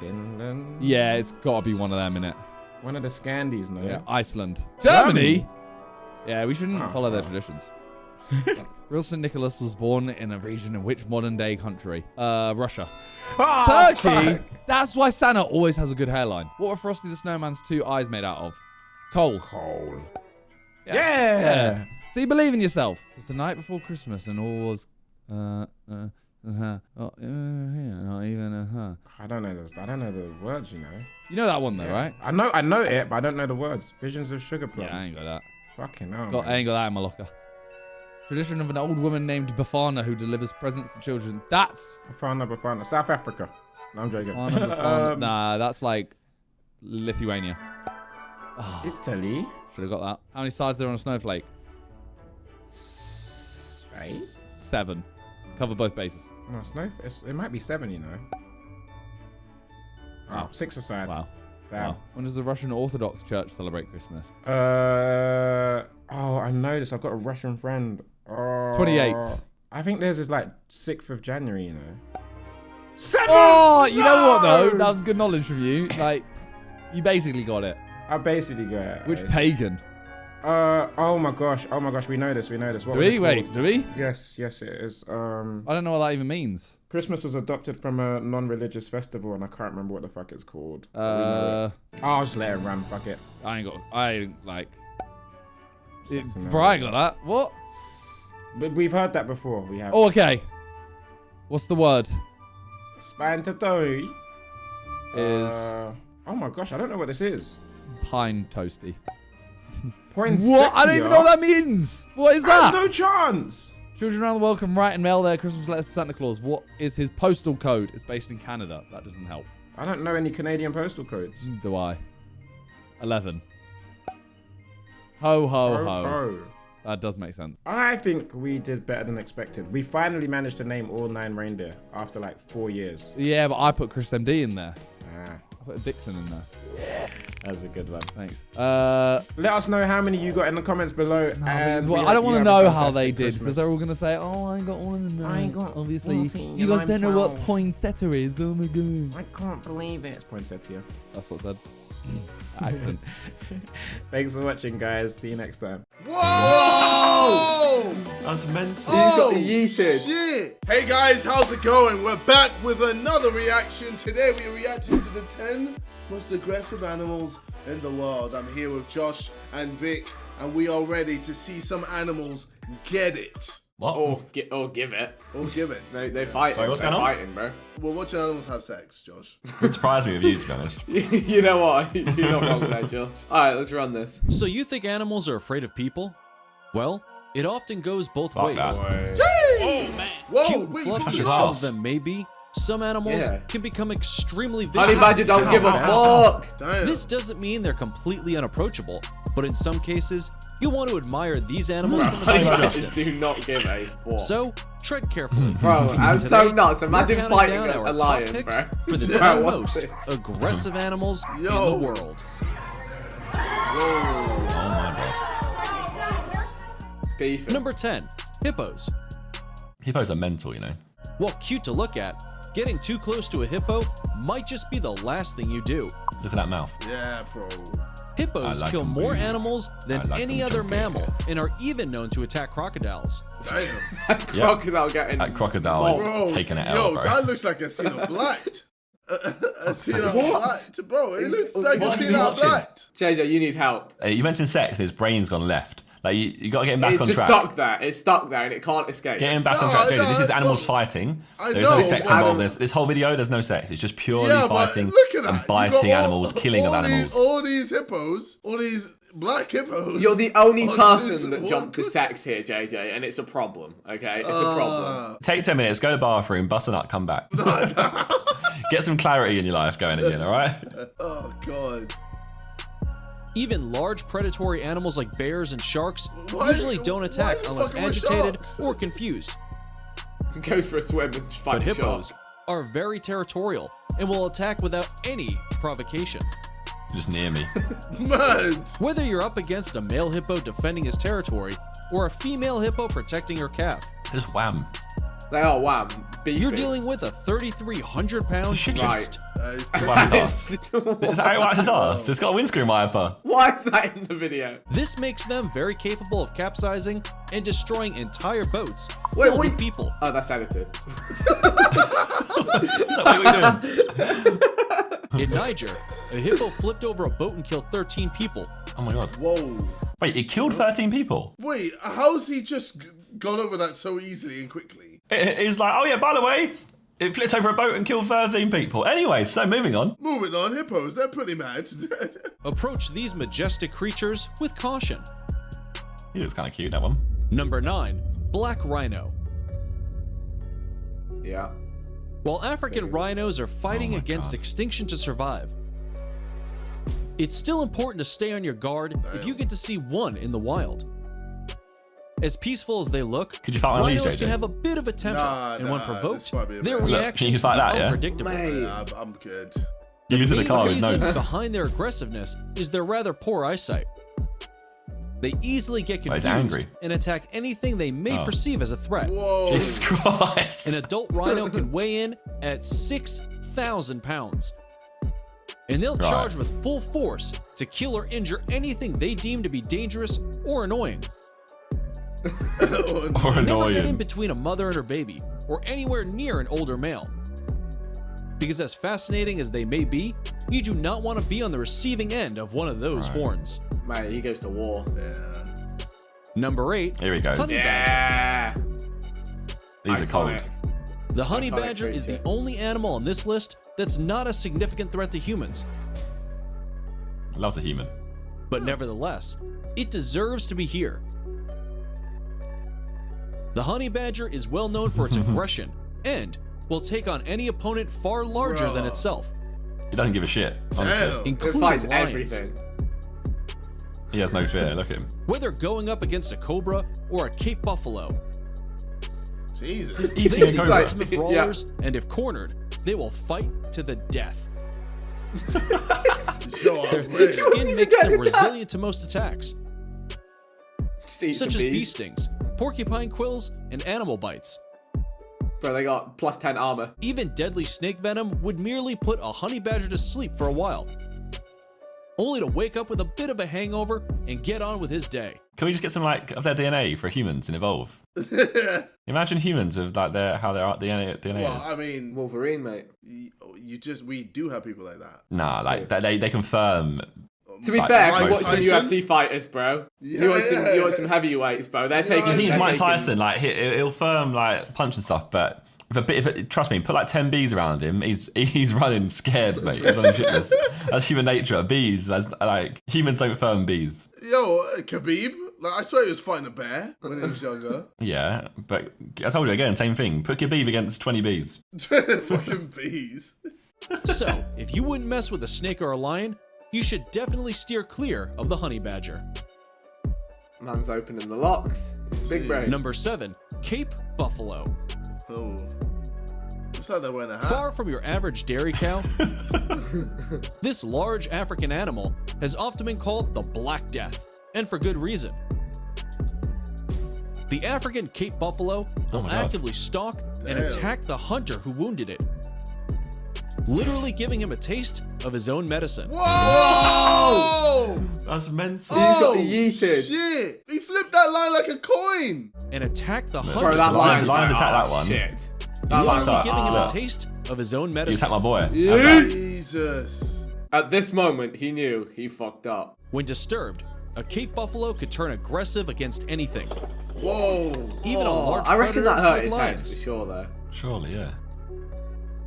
Finland. Yeah, it's got to be one of them, innit? One of the Scandies, no? Yeah, Iceland. Germany? Yeah, we shouldn't follow their traditions. Real St. Nicholas was born in a region in which modern-day country? Russia. Oh, Turkey? fuck. That's why Santa always has a good hairline. What are Frosty the Snowman's 2 eyes made out of? Coal. Coal. Yeah. See, believe in yourself. It's the night before Christmas and all was... not even I don't know those. I don't know the words, you know. You know that one though, right? I know it, but I don't know the words. Visions of sugar plums. Yeah, I ain't got that. Fucking hell. I ain't got that in my locker. Tradition of an old woman named Bafana who delivers presents to children. That's Bafana. South Africa. No, I'm joking. Bafana. Nah, that's like Lithuania. Italy. Should have got that. How many sides are there on a snowflake? 8. 7. Cover both bases. No, it might be 7, you know. Wow. 6 aside. Wow. Damn. Wow. When does the Russian Orthodox Church celebrate Christmas? Oh, I know this. I've got a Russian friend. 28th. I think theirs is like 6th of January, you know. 7th! Oh, you know what though? That was good knowledge from you. Like, you basically got it. I basically got it. Which pagan? Oh my gosh. We know this. What Do was we? it Wait, called? do we? Yes, it is. I don't know what that even means. Christmas was adopted from a non-religious festival, and I can't remember what the fuck it's called. But we know it. I'll just let it run. Fuck it. I ain't like. Something Brian got that. What? But we've heard that before. We have. Oh, okay. What's the word? Spantatoy Is oh my gosh, I don't know what this is. pine toasty. Poinsettia? What? I don't even know what that means. What is that? No chance. Children around the world can write and mail their Christmas letters to Santa Claus. What is his postal code? It's based in Canada. That doesn't help. I don't know any Canadian postal codes. Do I? 11. Ho, ho, ho. That does make sense. I think we did better than expected. We finally managed to name all 9 reindeer after like 4 years. Yeah, but I put Chris MD in there. Ah. I put Dixon in there. Yeah. That's a good one. Thanks. Let us know how many you got in the comments below. And Well, I don't want to know how they did because they're all going to say, oh, I ain't got all of them. I ain't got Obviously, 14, you guys and don't I'm know what 12. poinsettia is. Oh my god. I can't believe it. It's poinsettia. That's what I said. Accent. Thanks for watching, guys. See you next time. Whoa! That's mental. Oh, shit. Hey guys, how's it going? We're back with another reaction. Today we're reacting to the 10 most aggressive animals in the world. I'm here with Josh and Vic, and we are ready to see some animals get it. What? Or give it. Or give it. They fight. Sorry, what's They're going on? fighting, bro. We're watching animals have sex, Josh. It surprised me with you, to be honest. You know what? You're not wrong there, Josh. Alright, let's run this. So you think animals are afraid of people? Well, it often goes both ways. Oh, man. Whoa, Cute, wait, fluffy you as some of them may be, some animals can become extremely vicious. Honey Badger don't give a fuck. Damn. This doesn't mean they're completely unapproachable, but in some cases, you'll want to admire these animals from a Honey safe Badgers distance. do not give a fuck. So, tread carefully. Bro, I'm Today, so nuts. Imagine we're counting fighting down a our lion, top picks bro. for the Bro, 10 what's most this? aggressive animals in the world. Whoa. Oh my god. Beefing. Number 10, hippos. Hippos are mental, you know. While cute to look at, getting too close to a hippo might just be the last thing you do. Look at that mouth. Yeah, bro. Hippos like kill them more big. animals than I like any them other big. mammal and are even known to attack crocodiles. Damn. Crocodile getting. That crocodile Bro, is taking it yo, out, bro. that looks like a scene of Blacked. A scene of Blacked. Bro, it looks like a scene of Blacked. JJ, you need help. You mentioned sex, his brain's gone left. Like, you got to get him back It's on just track. stuck there. It's stuck there and it can't escape. Get him back on No, track, I JJ. This know, is I animals know. fighting. I There's no know, sex Adam. involved. This whole video, there's no sex. It's just purely Yeah, but fighting look at that. and You biting got animals, killing of animals. All these hippos, all these black hippos. You're the only on person this that one jumped to clip. sex here, JJ, and it's a problem, okay? It's a problem. Take 10 minutes, go to the bathroom, bust a nut, come back. Get some clarity in your life going again, all right? Oh, God. Even large predatory animals like bears and sharks Why- usually don't why attack is it unless fucking with agitated sharks? or confused. Go for a swim and fight But a hippos shark. are very territorial and will attack without any provocation. Just near me. Mad. Whether you're up against a male hippo defending his territory or a female hippo protecting her calf, Just wham. They are wham. Beefing. you're dealing with a 3,300-pound Shit. beast. Wham his ass. Is that how he wipes his ass? It's got a windscreen wiper. Why is that in the video? This makes them very capable of capsizing and destroying entire boats Wait, filled wait. with people. Oh, that's edited. What are we doing? In Niger, a hippo flipped over a boat and killed 13 people. Oh my god. Whoa. Wait, it killed 13 people? Wait, how's he just gone over that so easily and quickly? It's like, oh yeah, by the way, it flipped over a boat and killed 13 people. Anyway, so moving on. Moving on, hippos, they're pretty mad. Approach these majestic creatures with caution. He looks kind of cute, that one. Number 9, black rhino. Yeah. While African rhinos are fighting against extinction to survive, it's still important to stay on your guard if you get to see one in the wild. As peaceful as they look, Could you fight on a leash, rhinos JJ? can have a bit of a temper, and when provoked, their Look, reactions can you fight can that, be yeah? unpredictable. I'm good. You to the main car with his reason nose. behind their aggressiveness is their rather poor eyesight. They easily get Oh, he's confused angry. and attack anything they may Oh. perceive as a threat. Whoa. Jesus Christ. An adult rhino can weigh in at 6,000 pounds. And they'll Right. charge with full force to kill or injure anything they deem to be dangerous or annoying. Or Never get in annoying. between a mother and her baby, or anywhere near an older male. Because as fascinating as they may be, you do not want to be on the receiving end of one of those horns. Mate, he goes to war. Yeah. Number 8, Here he goes. honey badger. Yeah. These are cold. Iconic. The honey Iconic badger is the creature. only animal on this list that's not a significant threat to humans. Loves a human. But nevertheless, it deserves to be here. The honey badger is well known for its aggression and will take on any opponent far larger than Bruh. itself, He doesn't give a shit, honestly. Damn. It including fights lions. everything. He has no fear. Look at him. Whether going up against a cobra or a Cape buffalo, Jesus. He's eating a they are cobra. ultimate brawlers, and if cornered, they will fight to the death. Their thick skin makes them resilient to most attacks, such as bee stings, porcupine quills, and animal bites. Bro, they got +10 armor. Even deadly snake venom would merely put a honey badger to sleep for a while, only to wake up with a bit of a hangover and get on with his day. Can we just get some like of their DNA for humans and evolve? Imagine humans with like how their DNA Well, is. I mean, Wolverine, mate. We do have people like that. Nah, like they confirm. To be like, fair, most- you watch some UFC fighters, bro. You watch some heavyweights, bro. They're taking. He's Mike Tyson. Like he'll firm like punch and stuff, but trust me, put like 10 bees around him. He's running scared, mate. He's running shitless. That's human nature. Bees, that's like humans don't firm bees. Yo, Khabib. Like I swear he was fighting a bear when he was younger. Yeah, but I told you again, same thing. Put Khabib against 20 bees. Fucking bees. So, if you wouldn't mess with a snake or a lion, you should definitely steer clear of the honey badger. Man's opening the locks. It's big brain. Number 7, Cape buffalo. Oh. It's like they're wearing a hat. Far from your average dairy cow, this large African animal has often been called the Black Death, and for good reason. The African Cape buffalo will actively stalk and attack the hunter who wounded it, literally giving him a taste of his own medicine. Whoa! That's mental. He got yeeted. Shit! He flipped that line like a coin. And attack the Bro, hunter. that lions line's attack like, that one. Shit. He's fucked Literally up. giving him Look. a taste of his own You medicine. attack my boy. Jesus. At this moment, he knew he fucked up. When disturbed, a Cape buffalo could turn aggressive against anything. Whoa. Even a large I reckon predator that hurt like his head lions. for sure, though. Surely, yeah.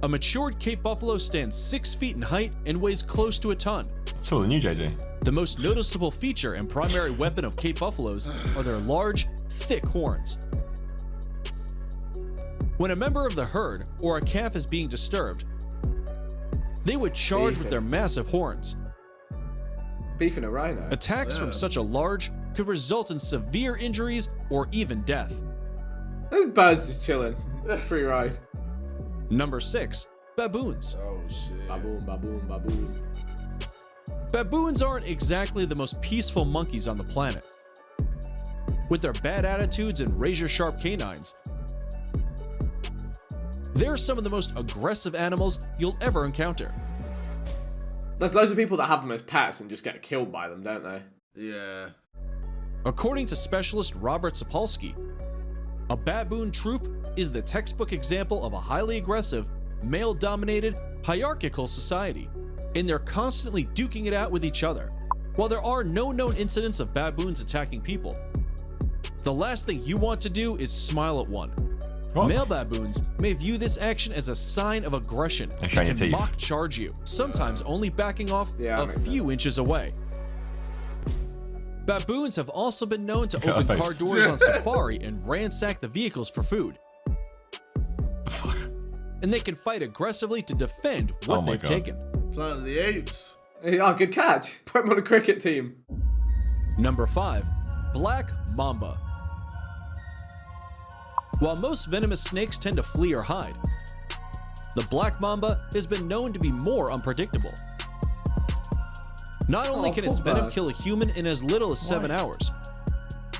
A matured Cape buffalo stands 6 feet in height and weighs close to a ton. It's taller than you, JJ. The most noticeable feature and primary weapon of Cape buffaloes are their large, thick horns. When a member of the herd or a calf is being disturbed, they would charge with their massive horns. Beefing a rhino. Attacks from such a large could result in severe injuries or even death. Those birds just chilling. Free ride. Number 6, baboons. Oh shit. Baboon, baboon, baboon. Baboons aren't exactly the most peaceful monkeys on the planet. With their bad attitudes and razor-sharp canines, they're some of the most aggressive animals you'll ever encounter. There's loads of people that have them as pets and just get killed by them, don't they? Yeah. According to specialist Robert Sapolsky, a baboon troop is the textbook example of a highly aggressive, male-dominated, hierarchical society, and they're constantly duking it out with each other. While there are no known incidents of baboons attacking people, the last thing you want to do is smile at one. What? Male baboons may view this action as a sign of aggression They and shine your can teeth. mock charge you, sometimes only backing off Yeah, a that makes few inches away. Baboons have also been known to Cut open her car face. doors on safari and ransack the vehicles for food. And they can fight aggressively to defend what Oh my they've God. taken. Planet of the Apes. Oh, good catch. Put him on a cricket team. Number 5, Black Mamba. While most venomous snakes tend to flee or hide, the Black Mamba has been known to be more unpredictable. Not only can its poor venom bird. kill a human in as little as 7 hours,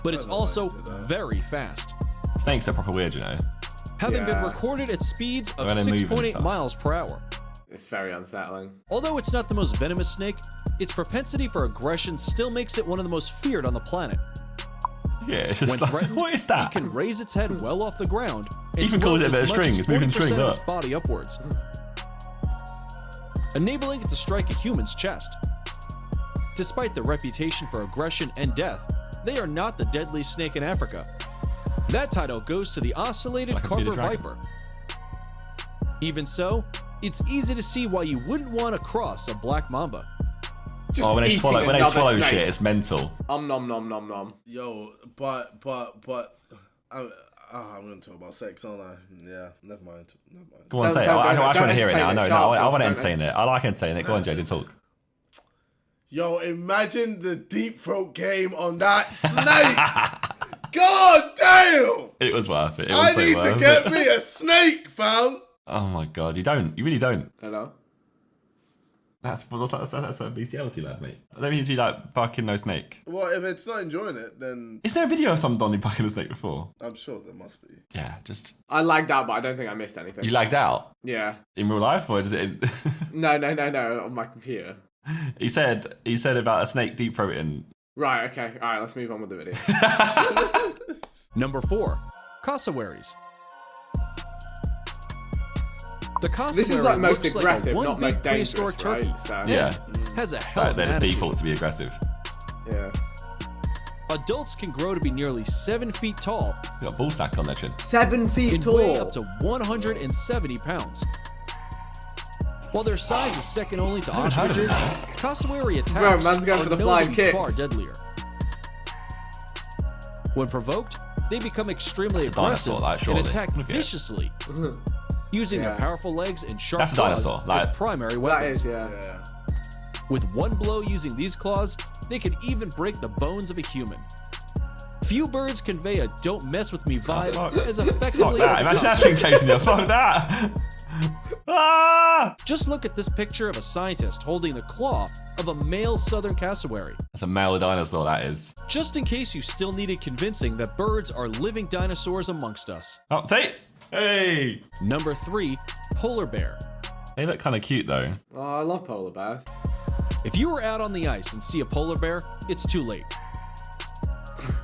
but it's I don't know also why they do that. very fast, Snakes are proper weird, you know. having been Yeah. recorded at speeds of When they move and 6.8 stuff. miles per hour. It's very unsettling. Although it's not the most venomous snake, its propensity for aggression still makes it one of the most feared on the planet. Yeah, it's When just like, threatened, what is it that? can raise its head well off the ground and Even calls it a tilt bit of as much string, as it's moving 40% strings of up. its body upwards, enabling it to strike a human's chest. Despite their reputation for aggression and death, they are not the deadliest snake in Africa. That title goes to the ocellated Like a carpet bearded dragon. viper. Even so, it's easy to see why you wouldn't want to cross a black mamba. Just Oh, when they eating swallow another snake. shit, it's mental. Nom nom nom nom nom. Yo, but I'm gonna talk about sex, aren't I? Yeah, never mind. Go on, Don't- say it. don't- I just don't want to hear it now. entertain No, it. no, Shut up, I want to Josh, don't entertain it. I like entertaining it. Go on, JJ, talk. Yo, imagine the deep throat game on that snake. God damn. It was worth it. It I was so need worth to get it. me a snake, fam. Oh my god, you don't. You really don't. Hello? That's a bestiality, lad, mate. That means you like bucking no snake. Well, if it's not enjoying it, then Is there a video of some Donny bucking a snake before? I'm sure there must be. Yeah, just I lagged out, but I don't think I missed anything. you lagged out Yeah. in real life, or is it? No, on my computer. He said about a snake deep throating. Right, okay. Alright, let's move on with the video. Number 4, cassowaries. The cassowary This is like most looks aggressive, like a not one big most dangerous, prehistoric turkey. right? So. Yeah, Has a hell of they're an just attitude. default to be aggressive. Yeah. Adults can grow to be nearly 7 feet tall. They got a ball sack on their chin. 7 feet and tall. weigh up to 170 pounds. While their size is second only to I haven't heard of ostriches, it. cassowary attacks man's going are for the known flying to be kicks. far deadlier. When provoked, they become extremely That's a dinosaur, aggressive like, surely. and attack Look at it. viciously, using their Yeah. powerful legs and sharp That's a claws dinosaur, as like- primary That weapons. is, yeah. With one blow using these claws, they can even break the bones of a human. Few birds convey a "don't mess with me" vibe Fuck. as Fuck effectively that. as Imagine that ducks. thing chasing you. Fuck that. Ah! Just look at this picture of a scientist holding the claw of a male southern cassowary. That's a male dinosaur, that is. Just in case you still needed convincing that birds are living dinosaurs amongst us. Oh, see? Hey! Number 3, polar bear. They look kind of cute, though. Oh, I love polar bears. If you were out on the ice and see a polar bear, it's too late.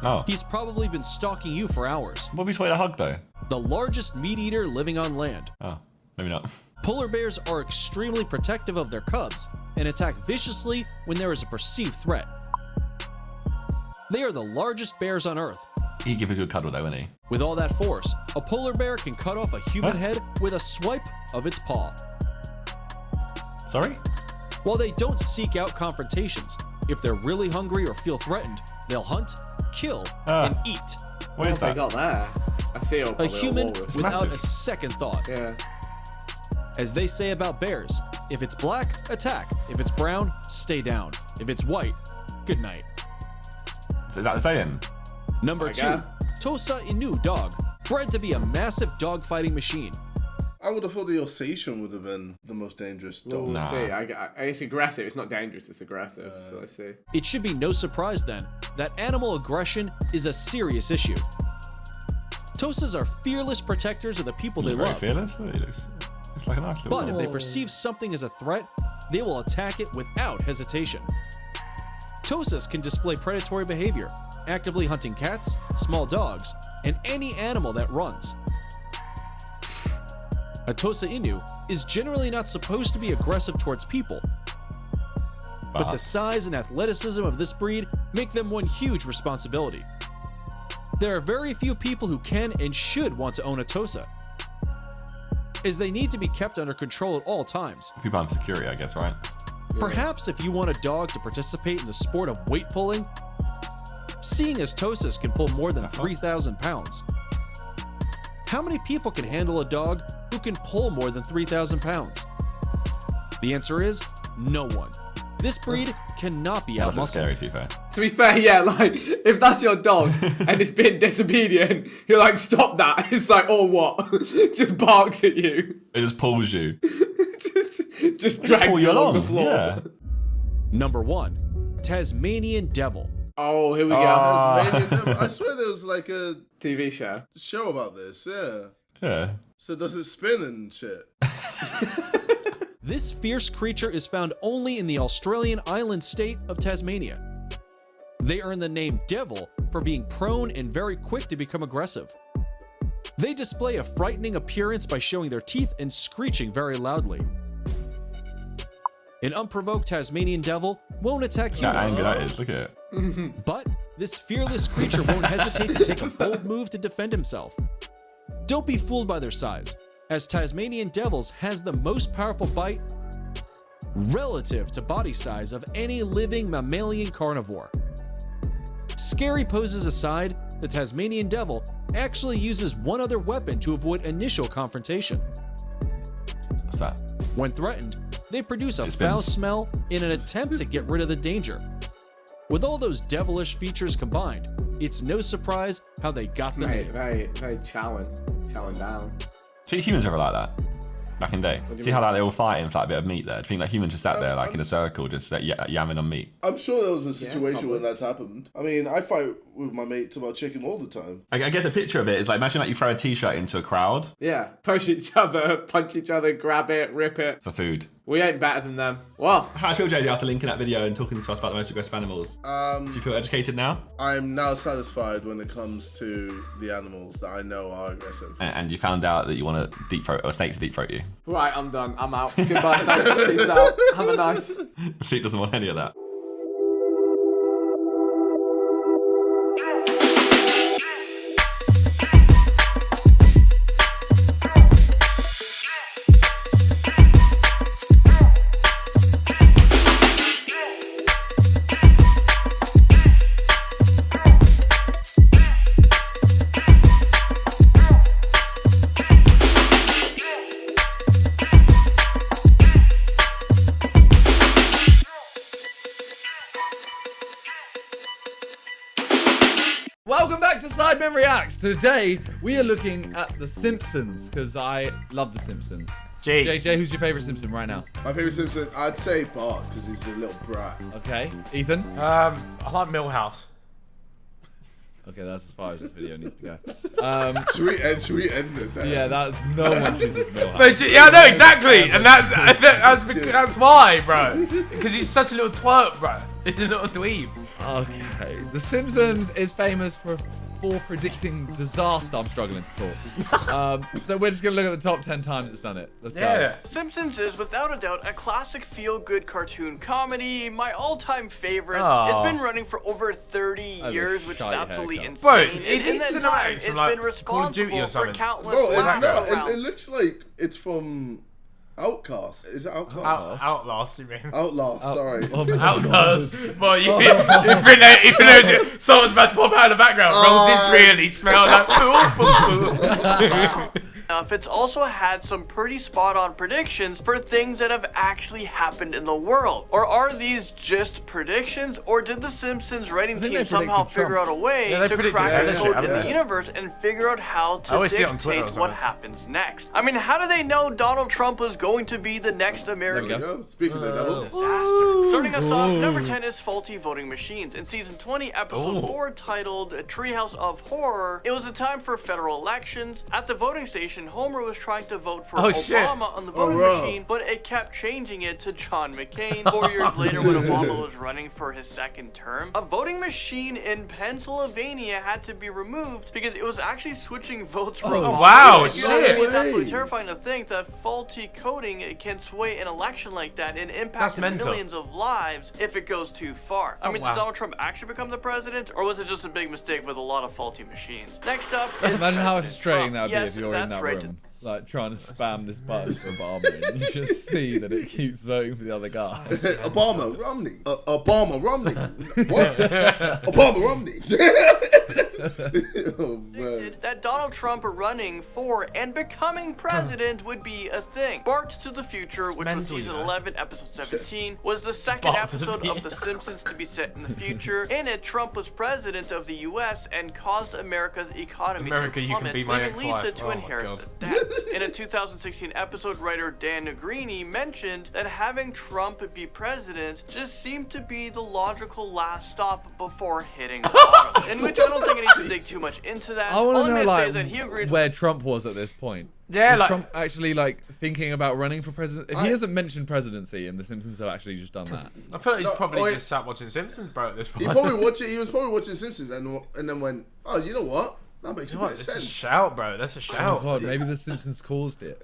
Oh. He's probably been stalking you for hours. What we way to hug, though? The largest meat eater living on land. Oh, maybe not. Polar bears are extremely protective of their cubs and attack viciously when there is a perceived threat. They are the largest bears on Earth. He'd give a good cuddle, though, wouldn't he? With all that force, a polar bear can cut off a human head with a swipe of its paw. Sorry? While they don't seek out confrontations, if they're really hungry or feel threatened, they'll hunt, kill, and eat. What is They that? got there. I see A human walrus. without a second thought. Yeah. As they say about bears, if it's black, attack. If it's brown, stay down. If it's white, good night. Is that the saying? Number I 2, guess. Tosa Inu dog, bred to be a massive dog-fighting machine. I would have thought the Alsatian would have been the most dangerous dog. We'll see. It's aggressive. It's not dangerous. It's aggressive. So I see. It should be no surprise then that animal aggression is a serious issue. Tosas are fearless protectors of the people they Very love. fearless. Look, it's like a nice little But if they perceive something as a threat, they will attack it without hesitation. Tosas can display predatory behavior, actively hunting cats, small dogs, and any animal that runs. A Tosa Inu is generally not supposed to be aggressive towards people, but the size and athleticism of this breed make them one huge responsibility. There are very few people who can and should want to own a Tosa, as they need to be kept under control at all times. People have security, I guess, right? Perhaps if you want a dog to participate in the sport of weight pulling, seeing as Tosas can pull more than 3,000 pounds. How many people can handle a dog who can pull more than 3,000 pounds? The answer is no one. This breed cannot be That's outmuscled. scary, to be fair. To be fair, yeah, like, if that's your dog and it's been disobedient, you're like, stop that. It's like, or what? Just barks at you. It just pulls you. Just drags pull you you along the along, floor. yeah. Number 1, Tasmanian Devil. Oh, here we go. Tasmanian Devil. I swear there was like a TV show about this, yeah. Yeah. So does it spin and shit? This fierce creature is found only in the Australian island state of Tasmania. They earn the name Devil for being prone and very quick to become aggressive. They display a frightening appearance by showing their teeth and screeching very loudly. An unprovoked Tasmanian Devil won't attack That humans. anger that is, look at it. But this fearless creature won't hesitate to take a bold move to defend himself. Don't be fooled by their size, as Tasmanian Devils has the most powerful bite relative to body size of any living mammalian carnivore. Scary poses aside, the Tasmanian Devil actually uses one other weapon to avoid initial confrontation. What's that? When threatened, They produce a foul smell in an attempt to get rid of the danger. With all those devilish features combined, it's no surprise how they got the name. Very chowing down. Do you think humans were ever like that? Back in the day? See how like, they all fighting for like, a bit of meat there? Do you think like humans just sat there like in a circle just yamming on meat? I'm sure there was a situation when that's happened. I mean, I fight with my mates about chicken all the time. I guess a picture of it is like, imagine like you throw a t-shirt into a crowd. Yeah, push each other, punch each other, grab it, rip it. For food. We ain't better than them. Well, how do you feel, JJ, after linking that video and talking to us about the most aggressive animals? Do you feel educated now? I'm now satisfied when it comes to the animals that I know are aggressive. And you found out that you want a deep throat or snake to deep throat you. Right, I'm done. I'm out. Goodbye, thanks. Peace out. Have a nice. Fleet doesn't want any of that. Welcome back to Sidemen Reacts. Today, we are looking at The Simpsons, because I love The Simpsons. Jeez. JJ, who's your favourite Simpson right now? My favourite Simpson, I'd say Bart, because he's a little brat. Okay. Ethan? I like Millhouse. Okay, that's as far as this video needs to go. Should we end it there? Yeah, no one chooses Millhouse. But, yeah, no, exactly, and that's why, bro. Because he's such a little twerp, bro. He's a little dweeb. Okay, The Simpsons is famous for predicting disaster. I'm struggling to talk. So we're just gonna look at the top 10 times it's done it. Let's go. Simpsons is without a doubt a classic feel-good cartoon comedy. My all-time favorite. Aww. It's been running for over 30 years, which is absolutely insane. Bro, And in it's that time, cinematics from, it's like, been Call of Duty or responsible for something. countless Bro, laughs. it looks like it's from Outcast. Is it Outcast? Outlast, you mean? Outlast, sorry. Outlast. Well, you even knows someone's about to pop out of the background. Rosie's really smell like It's also had some pretty spot-on predictions for things that have actually happened in the world. Or are these just predictions, or did the Simpsons writing team somehow figure out a way to crack the code in the universe and figure out how to dictate what happens next? I mean, how do they know Donald Trump was going to be the next American Speaking of devil. disaster? Starting us off, number 10 is faulty voting machines. In season 20, episode 4, titled Treehouse of Horror, it was a time for federal elections. At the voting station, Homer was trying to vote for Obama on the voting machine, but it kept changing it to John McCain. 4 years later, when Obama was running for his second term, a voting machine in Pennsylvania had to be removed because it was actually switching votes for Obama. Wow, It's absolutely terrifying to think that faulty coding can sway an election like that and impact millions of lives if it goes too far. I mean, did Donald Trump actually become the president, or was it just a big mistake with a lot of faulty machines? Next up is Imagine how frustrating that would be Yes, if you're in that's that right. room, like trying to spam this button for Obama, and you just see that it keeps voting for the other guy. Obama, Romney. Obama, Romney. What? Obama, Romney. Oh, man. That Donald Trump running for and becoming president would be a thing. Bart to the Future, which was season 11, episode 17, was the second episode of The Simpsons to be set in the future. In it, Trump was president of the U.S. and caused America's economy to plummet, leaving Lisa to inherit the debt. In a 2016 episode, writer Dan Negrini mentioned that having Trump be president just seemed to be the logical last stop before hitting bottom. In which I don't think I need to dig too much into that. I want All to I'm know gonna say like is that he agrees where Trump was at this point. Yeah, was like Trump actually like thinking about running for president. He hasn't mentioned presidency, and The Simpsons have actually just done that. I feel like he's probably just sat watching Simpsons, bro, at this point. He was probably watching Simpsons and then went, oh, you know what? That makes a bit of sense. That's a shout, bro. That's a shout. Oh god, maybe The Simpsons caused it.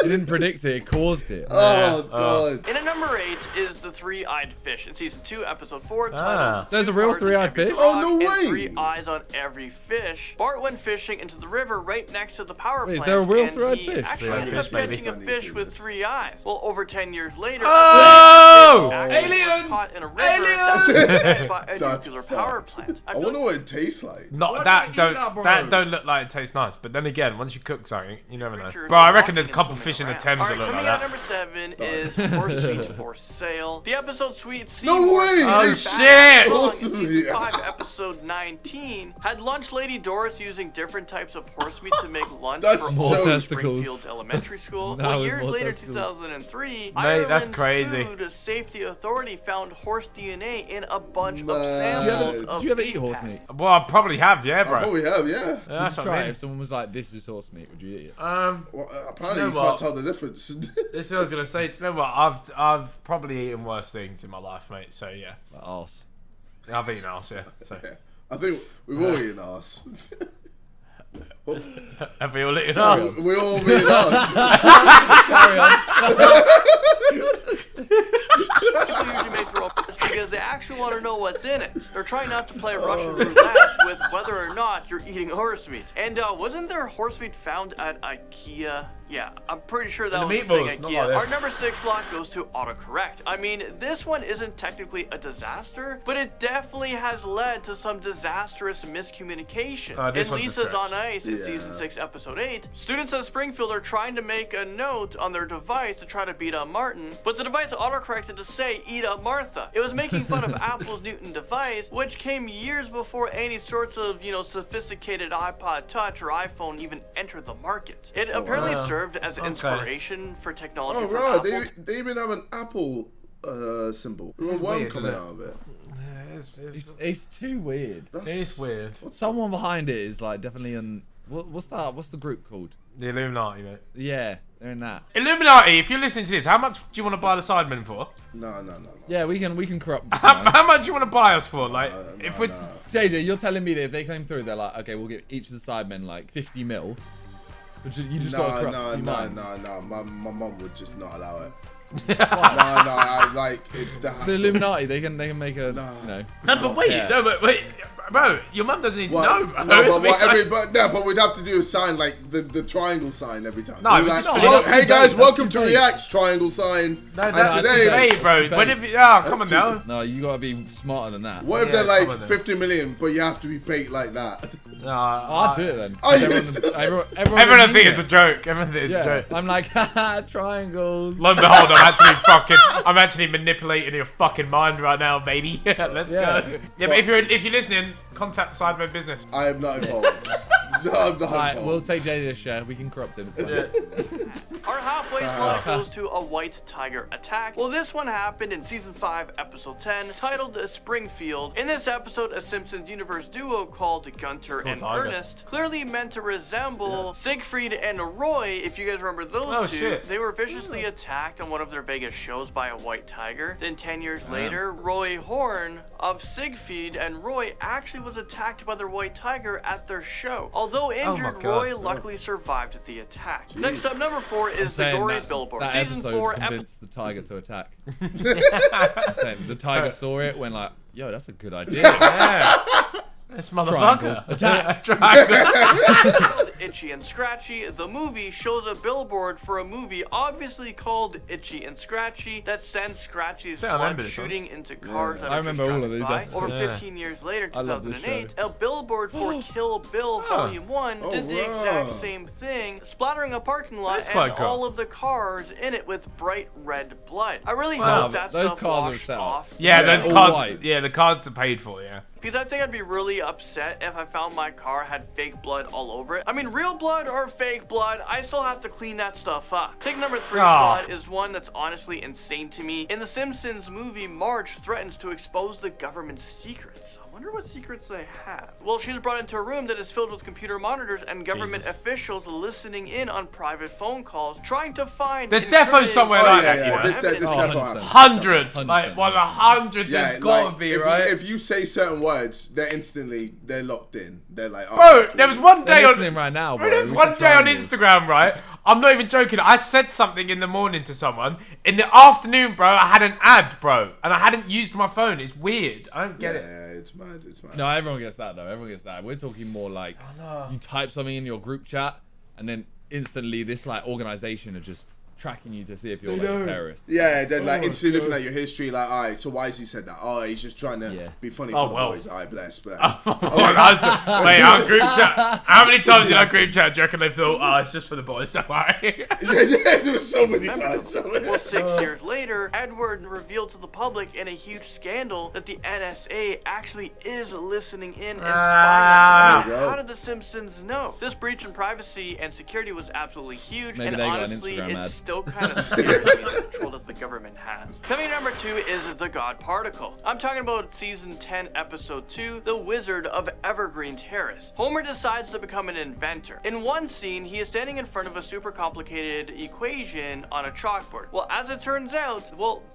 He didn't predict it; it caused it. Oh god. And at number 8 is the Three-Eyed Fish in season 2, episode 4, titled There's a real three-eyed fish? Oh, no and way. 3 eyes on every fish. Bart went fishing into the river right next to the power Wait, is plant. there a real and three-eyed he fish? actually Three-eyed ended up fish, baby. catching a fish with 3 eyes. Well, over 10 years later, aliens! caught in a river that was fed by a nuclear power plant. I wonder what it tastes like. Not that. don't look like it tastes nice. But then again, once you cook something, you never know. Bro, I reckon there's a couple fish in the Thames that look like that. Number 7 is Horse Meat for Sale. The episode Sweet Sea No way! Oh shit! Awesome. Season 5, episode 19 had lunch lady Doris using different types of horse meat to make lunch for all of Springfield's elementary school. Well, years later, 2003, that's Ireland's crazy. Food Safety Authority found horse DNA in a bunch of samples. Did you ever eat horse meat? Well, I probably have, yeah, bro. I probably have, yeah. That's what I mean. If someone was like, "This is horse meat," would you eat it? Well, apparently you can't tell the difference. This is what I was gonna say. Do you know what? I've probably eaten worse things in my life, mate. So yeah. Like arse. I've eaten arse, yeah. So. I think we've all eaten arse. Have we all eaten arse? We all eaten arse. Carry on. People usually make their own because they actually want to know what's in it. They're trying not to play Russian roulette with whether or not you're eating horse meat. And wasn't there horse meat found at IKEA? Yeah, I'm pretty sure that was the thing at IKEA. Our number 6 slot goes to autocorrect. I mean, this one isn't technically a disaster, but it definitely has led to some disastrous miscommunication. In Lisa's on Ice in season 6, episode 8, students at Springfield are trying to make a note on their device to try to beat up Martin, but the device autocorrected to say eat up Martha. It was making fun of Apple's Newton device, which came years before any sorts of, sophisticated iPod Touch or iPhone even entered the market. It apparently served as inspiration for technology from Apple. They even have an Apple symbol. There was one coming out of it. It's too weird. It's weird. Someone behind it is like definitely on. What's that? What's the group called? The Illuminati, mate. Yeah, they're in that. Illuminati, if you're listening to this, how much do you want to buy the Sidemen for? No. Yeah, we can corrupt. How much do you want to buy us for? Like, if we JJ, you're telling me that if they came through, they're like, okay, we'll give each of the Sidemen like 50 mil. But you just got to corrupt. No. My mum would just not allow it. I like it. The Illuminati, they can make a No, but wait, bro, your mum doesn't need to know. But we'd have to do a sign like the triangle sign every time. No, hey guys, welcome to React's triangle sign. No, and today, bro. Come on now. No, you gotta be smarter than that. What if they're like 50 million, but you have to be baked like that? I'd do it then. Everyone will think it's a joke. Everyone thinks it's a joke. I'm like, haha, triangles. Lo and behold, I'm actually manipulating your fucking mind right now, baby. Let's go. Yeah, but if you're listening, contact the Sidemen business. I am not involved. No, I'm not involved. We'll take JJ's share. We can corrupt it. It's fine. Our halfway slot goes to a white tiger attack. Well, this one happened in season 5, episode 10, titled Springfield. In this episode, a Simpsons universe duo called Gunter and Ernest, clearly meant to resemble Siegfried and Roy, if you guys remember those two. Shit. They were viciously attacked on one of their Vegas shows by a white tiger. Then 10 years later, Roy Horn of Siegfried and Roy actually was attacked by their white tiger at their show. Although injured, Roy luckily survived the attack. Next up, number 4 is the gory billboard. That season 4 convinced the tiger to attack. The tiger saw it, went like, yo, that's a good idea. Yeah. This motherfucker. Attack. Itchy and Scratchy, the movie, shows a billboard for a movie obviously called Itchy and Scratchy that sends Scratchy's blood shooting into cars that I are remember just all of these by. episodes. Over 15 years later, 2008, a billboard for Kill Bill Volume 1 did the exact same thing, splattering a parking lot and all of the cars in it with bright red blood. I really hope that stuff washed off. Yeah, those cars. Yeah, the cards are paid for. Yeah. Because I think I'd be really upset if I found my car had fake blood all over it. I mean, real blood or fake blood, I still have to clean that stuff up. Take number 3 slot is one that's honestly insane to me. In the Simpsons movie, Marge threatens to expose the government's secrets. I wonder what secrets they have. Well, she's brought into a room that is filled with computer monitors and government officials listening in on private phone calls, trying to find. There's defo somewhere like that. 100, like 100. There's gotta be, right? If you say certain words, they're locked in. They're like, bro, there was one day on right now, bro. There was one day on Instagram, right? I'm not even joking. I said something in the morning to someone. In the afternoon, bro, I had an ad, bro, and I hadn't used my phone. It's weird. I don't get it. Yeah, it's mad. It's mad. No, everyone gets that though. Everyone gets that. We're talking more like you type something in your group chat, and then instantly this like organization are just tracking you to see if you're like a terrorist. Yeah, they're like instantly looking at your history, like, all right, so why has he said that? Oh, he's just trying to be funny for the boys. All right, bless. Wait, our group chat. How many times in our group chat do you reckon they thought, oh, it's just for the boys, don't worry? There was so many times. Well, 6 years later, Edward revealed to the public in a huge scandal that the NSA actually is listening in and spying on them. How did the Simpsons know? This breach in privacy and security was absolutely huge, Maybe and honestly, it's still kind of scares me the control that the government has. Coming in number 2 is the God Particle. I'm talking about season 10, episode 2, The Wizard of Evergreen Terrace. Homer decides to become an inventor. In one scene, he is standing in front of a super complicated equation on a chalkboard. Well, as it turns out,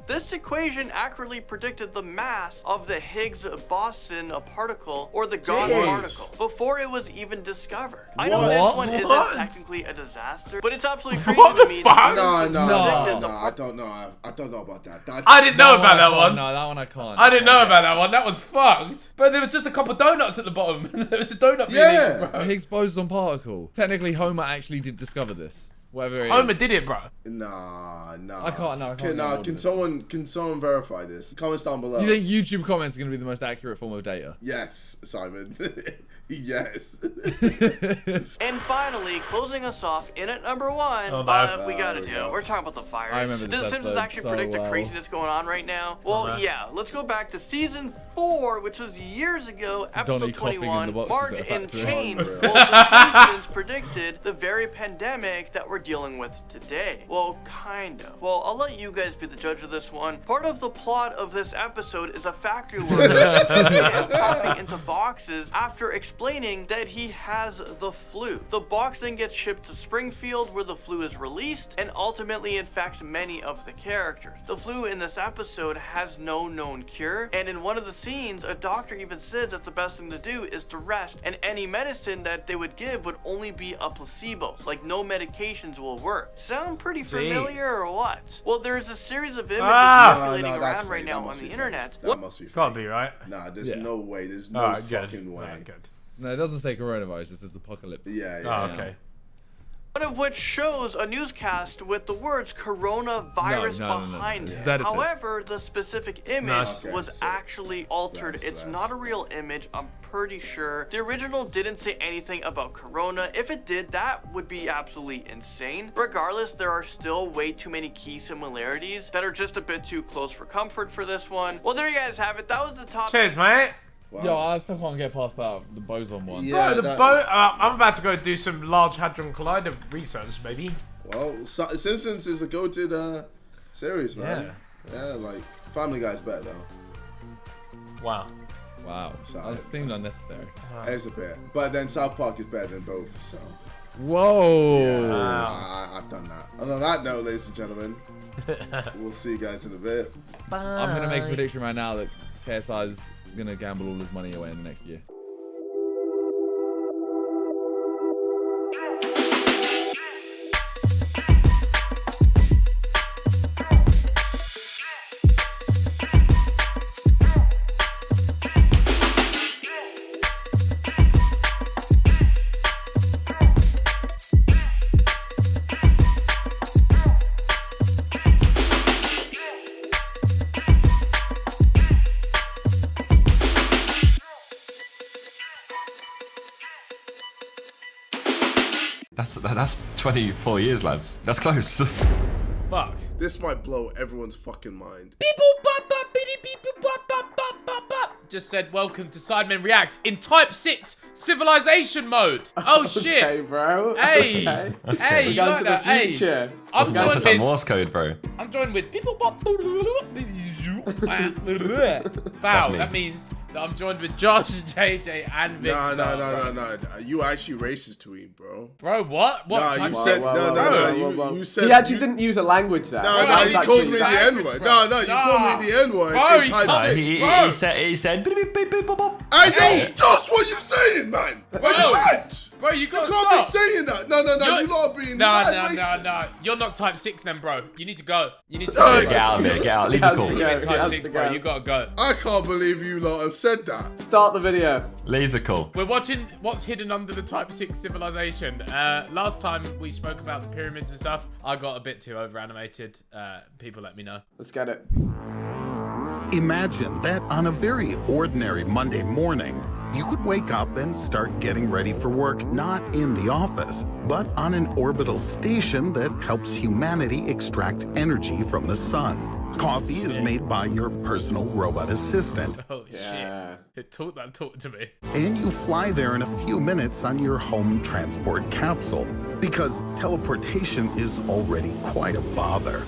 this equation accurately predicted the mass of the Higgs-Boson particle, or the God particle, before it was even discovered. I know this one isn't technically a disaster, but it's absolutely crazy to me. No, I don't know. I don't know about that. I didn't know about that one. No, that one I can't. I didn't know about that one. That was fucked. But there was just a couple of donuts at the bottom. There was a donut being eaten, bro. Higgs boson particle. Technically, Homer actually did discover this. Whatever it Homer is. did it, bro. Nah. I can't. Can someone verify this? Comments down below. You think YouTube comments are going to be the most accurate form of data? Yes, Simon. Yes. And finally, closing us off in at number 1, we gotta do it. We're talking about the fires. I remember Did the Simpsons actually predict the craziness going on right now? Well, yeah. Let's go back to season 4, which was years ago, episode 21, Marge in Chains. Well, the Simpsons predicted the very pandemic that we're dealing with today. Well, kind of. Well, I'll let you guys be the judge of this one. Part of the plot of this episode is a factory worker coughing into boxes after explaining that he has the flu. The box then gets shipped to Springfield, where the flu is released and ultimately infects many of the characters. The flu in this episode has no known cure, and in one of the scenes, a doctor even says that the best thing to do is to rest, and any medicine that they would give would only be a placebo, like no medications will work. Sound pretty familiar or what? Well, there's a series of images circulating around right now on the internet. That must be fake. Can't be, right? Nah, there's no way. There's no fucking way. No, it doesn't say coronavirus. It says apocalypse. Yeah. Okay. One of which shows a newscast with the words coronavirus behind it. However, the specific image was actually altered. It's not a real image, I'm pretty sure. The original didn't say anything about corona. If it did, that would be absolutely insane. Regardless, there are still way too many key similarities that are just a bit too close for comfort for this one. Well, there you guys have it. That was the top. Cheers, mate. Wow. Yo, I still can't get past that, the boson one. Yeah, bro, I'm about to go do some Large Hadron Collider research, baby. Well, Simpsons is a go-to series, man. Yeah, like Family Guy's better though. Wow. That seemed unnecessary. It's a bit, but then South Park is better than both. So. Whoa. Yeah, I've done that. And on that note, ladies and gentlemen, we'll see you guys in a bit. Bye. I'm gonna make a prediction right now that KSI is gonna gamble all his money away in the next year. That's 24 years, lads. That's close. Fuck. This might blow everyone's fucking mind. Just said welcome to Sidemen Reacts in Type 6 Civilization mode. Oh shit. Okay, bro. Hey. Okay. Hey, you like that? Hey. I'm joined with Morse code, bro. I'm joined with people. Wow, that means that I'm joined with Josh, JJ, and Vic. No. You actually racist to him, bro. Bro, what? What? No, you said no. You said he actually didn't use a language there. No, he called me the N-word. No, you called me the N-word in Type 6. He said. Hey, yo, Josh, what you saying, man? Where you at? Bro, you gotta can't stop. be saying that. No, you lot are being mad racist. No. You're not type 6 then, bro. You need to go. You need to Get out of it. Get out. Leave the call. You're type 6, bro. You gotta go. I can't believe you lot have said that. Start the video. Leave the call. We're watching what's hidden under the type 6 civilization. Last time we spoke about the pyramids and stuff, I got a bit too over animated. People let me know. Let's get it. Imagine that on a very ordinary Monday morning, you could wake up and start getting ready for work not in the office, but on an orbital station that helps humanity extract energy from the sun. Coffee is made by your personal robot assistant. Oh shit! It talked to me. And you fly there in a few minutes on your home transport capsule, because teleportation is already quite a bother.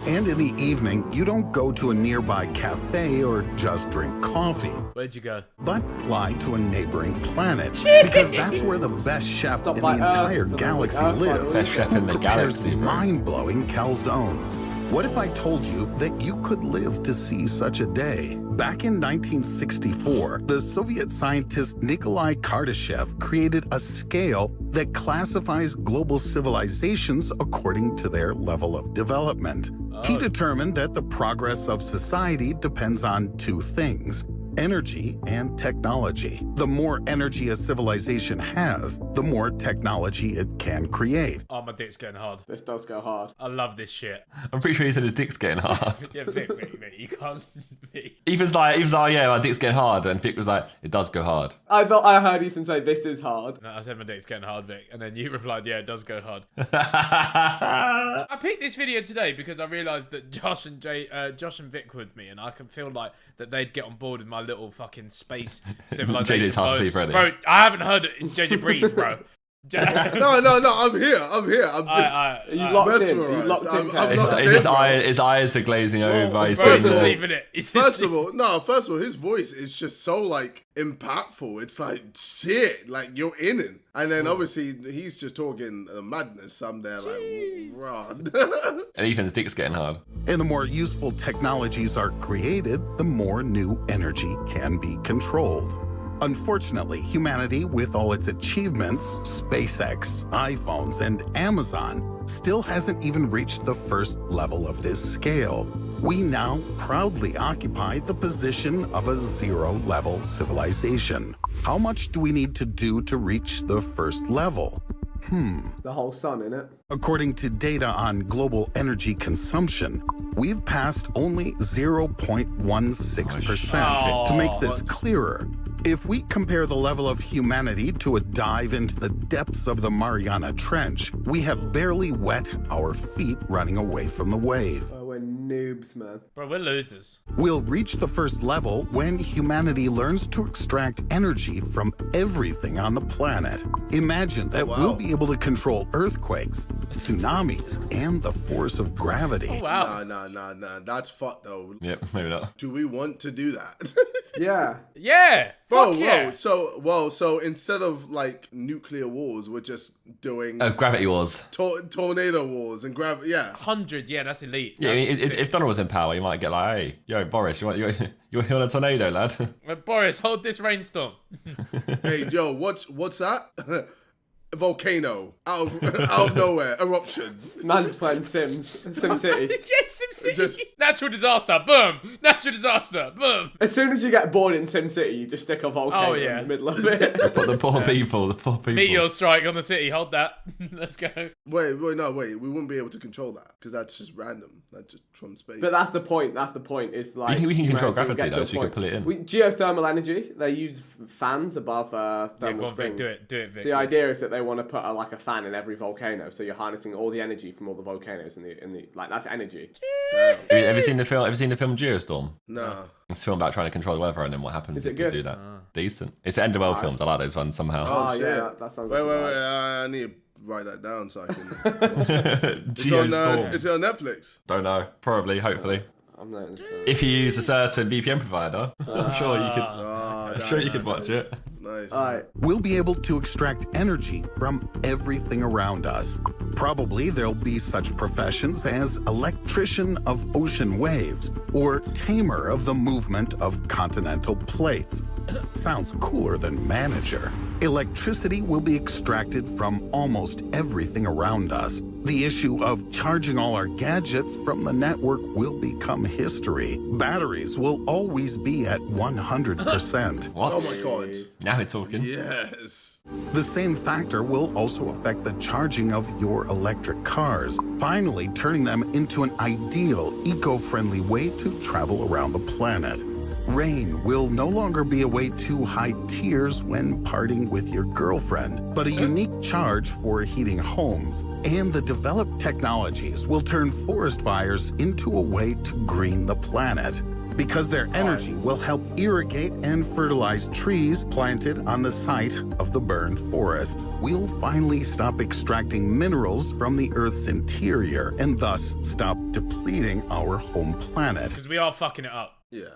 And in the evening, you don't go to a nearby cafe or just drink coffee. Where'd you go? But fly to a neighboring planet, because that's where the best chef in the entire galaxy lives. Best chef in the galaxy. Mind-blowing calzones. What if I told you that you could live to see such a day? Back in 1964, the Soviet scientist Nikolai Kardashev created a scale that classifies global civilizations according to their level of development. He determined that the progress of society depends on two things: energy and technology. The more energy a civilization has, the more technology it can create. Oh, my dick's getting hard. This does go hard. I love this shit. I'm pretty sure he said his dick's getting hard. Yeah, Vic, you can't. Vic. Ethan's like, yeah, my dick's getting hard, and Vic was like, it does go hard. I thought I heard Ethan say this is hard. No, I said my dick's getting hard, Vic, and then you replied, yeah, it does go hard. I picked this video today because I realised that Josh and Vic were with me, and I can feel like that they'd get on board with my little fucking space civilization. JJ's half asleep already. Bro, I haven't heard JJ breathe, bro. No, I'm here. I'm just you locked in. You locked in. His eyes are glazing over. He's first doing of all, his voice is just so like impactful. It's like shit, like you're in it. And then obviously he's just talking madness. I'm there like, rah. And Ethan's dick's getting hard. And the more useful technologies are created, the more new energy can be controlled. Unfortunately, humanity, with all its achievements, SpaceX, iPhones, and Amazon, still hasn't even reached the first level of this scale. We now proudly occupy the position of a zero-level civilization. How much do we need to do to reach the first level? The whole sun, innit? According to data on global energy consumption, we've passed only 0.16%. To make this clearer, if we compare the level of humanity to a dive into the depths of the Mariana Trench, we have barely wet our feet running away from the wave. Oh, we're noobs, man. Bro, we're losers. We'll reach the first level when humanity learns to extract energy from everything on the planet. Imagine that we'll be able to control earthquakes, tsunamis, and the force of gravity. Oh, wow. Nah. That's fucked though. Yep, maybe not. Do we want to do that? Yeah. Yeah. Whoa. So instead of like nuclear wars, we're just doing gravity wars, tornado wars, and gravity. Yeah. 100. Yeah, that's elite. Yeah, if Donald was in power, you might get like, hey, yo, Boris, you want a tornado, lad? Boris, hold this rainstorm. Hey, yo, what's that? A volcano out of nowhere, eruption. Man's playing Sims, SimCity. Yeah, SimCity. Natural disaster, boom. Natural disaster, boom. As soon as you get bored in SimCity, you just stick a volcano in the middle of it. But the poor people. Meteor strike on the city. Hold that. Let's go. Wait. We wouldn't be able to control that because that's just random. That's just from space. But that's the point. It's like we can control gravity though, so we can pull it in. Geothermal energy. They use fans above thermal springs. Do it, Vic. So the idea is that they want to put a fan in every volcano, so you're harnessing all the energy from all the volcanoes in the like that's energy. Have you seen the film? Geostorm? No. It's a film about trying to control the weather and then what happens Is it if good? you do that. Decent. It's the end of world films. I like those ones somehow. Oh shit. Yeah, that sounds. Wait. I need to write that down so I can. Geostorm. Is it on Netflix? Don't know. Probably. Hopefully. I'm not if you use a certain VPN provider, I'm sure you could. You could watch it. Nice. All right. We'll be able to extract energy from everything around us. Probably there'll be such professions as electrician of ocean waves or tamer of the movement of continental plates. Sounds cooler than manager. Electricity will be extracted from almost everything around us. The issue of charging all our gadgets from the network will become history. Batteries will always be at 100%. What? Oh my god. Now we're talking. Yes. The same factor will also affect the charging of your electric cars, finally turning them into an ideal, eco-friendly way to travel around the planet. Rain will no longer be a way to hide tears when parting with your girlfriend, but a unique charge for heating homes. And the developed technologies will turn forest fires into a way to green the planet, because their energy will help irrigate and fertilize trees planted on the site of the burned forest. We'll finally stop extracting minerals from the Earth's interior and thus stop depleting our home planet. Because we are fucking it up. Yeah.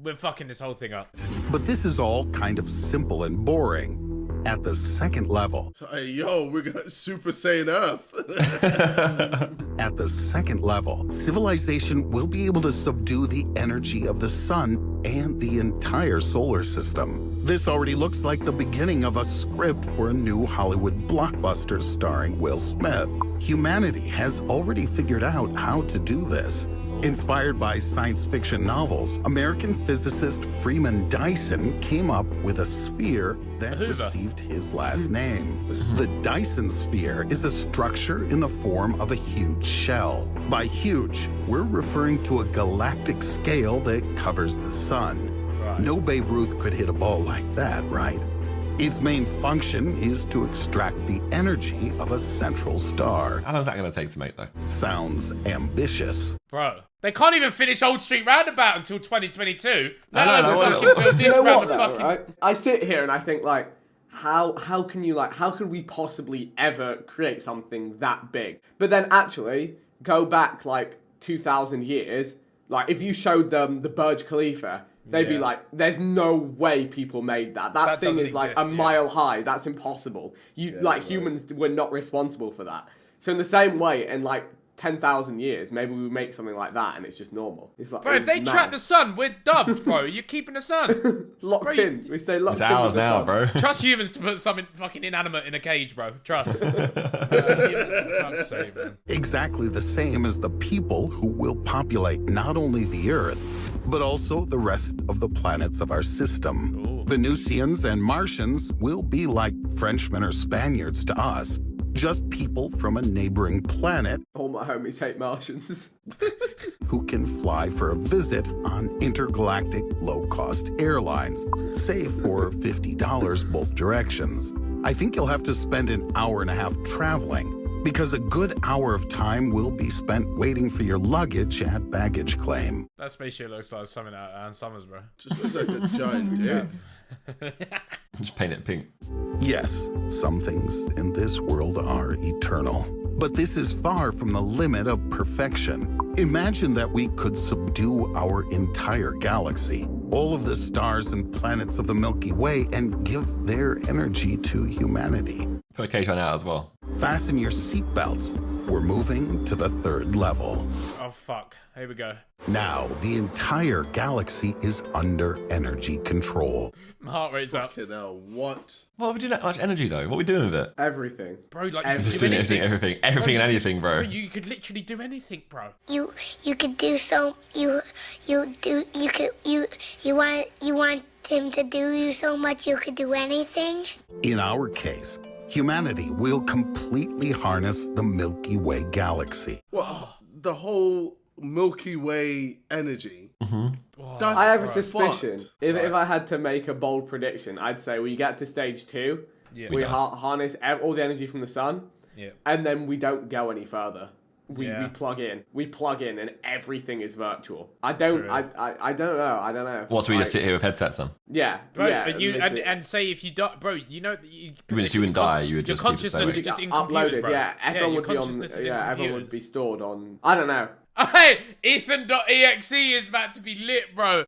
We're fucking this whole thing up. But this is all kind of simple and boring. At the second level, Hey, yo, we got Super Saiyan Earth. At the second level, civilization will be able to subdue the energy of the sun and the entire solar system. This already looks like the beginning of a script for a new Hollywood blockbuster starring Will Smith. Humanity has already figured out how to do this. Inspired by science fiction novels, American physicist Freeman Dyson came up with a sphere that received his last name. The Dyson sphere is a structure in the form of a huge shell. By huge, we're referring to a galactic scale that covers the sun. No Babe Ruth could hit a ball like that, right? Its main function is to extract the energy of a central star. How long is that going to take to make, though? Sounds ambitious. Bro, they can't even finish Old Street Roundabout until 2022. I know, Fucking Do you know what, though, fucking... right? I sit here and I think, like, how could we possibly ever create something that big? But then actually, go back, like, 2,000 years, like, if you showed them the Burj Khalifa, they'd be like, there's no way people made that. That thing is like a mile high. That's impossible. Humans were not responsible for that. So in the same way, in like 10,000 years, maybe we make something like that and it's just normal. It's like, Bro, if they trap the sun, we're dubbed, bro. You're keeping the sun. Locked in. We stay locked in. It's ours with the now, sun. bro. Trust humans to put something fucking inanimate in a cage, bro. Trust. Exactly the same as the people who will populate not only the Earth, but also the rest of the planets of our system. Ooh. Venusians and Martians will be like Frenchmen or Spaniards to us, just people from a neighboring planet All my homies hate Martians. who can fly for a visit on intergalactic low-cost airlines, save for $50 both directions. I think you'll have to spend an hour and a half traveling, because a good hour of time will be spent waiting for your luggage at baggage claim. That spaceship looks like something out of Ann Summers, bro. Just looks like a giant dick. Just paint it pink. Yes, some things in this world are eternal. But this is far from the limit of perfection. Imagine that we could subdue our entire galaxy, all of the stars and planets of the Milky Way, and give their energy to humanity. Put a cage on out as well. Fasten your seatbelts. We're moving to the third level. Oh, fuck. Here we go. Now, the entire galaxy is under energy control. My heart rate's up. Fucking hell, what? What are we doing that much energy, though? What are we doing with it? Everything. Bro, like, Just you doing can do everything and anything, bro. You could literally do anything, bro. You could do so. You want him to do you so much you could do anything. In our case, humanity will completely harness the Milky Way galaxy. Well, the whole Milky Way energy. That's I have a suspicion. fucked. If I had to make a bold prediction, I'd say we get to stage 2, we harness all the energy from the sun, and then we don't go any further. We plug in, and everything is virtual. I don't know. What, so we just sit here with headsets on? Yeah, Bro, yeah. and say if you die, bro, you know you wouldn't die. You would your just consciousness keep is just in uploaded. computers, bro. Yeah, everyone would be on. consciousness is in Yeah, everyone would computers. be stored on. I don't know. Hey, Ethan.exe is about to be lit, bro.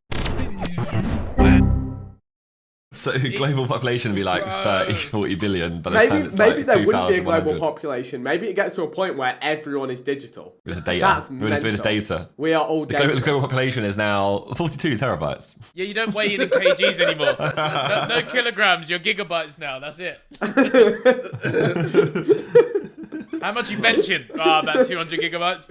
So global population would be like 30, 40 billion by the Maybe time it's maybe like there wouldn't be a global 2100. population. Maybe it gets to a point where everyone is digital. It's data. That's We're just mental. data. We are all The data. global population is now 42 terabytes. Yeah, you don't weigh it in kgs anymore. No kilograms, you're gigabytes now, that's it. How much you benching? About 200 gigabytes.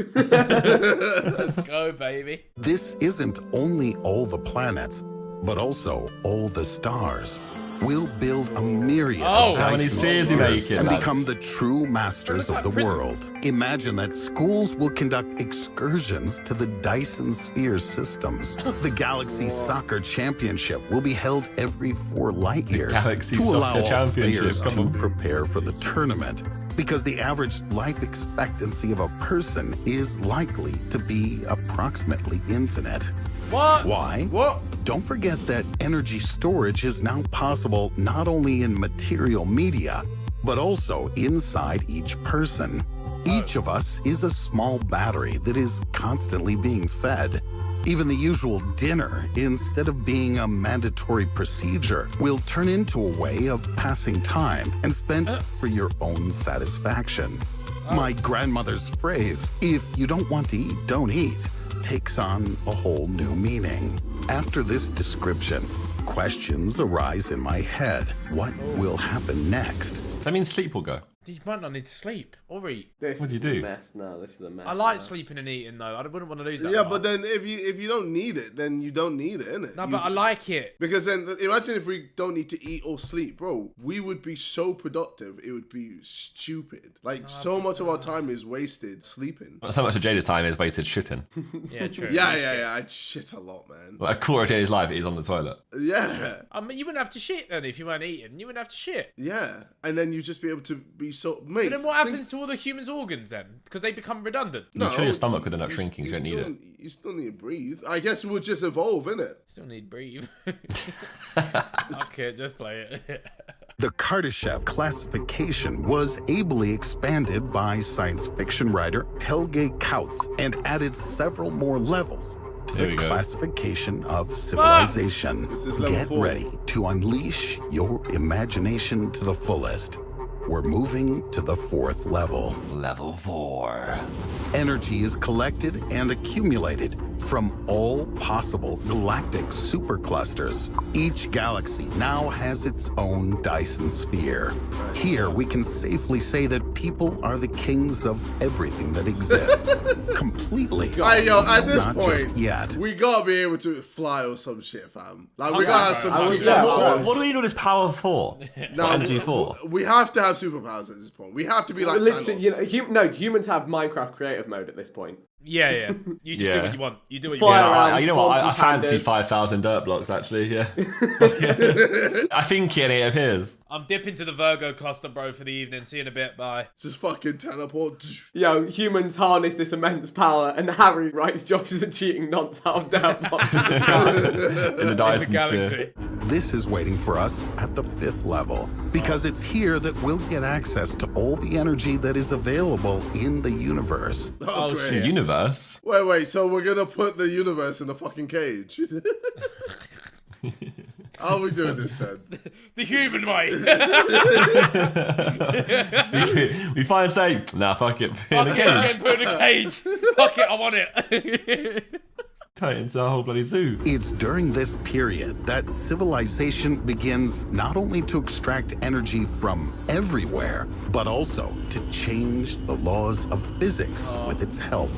Let's go, baby. This isn't only all the planets, but also all the stars. We'll build a myriad of How many Dyson spheres you spheres making, and lads? become the true masters of the world. Imagine that schools will conduct excursions to the Dyson sphere systems. The Galaxy Soccer Championship will be held every 4 light years Galaxy to allow Soccer all Championship, players come to on. prepare for the tournament. Because the average life expectancy of a person is likely to be approximately infinite. What? Why? What? Don't forget that energy storage is now possible not only in material media, but also inside each person. Each of us is a small battery that is constantly being fed. Even the usual dinner, instead of being a mandatory procedure, will turn into a way of passing time and spent for your own satisfaction. My grandmother's phrase, "If you don't want to eat, don't eat," takes on a whole new meaning. After this description, questions arise in my head. What will happen next? That means sleep will go. You might not need to sleep or eat. What do you do? Mess. No, this is a mess. I like now. sleeping and eating though. I wouldn't want to lose that. Yeah, part. but then if you don't need it, then you don't need it, innit? No, but I like it. Because then imagine if we don't need to eat or sleep, bro. We would be so productive. It would be stupid. Like so much of our time is wasted sleeping. So much of Jada's time is wasted shitting. Yeah, true. Yeah. I shit a lot, man. Like a quarter of Jada's life is on the toilet. Yeah. I mean, you wouldn't have to shit then if you weren't eating. You wouldn't have to shit. Yeah. And then you just be able to be so mate. But then what happens to all the human's organs then? Because they become redundant. I'm sure your stomach could end up shrinking if you don't need it. You still need to breathe. I guess we'll just evolve, innit? Still need breathe. Okay, just play it. The Kardashev classification was ably expanded by science fiction writer Helge Kautz and added several more levels to There the we go. classification of civilization. This is level Get 4. ready to unleash your imagination to the fullest. We're moving to the 4th level. Level 4. Energy is collected and accumulated from all possible galactic superclusters. Each galaxy now has its own Dyson sphere. Here, we can safely say that people are the kings of everything that exists. Completely. Hey, yo, at this Not just point, yet. we gotta be able to fly or some shit, fam. Like, we yeah, gotta have some bro. superpowers. What do we need all this power for? No, What energy for? We have to have superpowers at this point. We have to be like Literally, Thanos. humans have Minecraft creative mode at this point. Yeah. You just do what you want. You do what you Fire want. around, You know what? I spawn some fancy pandas. 5,000 dirt blocks, actually, yeah. I think any of his. I'm dipping to the Virgo cluster, bro, for the evening. See you in a bit. Bye. Just fucking teleport. Yo, humans harness this immense power, and Harry writes Josh is a cheating nonce out of dirt blocks in the sky. In the Dyson galaxy. sphere. This is waiting for us at the 5th level, because it's here that we'll get access to all the energy that is available in the universe. Oh, Oh, great. shit. Universe? Wait, so we're gonna put the universe in a fucking cage. How are we doing this then? The human way. We finally say, nah, fuck it. Put it in a cage. Put in a cage. Fuck it, I want it. Turn it into a whole bloody zoo. It's during this period that civilization begins not only to extract energy from everywhere, but also to change the laws of physics with its help.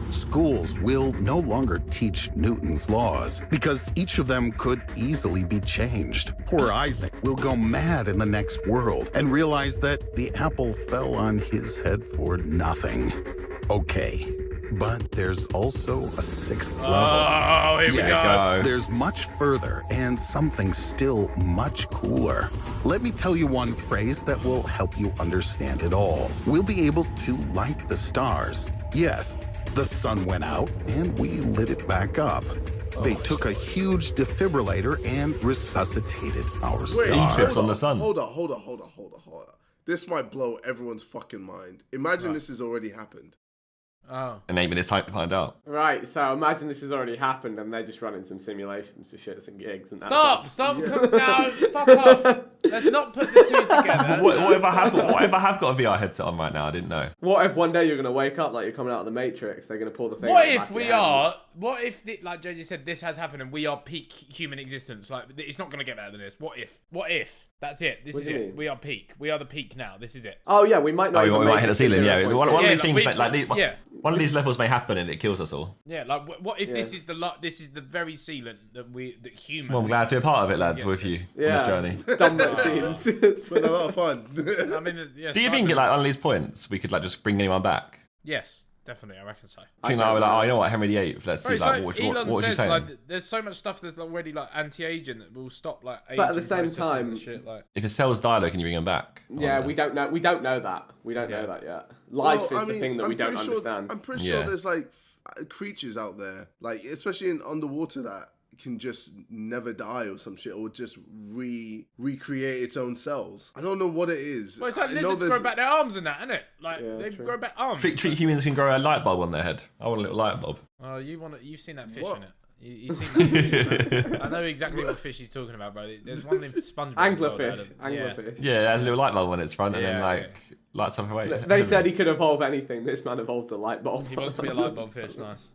Schools will no longer teach Newton's laws because each of them could easily be changed. Poor Isaac will go mad in the next world and realize that the apple fell on his head for nothing. Okay, but there's also a 6th level. Oh, here we go. There's much further and something still much cooler. Let me tell you one phrase that will help you understand it all. We'll be able to light the stars. Yes, the sun went out and we lit it back up. They took a huge defibrillator and resuscitated our stars. on the sun. Hold on. This might blow everyone's fucking mind. Imagine this has already happened. Oh. And 8 minutes time to find out. Right, so imagine this has already happened and they're just running some simulations for shits and gigs. And Stop! No, fuck off. Let's not put the two together. But what if I have got a VR headset on right now? I didn't know. What if one day you're going to wake up like you're coming out of the Matrix? They're going to pull the thing What out the if back of we your head. are? What if, like Josie said, this has happened and we are peak human existence? Like, it's not going to get better than this. What if? What if? That's it. This What is do you it. mean? We are peak. We are the peak now. This is it. Oh yeah, we might not. We might hit the ceiling. Yeah, one of these things, one of these levels may happen and it kills us all. Yeah, like what if this is the very sealant that humans. Well, I'm glad to be a part of it, lads, with you on this journey. Dumb machines. It's been a lot of fun. I mean, yeah, Do you think, like, on these points, we could like just bring anyone back? Yes, definitely. I reckon so. I think like, oh, you know what, Henry VIII. Let's see, like, what Elon was you says, saying? like, there's so much stuff that's already like anti-aging that will stop like aging. But at the same processes time, and shit, like. If a cell's dialogue, can you bring them back? Yeah, we don't know. We don't know that. We don't know that yet. Life is the thing that we don't understand. I'm pretty sure there's like creatures out there, like especially in underwater, that can just never die or some shit, or just recreate its own cells. I don't know what it is. Well, it's like lizards grow back their arms and that, isn't it? Like they grow back arms. Treat humans can grow a light bulb on their head. I want a little light bulb. Oh, you've seen that fish in it. You've seen that fish, I know exactly what fish he's talking about, bro. There's one named SpongeBob. Anglerfish. Anglerfish. Yeah, it has a little light bulb on its front, and then like lights up away. They said he could evolve anything. This man evolves a light bulb. He wants to be a light bulb fish. Nice.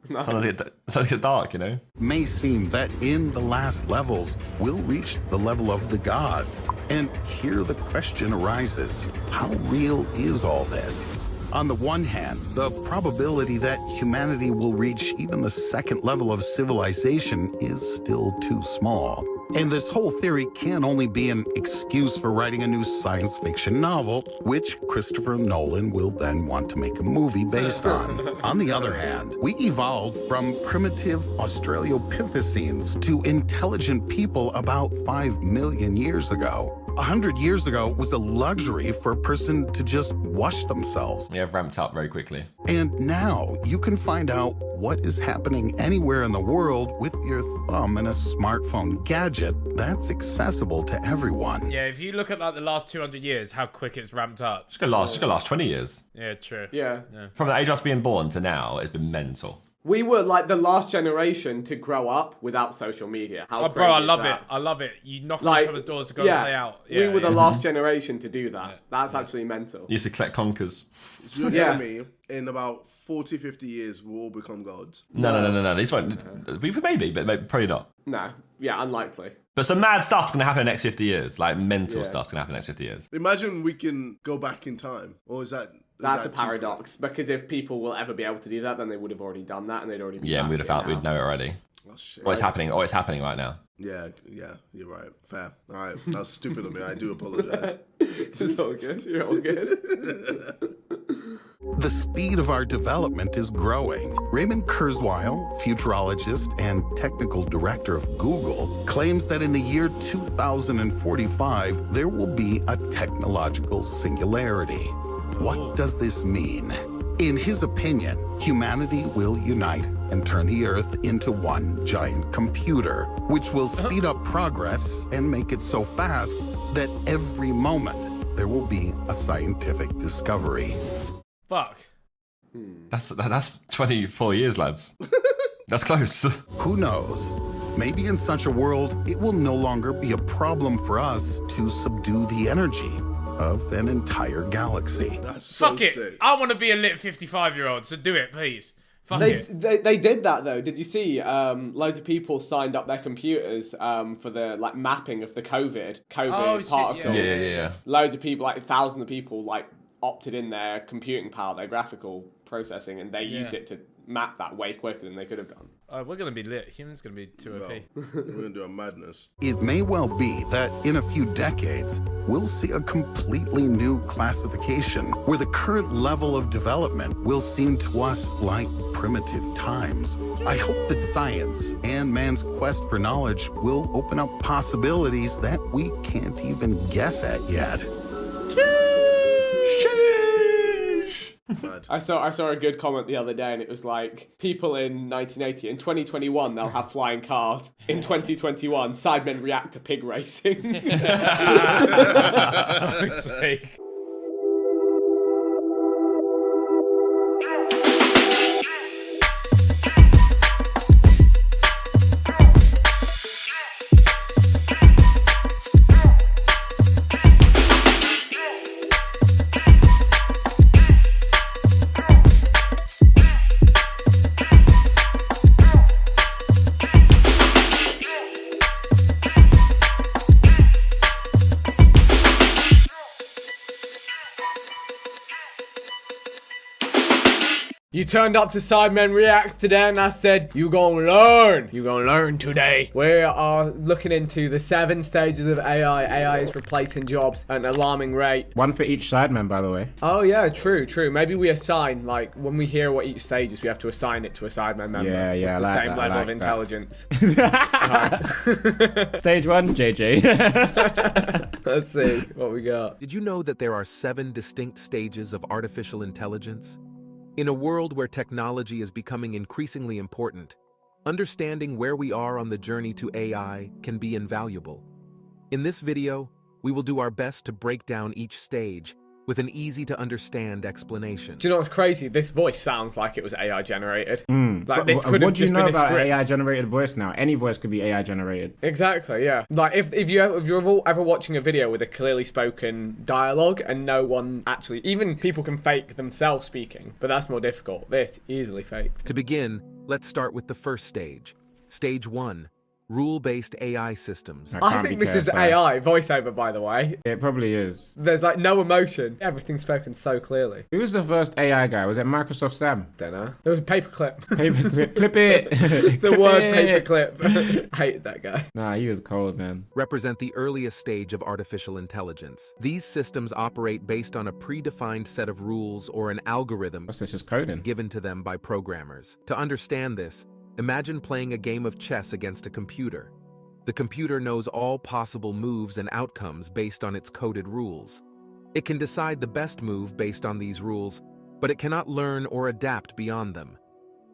Sometimes it gets dark, you know? May seem that in the last levels, we'll reach the level of the gods. And here the question arises, how real is all this? On the one hand, the probability that humanity will reach even the second level of civilization is still too small. And this whole theory can only be an excuse for writing a new science fiction novel, which Christopher Nolan will then want to make a movie based on. On the other hand, we evolved from primitive Australopithecines to intelligent people about 5 million years ago. 100 years ago was a luxury for a person to just wash themselves. We have ramped up very quickly. And now you can find out what is happening anywhere in the world with your thumb and a smartphone gadget that's accessible to everyone. Yeah, if you look at like the last 200 years, how quick it's ramped up. It's gonna last 20 years. Yeah, true. Yeah. From the age of us being born to now, it's been mental. We were like the last generation to grow up without social media. How bro, I crazy is love that? it. I love it. You knock on each other's doors to go and play out. We were the last generation to do that. That's actually mental. You used to collect conkers. So you're telling me in about 40, 50 years we'll all become gods? No. These won't. Maybe, but probably not. No. Yeah, unlikely. But some mad stuff's gonna happen in the next 50 years. Like mental stuff's gonna happen in the next 50 years. Imagine we can go back in time, or is that? That's a paradox, because if people will ever be able to do that, then they would have already done that, and they'd already be Yeah, we'd have found. We'd know it already. Oh shit! Or it's happening. Or it's happening right now. Yeah, you're right. Fair. All right, that was stupid of me. I do apologize. It's all good. You're all good. The speed of our development is growing. Raymond Kurzweil, futurologist and technical director of Google, claims that in the year 2045, there will be a technological singularity. What does this mean? In his opinion, humanity will unite and turn the Earth into one giant computer, which will speed up progress and make it so fast that every moment there will be a scientific discovery. Fuck. That's 24 years, lads. That's close. Who knows? Maybe in such a world, it will no longer be a problem for us to subdue the energy of an entire galaxy. That's so Fuck it. sick. I want to be a lit 55-year-old, so do it, please. Fuck it. They did that though. Did you see? Loads of people signed up their computers for the like mapping of the COVID particles. Yeah. Loads of people, like thousands of people, like opted in their computing power, their graphical processing, and they used it to map that way quicker than they could have done. We're gonna be lit. Humans gonna be too OP. We're gonna do a madness. It may well be that in a few decades, we'll see a completely new classification where the current level of development will seem to us like primitive times. I hope that science and man's quest for knowledge will open up possibilities that we can't even guess at yet. I saw a good comment the other day, and it was like, people in 1980, in 2021 they'll have flying cars. In 2021, Sidemen react to pig racing. For sake. You turned up to Sidemen Reacts today and I said, you gonna learn. You gonna learn today. We are looking into the 7 stages of AI. AI is replacing jobs at an alarming rate. One for each Sidemen, by the way. Oh yeah, true. Maybe we assign, like, when we hear what each stage is, we have to assign it to a Sidemen member. Yeah, with the I like same that, level I like of intelligence. Stage 1, JJ. Let's see what we got. Did you know that there are 7 distinct stages of artificial intelligence? In a world where technology is becoming increasingly important, understanding where we are on the journey to AI can be invaluable. In this video, we will do our best to break down each stage with an easy-to-understand explanation. Do you know what's crazy? This voice sounds like it was AI generated. Like, this could have What do you just know been a about script. AI generated voice now? Any voice could be AI generated. Exactly, yeah. Like, if you're ever watching a video with a clearly spoken dialogue and no one actually, even people can fake themselves speaking, but that's more difficult. This, easily faked. To begin, let's start with the first stage. Stage 1, rule-based AI systems. I think this is AI voiceover, by the way. It probably is. There's like no emotion. Everything's spoken so clearly. Who was the first AI guy? Was it Microsoft Sam? Don't know. It was a paperclip. Paperclip. Clip it. The Clip word it. paperclip. I hated that guy. Nah, he was cold, man. Represent the earliest stage of artificial intelligence. These systems operate based on a predefined set of rules or an algorithm just coding given to them by programmers. To understand this, imagine playing a game of chess against a computer. The computer knows all possible moves and outcomes based on its coded rules. It can decide the best move based on these rules, but it cannot learn or adapt beyond them.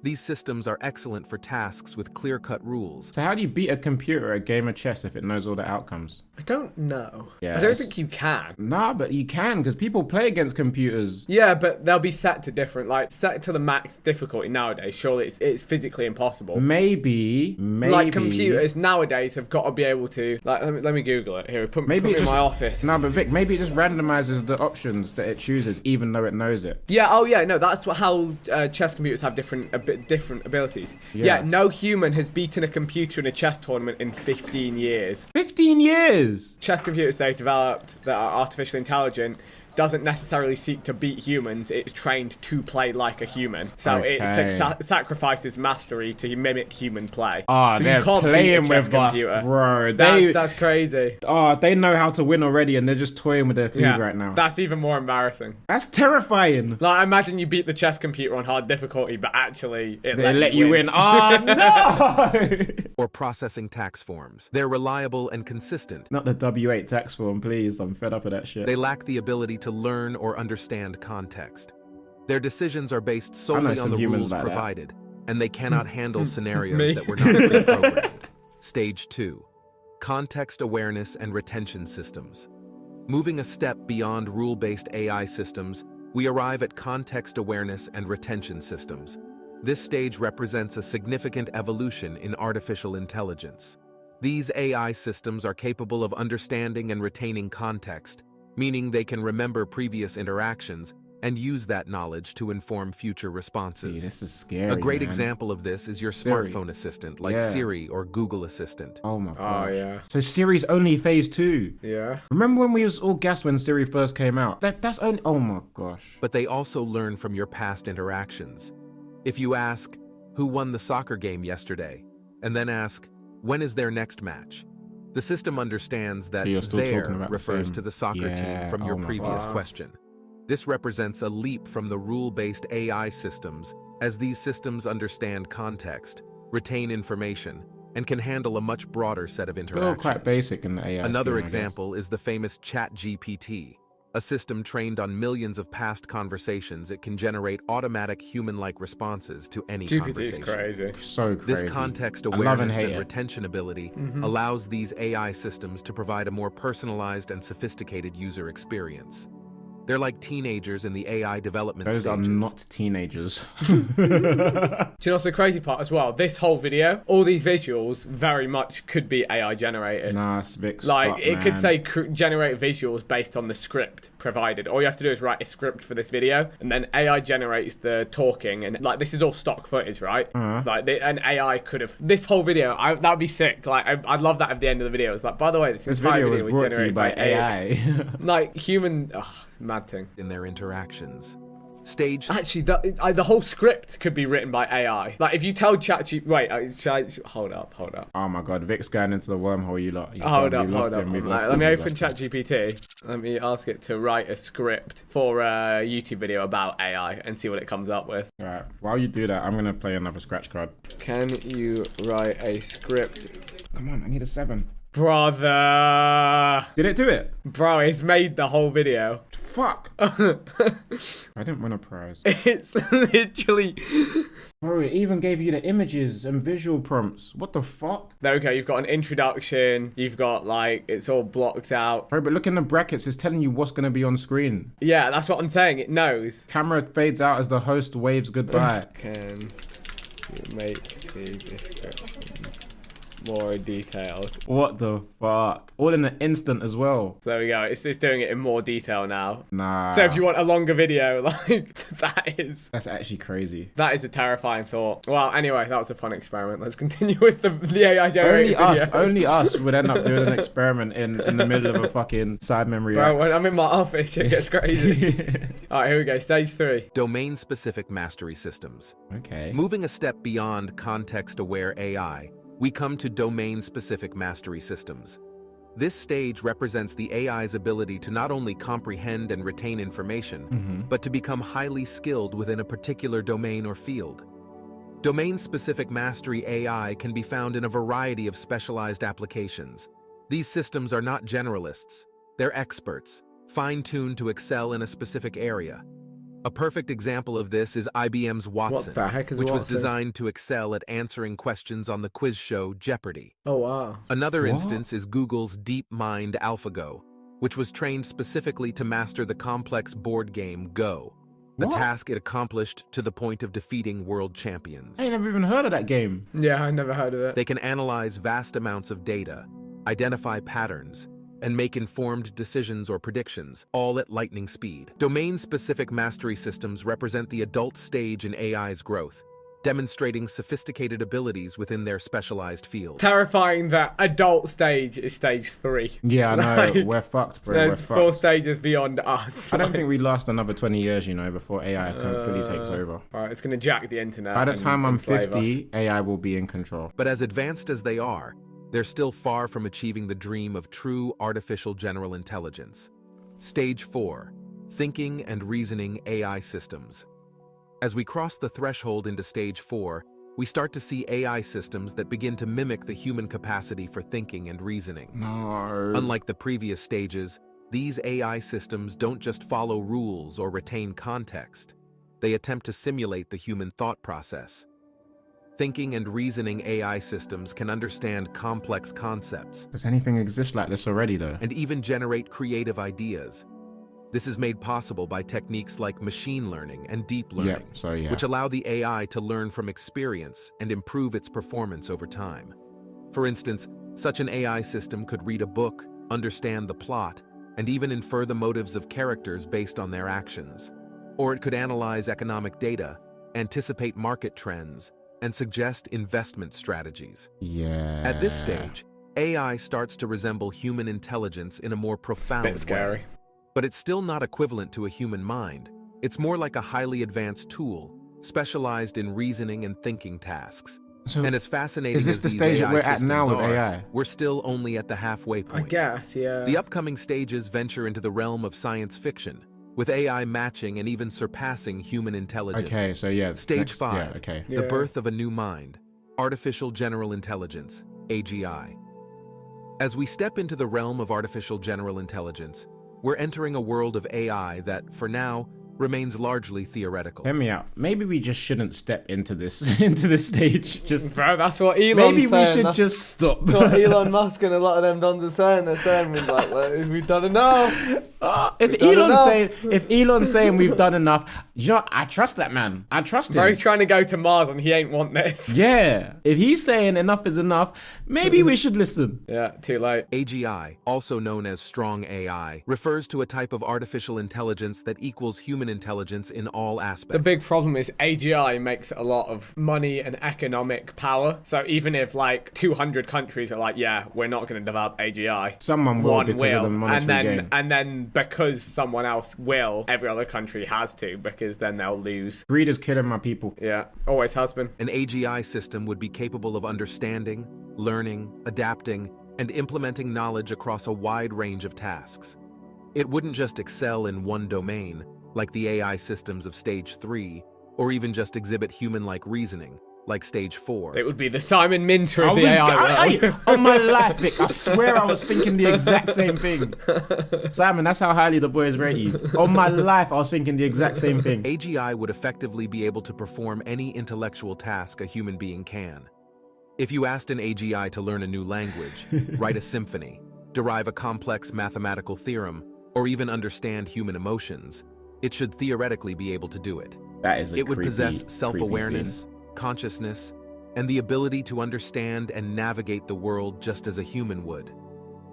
These systems are excellent for tasks with clear-cut rules. So how do you beat a computer at a game of chess if it knows all the outcomes? I don't know. Yeah, I don't think you can. Nah, but you can, because people play against computers. Yeah, but they'll be set to different, like, set to the max difficulty nowadays. Surely it's physically impossible. Maybe. Like, computers nowadays have got to be able to, like, let me Google it. Here, put me in my office. No, but Vic, maybe it just randomizes the options that it chooses, even though it knows it. Yeah, oh yeah, no, that's how chess computers have different abilities. Yeah, no human has beaten a computer in a chess tournament in 15 years. 15 years? Chess computers they've developed that are artificially intelligent doesn't necessarily seek to beat humans. It's trained to play like a human. So it sacrifices mastery to mimic human play. Oh, so they're you can't playing beat a chess with us, computer. bro. That's crazy. Oh, they know how to win already, and they're just toying with their food right now. That's even more embarrassing. That's terrifying. Like, imagine you beat the chess computer on hard difficulty, but actually they let you win. Oh, no! Or processing tax forms. They're reliable and consistent. Not the W8 tax form, please. I'm fed up with that shit. They lack the ability to learn or understand context. Their decisions are based solely on the rules provided, and they cannot handle scenarios that were not pre-programmed. Stage 2. Context awareness and retention systems. Moving a step beyond rule-based AI systems, we arrive at context awareness and retention systems. This stage represents a significant evolution in artificial intelligence. These AI systems are capable of understanding and retaining context, meaning they can remember previous interactions and use that knowledge to inform future responses. This is scary, A great man. example of this is your Siri. smartphone assistant, like Siri or Google Assistant. Oh my gosh. Oh, yeah. So Siri's only phase 2. Yeah. Remember when we was all gassed when Siri first came out? That's only, oh my gosh. But they also learn from your past interactions. If you ask, who won the soccer game yesterday? And then ask, when is their next match? The system understands that "their" refers to the soccer team from your previous question. This represents a leap from the rule-based AI systems, as these systems understand context, retain information, and can handle a much broader set of interactions. Still quite basic in the AI. Another example is the famous ChatGPT, a system trained on millions of past conversations. It can generate automatic human-like responses to any conversation. GPT is crazy. So crazy. This context I love awareness hate and it. retention ability allows these AI systems to provide a more personalized and sophisticated user experience. They're like teenagers in the AI development Those stages. are not teenagers. Do you know what's the crazy part as well? This whole video, all these visuals very much could be AI generated. Nah, Vic, Like, stop, it could man. say generate visuals based on the script provided. All you have to do is write a script for this video, and then AI generates the talking, and like, this is all stock footage, right? Like, an AI could have, this whole video, that would be sick. Like, I'd love that at the end of the video. It's like, by the way, this entire video video was was brought to you generated by AI. Like, human, mad thing. In their interactions. Stage... Actually, the whole script could be written by AI. Like, if you tell ChatGPT... Wait, hold up. Oh my god, Vic's going into the wormhole, you lot. Hold up. Let me open ChatGPT. Let me ask it to write a script for a YouTube video about AI and see what it comes up with. Alright, while you do that, I'm gonna play another scratch card. Can you write a script? Come on, I need a 7. Brother! Did it do it? Bro, it's made the whole video. Fuck! I didn't win a prize. It's literally... Bro, it even gave you the images and visual prompts. What the fuck? There we go, you've got an introduction, you've got, like, it's all blocked out. Bro, but look in the brackets, it's telling you what's gonna be on screen. Yeah, that's what I'm saying, it knows. Camera fades out as the host waves goodbye. Can you make the descriptions more detailed? What the fuck? All in an instant as well. So there we go, it's doing it in more detail now. Nah. So if you want a longer video, like, that's actually crazy. That is a terrifying thought. Well, anyway, that was a fun experiment. Let's continue with the AI generated video. Only us would end up doing an experiment in the middle of a fucking Sidemen React. Bro, when I'm in my office, it gets crazy. All right, here we go, stage 3. Domain-specific mastery systems. Okay. Moving a step beyond context-aware AI, we come to domain-specific mastery systems. This stage represents the AI's ability to not only comprehend and retain information, but to become highly skilled within a particular domain or field. Domain-specific mastery AI can be found in a variety of specialized applications. These systems are not generalists, they're experts, fine-tuned to excel in a specific area. A perfect example of this is IBM's Watson, which was designed to excel at answering questions on the quiz show Jeopardy! Oh, wow. Another instance is Google's DeepMind AlphaGo, which was trained specifically to master the complex board game Go, a task it accomplished to the point of defeating world champions. I ain't never even heard of that game. Yeah, I never heard of it. They can analyze vast amounts of data, identify patterns, and make informed decisions or predictions, all at lightning speed. Domain-specific mastery systems represent the adult stage in AI's growth, demonstrating sophisticated abilities within their specialized fields. Terrifying that adult stage is stage 3. Yeah, I know. Like, we're fucked, bro. There's 4 stages beyond us. I don't think we last another 20 years, you know, before AI fully takes over. Alright, it's gonna jack the internet. By the time I'm enslave 50, AI will be in control. But as advanced as they are, they're still far from achieving the dream of true artificial general intelligence. Stage 4. Thinking and Reasoning AI Systems. As we cross the threshold into Stage 4, we start to see AI systems that begin to mimic the human capacity for thinking and reasoning. No. Unlike the previous stages, these AI systems don't just follow rules or retain context. They attempt to simulate the human thought process. Thinking and reasoning AI systems can understand complex concepts. Does anything exist like this already, though? And even generate creative ideas. This is made possible by techniques like machine learning and deep learning, which allow the AI to learn from experience and improve its performance over time. For instance, such an AI system could read a book, understand the plot, and even infer the motives of characters based on their actions. Or it could analyze economic data, anticipate market trends, and suggest investment strategies. At this stage, AI starts to resemble human intelligence in a more profound way. It's a bit scary. But it's still not equivalent to a human mind. It's more like a highly advanced tool, specialized in reasoning and thinking tasks. So and as fascinating is this as the these stage that AI we're at now systems with are, AI? we're still only at the halfway point. I guess, yeah. The upcoming stages venture into the realm of science fiction, with AI matching and even surpassing human intelligence. Okay, so yeah. Stage 5, Yeah, okay. the birth of a new mind, artificial general intelligence, AGI. As we step into the realm of artificial general intelligence, we're entering a world of AI that, for now, remains largely theoretical. Hear me out. Maybe we just shouldn't step into this stage. Just bro, that's what Elon's maybe saying. We should just stop. That's what Elon Musk and a lot of them dons are saying. They're saying we've done enough. If Elon's saying we've done enough, you know, I trust that man. I trust him. Bro, he's trying to go to Mars and he ain't want this. Yeah. If he's saying enough is enough, maybe we should listen. Yeah, too late. AGI, also known as strong AI, refers to a type of artificial intelligence that equals human human intelligence in all aspects. The big problem is AGI makes a lot of money and economic power. So even if like 200 countries are like, yeah, we're not going to develop AGI, someone will because of the monetary gain. And then because someone else will, every other country has to, because then they'll lose. Greed is killing my people. Yeah, always has been. An AGI system would be capable of understanding, learning, adapting, and implementing knowledge across a wide range of tasks. It wouldn't just excel in one domain, like the AI systems of Stage 3, or even just exhibit human-like reasoning, like Stage 4. It would be the Simon Minter of the AI world. On my life, Vic, I swear I was thinking the exact same thing. Simon, that's how highly the boys rate you. On my life, I was thinking the exact same thing. AGI would effectively be able to perform any intellectual task a human being can. If you asked an AGI to learn a new language, write a symphony, derive a complex mathematical theorem, or even understand human emotions, it should theoretically be able to do it. That is a It would creepy, possess self-awareness, scene. consciousness, and the ability to understand and navigate the world just as a human would.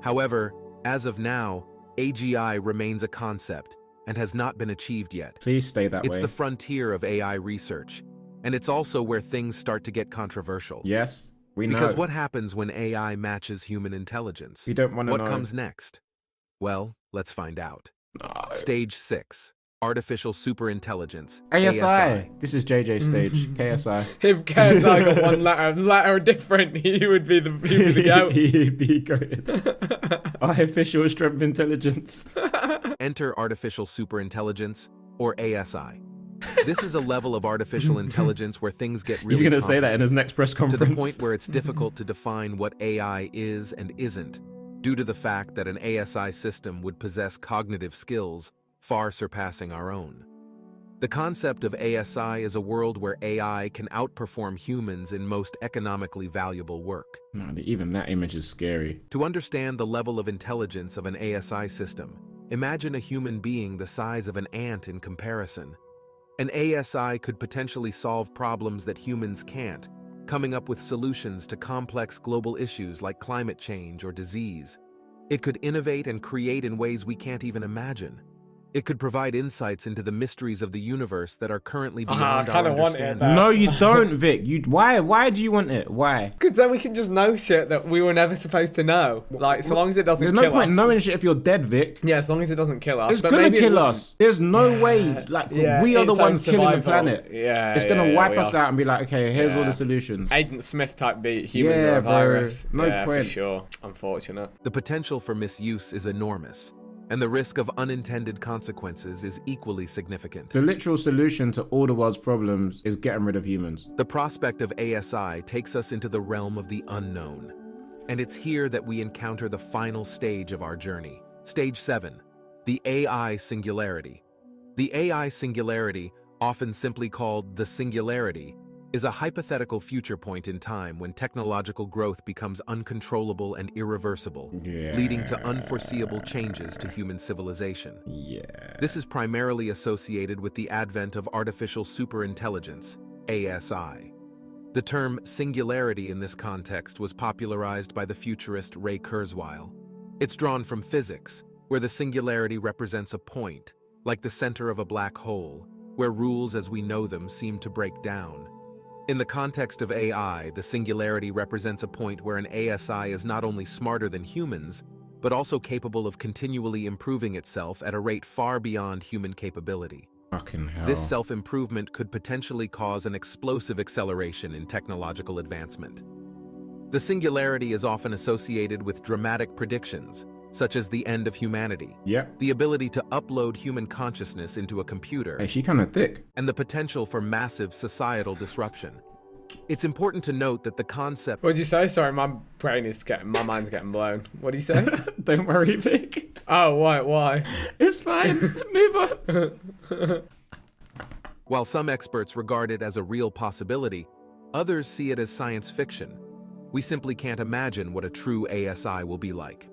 However, as of now, AGI remains a concept and has not been achieved yet. Please stay that way. It's the frontier of AI research, and it's also where things start to get controversial. Yes, we know. Because what happens when AI matches human intelligence? We don't want to know. What comes next? Well, let's find out. Stage 6. Artificial Superintelligence. ASI. This is JJ's stage. KSI. If KSI got one letter different, he would be the goat. He'd be great. Artificial Strength Intelligence. Enter Artificial Superintelligence, or ASI. This is a level of artificial intelligence where things get really He's going to say that in his next press conference. To the point where it's difficult to define what AI is and isn't, due to the fact that an ASI system would possess cognitive skills far surpassing our own. The concept of ASI is a world where AI can outperform humans in most economically valuable work. No, even that image is scary. To understand the level of intelligence of an ASI system, imagine a human being the size of an ant in comparison. An ASI could potentially solve problems that humans can't, coming up with solutions to complex global issues like climate change or disease. It could innovate and create in ways we can't even imagine. It could provide insights into the mysteries of the universe that are currently beyond our understanding. No, you don't, Vic. Why do you want it? Why? Because then we can just know shit that we were never supposed to know. Like, so long as it doesn't kill us. There's no point knowing shit if you're dead, Vic. Yeah, as long as it doesn't kill us. It's gonna kill us. There's no way. Like, we are the ones killing the planet. Yeah, it's gonna wipe us out and be like, okay, here's all the solutions. Agent Smith type beat, humans are a virus. No point. For sure. Unfortunate. The potential for misuse is enormous, and the risk of unintended consequences is equally significant. The literal solution to all the world's problems is getting rid of humans. The prospect of ASI takes us into the realm of the unknown, and it's here that we encounter the final stage of our journey. Stage 7, the AI singularity. The AI singularity, often simply called the singularity, is a hypothetical future point in time when technological growth becomes uncontrollable and irreversible, leading to unforeseeable changes to human civilization. This is primarily associated with the advent of artificial superintelligence, ASI. The term singularity in this context was popularized by the futurist Ray Kurzweil. It's drawn from physics, where the singularity represents a point, like the center of a black hole, where rules as we know them seem to break down. In the context of AI, the singularity represents a point where an ASI is not only smarter than humans, but also capable of continually improving itself at a rate far beyond human capability. Fucking hell. This self-improvement could potentially cause an explosive acceleration in technological advancement. The singularity is often associated with dramatic predictions, such as the end of humanity, the ability to upload human consciousness into a computer, hey, she kind of thick, and the potential for massive societal disruption. It's important to note that the concept— What did you say? Sorry, my mind's getting blown. What did you say? Don't worry, Vic. Oh, why? It's fine. Move on. While some experts regard it as a real possibility, others see it as science fiction. We simply can't imagine what a true ASI will be like.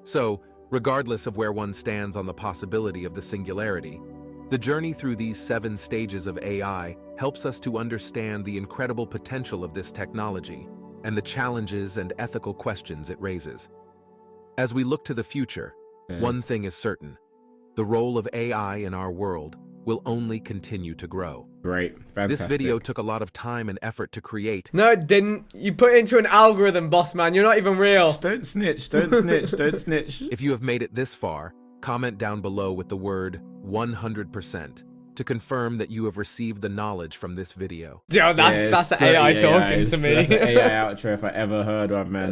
So, regardless of where one stands on the possibility of the singularity, the journey through these 7 stages of AI helps us to understand the incredible potential of this technology and the challenges and ethical questions it raises. As we look to the future, one thing is certain: the role of AI in our world will only continue to grow. Great. This Fantastic. video took a lot of time and effort to create. No, it didn't. You put it into an algorithm, boss man. You're not even real. Don't snitch. Don't snitch. Don't snitch. If you have made it this far, comment down below with the word 100% to confirm that you have received the knowledge from this video. Yo, that's the AI talking to me. That's the AI outro if I ever heard one, man.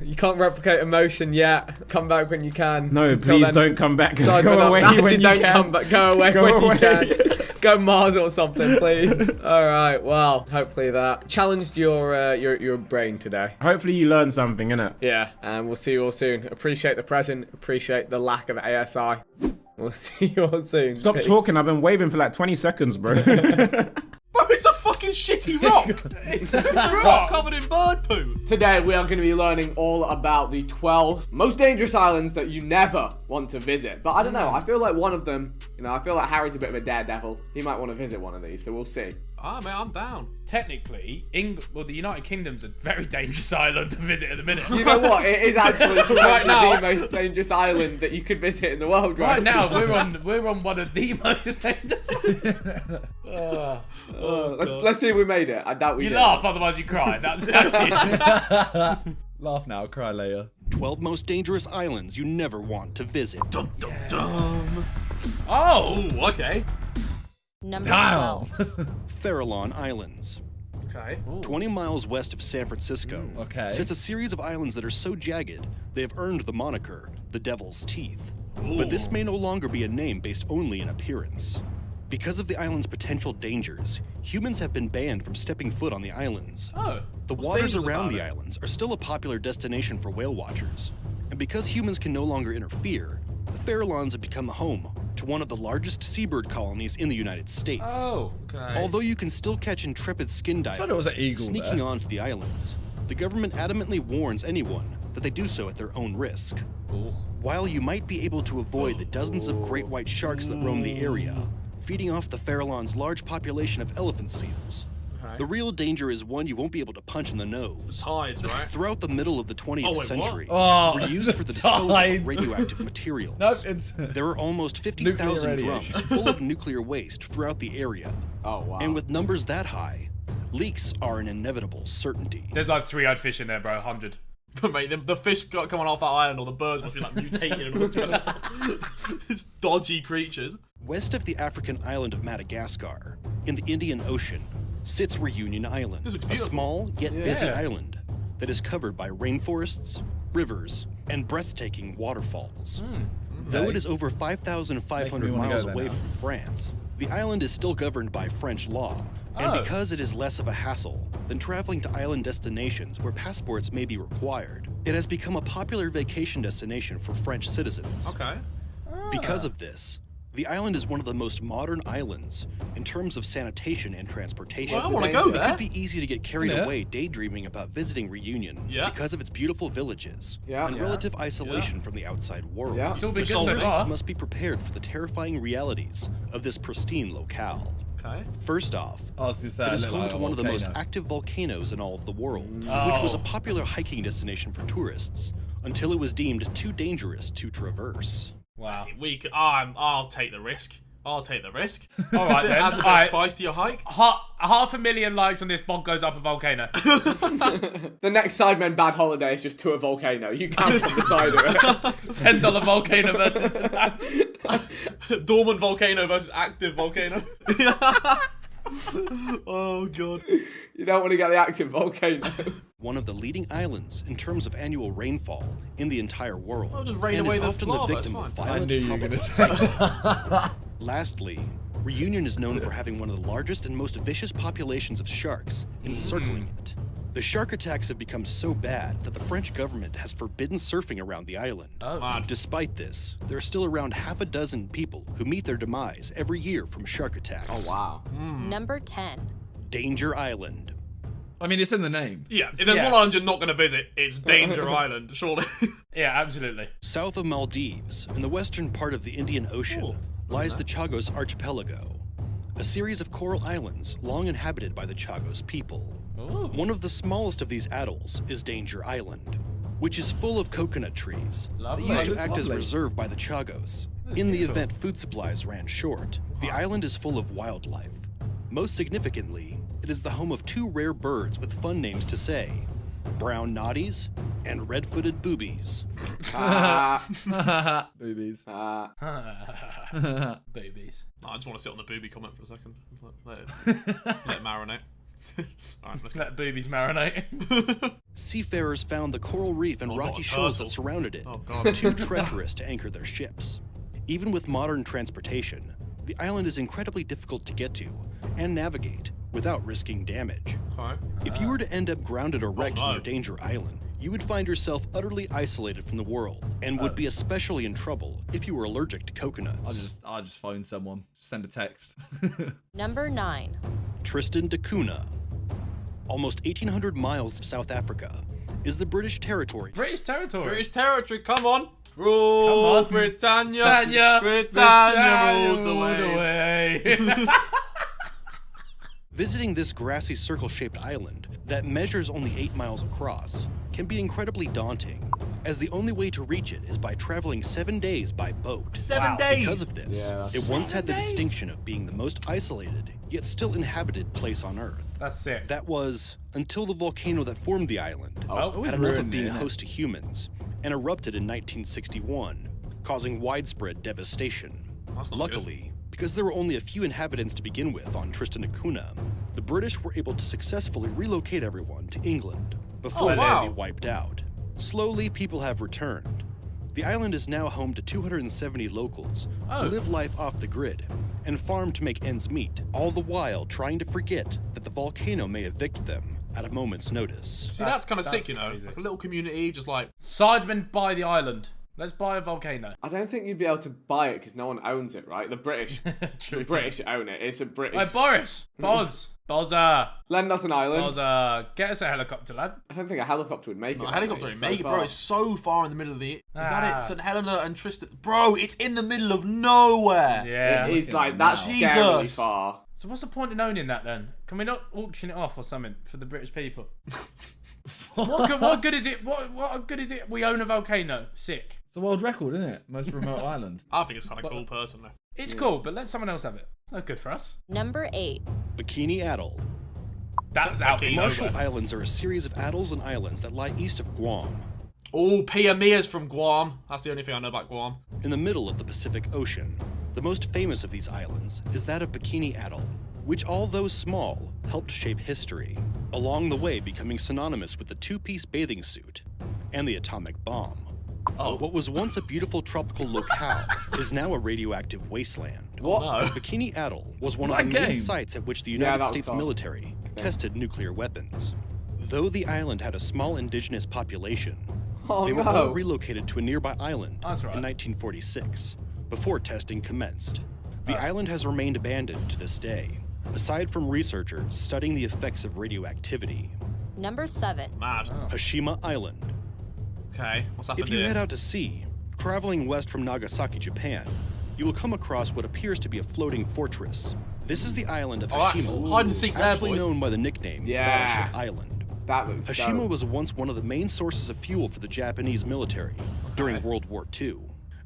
You can't replicate emotion yet. Come back when you can. No, Until please then, don't come back. Sidemen Go away up. when you don't can. Come back. Go away Go when away. you can. Go Mars or something, please. All right. Well, hopefully that challenged your brain today. Hopefully you learned something, innit? Yeah, and we'll see you all soon. Appreciate the present. Appreciate the lack of ASI. We'll see you all soon. Stop Peace. talking. I've been waving for like 20 seconds, bro. Bro, it's a fucking shitty rock. It's a rock covered in bird poo. Today we are going to be learning all about the 12 most dangerous islands that you never want to visit. But I don't know, I feel like one of them, I feel like Harry's a bit of a daredevil. He might want to visit one of these, so we'll see. Ah, man, I'm down. Technically, the United Kingdom's a very dangerous island to visit at the minute. You know what? It is actually Right now, the most dangerous island that you could visit in the world, right? Right now, we're on one of the most dangerous. Let's see if we made it. I doubt we You did. laugh, otherwise you cry. That's it. Laugh now, cry later. 12 most dangerous islands you never want to visit. Dum dum dum. Oh, okay. Number 12. Farallon Islands. Okay. 20 miles west of San Francisco, sits a series of islands that are so jagged they have earned the moniker the Devil's Teeth. But this may no longer be a name based only in appearance. Because of the island's potential dangers, humans have been banned from stepping foot on the islands. Oh. The what's waters dangerous around about the it? islands are still a popular destination for whale watchers. And because humans can no longer interfere, the Farallons have become home to one of the largest seabird colonies in the United States. Oh, okay. Although you can still catch intrepid skin thought divers it was an eagle sneaking there. onto the islands, the government adamantly warns anyone that they do so at their own risk. While you might be able to avoid the dozens of great white sharks that roam the area, feeding off the Farallon's large population of elephant seals, the real danger is one you won't be able to punch in the nose. The tides, right? Throughout the middle of the 20th Oh, wait, century, what? were used for the disposal of radioactive materials. No, it's There are almost Nuclear 50,000 drums radiation. full of nuclear waste throughout the area. Oh, wow. And with numbers that high, leaks are an inevitable certainty. There's like 3-eyed fish in there, bro. 100. Mate, the fish got coming off that island, or the birds must be like mutated and all this kind of stuff. It's dodgy creatures. West of the African island of Madagascar, in the Indian Ocean, sits Reunion Island, This looks a beautiful. small yet busy Yeah. island that is covered by rainforests, rivers, and breathtaking waterfalls. Though it is over 5,500 Making me wanna miles go there away now. from France, the island is still governed by French law. And Oh. because it is less of a hassle than traveling to island destinations where passports may be required, it has become a popular vacation destination for French citizens. Okay. Because of this, the island is one of the most modern islands in terms of sanitation and transportation. Well, I wanna go It there. could be easy to get carried Yeah. away daydreaming about visiting Reunion Yeah. because of its beautiful villages Yeah. and Yeah. relative isolation from the outside world. Yeah. It's all been It's good all so good. far. Must be prepared for the terrifying realities of this pristine locale. Okay. First off, I was just it is saying, home like to a one of the most volcano. active volcanoes in all of the world, which Oh. was a popular hiking destination for tourists until it was deemed too dangerous to traverse. Wow. I'll take the risk. I'll take the risk. All right then. Adds a bit All of right. spice to your hike. 500,000 likes on this bog goes up a volcano. The next Sidemen Bad Holiday is just to a volcano. You can't decide it. $10 volcano versus Dormant volcano versus active volcano. Oh god. You don't want to get the active volcano. One of the leading islands in terms of annual rainfall in the entire world. I'll just rain and away is the often lava, the it's victim of fine. violent I knew you were tropical gonna cyclones. Lastly, Reunion is known for having one of the largest and most vicious populations of sharks encircling it. The shark attacks have become so bad that the French government has forbidden surfing around the island. Oh. Despite this, there are still around half a dozen people who meet their demise every year from shark attacks. Oh, wow. Number 10. Danger Island. I mean, it's in the name. Yeah, if there's one island you're not going to visit, it's Danger Island, surely. Yeah, absolutely. South of Maldives, in the western part of the Indian Ocean, lies the Chagos Archipelago, a series of coral islands long inhabited by the Chagos people. One of the smallest of these atolls is Danger Island, which is full of coconut trees Lovely. that used to That's act as lovely. reserve by the Chagos In the event food supplies ran short, the island is full of wildlife. Most significantly, it is the home of 2 rare birds with fun names to say: brown noddies and red-footed boobies. Boobies. Boobies. I just want to sit on the booby comment for a second. Let it marinate. Alright, let's let boobies marinate. Seafarers found the coral reef and Oh, rocky not a shoals turtle. that surrounded it Oh, God. too treacherous to anchor their ships. Even with modern transportation, the island is incredibly difficult to get to and navigate without risking damage. Okay. If you were to end up grounded or wrecked no. near Danger Island, you would find yourself utterly isolated from the world and would be especially in trouble if you were allergic to coconuts. I'll just phone someone. Send a text. Number 9. Tristan da Cunha. Almost 1,800 miles of South Africa is the British territory. British territory. British territory, come on. Rule Come on. Britannia. Britannia rules the way. Visiting this grassy circle-shaped island that measures only 8 miles across can be incredibly daunting, as the only way to reach it is by traveling 7 days by boat. 7 days! Because of this, it once had the distinction of being the most isolated, yet still inhabited place on Earth. That's sick. That was until the volcano that formed the island had enough of being host to humans and erupted in 1961, causing widespread devastation. That's not Luckily, because there were only a few inhabitants to begin with on Tristan da Cunha, the British were able to successfully relocate everyone to England before they'd be wiped out. Slowly, people have returned. The island is now home to 270 locals who live life off the grid and farm to make ends meet, all the while trying to forget that the volcano may evict them at a moment's notice. See, that's kind of sick, you know? Like a little community, just like... Sidemen buy the island. Let's buy a volcano. I don't think you'd be able to buy it because no one owns it, right? The British, True. the British own it. It's a British. Hey, Boris. Bozza. Lend us an island. Bozza. Get us a helicopter, lad. I don't think a helicopter would make it. No, a helicopter mate. would make it, bro. It's so far in the middle of the... Is that it? St. Helena and Tristan... Bro, it's in the middle of nowhere. Yeah. It is like, that's scarily far. So what's the point in owning that then? Can we not auction it off or something for the British people? What good is it? What good is it? We own a volcano. Sick. It's a world record, isn't it? Most remote island. I think it's kind of cool, personally. It's cool, but let someone else have it. It's not good for us. Number 8. Bikini Atoll. That's out The the Marshall nowhere. Islands are a series of atolls and islands that lie east of Guam. Oh, Pia Mia's from Guam. That's the only thing I know about Guam. In the middle of the Pacific Ocean, the most famous of these islands is that of Bikini Atoll, which, although small, helped shape history, along the way becoming synonymous with the two-piece bathing suit and the atomic bomb. What was once a beautiful tropical locale is now a radioactive wasteland. What? As Bikini Atoll was one of What's the that main game? sites at which the Yeah, United that was States fun. military tested nuclear weapons. Though the island had a small indigenous population, they were all relocated to a nearby island That's right. in 1946, before testing commenced. The island has remained abandoned to this day, aside from researchers studying the effects of radioactivity. Number 7. Mad. Hashima Island. Okay, what's happened If you here? head out to sea, traveling west from Nagasaki, Japan, you will come across what appears to be a floating fortress. This is the island of Oh, that's Hashima, hide and seek there, aptly boys. known by the nickname Battleship Island. That looks Hashima dope. was once one of the main sources of fuel for the Japanese military during World War II.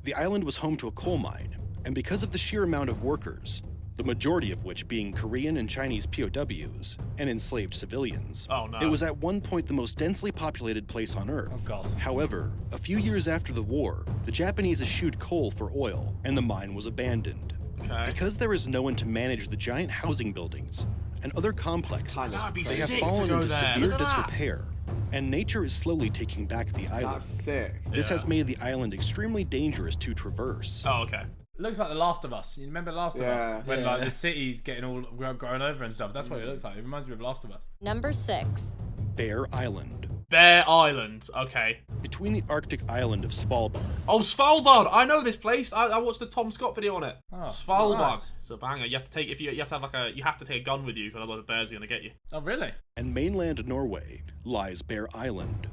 The island was home to a coal mine, and because of the sheer amount of workers, the majority of which being Korean and Chinese POWs and enslaved civilians, Oh, no. it was at one point the most densely populated place on Earth. Oh, God. However, a few years after the war, the Japanese eschewed coal for oil, and the mine was abandoned. Okay. Because there is no one to manage the giant housing buildings and other complexes, That'd be they have sick to fallen go into there. severe Look at that. disrepair, and nature is slowly taking back the island. That's sick. This has made the island extremely dangerous to traverse. Oh, okay. Looks like The Last of Us. You remember Last of Yeah. Us? When Yeah. like the city's getting all grown over and stuff. That's what it looks like. It reminds me of Last of Us. Number 6. Bear Island. Bear Island. Okay. Between the Arctic island of Svalbard. Oh, Svalbard. I know this place. I watched the Tom Scott video on it. Oh, Svalbard. nice. It's a banger. You have to take you have to have you have to take a gun with you because otherwise the bears are gonna get you. Oh, really? And mainland Norway lies Bear Island.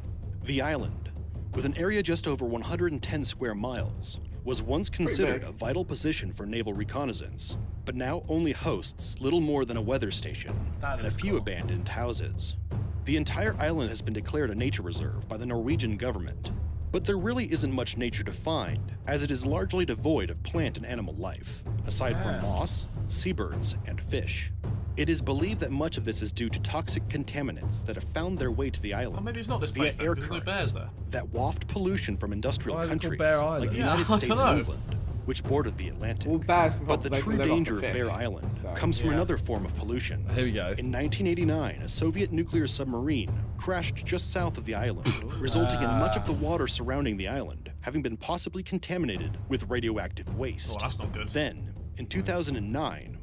The island, with an area just over 110 square miles, was once considered a vital position for naval reconnaissance, but now only hosts little more than a weather station and a few abandoned houses. The entire island has been declared a nature reserve by the Norwegian government, But there really isn't much nature to find, as it is largely devoid of plant and animal life, aside from moss, seabirds, and fish. It is believed that much of this is due to toxic contaminants that have found their way to the island Well, maybe it's not this via place then, air 'cause there's no currents bears there. that waft pollution from industrial Why is it called countries Bear like Island? the Yeah, United I States dunno. and England, which border the Atlantic. Well, bears can But the they can true live off danger the of fish, Bear Island so- comes from another form of pollution. Here we go. In 1989, a Soviet nuclear submarine crashed just south of the island, resulting in much of the water surrounding the island having been possibly contaminated with radioactive waste. Oh, that's not good. Then, in 2009,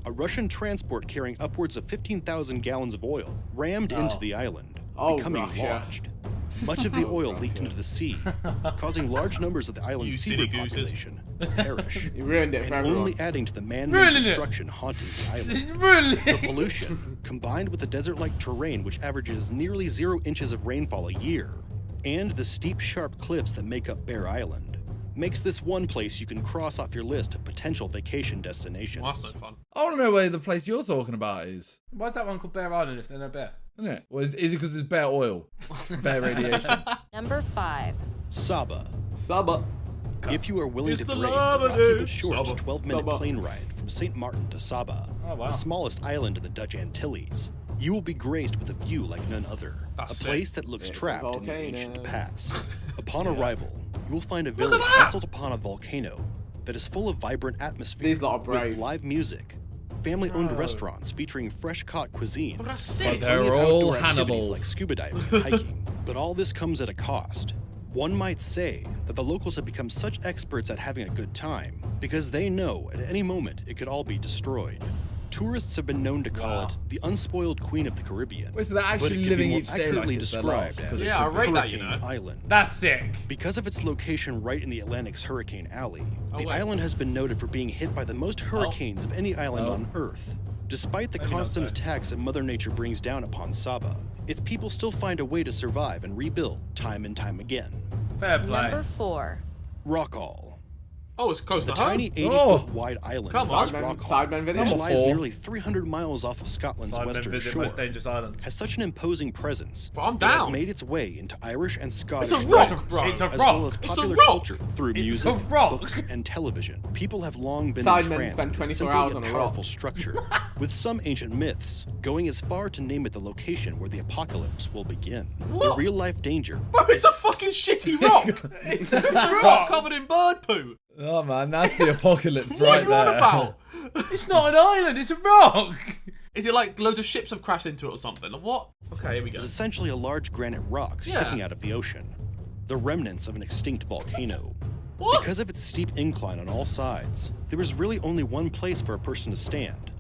a Russian transport carrying upwards of 15,000 gallons of oil rammed into the island, becoming Russia. lodged. Much of the oil leaked into the sea, causing large numbers of the island's You seabird silly gooses. population to perish, You ruined it for and everyone. only adding to the man-made Ruining it. destruction haunting the island. Really? The pollution, combined with the desert-like terrain which averages nearly 0 inches of rainfall a year, and the steep, sharp cliffs that make up Bear Island, makes this one place you can cross off your list of potential vacation destinations. Well, that's no fun. I want to know where the place you're talking about is. Why's that one called Bear Island if there's no bear? Isn't it? Well, is it because it's bear oil? Bear radiation. Number 5. Saba. Saba. If you are willing It's to the brave lava, the rocky dude. but short Saba. 12-minute Saba. plane ride from St. Martin to Saba, Oh, wow. the smallest island in the Dutch Antilles, you will be graced with a view like none other. That's a sick. place that looks It's a trapped in the volcano. ancient past. Upon arrival, you will find a village nestled upon a volcano that is full of vibrant atmosphere These lot are with brave. live music, family-owned restaurants featuring fresh-caught cuisine, Oh, that's But sick. they're plenty of all outdoor activities Hannibals. like scuba diving and hiking. But all this comes at a cost. One might say that the locals have become such experts at having a good time because they know at any moment it could all be destroyed. Tourists have been known to call it the unspoiled queen of the Caribbean. Wait, so they're but actually it can living be more each day like accurately it's their last, described because as it's Yeah, I rate that, you Hurricane know. Island. That's sick. Because of its location right in the Atlantic's Hurricane Alley, the wait. island has been noted for being hit by the most hurricanes of any island Oh. on Earth. Despite the Maybe not constant so. attacks that Mother Nature brings down upon Saba, its people still find a way to survive and rebuild time and time again. Fair play. Number 4. Rockall. Oh, it's close The to home. tiny 80-foot wide island Come of on. Rockall, Sidemen video. which Number lies 4. nearly 300 miles off of Scotland's Sidemen western visit shore, most dangerous islands. has such an imposing presence But I'm that it has down. made its way into Irish and Scottish It's a rock, culture, bro. It's a as rock. well as It's a popular rock. culture through It's music, a rock. books, and television. People have long been Sidemen entranced spend with its 24 simple hours yet on a powerful rock. structure, with some ancient myths going as far to name it the location where the apocalypse will begin. The What? real-life danger. Bro, it's a fucking shitty rock. It's a rock covered in bird poo. Oh man, that's the apocalypse What right are you on there. about? It's not an island, it's a rock. Is it like loads of ships have crashed into it or something? Like, what? Okay, here we go. Is essentially a large granite rock Yeah. sticking out of the ocean, the remnants of an extinct volcano. What? Because of its steep incline on all sides, there is really only one place for a person to stand: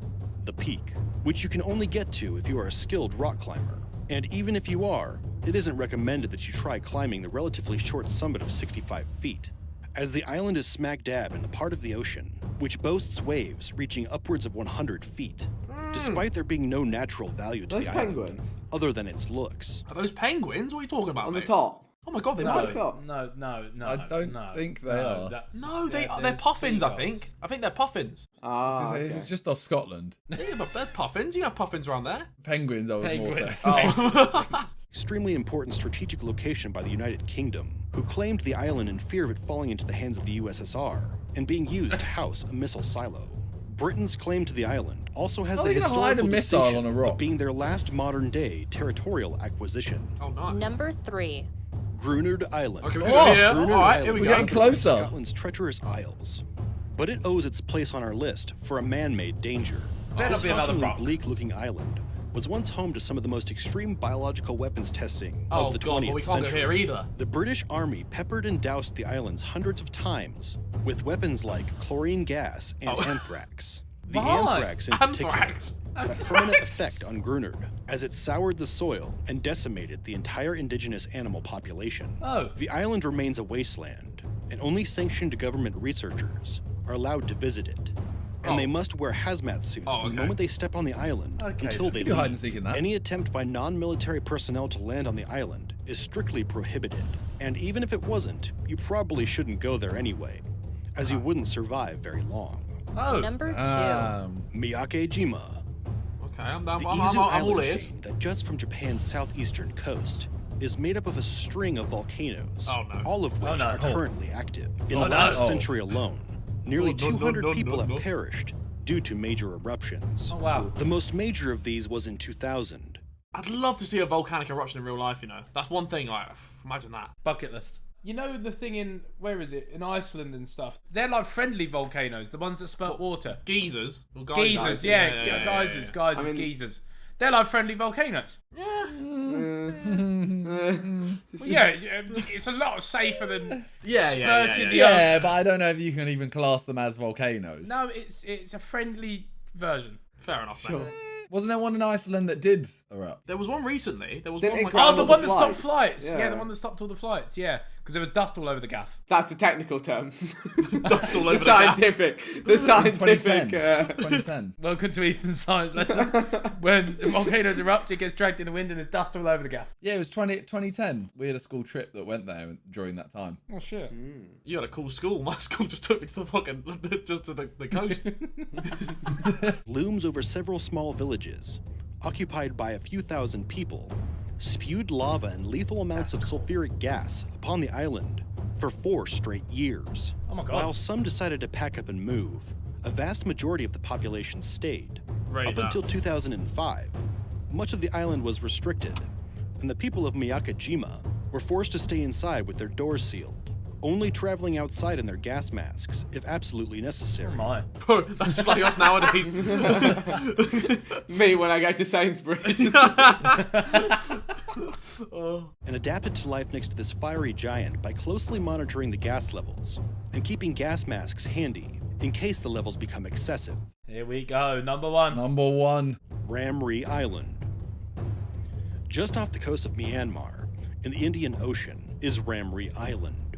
the peak, which you can only get to if you are a skilled rock climber. And even if you are, it isn't recommended that you try climbing the relatively short summit of 65 feet, as the island is smack dab in the part of the ocean which boasts waves reaching upwards of 100 feet, despite there being no natural value to Those the island, penguins. other than its looks. Are those penguins? What are you talking about, On the mate? top. Oh my god, they No, might be. top. no, I don't think they are. No, they're puffins, I think. I think they're puffins. Ah, This is just off Scotland. Yeah, but they're puffins. You have puffins around there. Penguins, I was more Penguins. saying. Extremely important strategic location by the United Kingdom, who claimed the island in fear of it falling into the hands of the USSR and being used to house a missile silo. Britain's claim to the island also has How the are they gonna hide a historical missile distinction on a rock? of being their last modern-day territorial acquisition. Oh, nice. Number 3. Grunard Island. Okay, we go here. Grunard All right, Island here we is go. Getting one of closer. Scotland's treacherous isles, but it owes its place on our list for a man-made danger. Better This be another hauntingly rock. bleak-looking island was once home to some of the most extreme biological weapons testing Oh of the god, 20th but we can't century. go here either. The British Army peppered and doused the islands hundreds of times with weapons like chlorine gas and anthrax. The Why? anthrax in particular Anthrax. had a permanent effect on Grunard, as it soured the soil and decimated the entire indigenous animal population. Oh. The island remains a wasteland, and only sanctioned government researchers are allowed to visit it. And they must wear hazmat suits from the okay. moment they step on the island Okay, until then. they You do leave. hide and seek in that. Any attempt by non-military personnel to land on the island is strictly prohibited. And even if it wasn't, you probably shouldn't go there anyway, as you wouldn't survive very long. Oh. Number 2. Miyake-jima, Okay, I'm down. the I'm Izu all island ears. chain that juts from Japan's southeastern coast, is made up of a string of volcanoes, Oh, no. all of which Oh, no. are currently active. In Oh, the last no. century alone, nearly No, no, no, 200 no, people no, have no. perished due to major eruptions. Oh, wow. The most major of these was in 2000. I'd love to see a volcanic eruption in real life, you know. That's one thing, like, imagine that. Bucket list. You know the thing in, where is it? In Iceland and stuff. They're like friendly volcanoes, the ones that spurt water. Geysers. Well, Geysers, yeah. Geysers, yeah. I mean, geysers. They're like friendly volcanoes. Well, yeah, it's a lot safer than spurting the Yeah, but I don't know if you can even class them as volcanoes. No, it's a friendly version. Fair enough, Sure. mate. Wasn't there one in Iceland that did erupt? There was one recently. There was Didn't one it like... ground Oh, the all one the that stopped flights? flights. Yeah, the one that stopped all the flights. Yeah, because there was dust all over the gaff. That's the technical term. Dust all over the the gaff. scientific. The scientific. 2010. Welcome to Ethan's science lesson. When the volcanoes erupt, it gets dragged in the wind and there's dust all over the gaff. Yeah, it was 2010. We had a school trip that went there during that time. Oh shit! You had a cool school. My school just took me to the fucking... just to the coast. Looms over several small villages, occupied by a few thousand people, spewed lava and lethal amounts of sulfuric gas upon the island for 4 straight years. Oh my God. While some decided to pack up and move, a vast majority of the population stayed. Right Up now. until 2005, much of the island was restricted, and the people of Miyakajima were forced to stay inside with their doors sealed, only traveling outside in their gas masks if absolutely necessary. Oh my. Bro, that's just like us nowadays. Me when I go to Sainsbury's. And adapted to life next to this fiery giant by closely monitoring the gas levels and keeping gas masks handy in case the levels become excessive. Here we go. Number one. Number one. Ramri Island. Just off the coast of Myanmar, in the Indian Ocean, is Ramri Island.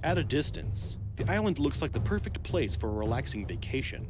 At a distance, the island looks like the perfect place for a relaxing vacation.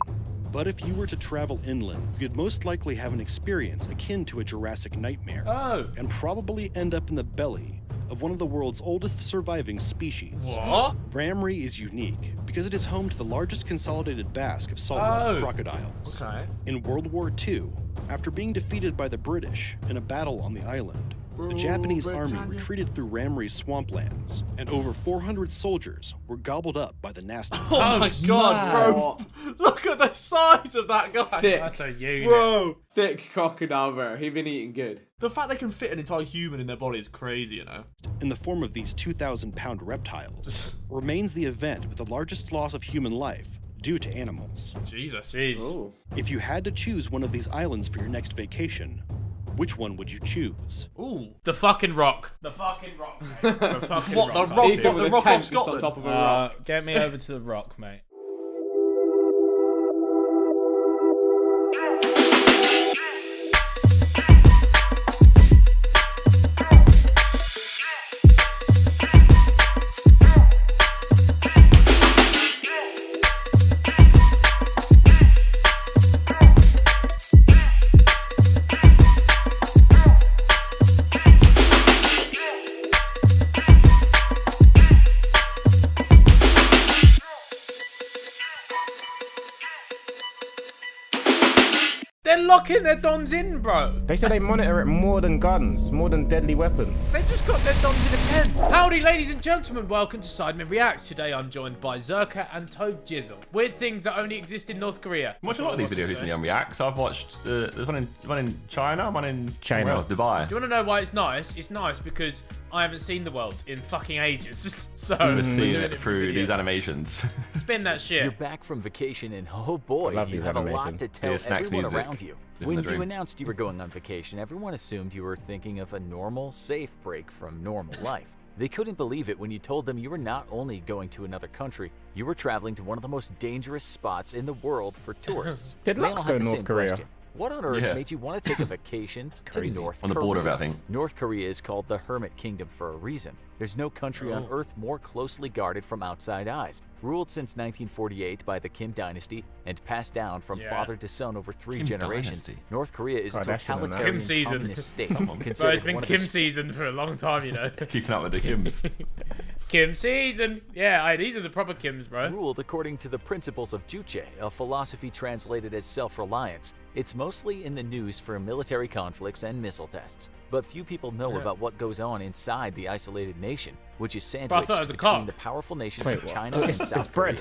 But if you were to travel inland, you'd most likely have an experience akin to a Jurassic nightmare. Oh. And probably end up in the belly of one of the world's oldest surviving species. What? Ramri is unique because it is home to the largest consolidated basque of saltwater crocodiles. Okay. In World War II, after being defeated by the British in a battle on the island, the Japanese army retreated through Ramri's swamplands, and over 400 soldiers were gobbled up by the nasty. Oh my God, bro! Look at the size of that guy. Thick. That's a unit. Bro, Thick crocodile, bro. He been eating good. the fact they can fit an entire human in their body is crazy, you know. In the form of these 2,000-pound reptiles, remains the event with the largest loss of human life due to animals. Jesus. Jeez. Ooh. If you had to choose one of these islands for your next vacation, which one would you choose? Ooh. The fucking rock. The fucking rock, mate. The fucking What, rock. the rock? Ethan What, with the a rock tent of just on Scotland? top of a rock. Get me over to the rock, mate. They're locking their dons in, bro. They said they monitor it more than guns, more than deadly weapons. They just got their dons in a pen. Howdy, ladies and gentlemen. Welcome to Sidemen Reacts. Today I'm joined by Zerka and Toad Jizzle. Weird things that only exist in North Korea. I watched a lot of these videos recently on React. So I've watched there's one in China, one in China, where else? Dubai. Do you want to know why it's nice? It's nice because I haven't seen the world in fucking ages. So Just we're seeing doing it through for these videos. animations. Spin that shit. You're back from vacation and oh boy, love you these have a lot animations. to tell Yeah, snacks, everyone music. around you. Living When the you dream. announced you were going on vacation, everyone assumed you were thinking of a normal, safe break from normal life. They couldn't believe it when you told them you were not only going to another country, you were traveling to one of the most dangerous spots in the world for tourists. Did They Lux all go had the North same Korea? question. What on earth Yeah. made you want to take a vacation to North On the Korea? border of it, I think. North Korea is called the Hermit Kingdom for a reason. There's no country on Earth more closely guarded from outside eyes. Ruled since 1948 by the Kim Dynasty and passed down from father to son over 3 Kim generations, Dynasty. North Korea is a Kardashian and that. totalitarian Kim season. communist state. Bro, it's considered been one of Kim the season for a long time, you know. Keeping up with the Kims. Kim season. Yeah, aye, these are the proper Kims, bro. Ruled according to the principles of Juche, a philosophy translated as self-reliance. It's mostly in the news for military conflicts and missile tests, but few people know about what goes on inside the isolated nation, which is sandwiched between the powerful nations of China and South Korea.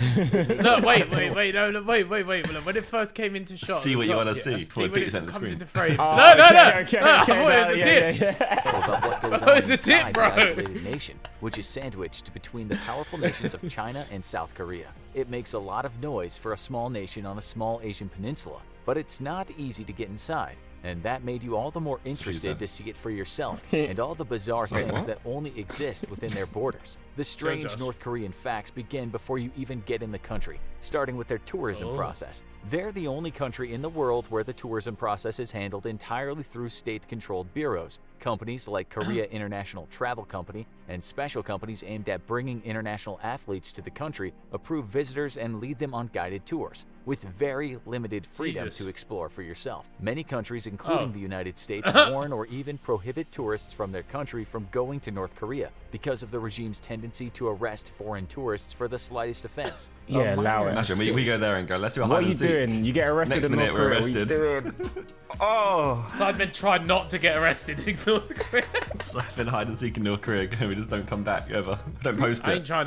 No, wait. When it first came into shot, See what you want to see before it dicks on the screen. No. I thought it was a tip. About what goes on inside the isolated nation, which is sandwiched between the powerful nations of China and South Korea. It makes a lot of noise for a small nation on a small Asian peninsula, but it's not easy to get inside. And that made you all the more interested to see it for yourself and all the bizarre things that only exist within their borders. The strange North Korean facts begin before you even get in the country, starting with their tourism process. They're the only country in the world where the tourism process is handled entirely through state-controlled bureaus. Companies like Korea International Travel Company and special companies aimed at bringing international athletes to the country approve visitors and lead them on guided tours, with very limited freedom to explore for yourself. Many countries, including the United States, warn or even prohibit tourists from their country from going to North Korea because of the regime's tendency to arrest foreign tourists for the slightest offense. Yeah, allow it. Imagine we go there and go, let's do a What hide are you and seek. doing? You get arrested Next in minute North we're Korea. What are you arrested. doing? Oh. Sidemen try not to get arrested in North Korea. I've been hide and seek in North Korea and we just don't come back ever. Don't post I it. ain't trying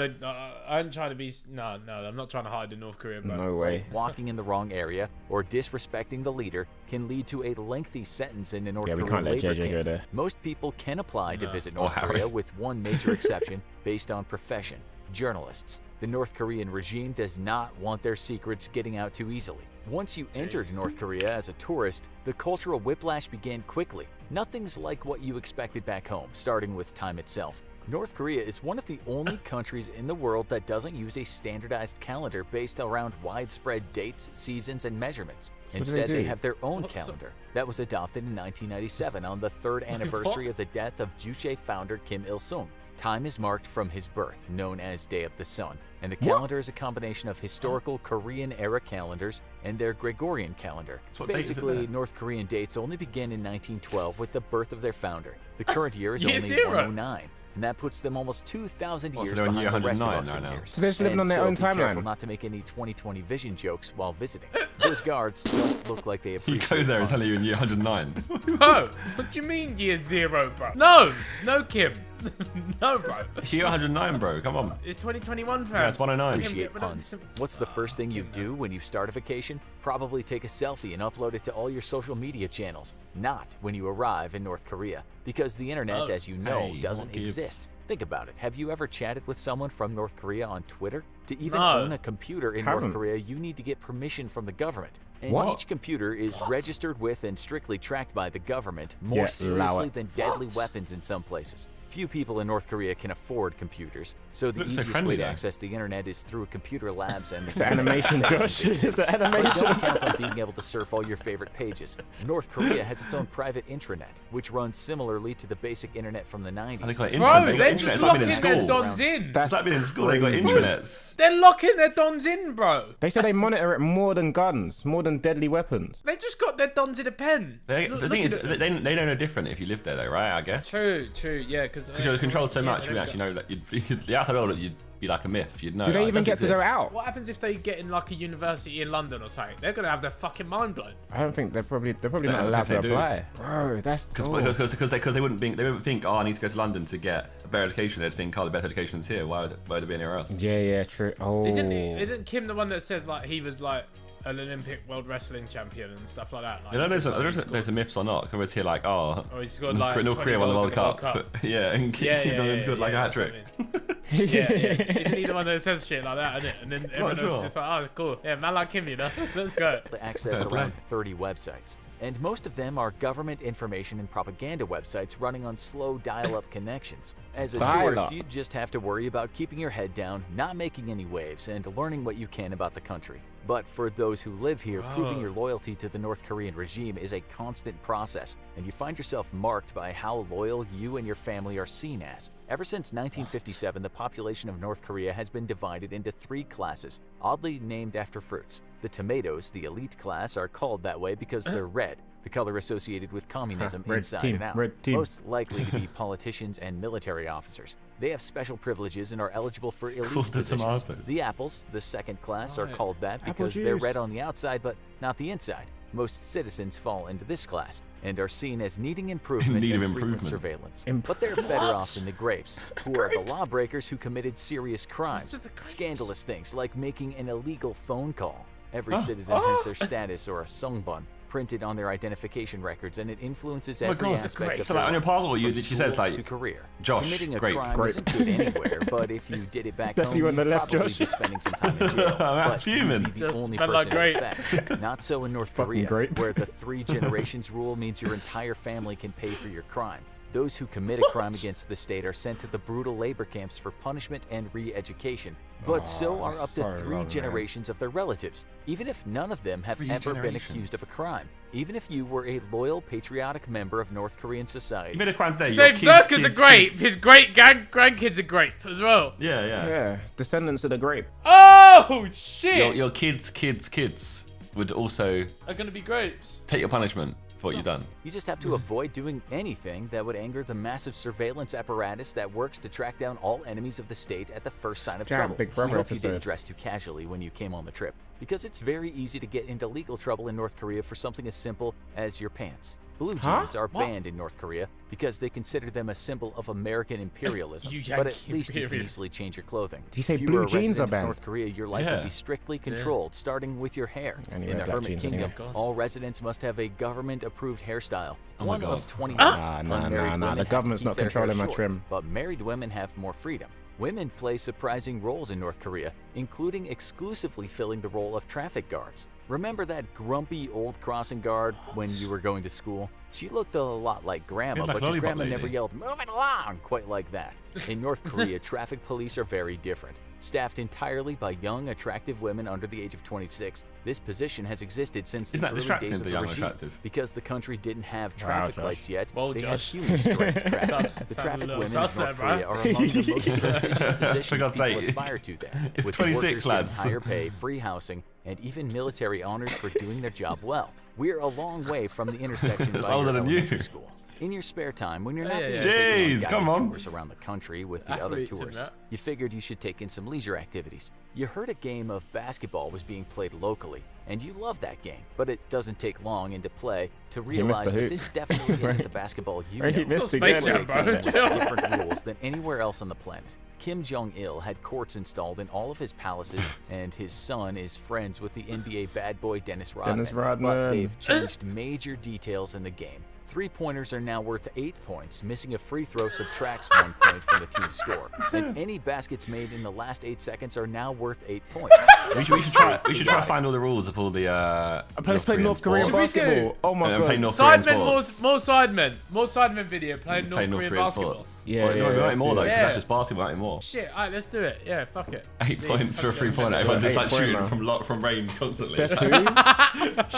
to be. No, I'm not trying to hide in North Korea. Bro. No way. Walking in the wrong area or disrespecting the leader can lead to a lengthy sentence in a North Yeah, we Korean can't let labor JJ go camp. there. Most people can apply to visit Or North Harry. Korea with one major exception based on profession: journalists. The North Korean regime does not want their secrets getting out too easily. Once you entered North Korea as a tourist, the cultural whiplash began quickly. Nothing's like what you expected back home, starting with time itself. North Korea is one of the only countries in the world that doesn't use a standardized calendar based around widespread dates, seasons, and measurements. Instead, they have their own calendar that was adopted in 1997 on the 3rd anniversary of the death of Juche founder Kim Il-sung. Time is marked from his birth, known as Day of the Sun, and the calendar is a combination of historical Korean-era calendars and their Gregorian calendar. what date is it Basically, there? North Korean dates only begin in 1912 with the birth of their founder. The current year is Year only zero. 109. And that puts them almost 2,000 years so they're in year behind the rest of 109 us in right now. years. So they're just living on their own be careful timeline. not to make any 2020 vision jokes while visiting. Those guards don't look like they You appreciate go there and puns. tell you in year 109. Bro, what do you mean year 0, bro? No, Kim. No, bro. It's year 109, bro. Come on. It's 2021, fam. Yeah, it's 109. Appreciate puns. What's the first thing you do when you start a vacation? Probably take a selfie and upload it to all your social media channels. Not when you arrive in North Korea, because the internet, as you know, Hey, doesn't what gives? exist. Think about it. Have you ever chatted with someone from North Korea on Twitter? To even No. own a computer in North Korea, you need to get permission from the government. And What? each computer is registered with and strictly tracked by the government, more Yeah, allow seriously it. than deadly weapons in some places. Few people in North Korea can afford computers, so the Looks so easiest friendly way to there. access the internet is through computer labs and The animation, Josh. It's the But animation. don't count on being able to surf all your favorite pages. North Korea has its own private intranet, which runs similarly to the basic internet from the 90s. Oh, they got Bro, intranet. They got they're internet. just It's like being in locking their school. dons in. It's like being in school. They got intranets. They're locking their dons in, bro. They said they monitor it more than guns, more than deadly weapons. They just got their dons in a pen. The thing is, they don't know different if you live there, though, right? I guess. True, yeah, because Because you're controlled so much, they you don't actually know that the outside world, you'd be like a myth. You'd know. Do they like, it even doesn't get to go exist. out? What happens if they get in like a university in London or something? They're gonna have their fucking mind blown. I don't think they're probably They not don't allowed think to they do. apply. Bro, that's Because oh. they wouldn't think, oh, I need to go to London to get a better education. They'd think, oh, the better education's here. Why would it be anywhere else? Yeah, true. Oh. Isn't Kim the one that says like he was like an Olympic world wrestling champion and stuff like that? Like, I don't know he says, if like, there's some myths or not. I always hear like, oh, Or he's scored, like, North 20 Korea won the goals World in the Cup. Yeah, and Kim Jong-un scored like a hat trick. Yeah. Isn't he the one that says shit like that, isn't it? And then everyone sure. else is just like, oh, cool. Yeah, man like him, you know? Let's go. To access around 30 websites, and most of them are government information and propaganda websites running on slow dial-up connections. As a tourist, you just have to worry about keeping your head down, not making any waves, and learning what you can about the country. But for those who live here, proving your loyalty to the North Korean regime is a constant process, and you find yourself marked by how loyal you and your family are seen as. Ever since 1957, the population of North Korea has been divided into 3 classes, oddly named after fruits. The tomatoes, the elite class, are called that way because they're red, the color associated with communism Red inside team, and out. red team. Most likely to be politicians and military officers. They have special privileges and are eligible for elite Called the positions. tomatoes. The apples, the second class, are Right. call that Apple because they're juice. red on the outside but not the inside. Most citizens fall into this class and are seen as needing improvement and frequent surveillance. But they're better off than the grapes, who are the lawbreakers who committed serious crimes, scandalous things like making an illegal phone call. Every citizen has their status or a sungbun printed on their identification records, and it influences every aspect of so like on your passport, she says like to career. Josh, Committing a great. crime isn't good anywhere, but if you did it back home, you'd probably be spending some time in jail. But you'd be the only person it affects. Not so in North Korea, where the 3 generations rule means your entire family can pay for your crime. Those who commit a crime against the state are sent to the brutal labor camps for punishment and re-education. But so are up to 3 generations of their relatives, even if none of them have ever been accused of a crime. Even if you were a loyal, patriotic member of North Korean society. Even a crime today, Save Zerka's a grape. His grandkid's a grape as well. Yeah, descendants of the grape. Oh, shit. Your kids would also are going to be grapes. Take your punishment for what you've done. You just have to avoid doing anything that would anger the massive surveillance apparatus that works to track down all enemies of the state at the first sign of trouble. Big Brother I hope you episode. didn't dress too casually when you came on the trip, because it's very easy to get into legal trouble in North Korea for something as simple as your pants. Blue jeans are banned in North Korea because they consider them a symbol of American imperialism. But at least you can easily change your clothing. Did you say if you blue were a jeans resident are of banned? North Korea, your life would be strictly controlled, starting with your hair. In the Hermit Kingdom, all residents must have a government-approved hairstyle. One of 29. Nah, the government's not controlling my trim. But married women have more freedom. Women play surprising roles in North Korea, including exclusively filling the role of traffic guards. Remember that grumpy old crossing guard when you were going to school? She looked a lot like Grandma, but your grandma never yelled, "Move it along," quite like that. In North Korea, traffic police are very different. Staffed entirely by young, attractive women under the age of 26, this position has existed since the early days of the regime. Because the country didn't have traffic lights yet, they had humans direct traffic. The traffic women in North Korea are among the most prestigious positions people aspire to there, with 26 workers lads. getting higher pay, free housing, and even military honors for doing their job well. We're a long way from the intersection by your elementary school. In your spare time, when you're not being taken on guided tours around the country with the other tourists, you figured you should take in some leisure activities. You heard a game of basketball was being played locally, and you love that game, but it doesn't take long into play to realize that this definitely isn't the basketball you know. It's a Space Jam, bro. With different rules than anywhere else on the planet. Kim Jong-il had courts installed in all of his palaces, and his son is friends with the NBA bad boy Dennis Rodman. But they've changed major details in the game. 3-pointers are now worth 8 points. Missing a free throw subtracts 1 point from the team's score. And any baskets made in the last 8 seconds are now worth 8 points. We should try to find all the rules of all the Let's play North Korean basketball. Oh my god. Play North Korean sports. More Sidemen video playing North Korean basketball. Sports. Not more though, because that's just basketball, not anymore. Shit, alright, let's do it. Yeah, fuck it. 8 points for a 3-pointer. Everyone just like shooting from range constantly.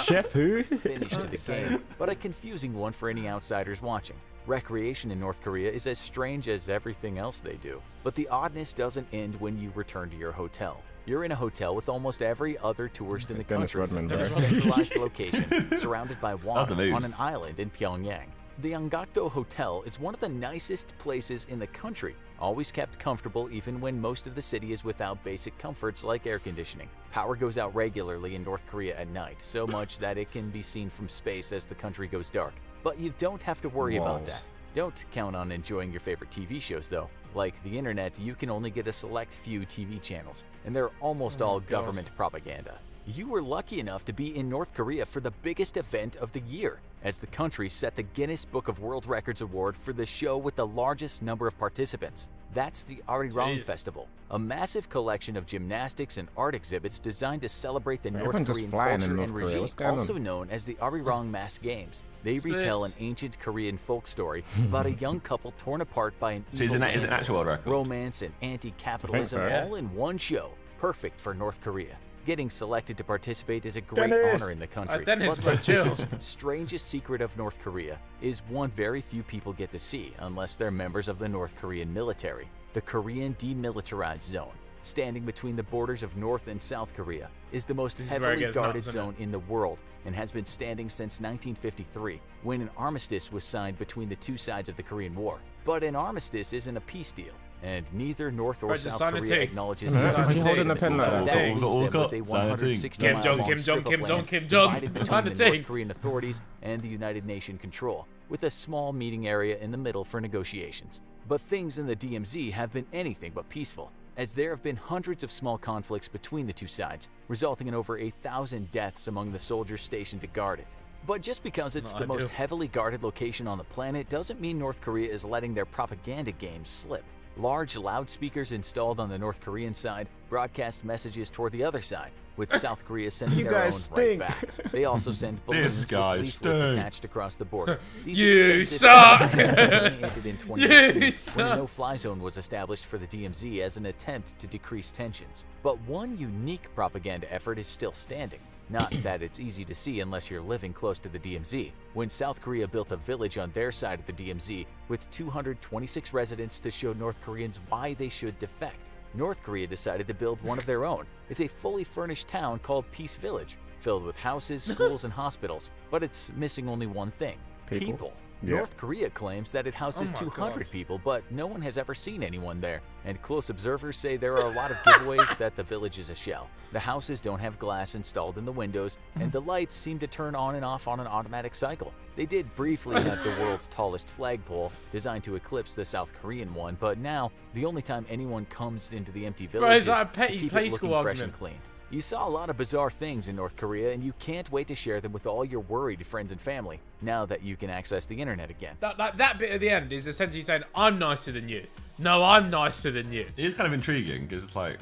Chef who? Finish to the game, but a confusing one for any outsiders watching. Recreation in North Korea is as strange as everything else they do. But the oddness doesn't end when you return to your hotel. You're in a hotel with almost every other tourist in the country in a centralized location, surrounded by water on an island in Pyongyang. The Yangakdo Hotel is one of the nicest places in the country, always kept comfortable even when most of the city is without basic comforts like air conditioning. Power goes out regularly in North Korea at night, so much that it can be seen from space as the country goes dark. But you don't have to worry about that. Don't count on enjoying your favorite TV shows though. Like the internet, you can only get a select few TV channels, and they're almost all government propaganda. You were lucky enough to be in North Korea for the biggest event of the year, as the country set the Guinness Book of World Records Award for the show with the largest number of participants. That's the Arirang Festival, a massive collection of gymnastics and art exhibits designed to celebrate the North Korean culture and regime, also known as the Arirang Mass Games. They retell an ancient Korean folk story about a young couple torn apart by an evil is it an actual world record? Romance and anti-capitalism all in one show, perfect for North Korea. Getting selected to participate is a great honor in the country. But the strangest secret of North Korea is one very few people get to see unless they're members of the North Korean military. The Korean Demilitarized Zone, standing between the borders of North and South Korea, is the most heavily guarded zone in the world and has been standing since 1953, when an armistice was signed between the two sides of the Korean War. But an armistice isn't a peace deal, and neither North or Right, just South sign a Korea T. acknowledges Why are you holding the the pen like that? That leaves them All with got. a Sign a T. 160 Kim mile Jong, long Kim strip Jong, of Kim Jong, land Kim Jong. divided Sign between the the T. North Korean authorities and the United Nation control, with a small meeting area in the middle for negotiations. But things in the DMZ have been anything but peaceful, as there have been hundreds of small conflicts between the two sides, resulting in over 1,000 deaths among the soldiers stationed to guard it. But just because it's the most heavily guarded location on the planet doesn't mean North Korea is letting their propaganda games slip. Large loudspeakers installed on the North Korean side broadcast messages toward the other side, with South Korea sending their own right back. They also send balloons with leaflets attached across the border. These You extensive suck! ended in 2018 You when a suck! no-fly zone was established for the DMZ as an attempt to decrease tensions. But one unique propaganda effort is still standing. Not that it's easy to see unless you're living close to the DMZ. When South Korea built a village on their side of the DMZ with 226 residents to show North Koreans why they should defect, North Korea decided to build one of their own. It's a fully furnished town called Peace Village, filled with houses, schools, and hospitals. But it's missing only one thing: people. Yeah. North Korea claims that it houses 200 people, but no one has ever seen anyone there. And close observers say there are a lot of giveaways that the village is a shell. The houses don't have glass installed in the windows, and the lights seem to turn on and off on an automatic cycle. They did briefly have the world's tallest flagpole, designed to eclipse the South Korean one, but now the only time anyone comes into the empty village is that a to keep it looking fresh and clean. You saw a lot of bizarre things in North Korea, and you can't wait to share them with all your worried friends and family, now that you can access the internet again. That bit at the end is essentially saying, I'm nicer than you. No, I'm nicer than you. It is kind of intriguing because it's like,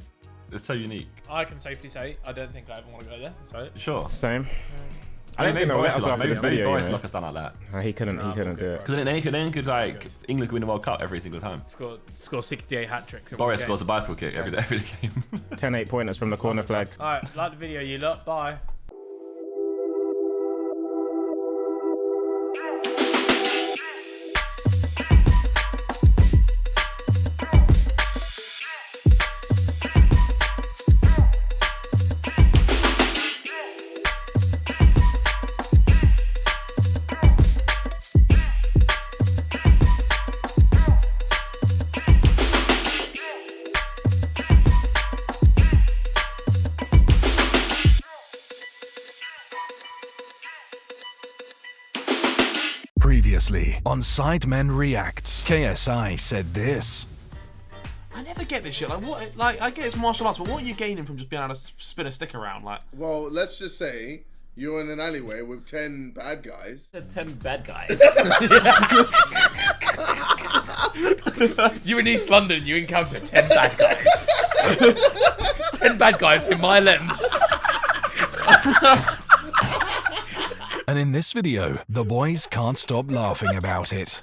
it's so unique. I can safely say, I don't think I ever want to go there. So. Sure. Same. I don't maybe think Boris they'll let us after this maybe video, Boris you know. lock us down like that. No, he couldn't do it. Because then could England could win the World Cup every single time. Score 68 hat tricks. Boris scores a bicycle kick every game. 10 8-pointers from the corner flag. Alright, like the video, you lot. Bye. Previously on Sidemen Reacts, KSI said this. I never get this shit. Like, what? Like, I get it's martial arts, but what are you gaining from just being able to spin a stick around? Like, well, let's just say you're in an alleyway with 10 bad guys. 10 bad guys. You in East London, you encounter 10 bad guys. 10 bad guys in my land. And in this video, the boys can't stop laughing about it.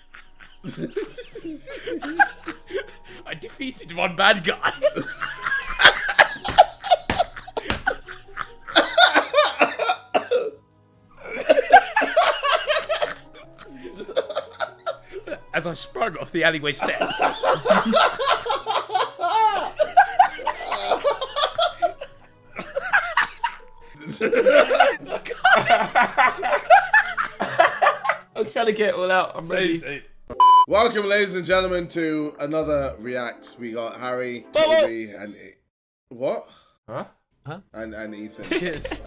I defeated one bad guy. As I sprung off the alleyway steps. I'm trying to get it all out. I'm ready. Welcome, ladies and gentlemen, to another React. We got Harry, Toby, and what? Huh? And Ethan. Cheers.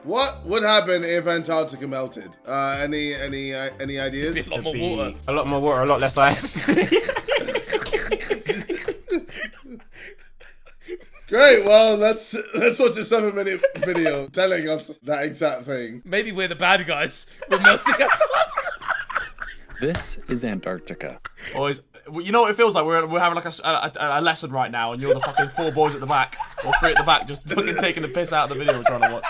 What would happen if Antarctica melted? Any ideas? A lot more water. A lot more water, a lot less ice. Great. Well, let's watch a 7-minute video telling us that exact thing. Maybe we're the bad guys. We're melting Antarctica. This is Antarctica. boys, you know what it feels like? We're having like a lesson right now, and you're the fucking 4 boys at the back, or 3 at the back, just fucking taking the piss out of the video we're trying to watch.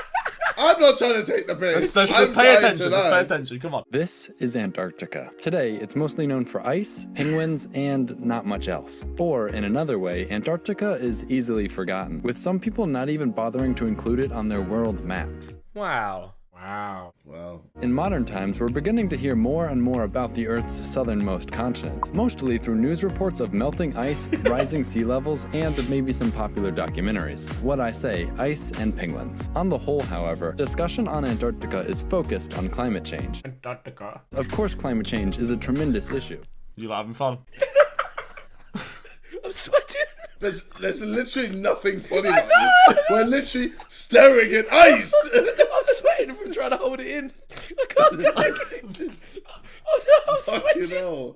I'm not trying to take the piss. Let's pay attention. Let's pay attention. Come on. This is Antarctica. Today, it's mostly known for ice, penguins, and not much else. Or, in another way, Antarctica is easily forgotten, with some people not even bothering to include it on their world maps. Wow. Wow. In modern times, we're beginning to hear more and more about the Earth's southernmost continent, mostly through news reports of melting ice, rising sea levels, and maybe some popular documentaries. What I say, ice and penguins. On the whole, however, discussion on Antarctica is focused on climate change. Antarctica. Of course, climate change is a tremendous issue. You like having fun? There's literally nothing funny about this. We're literally staring at ice. I'm sweating from trying to hold it in. I can't get it. I'm sweating.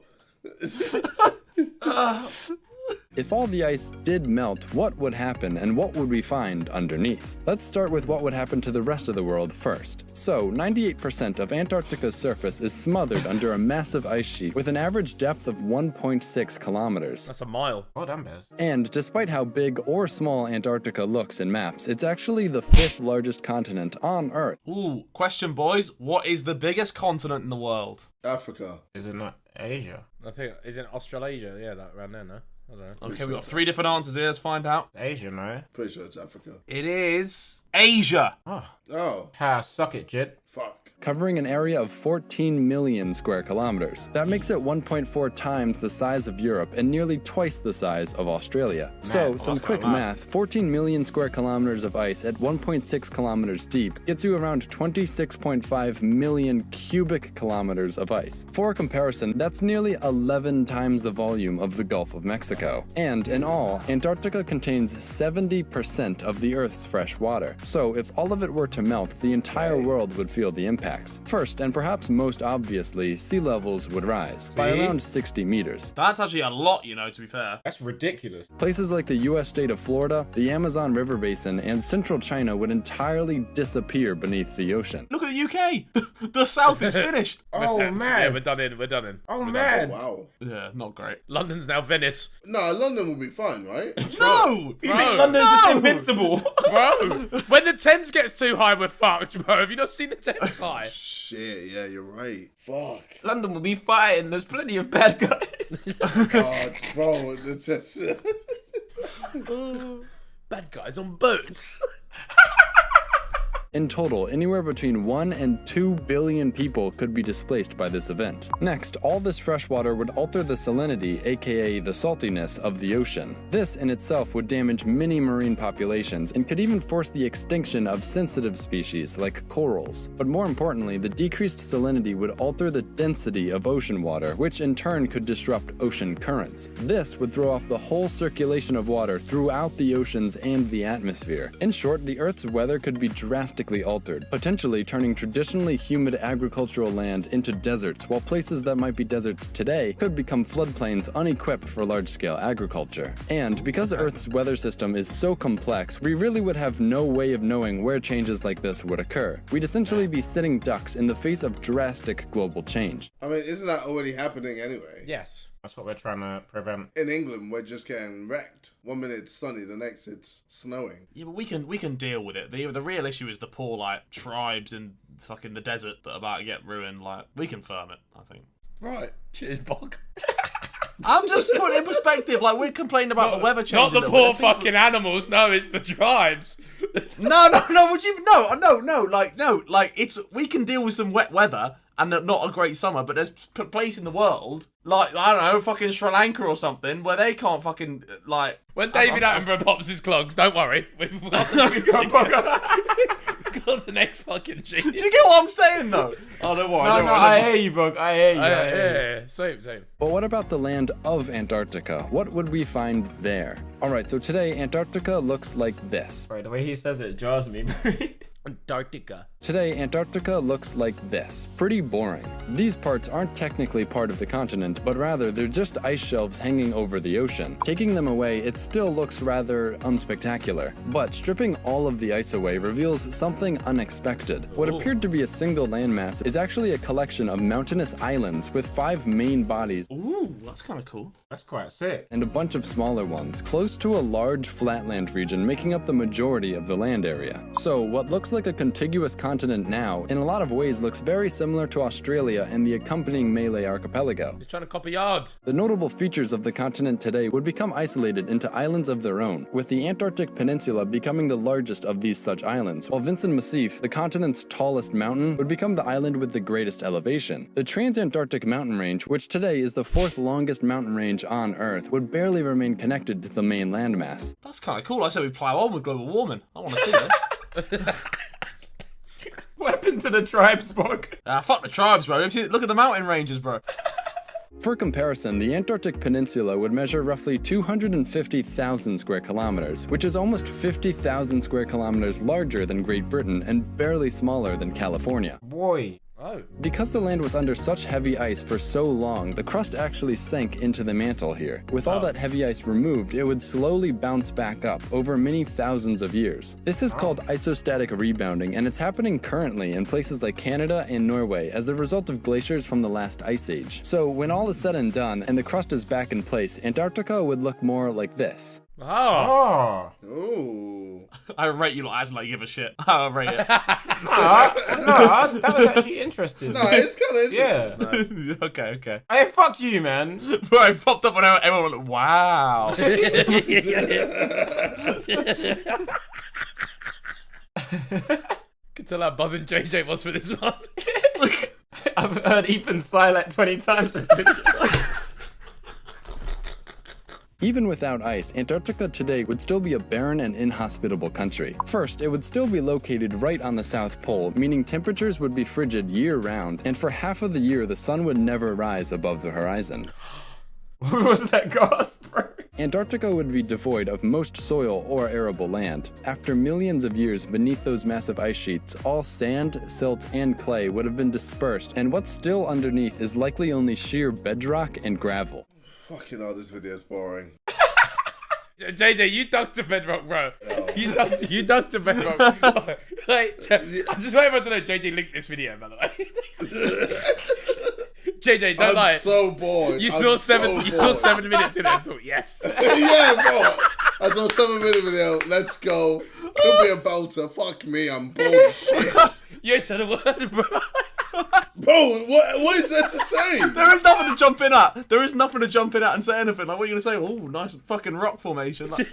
If all the ice did melt, what would happen and what would we find underneath? Let's start with what would happen to the rest of the world first. So, 98% of Antarctica's surface is smothered under a massive ice sheet with an average depth of 1.6 kilometers. That's a mile. Oh, damn, Bez. And despite how big or small Antarctica looks in maps, it's actually the 5th largest continent on Earth. Ooh, question, boys. What is the biggest continent in the world? Africa. Is it not Asia? I think, isn't Australasia? Yeah, that around there, no? I don't know. Okay, we've got 3 different answers here. Let's find out. Asia, no? Pretty sure it's Africa. It is Asia. Oh. Ha, suck it, Jid. Fuck. Covering an area of 14 million square kilometers. That makes it 1.4 times the size of Europe and nearly twice the size of Australia. So, some quick math, 14 million square kilometers of ice at 1.6 kilometers deep gets you around 26.5 million cubic kilometers of ice. For comparison, that's nearly 11 times the volume of the Gulf of Mexico. And in all, Antarctica contains 70% of the Earth's fresh water. So, if all of it were to melt, the entire world would feel the impacts. First, and perhaps most obviously, sea levels would rise by around 60 meters. That's actually a lot, you know, to be fair. That's ridiculous. Places like the US state of Florida, the Amazon River Basin, and central China would entirely disappear beneath the ocean. Look at the UK. The south is finished. Oh, man. Yeah, we're done in. We're done in. Oh, man. Wow. Yeah, not great. London's now Venice. No, London will be fine, right? No! You think London's just invincible? Bro, when the Thames gets too high, we're fucked, bro. Have you not seen the Thames high? Shit, yeah, you're right. Fuck. London will be fine. There's plenty of bad guys. God, bro, it's just... Bad guys on boats. In total, anywhere between 1 and 2 billion people could be displaced by this event. Next, all this fresh water would alter the salinity, aka the saltiness, of the ocean. This in itself would damage many marine populations and could even force the extinction of sensitive species like corals. But more importantly, the decreased salinity would alter the density of ocean water, which in turn could disrupt ocean currents. This would throw off the whole circulation of water throughout the oceans and the atmosphere. In short, the Earth's weather could be drastically altered, potentially turning traditionally humid agricultural land into deserts, while places that might be deserts today could become floodplains unequipped for large-scale agriculture. And because Earth's weather system is so complex, we really would have no way of knowing where changes like this would occur. We'd essentially be sitting ducks in the face of drastic global change. I mean, isn't that already happening anyway? Yes. That's what we're trying to prevent. In England, we're just getting wrecked. 1 minute it's sunny, the next it's snowing. Yeah, but we can deal with it. The real issue is the poor, like, tribes in fucking the desert that are about to get ruined. Like, we can firm it, I think. Right. Cheers, Bog. I'm just putting it in perspective. Like, we're complaining about the weather Not changing. the poor fucking animals. No, it's the tribes. No. Would you? No. Like, it's we can deal with some wet weather and not a great summer, but there's a place in the world, like, I don't know, fucking Sri Lanka or something, where they can't fucking, like... When David Attenborough pops his clogs, don't worry. We've got the next fucking G. Do you get what I'm saying, though? Oh, don't worry. No, I hear you, Bug. I hear you. Yeah. Same. But what about the land of Antarctica? What would we find there? Alright, so today Antarctica looks like this. Right, the way he says it jars me. Antarctica. Today, Antarctica looks like this. Pretty boring. These parts aren't technically part of the continent, but rather they're just ice shelves hanging over the ocean. Taking them away, it still looks rather unspectacular. But stripping all of the ice away reveals something unexpected. What appeared to be a single landmass is actually a collection of mountainous islands with 5 main bodies. Ooh, that's kind of cool. That's quite sick. And a bunch of smaller ones, close to a large flatland region making up the majority of the land area. So what looks like a contiguous continent now, in a lot of ways looks very similar to Australia and the accompanying Malay archipelago. He's trying to copy yard. The notable features of the continent today would become isolated into islands of their own, with the Antarctic Peninsula becoming the largest of these such islands, while Vincent Massif, the continent's tallest mountain, would become the island with the greatest elevation. The Transantarctic Mountain Range, which today is the 4th longest mountain range on Earth, would barely remain connected to the main landmass. That's kind of cool. I say we plow on with global warming. I want to see this. Weapon to the tribes, Bog. Fuck the tribes, bro. Look at the mountain ranges, bro. For comparison, the Antarctic Peninsula would measure roughly 250,000 square kilometers, which is almost 50,000 square kilometers larger than Great Britain and barely smaller than California. Boy. Oh. Because the land was under such heavy ice for so long, the crust actually sank into the mantle here. With all that heavy ice removed, it would slowly bounce back up over many thousands of years. This is called isostatic rebounding, and it's happening currently in places like Canada and Norway as a result of glaciers from the last ice age. So when all is said and done and the crust is back in place, Antarctica would look more like this. Oh. Oh. I rate you lot acting like you give a shit. I rate it. No, that was actually interesting. No, it's kind of interesting. Yeah. Okay. Hey, fuck you, man. Bro, it popped up and everyone went, wow. Can tell how buzzing JJ was for this one. I've heard Ethan sigh like 20 times this video. Even without ice, Antarctica today would still be a barren and inhospitable country. First, it would still be located right on the South Pole, meaning temperatures would be frigid year-round, and for half of the year the sun would never rise above the horizon. What was that gasp, bro? Antarctica would be devoid of most soil or arable land. After millions of years beneath those massive ice sheets, all sand, silt, and clay would have been dispersed, and what's still underneath is likely only sheer bedrock and gravel. Fucking hell, this video is boring. JJ, you dunked to bedrock, bro. Oh. You dunked to bedrock. Like, I'm just waiting for to know JJ linked this video, by the way. JJ, don't lie. I'm so bored. You saw 7 minutes in it and thought, yes. Yeah, bro. I saw a 7-minute video. Let's go. Could be a belter. Fuck me, I'm bored as shit. You ain't said a word, bro. Bro, what is there to say? There is nothing to jump in at. There is nothing to jump in at and say anything. Like, what are you going to say? Oh, nice fucking rock formation. Like...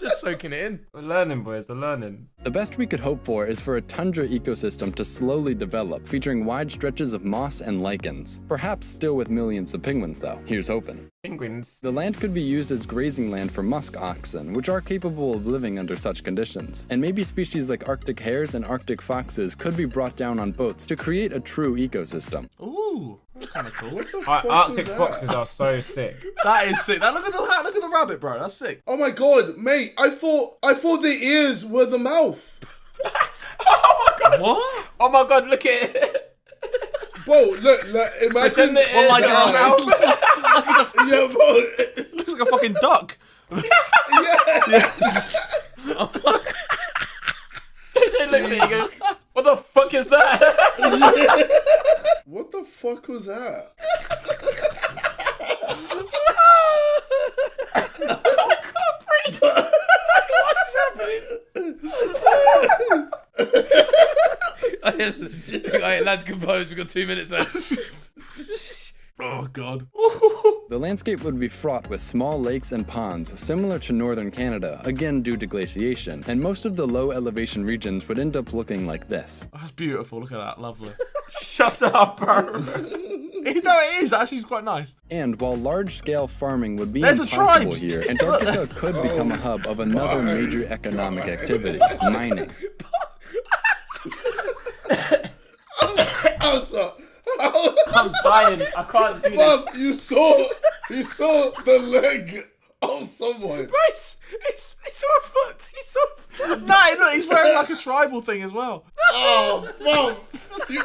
Just soaking it in. We're learning, boys. We're learning. The best we could hope for is for a tundra ecosystem to slowly develop, featuring wide stretches of moss and lichens. Perhaps still with millions of penguins, though. Here's hoping. Penguins. The land could be used as grazing land for musk oxen, which are capable of living under such conditions. And maybe species like Arctic hares and Arctic foxes could be brought down on boats to create a true ecosystem. Ooh, that's kind of cool. What the fuck Arctic was foxes that? are so sick. That is sick. Now look at the rabbit, bro. That's sick. Oh my god, mate! I thought the ears were the mouth. Oh my god! What? Oh my god! Look at it. Bro, look, imagine. Like a mouth. Yeah, bro. Looks like a fucking duck. Yeah. What the fuck is that? What the fuck was that? What's happening? Alright, lads, compose. We've got 2 minutes left. Oh god. The landscape would be fraught with small lakes and ponds, similar to northern Canada, again due to glaciation, and most of the low elevation regions would end up looking like this. That's beautiful. Look at that. Lovely. Shut up, bro. It is. Actually, it's quite nice. And while large-scale farming would be There's the impossible tribes. here, Antarctica could become a hub of another major economic activity, mining. I'm dying. I can't do this. You saw the leg of someone. Bryce, he saw a foot. He saw a foot. No, look, he's wearing like a tribal thing as well. Oh, bro.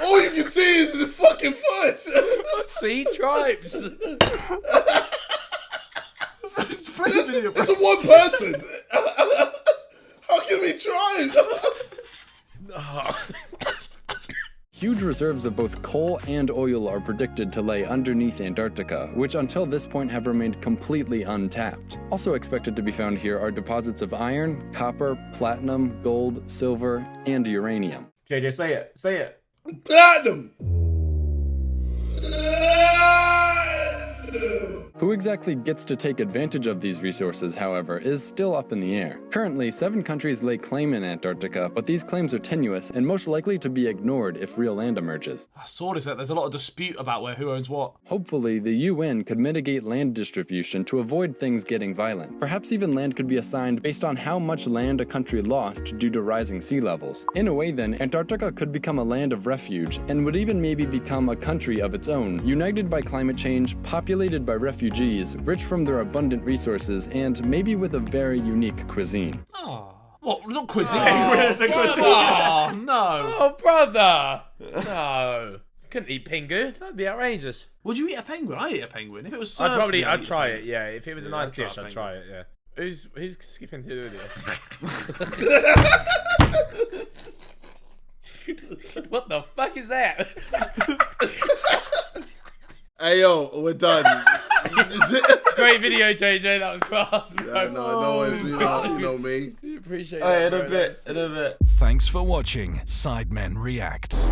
All you can see is the fucking foot. See, tribes. It's a one person. How can we try? Huge reserves of both coal and oil are predicted to lay underneath Antarctica, which until this point have remained completely untapped. Also expected to be found here are deposits of iron, copper, platinum, gold, silver, and uranium. JJ, say it. Say it. Platinum. Who exactly gets to take advantage of these resources, however, is still up in the air. Currently, 7 countries lay claim in Antarctica, but these claims are tenuous and most likely to be ignored if real land emerges. I saw this. There's a lot of dispute about who owns what. Hopefully, the UN could mitigate land distribution to avoid things getting violent. Perhaps even land could be assigned based on how much land a country lost due to rising sea levels. In a way then, Antarctica could become a land of refuge, and would even maybe become a country of its own, united by climate change, populated by refugees, rich from their abundant resources, and maybe with a very unique cuisine. What? Not cuisine. Oh, no. Oh, brother. No. Couldn't eat pingu. That'd be outrageous. Would you eat a penguin? I'd eat a penguin. If it was served I'd try it, yeah. If it was a nice dish, I'd try it, yeah. Who's skipping through the video? What the fuck is that? Hey yo, we're done. Great video, JJ. That was class, bro. Yeah, no worries. You know me. Appreciate Oh, that, in a bit. Thanks for watching Sidemen Reacts.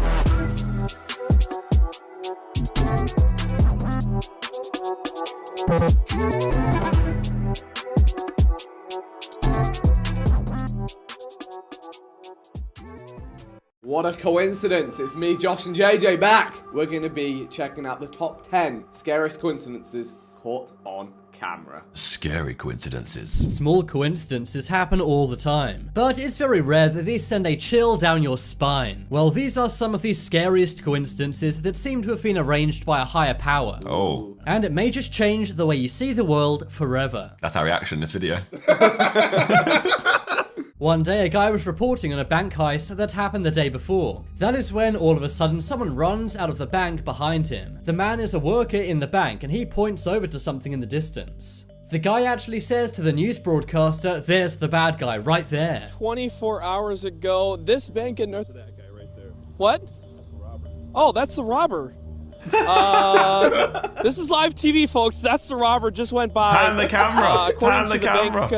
What a coincidence, it's me, Josh and JJ back! We're going to be checking out the top 10 scariest coincidences caught on camera. Scary coincidences. Small coincidences happen all the time, but it's very rare that these send a chill down your spine. Well, these are some of the scariest coincidences that seem to have been arranged by a higher power. Oh. And it may just change the way you see the world forever. That's our reaction in this video. One day, a guy was reporting on a bank heist that happened the day before. That is when, all of a sudden, someone runs out of the bank behind him. The man is a worker in the bank, and he points over to something in the distance. The guy actually says to the news broadcaster, "There's the bad guy right there." 24 hours ago, this bank in North... That guy right there. What? That's the robber. Oh, that's the robber. This is live TV, folks. That's the robber. Just went by. Pan the camera. According to the bank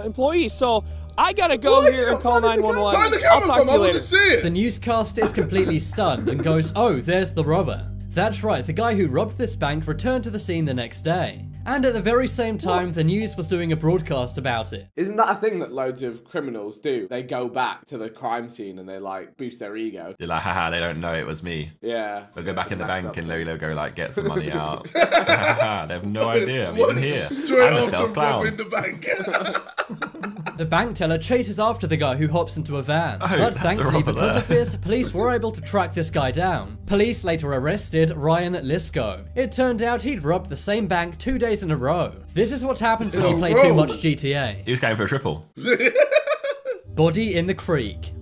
employee. So I gotta go here and call 911. I'll talk to you later. The newscaster is completely stunned and goes, "Oh, there's the robber." That's right, the guy who robbed this bank returned to the scene the next day. And at the very same time, the news was doing a broadcast about it. Isn't that a thing that loads of criminals do? They go back to the crime scene and they like boost their ego. You're like, haha, they don't know it was me. Yeah. They'll go back in the bank and they'll go like get some money out. They have no idea I'm even here. I'm a stealth clown. The bank teller chases after the guy who hops into a van. Oh, but that's a thankfully, robber because there. of this, police were able to track this guy down. Police later arrested Ryan Lisco. It turned out he'd robbed the same bank 2 days in a row. This is what happens when you play too much GTA. He was going for a triple. Body in the creek.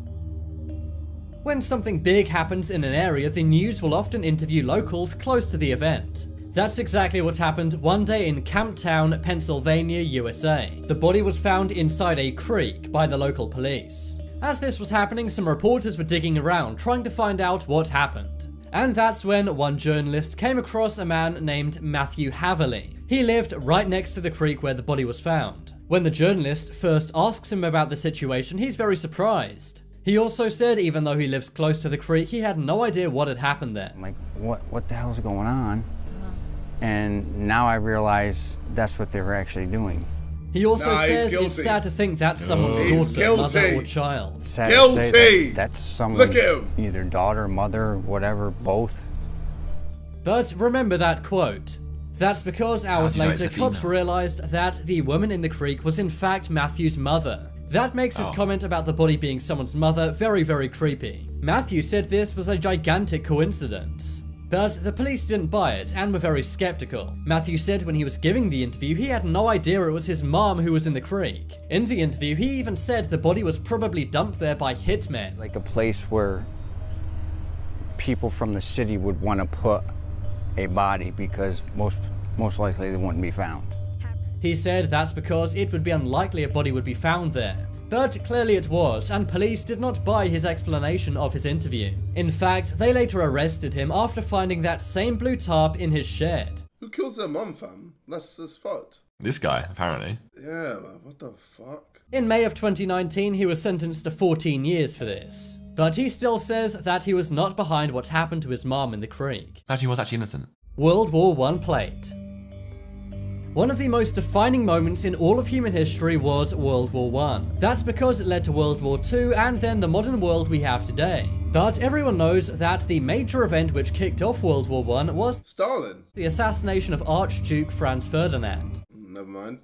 When something big happens in an area, the news will often interview locals close to the event. That's exactly what happened one day in Camptown, Pennsylvania, USA. The body was found inside a creek by the local police. As this was happening, some reporters were digging around trying to find out what happened. And that's when one journalist came across a man named Matthew Haverly. He lived right next to the creek where the body was found. When the journalist first asks him about the situation, he's very surprised. He also said even though he lives close to the creek, he had no idea what had happened there. I'm like, what the hell's going on? And now I realize that's what they were actually doing. He also says it's sad to think that's someone's daughter, mother, or child. Sad to say that's someone's either daughter, mother, whatever, both. But remember that quote. That's because hours do you know later, it's a cops female? realized that the woman in the creek was in fact Matthew's mother. That makes his comment about the body being someone's mother very, very creepy. Matthew said this was a gigantic coincidence. But the police didn't buy it and were very skeptical. Matthew said when he was giving the interview, he had no idea it was his mom who was in the creek. In the interview, he even said the body was probably dumped there by hitmen. Like a place where people from the city would want to put a body because most likely they wouldn't be found. He said that's because it would be unlikely a body would be found there. But clearly it was, and police did not buy his explanation of his interview. In fact, they later arrested him after finding that same blue tarp in his shed. Who kills their mum, fam? That's fucked. This guy, apparently. Yeah, man, what the fuck? In May of 2019, he was sentenced to 14 years for this. But he still says that he was not behind what happened to his mom in the creek. Actually, he was actually innocent. World War I plate. One of the most defining moments in all of human history was World War I. That's because it led to World War II and then the modern world we have today. But everyone knows that the major event which kicked off World War I was Stalin. The assassination of Archduke Franz Ferdinand. Never mind.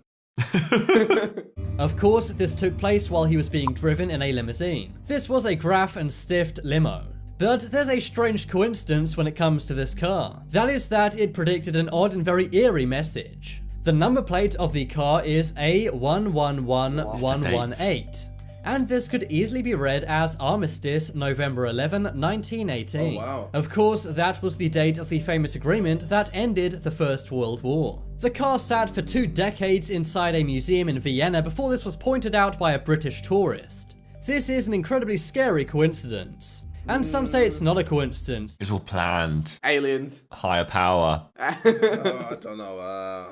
Of course, this took place while he was being driven in a limousine. This was a Graf and Stift limo. But there's a strange coincidence when it comes to this car. That is that it predicted an odd and very eerie message. The number plate of the car is A111118. And this could easily be read as Armistice, November 11, 1918. Oh, wow. Of course, that was the date of the famous agreement that ended the First World War. The car sat for 2 decades inside a museum in Vienna before this was pointed out by a British tourist. This is an incredibly scary coincidence. And some say it's not a coincidence. It's all planned. Aliens. Higher power. I don't know.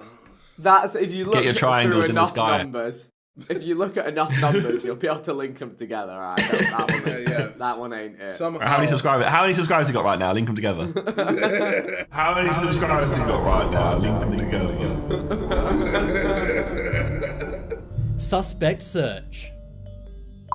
That's if you look Get your triangles in the sky. Numbers. If you look at enough numbers, you'll be able to link them together. Right? That one ain't it. Somehow. How many subscribers you got right now? Link them together. How many subscribers you got right now? Link them together. Suspect search.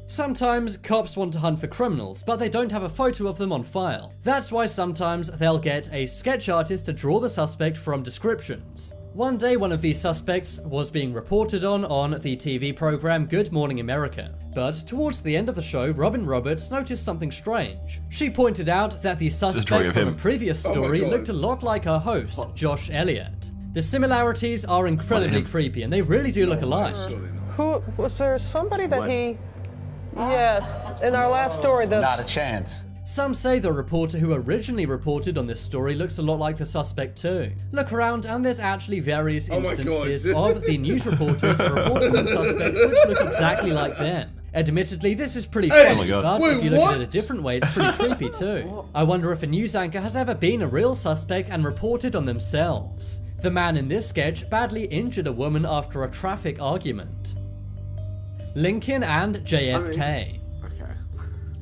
Sometimes cops want to hunt for criminals, but they don't have a photo of them on file. That's why sometimes they'll get a sketch artist to draw the suspect from descriptions. One day, one of these suspects was being reported on the TV program Good Morning America. But towards the end of the show, Robin Roberts noticed something strange. She pointed out that the suspect from a previous story looked a lot like her host, Josh Elliott. The similarities are incredibly creepy, and they really do look alike. Who was there? Somebody that he? Yes, in our last story. Not a chance. Some say the reporter who originally reported on this story looks a lot like the suspect too. Look around and there's actually various instances of the news reporters reporting on suspects which look exactly like them. Admittedly, this is pretty funny, but if you look at it a different way, it's pretty creepy too. I wonder if a news anchor has ever been a real suspect and reported on themselves. The man in this sketch badly injured a woman after a traffic argument. Lincoln and JFK.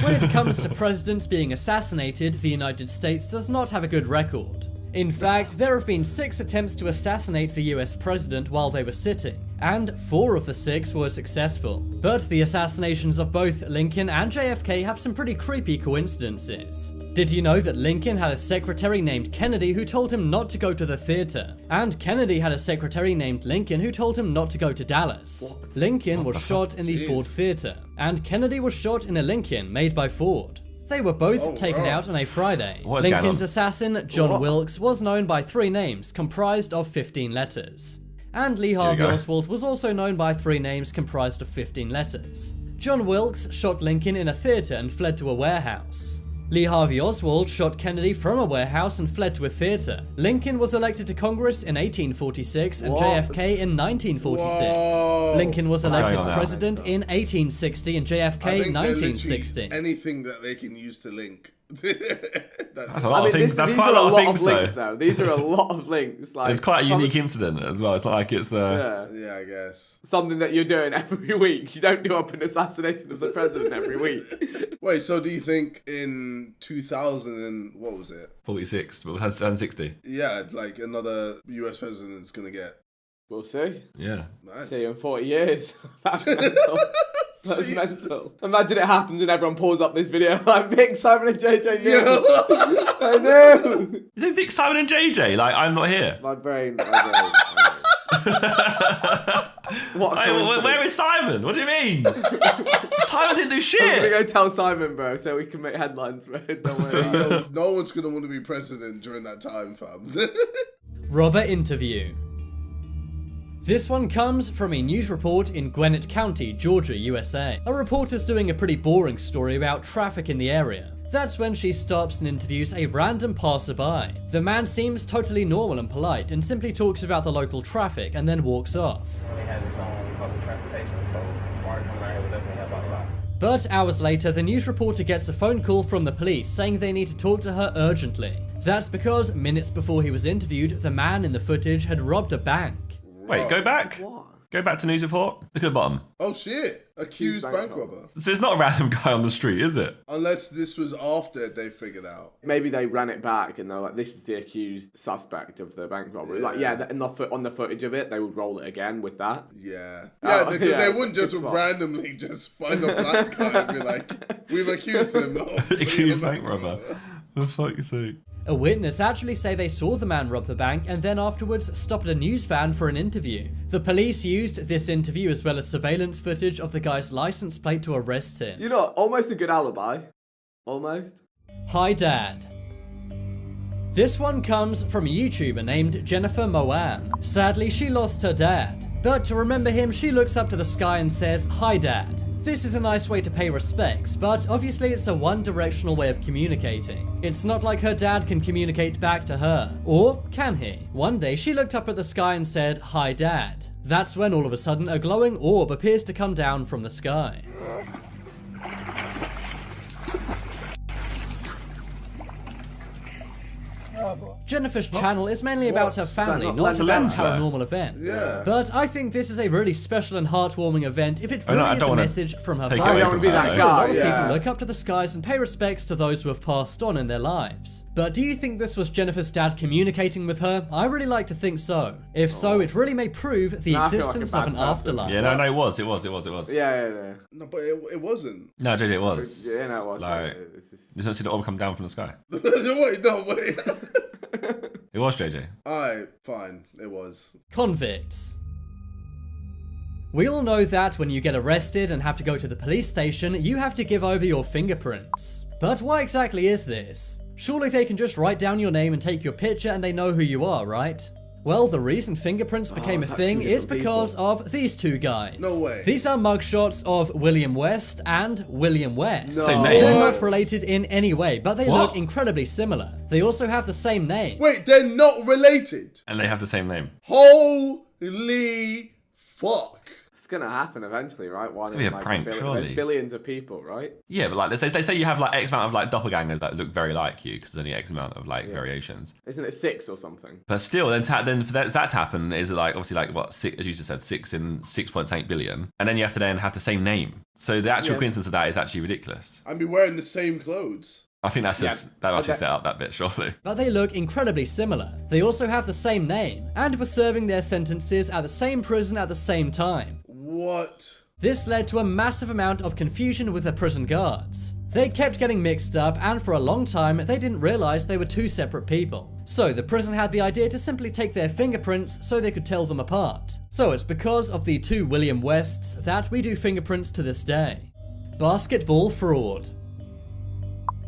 When it comes to presidents being assassinated, the United States does not have a good record. In fact, there have been 6 attempts to assassinate the US president while they were sitting, and 4 of the 6 were successful. But the assassinations of both Lincoln and JFK have some pretty creepy coincidences. Did you know that Lincoln had a secretary named Kennedy who told him not to go to the theater? And Kennedy had a secretary named Lincoln who told him not to go to Dallas. Lincoln was shot in the Ford Theater, and Kennedy was shot in a Lincoln made by Ford. They were both taken out on a Friday. Lincoln's assassin, John Wilkes, was known by 3 names comprised of 15 letters. And Lee Harvey Oswald was also known by 3 names comprised of 15 letters. John Wilkes shot Lincoln in a theater and fled to a warehouse. Lee Harvey Oswald shot Kennedy from a warehouse and fled to a theater. Lincoln was elected to Congress in 1846 and JFK in 1946. Lincoln was elected president in 1860 and JFK 1960. Anything that they can use to link. That's a lot of things. That's quite a lot of things, though. These are a lot of links. Like, it's quite a unique incident as well. It's not like it's yeah, I guess something that you're doing every week. You don't do up an assassination of the president every week. Wait, so do you think in 2000 and what was it? 46, but it was 60. Yeah, like another US president's gonna get. We'll see. Yeah. Nice. See you in 40 years. That's mental. That's mental. Imagine it happens and everyone pulls up this video like Vic, Simon and JJ. I know. Is it Vic, Simon and JJ? Like, I'm not here. My brain. Where is Simon? What do you mean? Simon didn't do shit. I'm gonna go tell Simon, bro, so we can make headlines, bro. Don't worry. No one's gonna want to be president during that time, fam. Robber interview. This one comes from a news report in Gwinnett County, Georgia, USA. A reporter's doing a pretty boring story about traffic in the area. That's when she stops and interviews a random passerby. The man seems totally normal and polite and simply talks about the local traffic and then walks off. But hours later, the news reporter gets a phone call from the police saying they need to talk to her urgently. That's because minutes before he was interviewed, the man in the footage had robbed a bank. Wait, go back. What? Go back to news report. Look at the bottom. Oh shit. Accused bank robber. So it's not a random guy on the street, is it? Unless this was after they figured out. Maybe they ran it back and they're like, this is the accused suspect of the bank robbery. Like, yeah, and on the footage of it, they would roll it again with that. Yeah. Yeah, because they wouldn't just randomly just find a black guy and be like, we've accused him of accused bank robber. For fuck's sake. A witness actually say they saw the man rob the bank and then afterwards stopped a news van for an interview. The police used this interview as well as surveillance footage of the guy's license plate to arrest him. You know, almost a good alibi. Almost. Hi Dad. This one comes from a YouTuber named Jennifer Moan. Sadly, she lost her dad. But to remember him, she looks up to the sky and says, "Hi Dad." This is a nice way to pay respects, but obviously it's a one-directional way of communicating. It's not like her dad can communicate back to her. Or can he? One day she looked up at the sky and said, "Hi Dad." That's when all of a sudden a glowing orb appears to come down from the sky. Jennifer's channel is mainly about her family, not about paranormal events. Yeah. But I think this is a really special and heartwarming event if it really is a message from her take family. away from her, A lot of Yeah. people look up to the skies and pay respects to those who have passed on in their lives. But do you think this was Jennifer's dad communicating with her? I really like to think so. If so, it really may prove the Nah, I feel like existence a of bad an person. afterlife. Yeah, no, it was. Yeah. No, but it wasn't. No, JJ, it was. Yeah, no, it was. Like, It's just... you don't see the orb come down from the sky. Wait, no, wait. It was JJ. Alright, fine. It was. Convicts. We all know that when you get arrested and have to go to the police station, you have to give over your fingerprints. But why exactly is this? Surely they can just write down your name and take your picture and they know who you are, right? Well, the reason fingerprints became a thing is because of these two guys. No way. These are mugshots of William West and William West. No. Same name. They're What? not related in any way, but they look incredibly similar. They also have the same name. Wait, they're not related. And they have the same name. Holy fuck. It's gonna happen eventually, right? Why gonna be a prank, surely. There's billions of people, right? Yeah, but like they say you have like X amount of like doppelgangers that look very like you because there's only X amount of like variations. Isn't it 6 or something? But still, then for that to happen is like obviously like what six, as you just said, 6 in 6.8 billion, and then you have to then have the same name. So the actual coincidence of that is actually ridiculous. I'd be wearing the same clothes. I think that's just that must just set up that bit, surely. But they look incredibly similar. They also have the same name, and were serving their sentences at the same prison at the same time. What? This led to a massive amount of confusion with the prison guards. They kept getting mixed up, and for a long time, they didn't realize they were two separate people. So the prison had the idea to simply take their fingerprints so they could tell them apart. So it's because of the two William Wests that we do fingerprints to this day. Basketball fraud.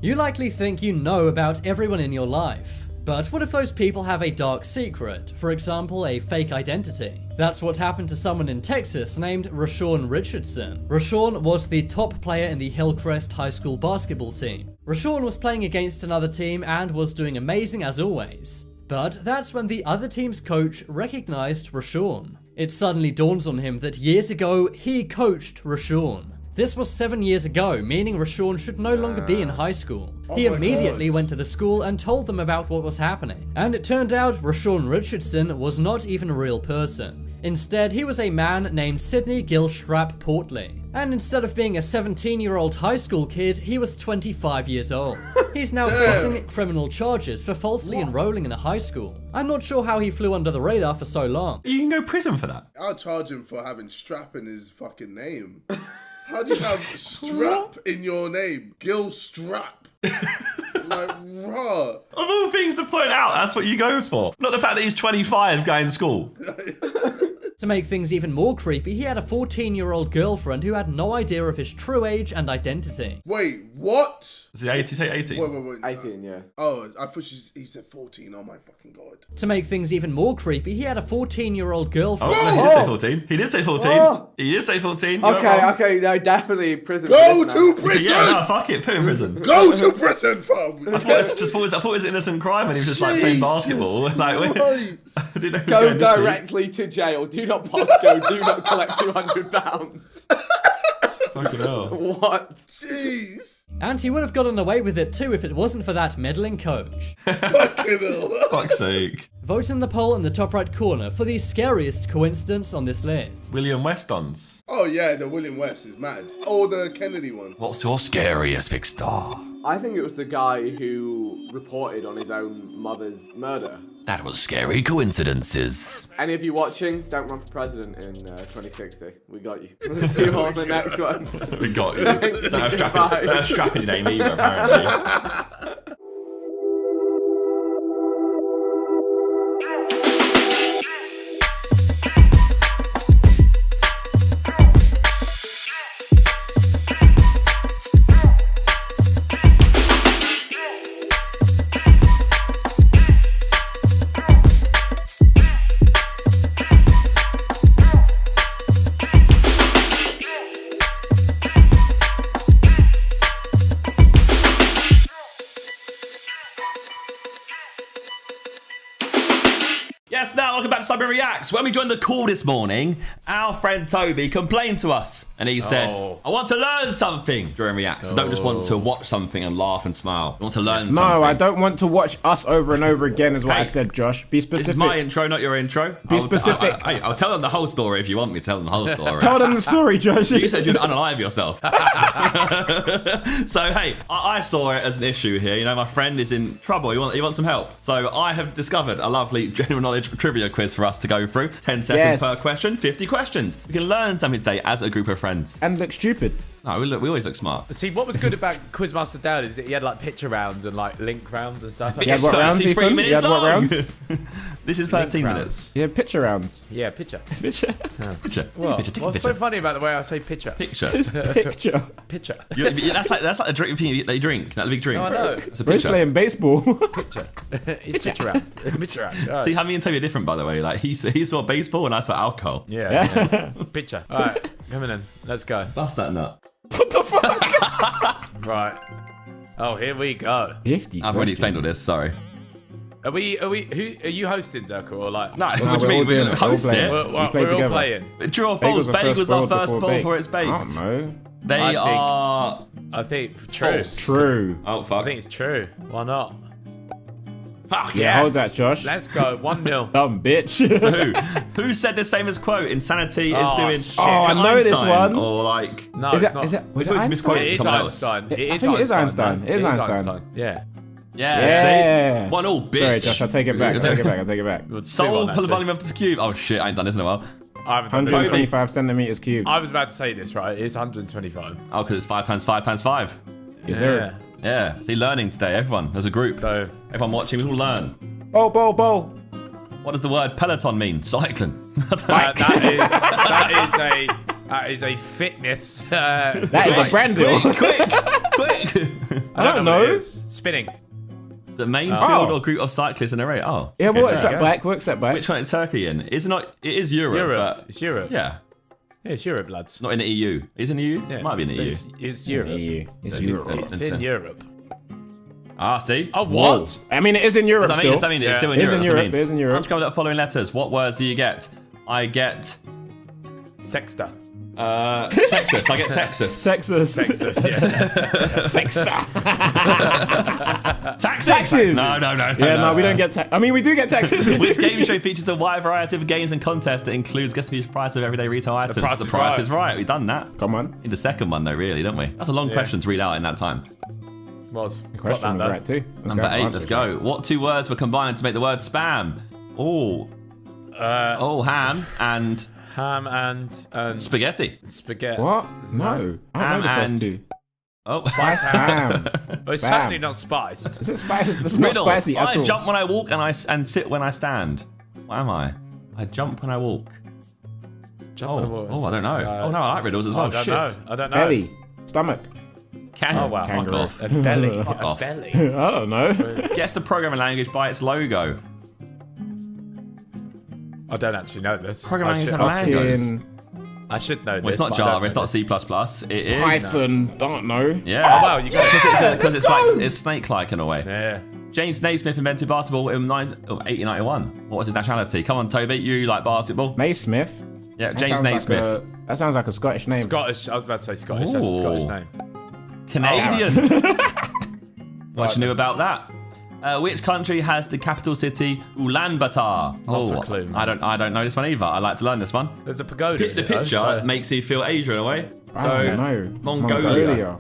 You likely think you know about everyone in your life. But what if those people have a dark secret? For example, a fake identity. That's what happened to someone in Texas named Rashawn Richardson. Rashawn was the top player in the Hillcrest High School basketball team. Rashawn was playing against another team and was doing amazing as always. But that's when the other team's coach recognized Rashawn. It suddenly dawns on him that years ago, he coached Rashawn. This was 7 years ago, meaning Rashawn should no longer be in high school. He immediately went to the school and told them about what was happening. And it turned out Rashawn Richardson was not even a real person. Instead, he was a man named Sidney Gilstrap Portley. And instead of being a 17-year-old high school kid, he was 25 years old. He's now facing criminal charges for falsely enrolling in a high school. I'm not sure how he flew under the radar for so long. You can go to prison for that. I'll charge him for having strap in his fucking name. How do you have strap in your name? Gil Strap. Like, raw. Of all things to point out, that's what you go for. Not the fact that he's 25 going to school. To make things even more creepy, he had a 14-year-old girlfriend who had no idea of his true age and identity. Wait, what? Is he 18? Say 18? Wait. 18, yeah. Oh, I thought he said 14. Oh my fucking god. To make things even more creepy, he had a 14-year-old girlfriend. Oh, no, he did say 14. He did say 14. Oh. He did say 14. Okay, no, definitely prison. Go to prison! Yeah, no, fuck it. Put him in prison. Go to prison, fam! I thought it was innocent crime and he was just like playing basketball. Like, I didn't know he was Go going this deep. directly to jail. Do not Bosco. Do not collect £200. Fucking hell. What? Jeez. And he would have gotten away with it too if it wasn't for that meddling coach. Fucking hell. Fuck's sake. Vote in the poll in the top right corner for the scariest coincidence on this list. William Weston's. Oh yeah, the William West is mad. Oh, the Kennedy one. What's your scariest, Victor? I think it was the guy who reported on his own mother's murder. That was scary coincidences. Any of you watching, don't run for president in 2060. We got you. We'll see you on the next one. We got you. Don't strapping your name either, apparently. Yes, now welcome back to Sidemen Reacts. When we joined the call this morning, our friend Toby complained to us and he said, I want to learn something during Reacts. I don't just want to watch something and laugh and smile. I want to learn something. No, I don't want to watch us over and over again is what I said, Josh. Be specific. This is my intro, not your intro. Be specific. I'll tell them the whole story if you want me to tell them the whole story. Tell them the story, Josh. You said you'd unalive yourself. So, hey, I saw it as an issue here. You know, my friend is in trouble. He wants some help. So I have discovered a lovely general knowledge trivia quiz for us to go through. 10 seconds per question, 50 questions. We can learn something today as a group of friends. And look stupid. No, we always look smart. See, what was good about Quizmaster Dad is that he had like picture rounds and like link rounds and stuff. You had what rounds, Ethan? You had what rounds? This is 13 minutes. You had picture rounds. Yeah, picture. Picture. Picture. What? Picture. What's so funny about the way I say picture? Picture. Picture. Picture. That's like a drink that you drink. That big drink. Oh, I know. It's a We're picture. playing baseball. Picture. It's picture round. Picture round. Right. See, how me and Toby are different, by the way. Like he saw baseball and I saw alcohol. Yeah. Picture. All right, coming in. Let's go. Bust that nut. What the fuck? Right. Oh, here we go. 50. I've already explained all this. Sorry. Are we? Who are you hosting, Zerko, or like? No, what do you mean? We're going to host it. We're all playing. True or false? Bagel's our first ball before it's baked. I don't know. I think true. False. True. Oh fuck. I think it's true. Why not? Fuck yeah. Hold that, Josh. Let's go. 1-0. Dumb bitch. Who said this famous quote? Insanity is doing. Oh, I know this one. Or like. No, is it's it, not. Is it, was it it misquoted It is someone else. Einstein. I think it is Einstein. It is Einstein. Yeah. Yeah. See? 1-1, bitch. Sorry, Josh. I'll take it back. I'll take it back. Solve for the volume of this cube. Oh shit, I ain't done this in a while. 125 centimeters cubed. I was about to say this, right? It's 125. Oh, because it's 5 times 5 times 5. Yes, sir. Yeah. See, learning today, everyone, as a group. So, everyone watching, we all learn. Bowl. What does the word peloton mean? Cycling. that is a fitness. That is a brand deal. Quick. I don't know. Spinning. The main field or group of cyclists in a race. Oh. Yeah, okay, works that back. Which one is Turkey in? It's not. It is Europe. But It's Europe. yeah. Yeah, it's Europe, lads. Not in the EU. Is it in the EU? Yeah. It might be in the EU. It's Europe. It's Europe. It's in Europe. Ah, see? Oh, what? Whoa. I mean, it is in Europe still. It's still in Europe. It is in Europe. I'm just going with the following letters. What words do you get? I get... Sexta. Texas. I get Texas. Texas, yeah. Sexta. Taxes. No. Yeah, no, we don't get taxes. I mean, we do get taxes. Which game show features a wide variety of games and contests that includes guess the price of everyday retail items? The Price is right. We've done that. Come on. In the second one, though, really, don't we? That's a long question to read out in that time. The question was right too. Number 8. Let's go. What 2 words were combined to make the word spam? Ham and spaghetti. Spaghetti. What? No. Ham and Spiced ham. Well, it's certainly not spiced. Is it spiced? It's not spicy at all. I jump when I walk and sit when I stand. What am I? I jump when I walk. I don't know. No, I like riddles as well. I don't know. Belly. Stomach. Oh, wow. Fuck off. A belly. Fuck off. Belly. I don't know. Guess the programming language by its logo. I don't actually know this. Programming language have logos. I should know this. Well, it's not Java, it's not C++. It is Python. Don't know. Yeah. Oh, wow, you got it. Because it's snake-like in a way. Yeah. James Naismith invented basketball in 1891. What was his nationality? Come on, Toby, you like basketball? Naismith. Yeah, James Naismith. That sounds like a Scottish name. Scottish. I was about to say Scottish. That's a Scottish name. Canadian. What you knew about that? Which country has the capital city Ulaanbaatar? Not a clue, man. I don't know this one either. I like to learn this one. There's a pagoda. The picture makes you feel Asia in a way. I So don't know. Mongolia.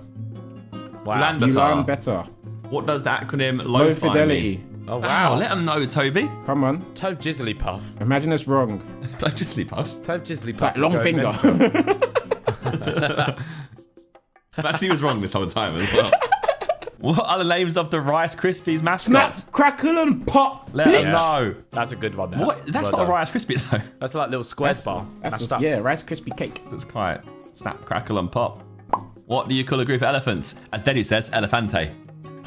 Wow. You learn Ulaanbaatar. better. What does the acronym Low LOFI fidelity. mean? Oh wow. Let them know, Toby. Come on. Toe Jizzlypuff. Imagine it's wrong. Don't just sleep off. Toe Jizzlypuff. It's like long finger. Actually, he was wrong this whole time as well. What are the names of the Rice Krispies mascots? Snap, crackle, and pop. Let them know. That's a good one. There. What? That's Well not a done. Rice Krispie though. That's like little squares bar. That's mashed just, up. yeah, Rice Krispie cake. That's quite snap, crackle, and pop. What do you call a group of elephants? As Denny says, elefante.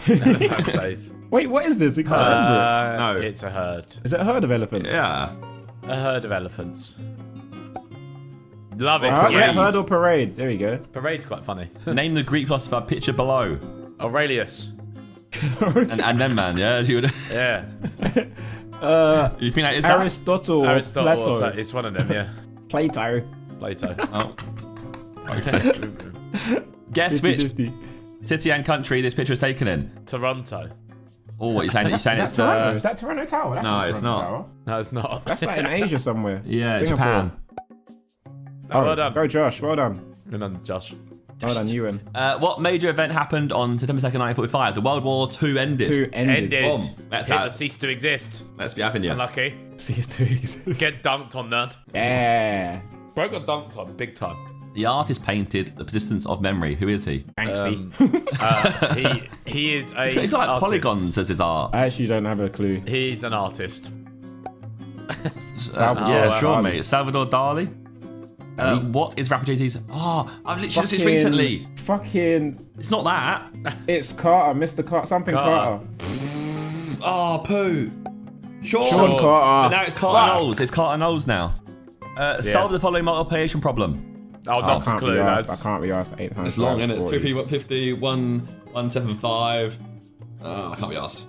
Elefantes. Wait, what is this? We can't answer No. It's a herd. it. Is it a herd of elephants? Yeah. A herd of elephants. Love it. Yeah, Parade. herd or parade. There we go. Parade's quite funny. Name the Greek philosopher pictured below. Aurelius. And then, man, yeah, you would. Yeah. You think that is that? Aristotle. Aristotle. Plato. It's one of them, yeah. Plato. Plato. Oh. Guess which 50-50. city and country this picture is taken in. Toronto. Oh, what are you saying? You're saying Is it's that Toronto? the. Is that Toronto Tower? That's No, it's Toronto not. Tower. No, it's not. That's like in Asia somewhere. Yeah, Singapore. Japan. Oh, well done. Go, Josh. Well done. Well done, Josh. Well done, you win. What major event happened on September 2nd, 1945? The World War II ended. Two ended. Ended. Boom. That's Hitler that. ceased to exist. Let's be having you. Unlucky. Cease to exist. Get dunked on that. Yeah. Bro got dunked on big time. The artist painted The Persistence of Memory. Who is he? Banksy. He is a. He's got like artist. polygons as his art. I actually don't have a clue. He's an artist. Yeah, sure, mate. Salvador Dali. What is rapper Jay-Z's? Oh, I've literally just this recently. Fucking. It's not that. It's Carter, Mr. Carter, something Carter. Oh, poo. Sean Carter. But now it's Carter Knowles. It's Carter Knowles now. Solve the following multiplication problem. Oh, not a clue, I lads. can't be asked 8 times. It's long, isn't it? 40. 2p 50, 175. I can't be asked.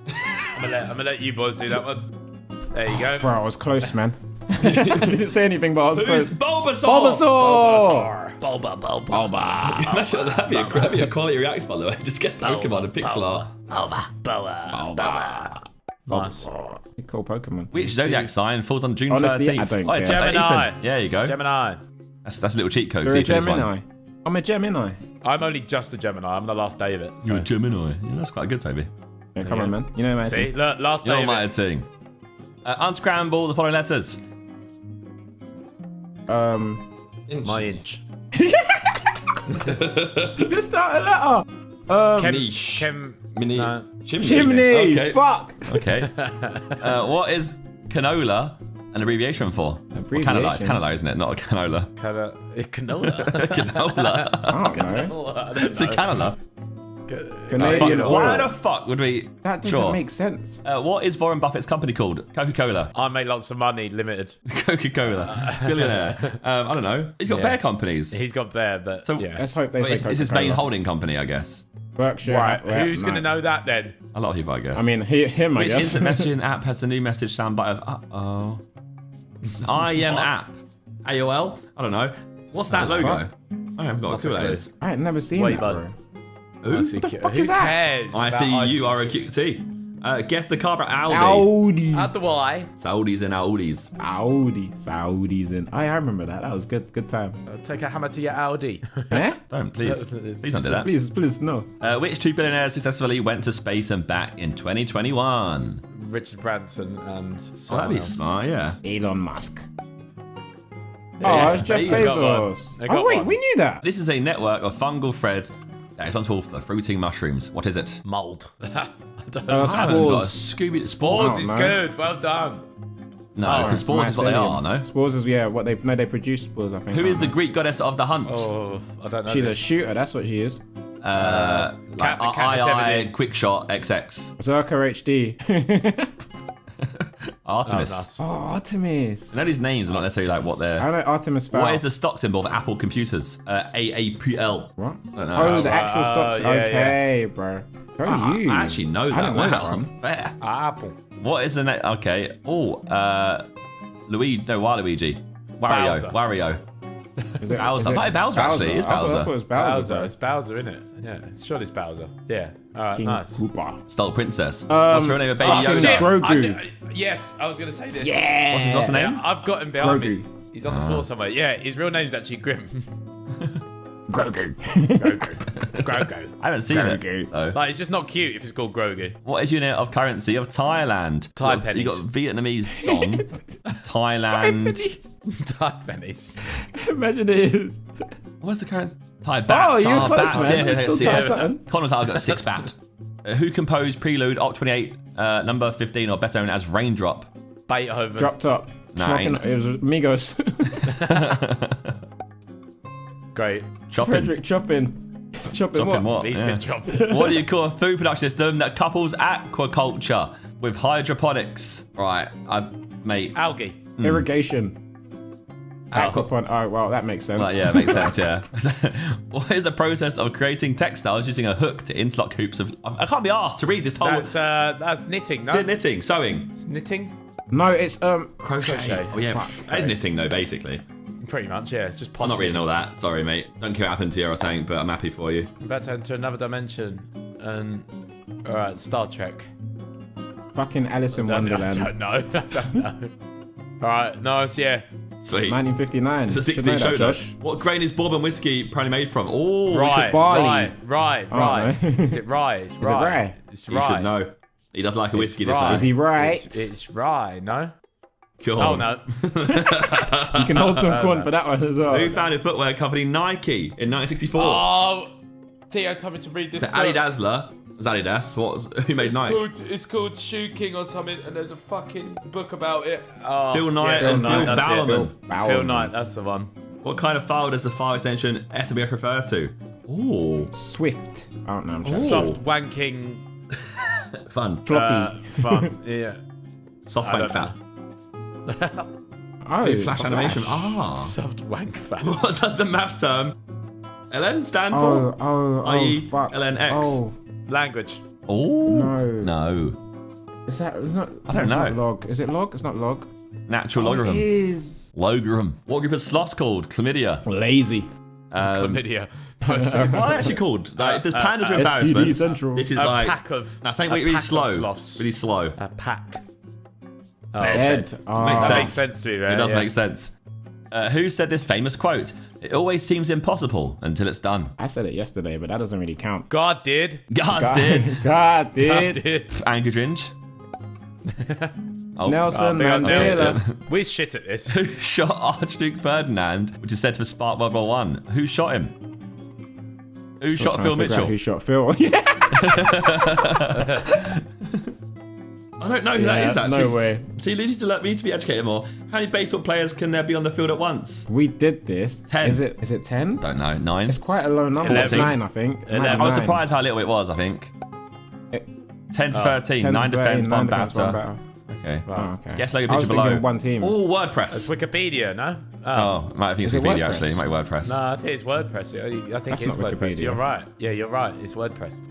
I'm gonna let you boys do that one. There you go. Bro, I was close, man. I didn't say anything, but I was Who's close. Bulbasaur? Bulbasaur! Bulba. That'd be a quality reaction, by the way. Just guess Pokemon and pixel art. Nice. Cool Pokemon. Which zodiac sign falls on June Honestly, 13th? I don't Oh, care. Gemini. Ethan. Yeah, you go. Gemini. That's a little cheat code. You're See a if it is one. Gemini. I'm a Gemini. I'm only just a Gemini. I'm the last day of it. So. You're a Gemini. Yeah, that's quite good, Toby. Yeah, come on, man. You know my See, team. look, last You're day not of my it. team. Unscramble the following letters. My inch. Just out a letter. Niche. Chimney. Chimney. Okay. Fuck. Okay. What is canola an abbreviation for? Or canola. It's canola, isn't it? Not a canola. Canola. Canola. I don't know. I don't It's a know. canola. Canadian Why oil. the fuck would we? That doesn't Sure. make sense. What is Warren Buffett's company called? Coca-Cola. I make lots of money, limited. Coca-Cola. Billionaire. I don't know. He's got Yeah. bear companies. He's got bear, but So yeah. Let's hope they say It's his Coca-Cola. main holding company, I guess. Berkshire. Right, yeah, who's going to know that then? A lot of people, I guess. I mean, him, I Which guess. instant messaging app has a new message soundbite of uh-oh? IM app. AOL? I don't know. What's that logo? I haven't got a clue what that is. I ain't never seen Wait, that, bud. bro. Who? What the fuck Who is that? cares? I about see you ICQ? are a QT. Guess the car brand Audi. Audi. Add the Y. Saudis and Audis. Audi. Saudis and I remember that. That was good. Good time. Take a hammer to your Audi. Eh? Don't, please. Please don't do that. Please, no. Which two billionaires successfully went to space and back in 2021? Richard Branson and Oh, that'd someone be else. smart, yeah. Elon Musk. Yeah, Oh, it's Jeff they got Bezos. one. They got Oh wait, one. we knew that. This is a network of fungal threads that is responsible for fruiting mushrooms. What is it? Mold. I don't know. I haven't got a Spores. Scooby. Spores is no. good. Well done. No, because spores is what they are, no? Spores is what they they produce spores. I think. Who is the aren't Greek goddess of the hunt? Oh, I don't know. they? She's a this. shooter. That's what she is. Like Katniss II Everdeen. Quickshot XX. Zerka HD. Artemis. nice. Oh, Artemis. I know these names are not necessarily like what I they're. know Artemis Fowl. What is the stock symbol of Apple computers? AAPL. What? I don't know. Oh, the actual stocks. yeah, okay, bro. Go you. I actually know that. I didn't know that Wow. one. Fair. Apple. What is the name? Okay. Oh, Waluigi. Bowser. Wario. Is it Bowser. Might be Bowser, actually. It is I thought Bowser. it was Bowser. Bowser. It's Bowser, isn't it? Yeah, it's sure it's Bowser. Yeah. All right, King nice. Koopa. Stole Princess. What's her name? A baby fucking Yoda. Grogu. Yes, I was going to say this. Yeah. What's his name? Yeah, I've got him behind Grogu. me. He's on the floor somewhere. Yeah, his real name's actually Grim. Grogu. Grogu. I haven't seen it. So. Like, it's just not cute if it's called Grogu. What is unit of currency of Thailand? Thai You pennies. got Vietnamese dong. Thailand. Thai pennies. Imagine it is. What's the currency? Thai baht. Oh, you're close, baht. man. Yeah, Still yeah, Thai something. Connor's got 6 baht. Who composed Prelude Op 28, number 15, or better known as Raindrop? Beethoven. Drop top. Nah, It was Migos. Great. Chopping. Frederick Chopping. Chopping what? He's Yeah. been chopping. What do you call a food production system that couples aquaculture with hydroponics? Right, mate. Algae. Irrigation. Aquapon. Oh, well, that makes sense. Well, yeah, it makes sense, yeah. What is the process of creating textiles using a hook to interlock hoops of... I can't be asked to read this whole... That's knitting, no? Is it knitting? Sewing? It's knitting? No, it's Crochet. Oh, yeah. That is knitting, though, basically. Pretty much, yeah. It's just I'm not reading all that. Sorry, mate. Don't care what happened to you or something, but I'm happy for you. I'm about to enter another dimension. And... Alright, Star Trek. Fucking Alice in I Wonderland. don't know. I don't know. Alright, nice, yeah. Sweet. 1959. It's a Should 16 know that, show, Josh. What grain is bourbon whiskey primarily made from? Oh, Right, barley. right. Oh, no. Is it rye? It's Is it rye. rye? It's you rye. should know. He does like a whiskey, this rye. one. Is he right? It's rye, no? Cool. Oh, no. You can hold some corn for that one as well. Who founded footwear company Nike in 1964? Oh, Theo told me to read this So book. Ali Dazzler. Was Adidas? Who made Nike? It's called Shoe King or something, and there's a fucking book about it. Oh, Phil Knight and Bill that's it. Bowerman. Phil Knight, that's the one. What kind of file does the file extension SBF refer to? Ooh. Swift. I don't know. I'm Soft wanking. Fun. Floppy. Fun. Yeah. Soft I wank don't fat. Oh, Flash animation. Ah. Soft wank fat. What does the math term LN stand for? i.e. fuck. LNX. Oh, Language. Oh. no. No. Is that? It's not, I don't it's know. Not log. Is it log? It's not log. Natural It logarithm. is. Logarithm. What group of sloths called? Chlamydia. Lazy. Chlamydia. What are they actually called? Like, there's pandas with STD embarrassments. Central. This is A like... pack of. Now, saying a really pack of slow. sloths. Really slow. A pack. Oh, Ed. Oh. Makes That sense. makes sense to me, right? It does Yeah. make sense. Who said this famous quote? It always seems impossible until it's done. I said it yesterday, but that doesn't really count. God did. God did. God did. God did. Anchor Ginge. Oh, Nelson big on Mandela. Nelson. We're shit at this. Who shot Archduke Ferdinand, which is said to have sparked World War One? Who shot him? Who Still shot trying Phil to figure out Mitchell? Who shot Phil? Yeah. I don't know who that is actually. No way. So you need to be educated more. How many baseball players can there be on the field at once? We did this. 10. Is it 10? Don't know. 9. It's quite a low number. 14. 9, I think. 11. I was surprised how little it was. I think 10 to 13. 10 9 to defense, 1 defense, one batter. Okay. Oh, okay. Guess logo I was picture below. thinking one team. Oh, That's WordPress. Wikipedia, no? Oh, might think it's Is it Wikipedia WordPress? actually. It might be WordPress. No, I think it's WordPress. I think That's it's not WordPress. Wikipedia. You're right. Yeah, you're right. It's WordPress.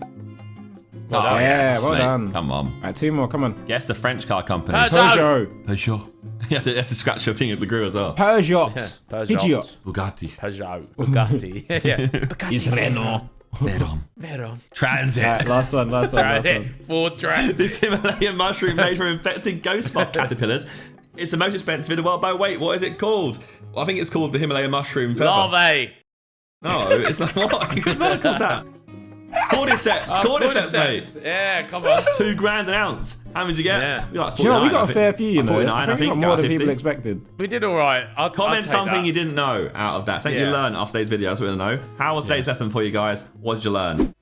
Oh, done. Yeah, well mate. done. Come on. Alright, 2 more. Come on. Guess the French car company. Peugeot. Peugeot. Peugeot. You have to scratch your thing at the glue as well. Peugeot. Peugeot. Peugeot. Bugatti. Peugeot. Bugatti. Yeah. Is Renault. Veron. Transit. Alright, last one. Transit. Ford Transit. This Himalayan mushroom made from infected ghost moth caterpillars. It's the most expensive in the world by weight. What is it called? Well, I think it's called the Himalayan mushroom feather. Larvae. No, it's not. What? It's not called that. Cordyceps. Cordyceps, mate. Yeah, come on. $2,000 an ounce. How many did you get? Yeah. You're like You know, 49, we got I a think. fair few, you know. 49, I we think. got more out of than 50. people expected. We did all right. Comment something you didn't know out of that. Something you Yeah. learned off today's video. That's what we want to know. How was today's lesson for you guys? What did you learn?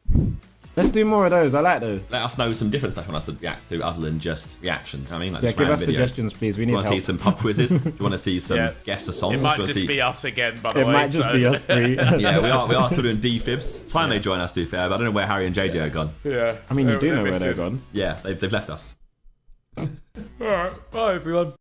Let's do more of those. I like those. Let us know some different stuff you want us to react to other than just reactions. I mean, like Yeah, just give us random videos. suggestions, please. We Do need you want to see help. some pub quizzes? Do you want to see some Yeah. guess a song? It might Do you wanna just see- be us again, by the way. It might just be us three. Yeah, we are still doing D-fibs. Simon may join us, to be fair, but I don't know where Harry and JJ are gone. Yeah. I mean, you do know where missing. they're gone. Yeah, they've left us. Alright, bye everyone.